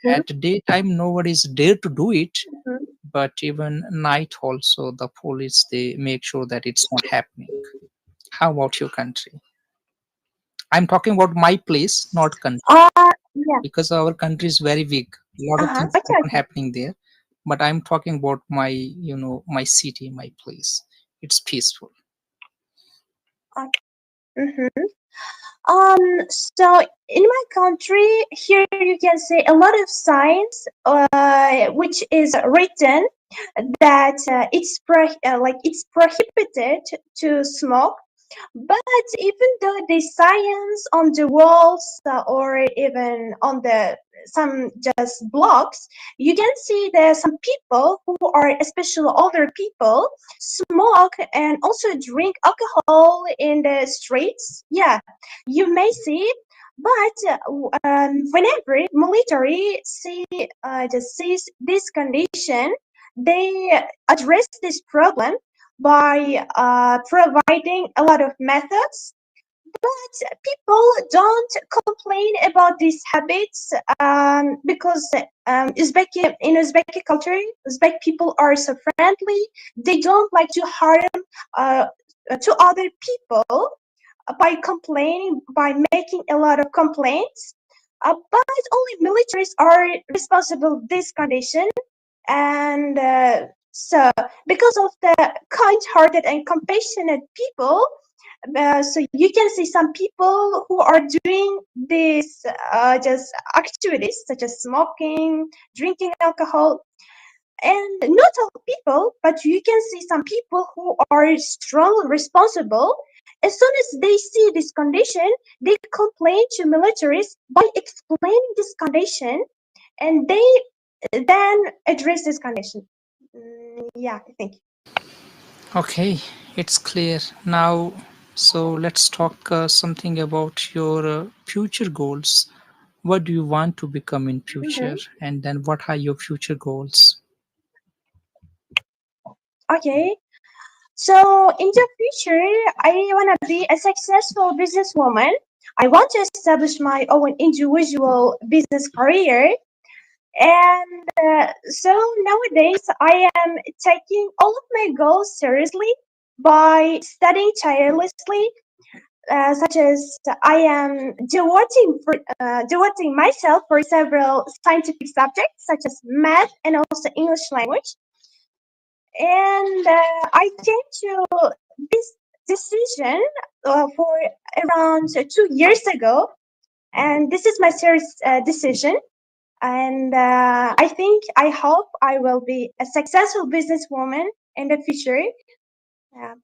Mhm, At daytime, nobody is dare to do it, mhm. but even night also, the police they make sure that it's not happening. How about your country? I'm talking about my place, not country, Yeah. because our country is very big. A lot of things Okay, keep on okay. happening there. But I'm talking about my, my city, my place. It's peaceful. Okay. Mhm. So in my country, here you can see a lot of signs, which is written that it's prohibited to smoke. But even though the signs on the walls or even on the some just blocks, you can see there some people who are especially older people smoke and also drink alcohol in the streets. Yeah, you may see. But whenever military just sees this condition, they address this problem by providing a lot of methods. But people don't complain about these habits because in Uzbeki culture, Uzbek people are so friendly. They don't like to harm uh, to other people by complaining, by making a lot of complaints. But only militaries are responsible for this condition, and so because of the kind-hearted and compassionate people, so you can see some people who are doing these just activities such as smoking, drinking alcohol, and not all people, but you can see some people who are strongly responsible. As soon as they see this condition, they complain to militaries by explaining this condition, and they then address this condition. Yeah, I think. Okay, it's clear now. So let's talk something about your future goals. What do you want to become in future, Mhm. and then what are your future goals? Okay. So in the future, I want to be a successful businesswoman. I want to establish my own individual business career. And so nowadays, I am taking all of my goals seriously by studying tirelessly, such as I am devoting myself for several scientific subjects, such as math and also English language. And I came to this decision for around 2 years ago, and this is my serious decision. And I hope I will be a successful businesswoman in the future. Yeah.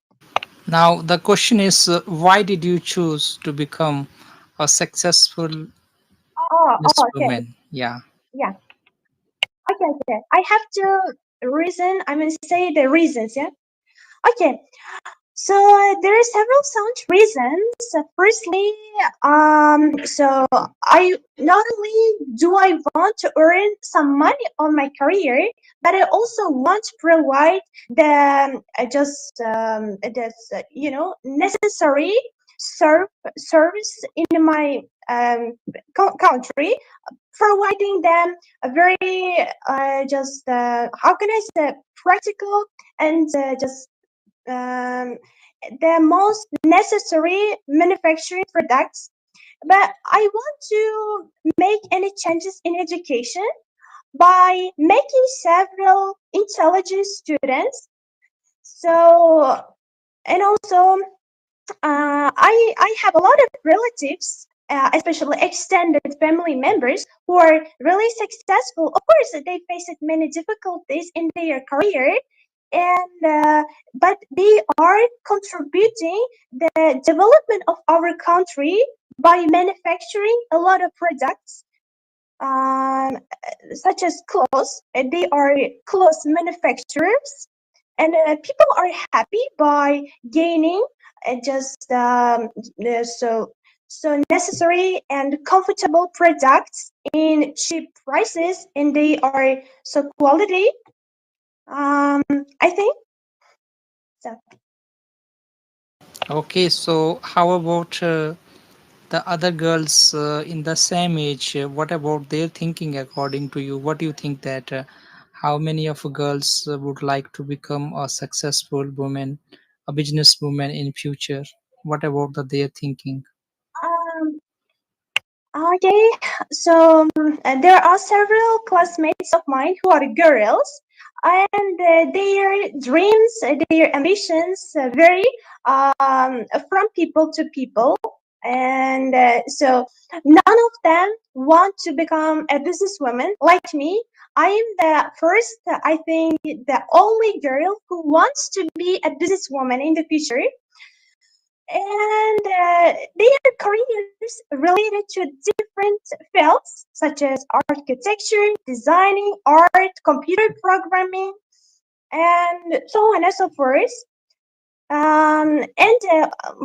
Now the question is, why did you choose to become a successful Okay. businesswoman? Yeah. Yeah. Okay. I have to reason. I mean, say the reasons. Yeah. Okay. So there are several sound reasons. Firstly, so I not only do I want to earn some money on my career, but I also want to provide the necessary service in my country, providing them a very just how can I say practical and just um, the most necessary manufacturing products. But I want to make any changes in education by making several intelligent students. So, and also, I have a lot of relatives, especially extended family members, who are really successful. Of course, they faced many difficulties in their career, and but they are contributing the development of our country by manufacturing a lot of products, um, such as clothes. They are clothes manufacturers, and people are happy by gaining just so necessary and comfortable products in cheap prices, and they are so quality. I think so. Okay, so how about the other girls in the same age? What about their thinking according to you? What do you think that how many of girls would like to become a successful woman, a businesswoman in future? What about their thinking? Um, okay, so there are several classmates of mine who are girls, and their dreams, their ambitions vary from people to people. And so none of them want to become a businesswoman like me. I am the first, I think, the only girl who wants to be a businesswoman in the future, and their careers related to different fields such as architecture, designing, art, computer programming, and so on and so forth. And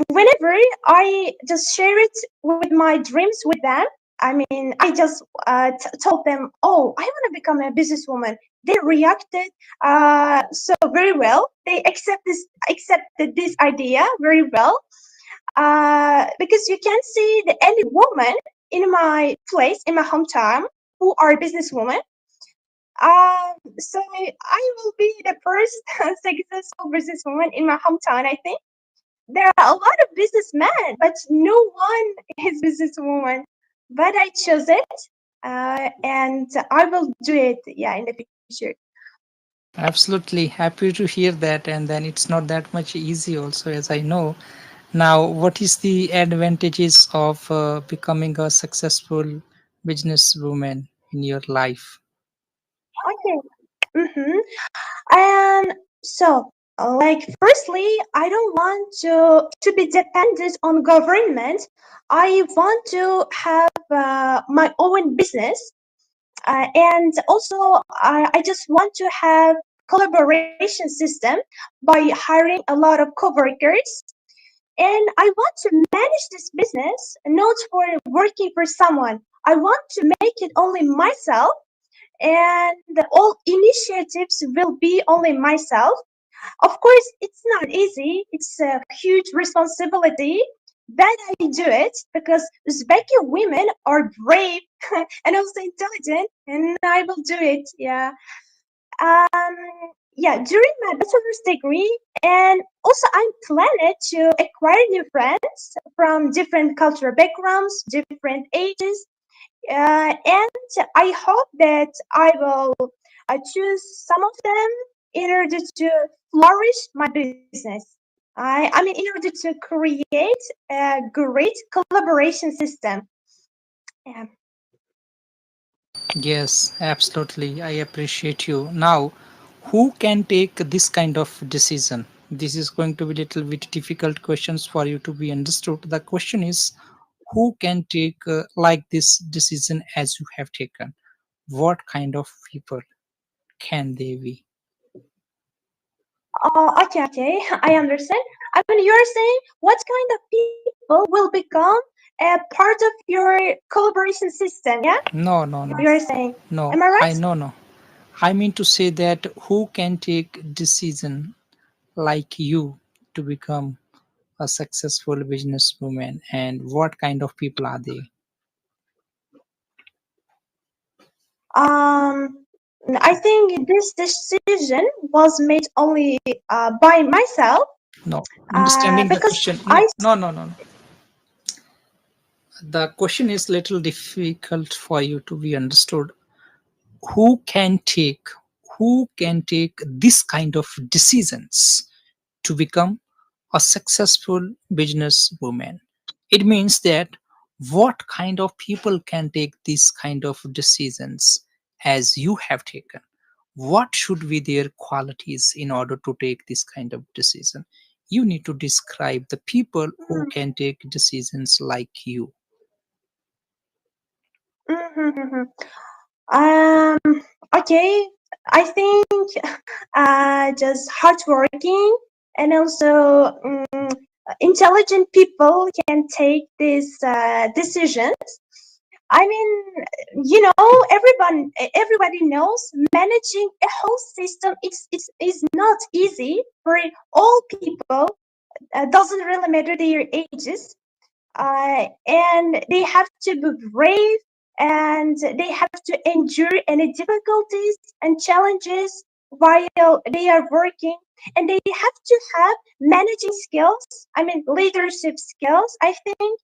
whenever I just share it with my dreams with them, I mean, I just told them, "Oh, I want to become a businesswoman." They reacted so very well. They accepted this idea very well, because you can see the any woman in my place, in my hometown, who are businesswomen. So I will be the first successful businesswoman in my hometown. I think there are a lot of businessmen, but no one is businesswoman. But I chose it, and I will do it. Yeah, in the future. Absolutely happy to hear that, and then it's not that much easy, also, as I know. Now, what is the advantages of becoming a successful businesswoman in your life? Okay. Mm-hmm. And so, like, firstly, I don't want to be dependent on government. I want to have my own business, and also I just want to have collaboration system by hiring a lot of coworkers. And I want to manage this business not for working for someone. I want to make it only myself, and all initiatives will be only myself. Of course, it's not easy. It's a huge responsibility, but I do it because Uzbeki women are brave and also intelligent, and I will do it. Yeah. Um, yeah, during my bachelor's degree, and also I'm planning to acquire new friends from different cultural backgrounds, different ages, and I hope that I will choose some of them in order to flourish my business. I mean, in order to create a great collaboration system. Yeah. Yes, absolutely. I appreciate you. Now, who can take this kind of decision? This is going to be little bit difficult questions for you to be understood. The question is, who can take like this decision as you have taken? What kind of people can they be? Okay, I understand. I mean, you're saying what kind of people will become a part of your collaboration system, yeah? No, no, no, You're saying. no. Am I I right? no, no. I mean to say that who can take decision like you to become a successful businesswoman, and what kind of people are they? Um, I think this decision was made only by myself No, understanding the because question. I. No, no, no, no. The question is little difficult for you to be understood. Who can take who can take this kind of decisions to become a successful businesswoman? It means that what kind of people can take this kind of decisions as you have taken? What should be their qualities in order to take this kind of decision? You need to describe the people who can take decisions like you. Mhm. Um, okay, I think just hardworking and also intelligent people can take these decisions. I mean, everybody knows managing a whole system is not easy for all people. Doesn't really matter their ages, and they have to be brave, and they have to endure any difficulties and challenges while they are working, and they have to have managing skills, I mean leadership skills, I think,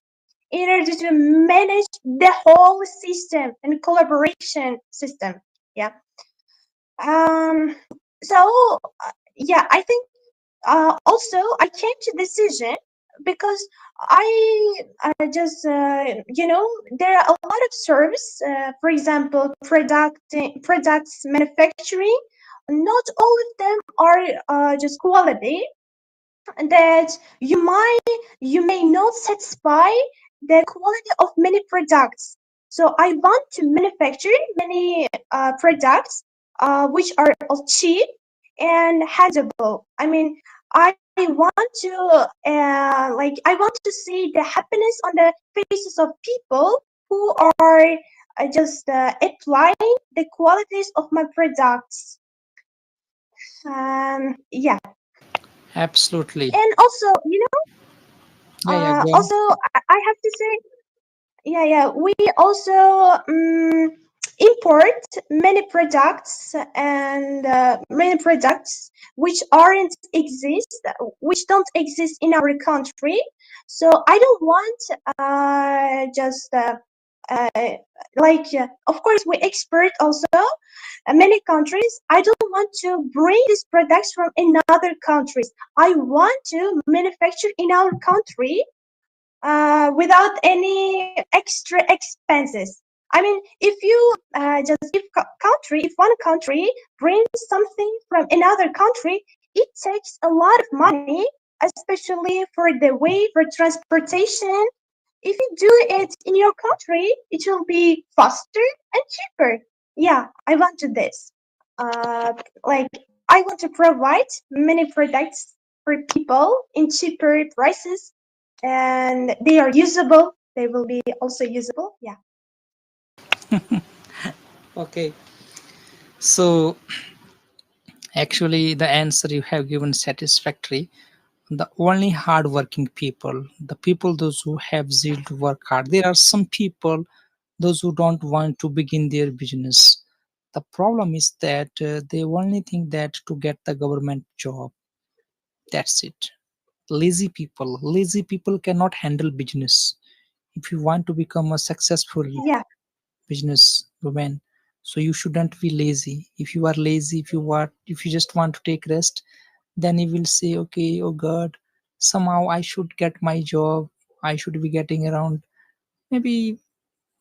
in order to manage the whole system and collaboration system. Yeah. um so yeah, I think also I came to decision because I just there are a lot of service, for example products manufacturing. Not all of them are just quality, that you may not satisfy the quality of many products. So I want to manufacture many products which are cheap and handleable. I mean, I want to I want to see the happiness on the faces of people who are just applying the qualities of my products. Yeah, Absolutely. and also Yeah, yeah, go on. also I have to say, yeah, we also import many products, and many products which aren't exist, which don't exist in our country. So I don't want just of course we export also many countries. I don't want to bring these products from another countries. I want to manufacture in our country without any extra expenses. I mean, if you if one country brings something from another country, it takes a lot of money, especially for the way for transportation. If you do it in your country, it will be faster and cheaper. Yeah, I want to this. Like I want to provide many products for people in cheaper prices and they are usable. They will be also usable. Yeah. Okay, so actually the answer you have given satisfactory. The only hardworking people, the people those who have zeal to work hard. There are some people those who don't want to begin their business. The problem is that they only think that to get the government job, that's it. Lazy people cannot handle business. If you want to become a successful Yeah. business woman, so you shouldn't be lazy. If you are lazy, if you just want to take rest, then you will say, okay, oh god, somehow I should get my job. I should be getting around maybe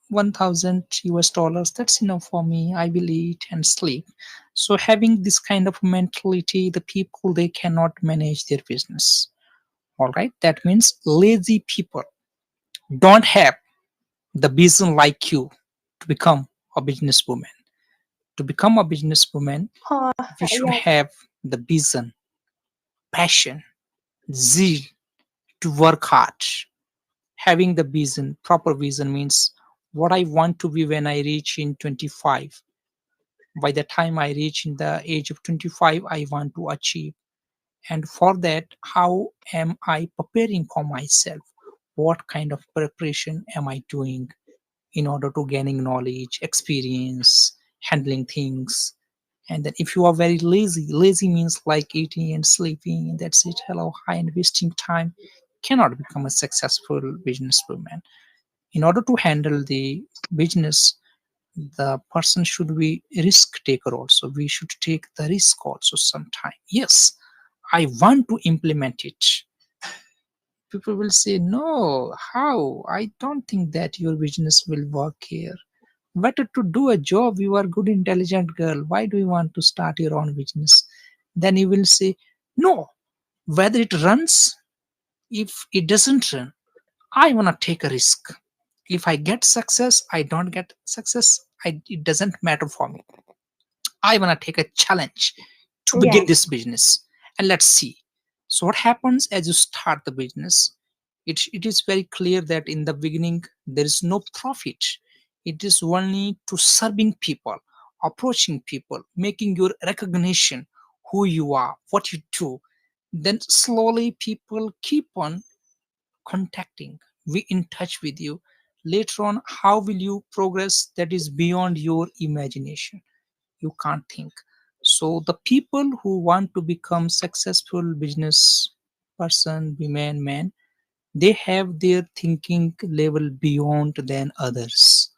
1000 US dollars. That's enough for me. I will eat and sleep. So having this kind of mentality, the people, they cannot manage their business. All right, that means lazy people don't have the vision like you to become a businesswoman. To become a businesswoman, Uh, we should yes. have the vision, passion, zeal to work hard. Having the vision, proper vision means what I want to be when I reach in 25. By the time I reach in the age of 25, I want to achieve. And for that, how am I preparing for myself? What kind of preparation am I doing in order to gaining knowledge, experience, handling things? And then if you are very lazy means like eating and sleeping, that's it, hello, hi, and wasting time, cannot become a successful businesswoman. In order to handle the business, the person should be risk taker also. We should take the risk also sometime. Yes, I want to implement it. People will say, no, how? I don't think that your business will work here. Better to do a job. You are good, intelligent girl. Why do you want to start your own business? Then you will say, no, whether it runs, if it doesn't run, I want to take a risk. If I get success, I don't get success, it doesn't matter for me. I want to take a challenge to begin Yes. this business, and let's see. So, what happens as you start the business? It is very clear that in the beginning there is no profit. It is only to serving people, approaching people, making your recognition who you are, what you do. Then slowly people keep on contacting, we in touch with you. Later on, how will you progress? That is beyond your imagination. You can't think. So the people who want to become successful business person, women, men, they have their thinking level beyond than others.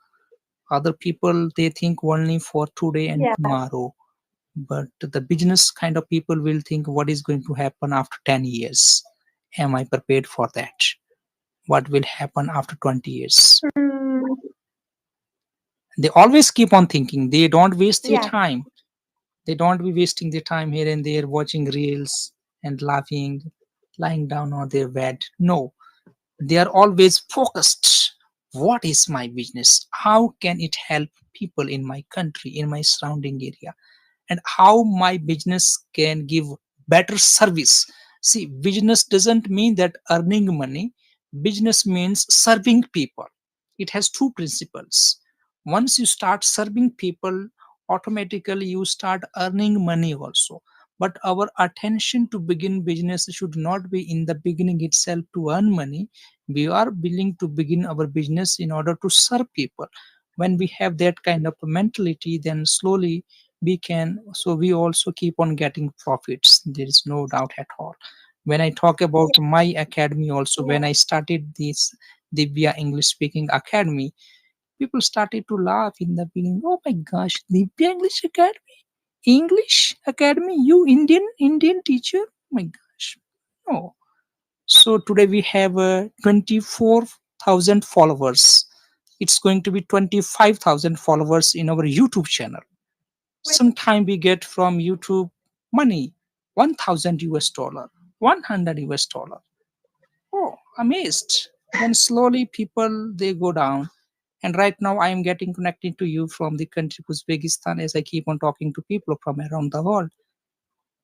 Other people, they think only for today and Yes. tomorrow. But the business kind of people will think what is going to happen after 10 years. Am I prepared for that? What will happen after 20 years? Mm, They always keep on thinking. They don't waste their yes. time. They don't be wasting their time here and there watching reels and laughing, lying down on their bed. No, they are always focused. What is my business? How can it help people in my country, in my surrounding area? And how my business can give better service. See, business doesn't mean that earning money, business means serving people. It has two principles. Once you start serving people, automatically you start earning money also. But our attention to begin business should not be in the beginning itself to earn money. We are willing to begin our business in order to serve people. When we have that kind of mentality, then slowly we can, so we also keep on getting profits. There is no doubt at all. When I talk about my academy also, when I started this Divya English Speaking Academy, people started to laugh in the beginning. Oh my gosh, Divya English Academy, English Academy, you Indian teacher, oh my gosh. No. So today we have 24,000 followers. It's going to be 25,000 followers in our YouTube channel. Sometime we get from YouTube money, 1000 US dollar, 100 US dollar. Oh, amazed. Then slowly people they go down. And right now I am getting connected to you from the country Uzbekistan as I keep on talking to people from around the world.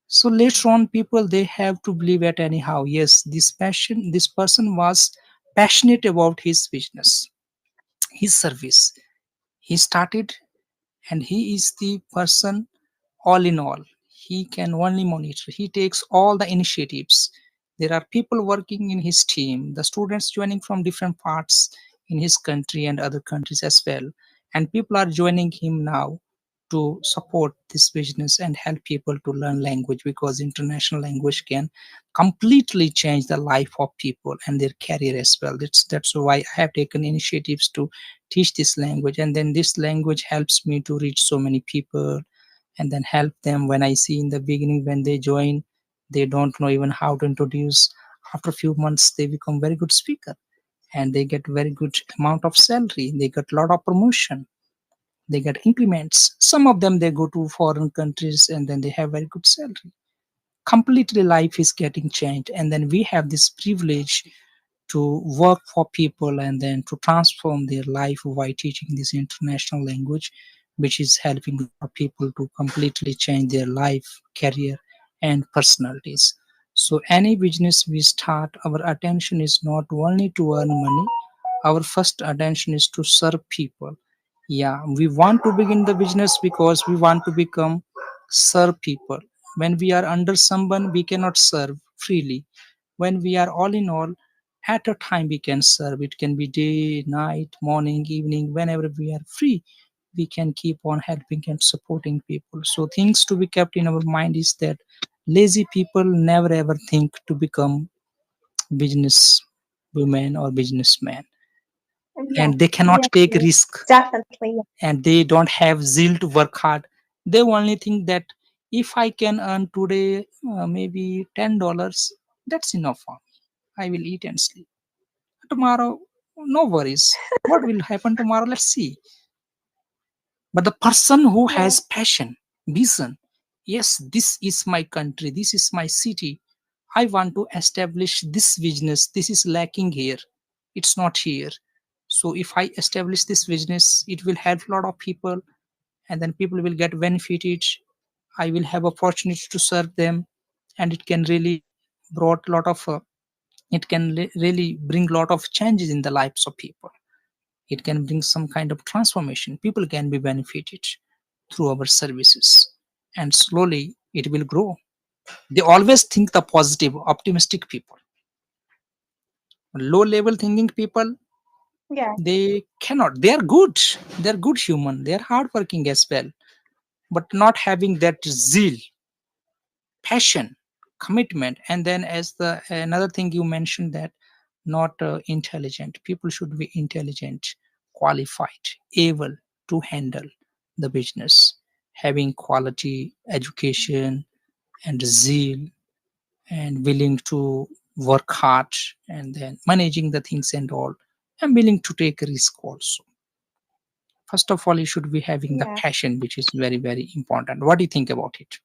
So later on, people they have to believe it anyhow. Yes, this person was passionate about his business, his service. He started, and he is the person all in all. He can only monitor. He takes all the initiatives. There are people working in his team, the students joining from different parts in his country and other countries as well. And people are joining him now to support this business and help people to learn language, because international language can completely change the life of people and their career as well. That's why I have taken initiatives to teach this language, and then this language helps me to reach so many people and then help them. When I see in the beginning, when they join, they don't know even how to introduce. After a few months they become very good speaker, and they get very good amount of salary, they get a lot of promotion, they get increments. Some of them they go to foreign countries and then they have very good salary. Completely life is getting changed, and then we have this privilege to work for people and then to transform their life by teaching this international language, which is helping a lot of people to completely change their life, career, and personalities. So any business we start, our attention is not only to earn money, our first attention is to serve people. Yeah, we want to begin the business because we want to become serve people. When we are under someone, we cannot serve freely. When we are all in all, at a time we can serve. It can be day, night, morning, evening, whenever we are free, we can keep on helping and supporting people. So things to be kept in our mind is that lazy people never ever think to become business women or businessmen, Yeah, and they cannot yes, take yes, risk, definitely. and they don't have zeal to work hard. They only think that if I can earn today maybe $10, that's enough for me. I will eat and sleep. Tomorrow, no worries. What will happen tomorrow? Let's see. But the person who Yeah, has passion, vision, yes, this is my country, this is my city. I want to establish this business. This is lacking here. It's not here. So if I establish this business, it will help a lot of people, and then people will get benefited. I will have opportunity to serve them, and it can really brought a lot of it can really bring a lot of changes in the lives of people. It can bring some kind of transformation. People can be benefited through our services, and slowly it will grow. They always think the positive, optimistic people. Low level thinking people, yeah, they cannot. They are good. They are good human. They are hardworking as well, but not having that zeal, passion, commitment. And then as the another thing you mentioned, that not intelligent people should be intelligent, qualified, able to handle the business, having quality education and zeal, and willing to work hard, and then managing the things and all, and willing to take a risk also. First of all, you should be having the yeah. passion, which is very very important. What do you think about it?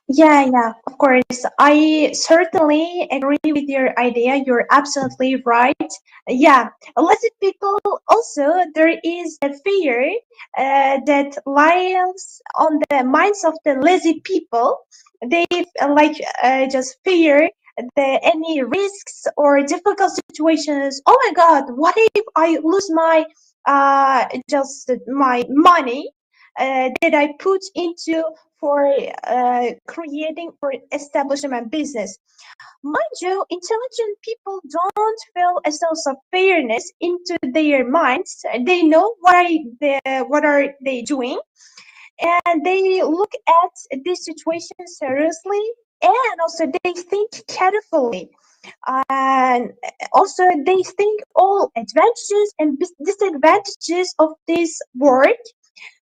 Yeah, yeah, of course. I certainly agree with your idea. You're absolutely right. Yeah, lazy people also, there is a fear that lies on the minds of the lazy people. They just fear any risks or difficult situations. Oh my God, what if I lose my just my money that I put into for creating or establishing my business. Mind you, intelligent people don't feel a sense of fairness into their minds. They know what are they doing, and they look at this situation seriously, and also they think carefully, and also they think all advantages and disadvantages of this work.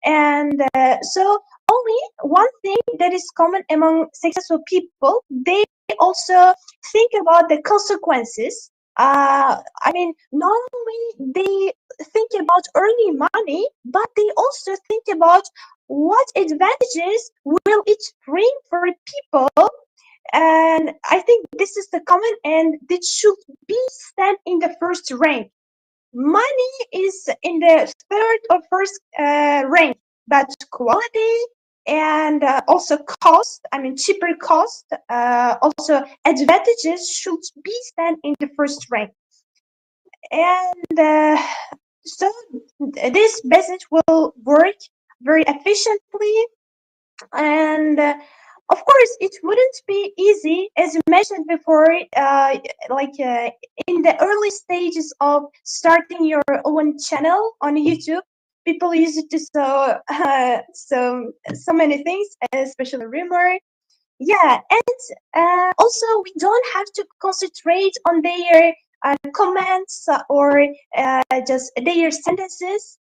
And so only one thing that is common among successful people, they also think about the consequences. I mean, not only they think about earning money, but they also think about what advantages will it bring for people. And I think this is the common, and it should be stand in the first rank. Money is in the third or first rank, but quality and also cost. I mean, cheaper cost. Also, advantages should be stand in the first rank. And so this business will work very efficiently, and of course it wouldn't be easy, as you mentioned before, like in the early stages of starting your own channel on YouTube. People use it to so many things, especially rumor. Yeah, and also we don't have to concentrate on their comments or just their sentences.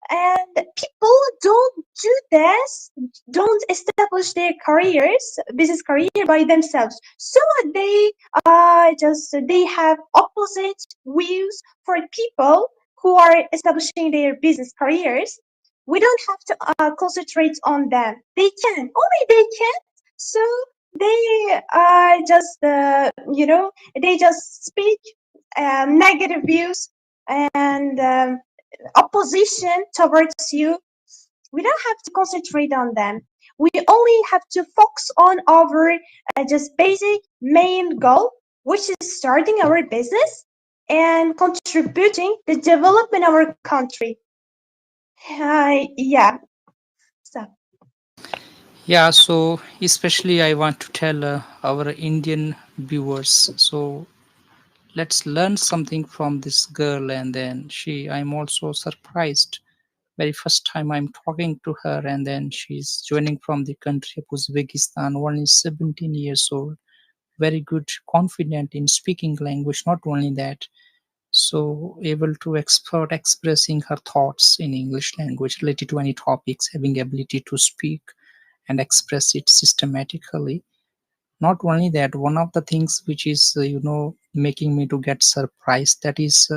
And people don't do this, don't establish their careers, business career by themselves. So they just they have opposite views for people who are establishing their business careers. We don't have to concentrate on them. They can, only they can. So they just they just speak negative views and opposition towards you. We don't have to concentrate on them. We only have to focus on our just basic main goal, which is starting our business and contributing the development of our country. Yeah. So. Yeah, so especially I want to tell our Indian viewers. So let's learn something from this girl, and then I'm also surprised. Very first time I'm talking to her, and then she's joining from the country of Uzbekistan, only 17 years old. Very good, confident in speaking language. Not only that, so able to expert expressing her thoughts in English language related to any topics, having ability to speak and express it systematically. Not only that, one of the things which is making me to get surprised, that is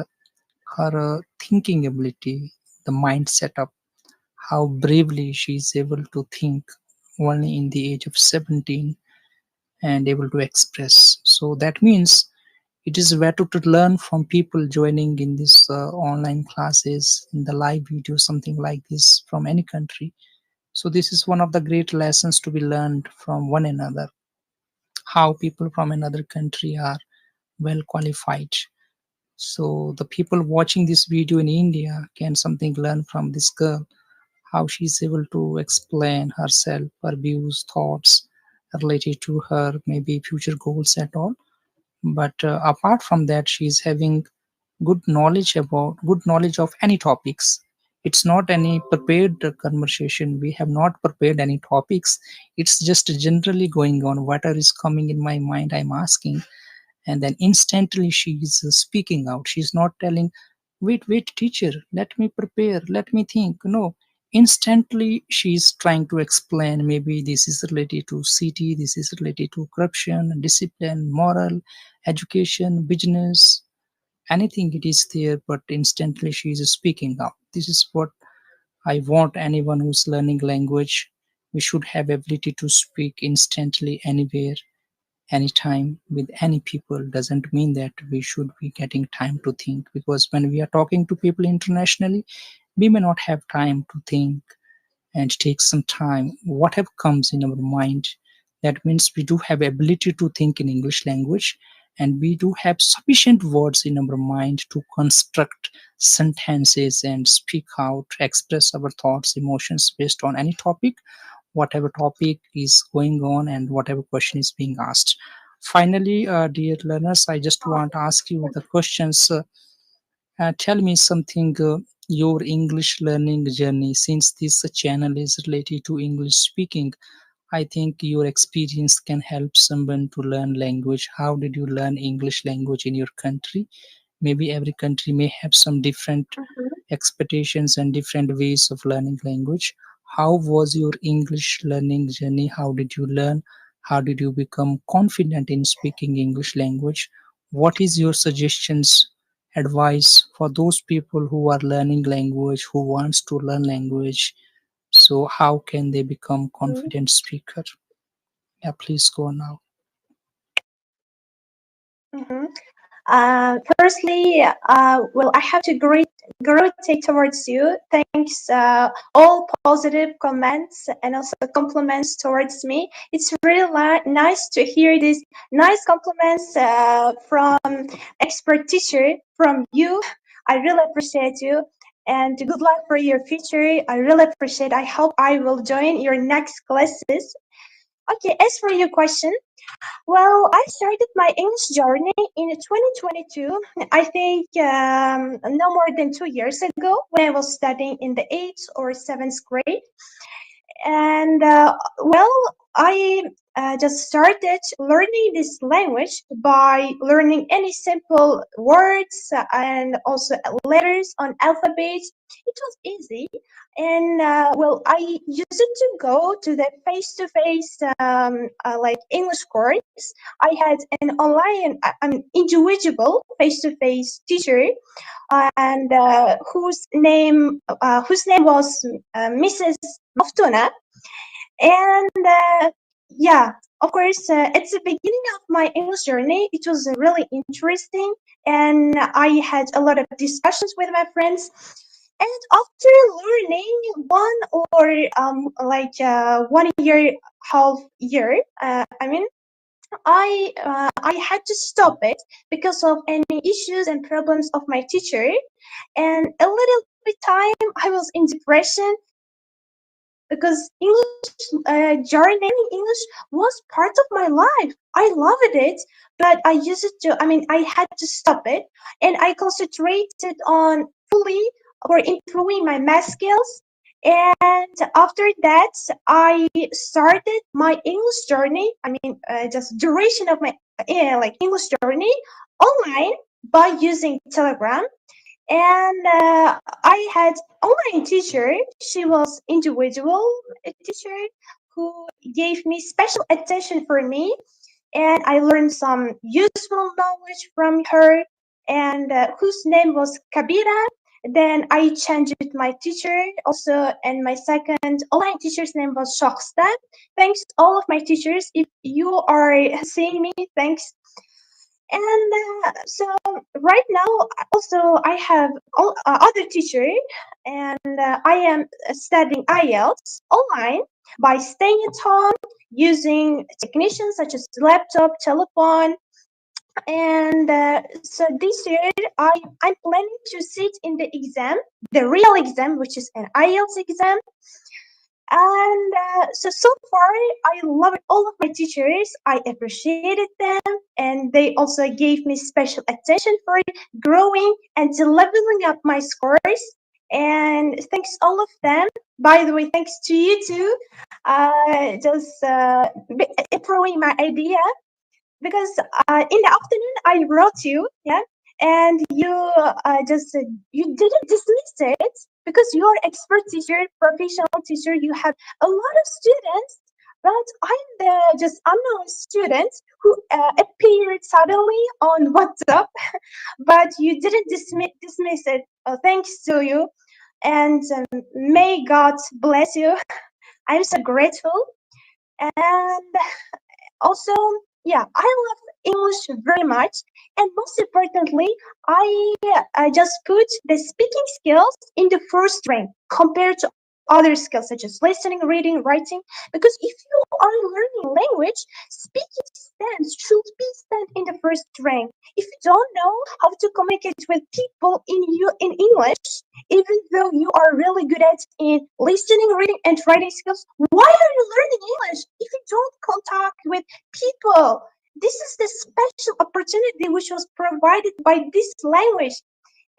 her thinking ability, the mind setup, how bravely she is able to think only in the age of 17 and able to express. So that means it is better to learn from people joining in this online classes, in the live video, something like this from any country. So this is one of the great lessons to be learned from one another, how people from another country are well qualified. So the people watching this video in India can something learn from this girl, how she's able to explain herself, her views, thoughts related to her maybe future goals at all. But apart from that, she's having good knowledge of any topics. It's not any prepared conversation. We have not prepared any topics. It's just generally going on. Whatever is coming in my mind, I'm asking, and then instantly she is speaking out. She's not telling, wait, teacher, let me prepare, let me think. No, instantly she's trying to explain. Maybe this is related to city, this is related to corruption, discipline, moral, education, business, anything it is there, but instantly she is speaking out. This is what I want anyone who's learning language. We should have ability to speak instantly anywhere, anytime, with any people. Doesn't mean that we should be getting time to think, because when we are talking to people internationally, we may not have time to think and take some time whatever comes in our mind. That means we do have ability to think in English language, and we do have sufficient words in our mind to construct sentences and speak out, express our thoughts, emotions based on any topic, whatever topic is going on and whatever question is being asked. Finally, dear learners, I just want to ask you the questions. Tell me something, your English learning journey, since this channel is related to English speaking. I think your experience can help someone to learn language. How did you learn English language in your country? Maybe every country may have some different expectations and different ways of learning language. How was your English learning journey? How did you learn? How did you become confident in speaking English language? What is your suggestions, advice for those people who are learning language, who wants to learn language? So how can they become confident speaker? Yeah, please go now. Mhm. Firstly, well, I have to gravitate towards you. Thanks, all positive comments and also compliments towards me. It's really nice to hear these nice compliments from expert teacher from you. I really appreciate you. And good luck for your future. I really appreciate. I hope I will join your next classes. Okay, as for your question, well, I started my English journey in 2022. I think no more than 2 years ago when I was studying in the 8th or 7th grade. And well, I just started learning this language by learning any simple words and also letters on alphabets. It was easy, and well, I used to go to the face-to-face like English course. I had an online, an individual face-to-face teacher, and whose name was Mrs. Moftuna. And yeah, of course, at the beginning of my English journey, it was really interesting, and I had a lot of discussions with my friends. And after learning one or like 1 year, half year, I mean, I had to stop it because of any issues and problems of my teacher, and a little bit time I was in depression because English journey English was part of my life. I loved it, but I used it to. I mean, I had to stop it, and I concentrated on fully or improving my math skills. And after that, I started my English journey. I mean, just duration of my like English journey online by using Telegram. And I had online teacher. She was individual teacher who gave me special attention for me, and I learned some useful knowledge from her, and whose name was Kabira. Then I changed my teacher also, and my second online teacher's name was Shokhsta. Thanks all of my teachers. If you are seeing me, thanks. And so right now, also I have other teacher, and I am studying IELTS online by staying at home using technicians such as laptop, telephone, and so this year I'm planning to sit in the exam, the real exam, which is an IELTS exam. And so far, I loved all of my teachers. I appreciated them, and they also gave me special attention for growing and to leveling up my scores. And thanks all of them. By the way, thanks to you too, just improving my idea, because in the afternoon I wrote you, yeah, and you just you didn't dismiss it because you're expert teacher, professional teacher. You have a lot of students, but I'm the just unknown student who appeared suddenly on WhatsApp, but you didn't dismiss it. Thanks to you, and may God bless you. I'm so grateful. And also, yeah, I love English very much, and most importantly, I just put the speaking skills in the first rank compared to other skills such as listening, reading, writing. Because if you are learning language, speaking stands should be stand in the first rank. If you don't know how to communicate with people in English, even though you are really good at in listening, reading, and writing skills, why are you learning English if you don't contact with people? This is the special opportunity which was provided by this language.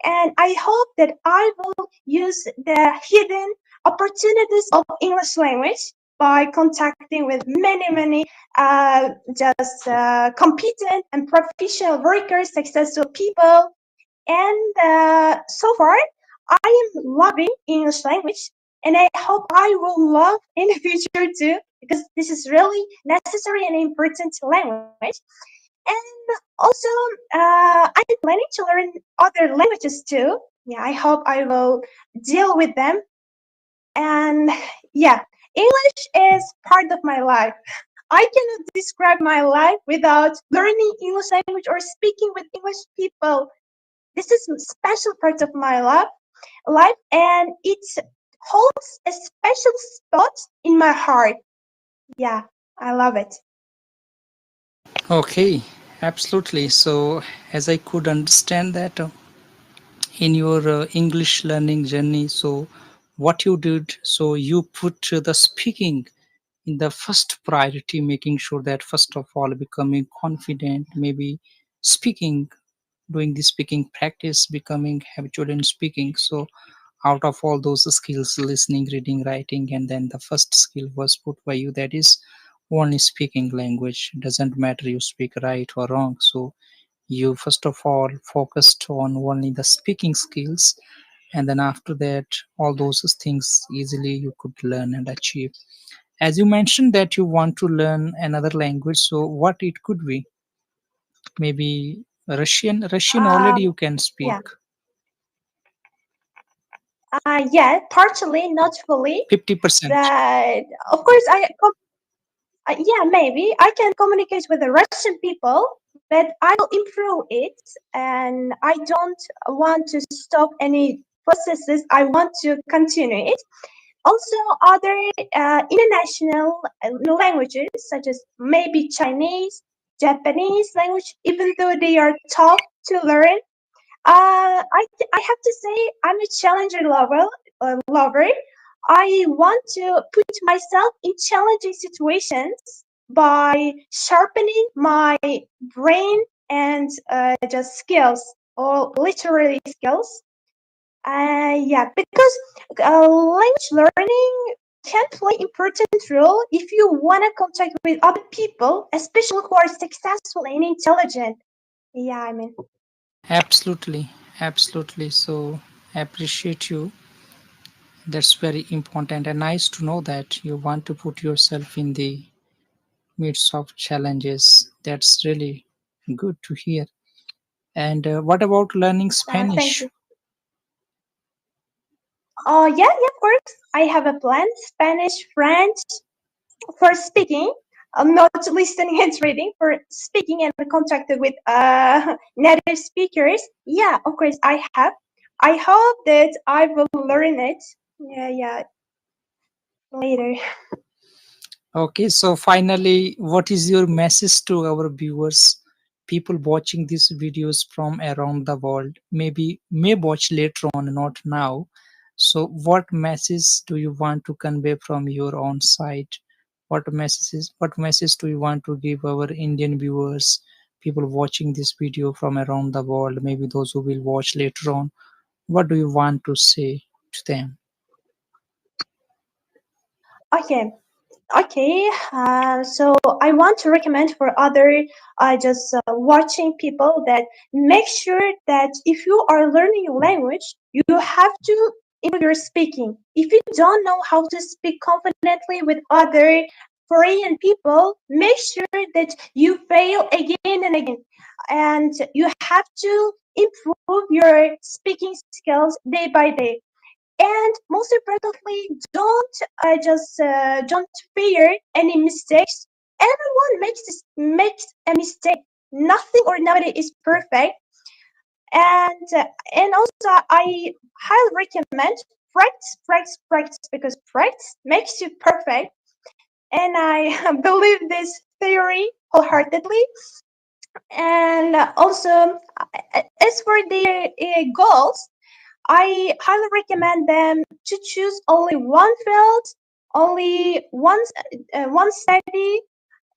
And I hope that I will use the hidden opportunities of English language by contacting with many just competent and professional workers, successful people. And so far, I am loving English language, and I hope I will love in the future too, because this is really necessary and important language. And also, I'm planning to learn other languages too. Yeah, I hope I will deal with them. And yeah, English is part of my life. I cannot describe my life without learning English language or speaking with English people. This is a special part of my life, and it holds a special spot in my heart. Yeah, I love it. Okay, absolutely. So, as I could understand that in your English learning journey, so what you did, so you put the speaking in the first priority, making sure that first of all becoming confident, maybe speaking, doing the speaking practice, becoming habitual in speaking. So out of all those skills, listening, reading, writing, and then the first skill was put by you, that is only speaking language. Doesn't matter you speak right or wrong. So you first of all focused on only the speaking skills, and then after that all those things easily you could learn and achieve. As you mentioned that you want to learn another language, so what it could be? Maybe Russian already you can speak. Yeah. Yeah, partially, not fully, 50%. but of course, yeah, maybe I can communicate with the Russian people, but I will improve it, and I don't want to stop any processes. I want to continue it. Also, other international languages such as maybe Chinese, Japanese language, even though they are tough to learn, I have to say I'm a challenger lover. I want to put myself in challenging situations by sharpening my brain and just skills or literary skills. Yeah, because language learning can play important role if you want to contact with other people, especially who are successful and intelligent. Yeah, I mean. Absolutely, absolutely. So I appreciate you. That's very important and nice to know that you want to put yourself in the midst of challenges. That's really good to hear. And what about learning Thank Spanish? you. Oh, yeah, yeah, of course. I have a plan Spanish, French for speaking. Not listening and reading for speaking and contacted with native speakers. Yeah, of course, I have. I hope that I will learn it. Yeah, yeah, later. Okay, so finally, what is your message to our viewers, people watching these videos from around the world? Maybe may watch later on, not now. So, what message do you want to convey from your own side? What message do you want to give our Indian viewers, people watching this video from around the world, maybe those who will watch later on? What do you want to say to them? Okay. Okay, so I want to recommend for other just watching people that make sure that if you are learning a language, you have to improve your speaking. If you don't know how to speak confidently with other foreign people, make sure that you fail again and again. And you have to improve your speaking skills day by day. And most importantly, don't fear any mistakes. Everyone makes a mistake. Nothing or nobody is perfect. And and also I highly recommend practice because practice makes you perfect. And I believe this theory wholeheartedly. And also, as for their goals, I highly recommend them to choose only one field, only one study.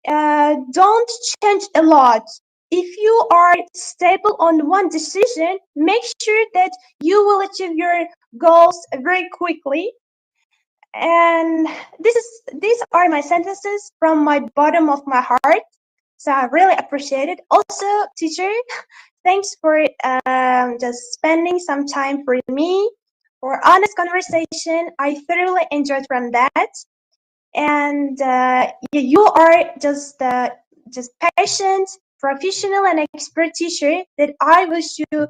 Don't change a lot. If you are stable on one decision, make sure that you will achieve your goals very quickly. And these are my sentences from my bottom of my heart. So I really appreciate it. Also, teacher, thanks for just spending some time for me for honest conversation. I thoroughly enjoyed from that, and you are just patient, professional, and expert teacher that I wish you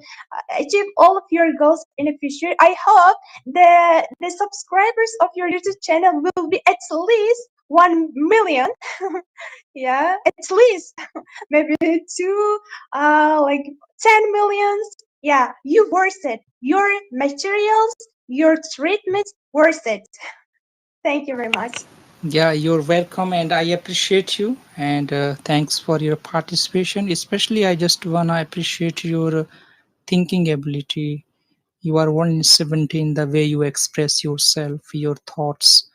achieve all of your goals in the future. I hope the subscribers of your YouTube channel will be at least 1 million. Yeah, at least maybe two, like 10 millions. Yeah, you worth it. Your materials, your treatment, worth it. Thank you very much. Yeah, you're welcome, and I appreciate you. And thanks for your participation. Especially, I just wanna appreciate your thinking ability. You are only 17. The way you express yourself, your thoughts,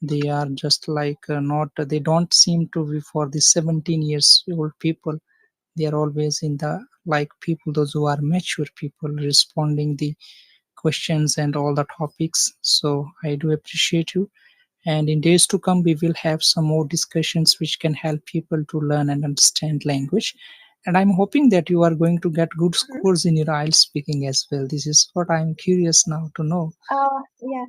they are just like not. They don't seem to be for the 17 years old people. They are always in the like people, those who are mature people, responding the questions and all the topics. So I do appreciate you, and in days to come we will have some more discussions which can help people to learn and understand language. And I'm hoping that you are going to get good Mhm. scores in your IELTS speaking as well. This is what I'm curious now to know. Yeah.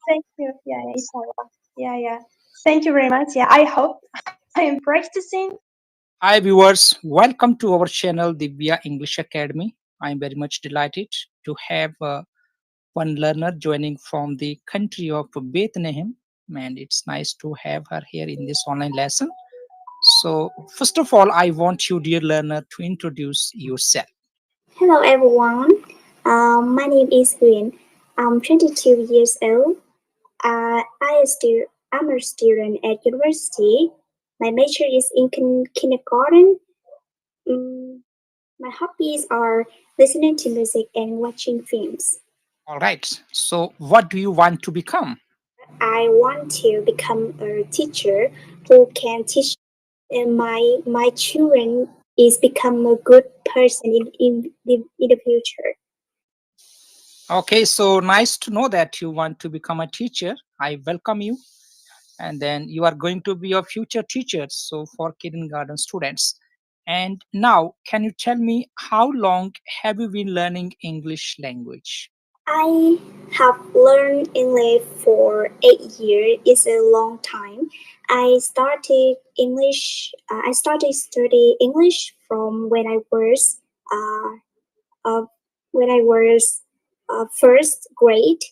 Thank you. Yeah, yeah, inshallah. Yeah, yeah. Thank you very much. Yeah, I hope I am practicing. Hi viewers, welcome to our channel Divya English Academy. I'm very much delighted to have one learner joining from the country of Bethlehem, and it's nice to have her here in this online lesson. So, first of all, I want you, dear learner, to introduce yourself. Hello everyone. My name is Huyền. I'm 22 years old. I'm a student at university. My major is in kindergarten. Mm, my hobbies are listening to music and watching films. All right. So, what do you want to become? I want to become a teacher who can teach my children is become a good person in the future. Okay, so nice to know that you want to become a teacher. I welcome you. And then you are going to be a future teacher, so for kindergarten students. And now, can you tell me how long have you been learning English language? I have learned English for 8 years. It's a long time. I started study English from uh, uh, when I was first grade,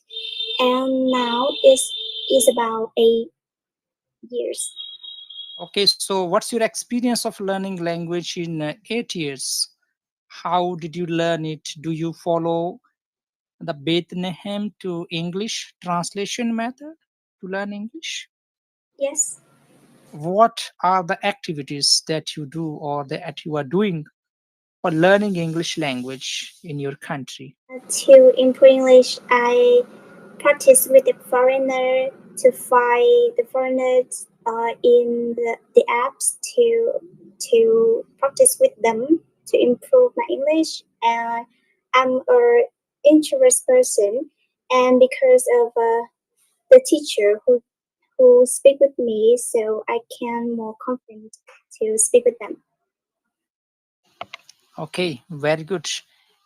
and now is about 8 years. Okay, so what's your experience of learning language in 8 years? How did you learn it? Do you follow the Bethlehem to English translation method to learn English? Yes. What are the activities that you do or that you are doing for learning English language in your country? To improve English, I practice with the foreigner to find the foreigners in the apps to practice with them to improve my English. And I'm a introvert person, and because of the teacher who speak with me, so I can more confident to speak with them. Okay, very good.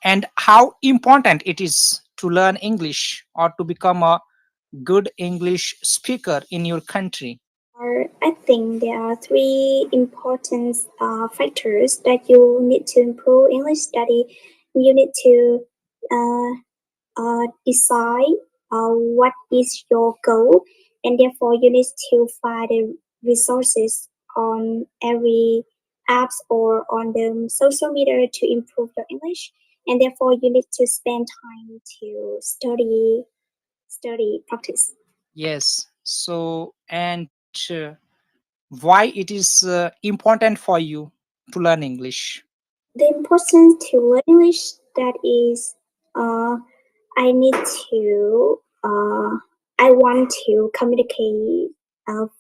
And how important it is to learn English or to become a good English speaker in your country? I think there are three important factors that you need to improve English study. You need to uh, decide what is your goal, and therefore you need to find the resources on every apps or on the social media to improve your English. And therefore you need to spend time to study practice. Yes. So, and why it is important for you to learn English? The importance to learn English that is uh, I need to I want to communicate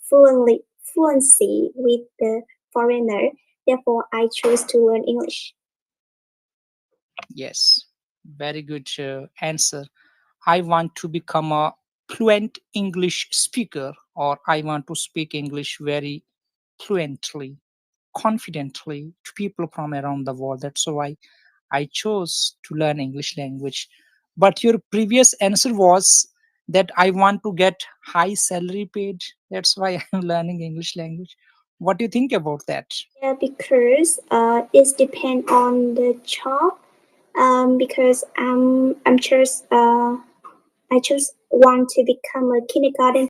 fluency with the foreigner. Therefore, I choose to learn English. Yes. Very good answer. I want to become a fluent English speaker, or I want to speak English very fluently, confidently to people from around the world. That's why I chose to learn English language. But your previous answer was that I want to get high salary paid. That's why I'm learning English language. What do you think about that? Yeah, because it depends on the job. Because I just want to become a kindergarten